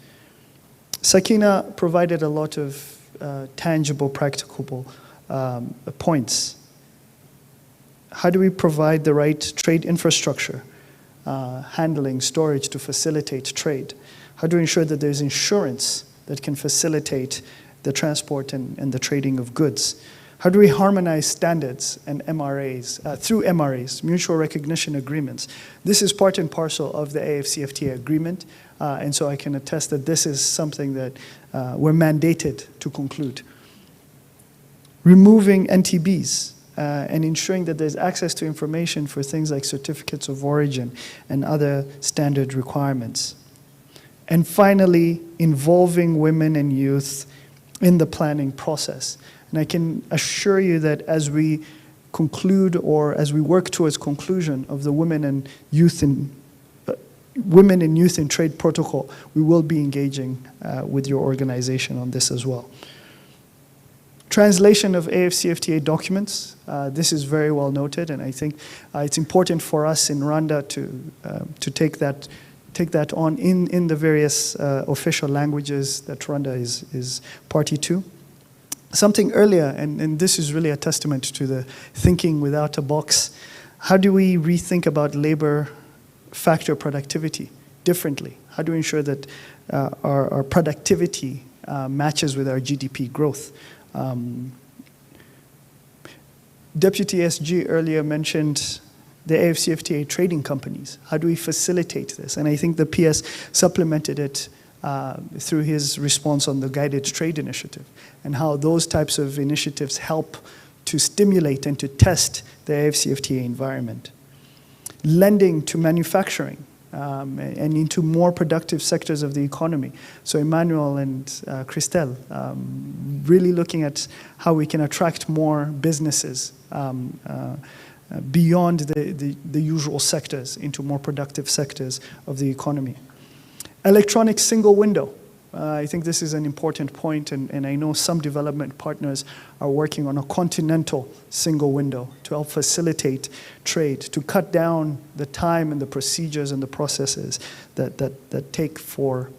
Sakina provided a lot of tangible, practicable points. how do we provide the right trade infrastructure, handling, storage to facilitate trade? How do we ensure that there's insurance that can facilitate the transport and the trading of goods? How do we harmonize standards and MRAs, through MRAs, mutual recognition agreements? This is part and parcel of the AfCFTA agreement, and so I can attest that this is something that we're mandated to conclude. Removing NTBs and ensuring that there's access to information for things like certificates of origin and other standard requirements. And finally, involving women and youth in the planning process. And I can assure you that as we conclude or as we work towards conclusion of the Women and Youth in Trade Protocol, we will be engaging with your organization on this as well. Translation of AfCFTA documents, this is very well noted, and I think it's important for us in Rwanda to take that on in the various official languages that Rwanda is party to. Something earlier, and this is really a testament to the thinking without a box, how do we rethink about labor factor productivity differently? How do we ensure that our productivity matches with our GDP growth? Deputy SG earlier mentioned the AfCFTA trading companies. How do we facilitate this? And I think the PS supplemented it through his response on the guided trade initiative and how those types of initiatives help to stimulate and to test the AfCFTA environment. Lending to manufacturing and into more productive sectors of the economy. So Emmanuel and Christelle, really looking at how we can attract more businesses beyond the usual sectors into more productive sectors of the economy. Electronic single window. I think this is an important point, and I know some development partners are working on a continental single window to help facilitate trade, to cut down the time and the procedures and the processes that take for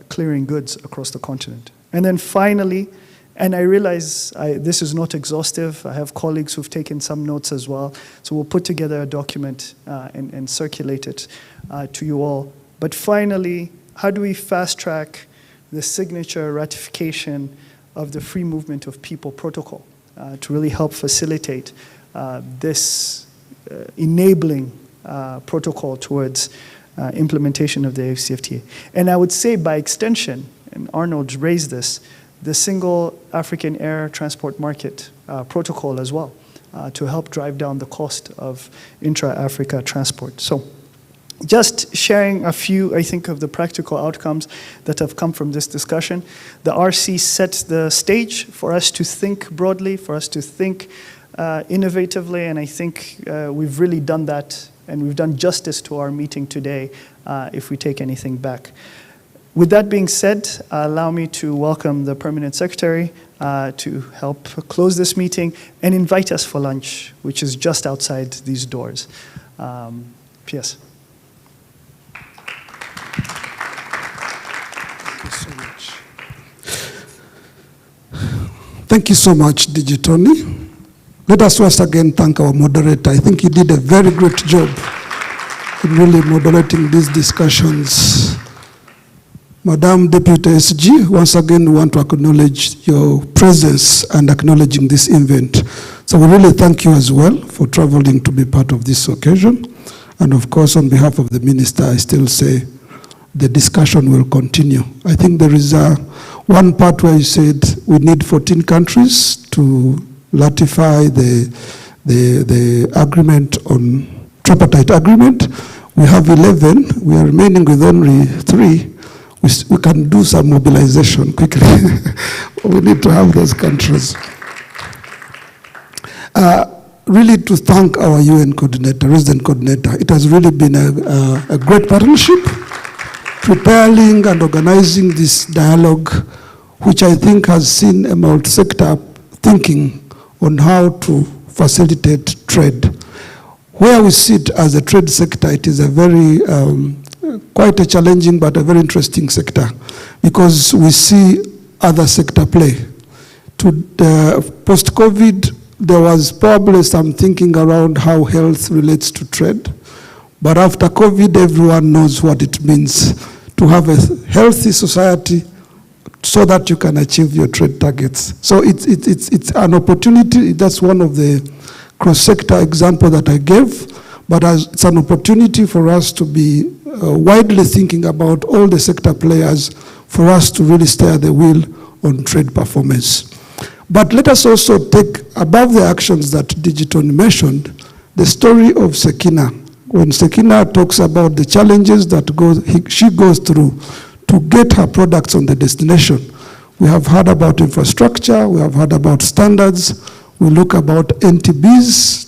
clearing goods across the continent. And then finally, and I realize this is not exhaustive. I have colleagues who've taken some notes as well. So we'll put together a document and circulate it to you all. But finally, how do we fast track the signature ratification of the Free Movement of People Protocol to really help facilitate this enabling protocol towards implementation of the AfCFTA? And I would say by extension, and Arnold raised this, the Single African Air Transport Market Protocol as well to help drive down the cost of intra-Africa transport. So just sharing a few, I think, of the practical outcomes that have come from this discussion. The RC sets the stage for us to think broadly, for us to think innovatively, and I think we've really done that, and we've done justice to our meeting today if we take anything back. With that being said, allow me to welcome the Permanent Secretary to help close this meeting and invite us for lunch, which is just outside these doors. P.S. Thank you so much, DG Tony. Let us once again thank our moderator. I think he did a very great job in really moderating these discussions. Madam Deputy SG, once again we want to acknowledge your presence and acknowledging this event. So we really thank you as well for traveling to be part of this occasion. And of course, on behalf of the Minister, I still say the discussion will continue. I think there is one part where you said we need 14 countries to ratify the agreement on tripartite agreement. We have 11. We are remaining with only 3. We can do some mobilization quickly. We need to have those countries. Really to thank our UN coordinator, resident coordinator. It has really been a great partnership, preparing and organizing this dialogue, which I think has seen a multi-sector thinking on how to facilitate trade. Where we sit as a trade sector, it is a very, quite a challenging but a very interesting sector because we see other sector play. To the post-COVID, there was probably some thinking around how health relates to trade. But after COVID, everyone knows what it means to have a healthy society so that you can achieve your trade targets. So it's an opportunity. That's one of the cross-sector example that I gave. But it's an opportunity for us to be widely thinking about all the sector players for us to really steer the wheel on trade performance. But let us also take, above the actions that Digitoni mentioned, the story of Sekina. When Sekina talks about the challenges that she goes through to get her products on the destination, we have heard about infrastructure, we have heard about standards, we look about NTBs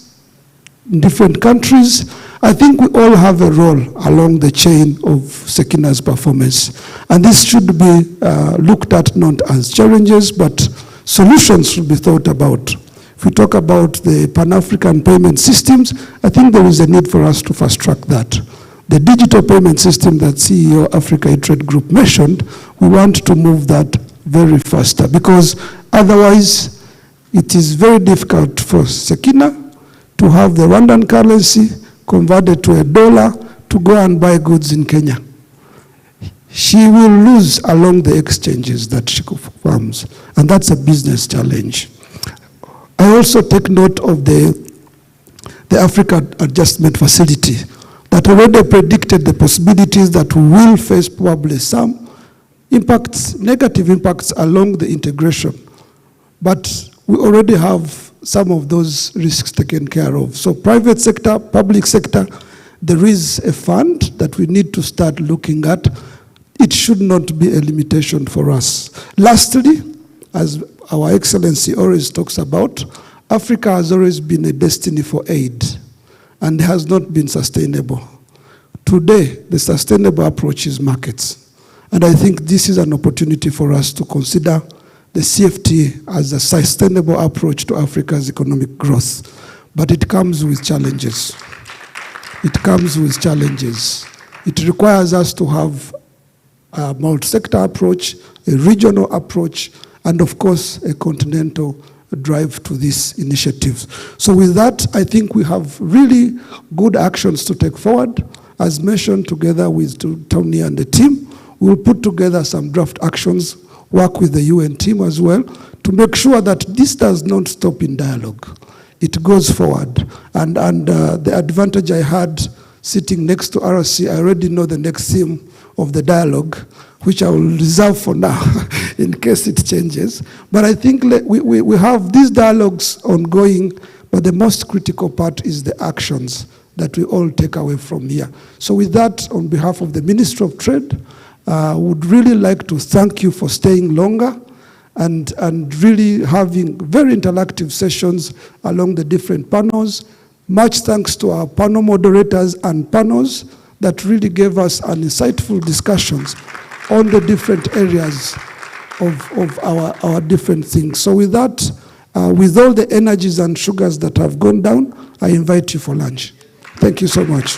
in different countries. I think we all have a role along the chain of Sekina's performance. And this should be looked at not as challenges, but solutions should be thought about. If we talk about the Pan-African payment systems, I think there is a need for us to fast-track that. The digital payment system that CEO Africa Trade Group mentioned, we want to move that very faster, because otherwise it is very difficult for Sekina to have the Rwandan currency converted to $1 to go and buy goods in Kenya. She will lose along the exchanges that she performs, and that's a business challenge. I also take note of the Africa Adjustment Facility that already predicted the possibilities that we will face probably some impacts, negative impacts along the integration. But we already have some of those risks taken care of. So private sector, public sector, there is a fund that we need to start looking at. It should not be a limitation for us. Lastly, as Our Excellency always talks about, Africa has always been a destiny for aid and has not been sustainable. Today, the sustainable approach is markets. And I think this is an opportunity for us to consider the CFTA as a sustainable approach to Africa's economic growth. But it comes with challenges. It comes with challenges. It requires us to have a multi-sector approach, a regional approach, and of course, a continental drive to these initiatives. So with that, I think we have really good actions to take forward. As mentioned, together with Tony and the team, we'll put together some draft actions, work with the UN team as well, to make sure that this does not stop in dialogue. It goes forward. And the advantage I had sitting next to RC, I already know the next theme of the dialogue, which I will reserve for now in case it changes. But I think we have these dialogues ongoing, but the most critical part is the actions that we all take away from here. So with that, on behalf of the Ministry of Trade, would really like to thank you for staying longer and really having very interactive sessions along the different panels. Much thanks to our panel moderators and panels that really gave us an insightful discussions on the different areas of our different things. So with that, with all the energies and sugars that have gone down, I invite you for lunch. Thank you so much.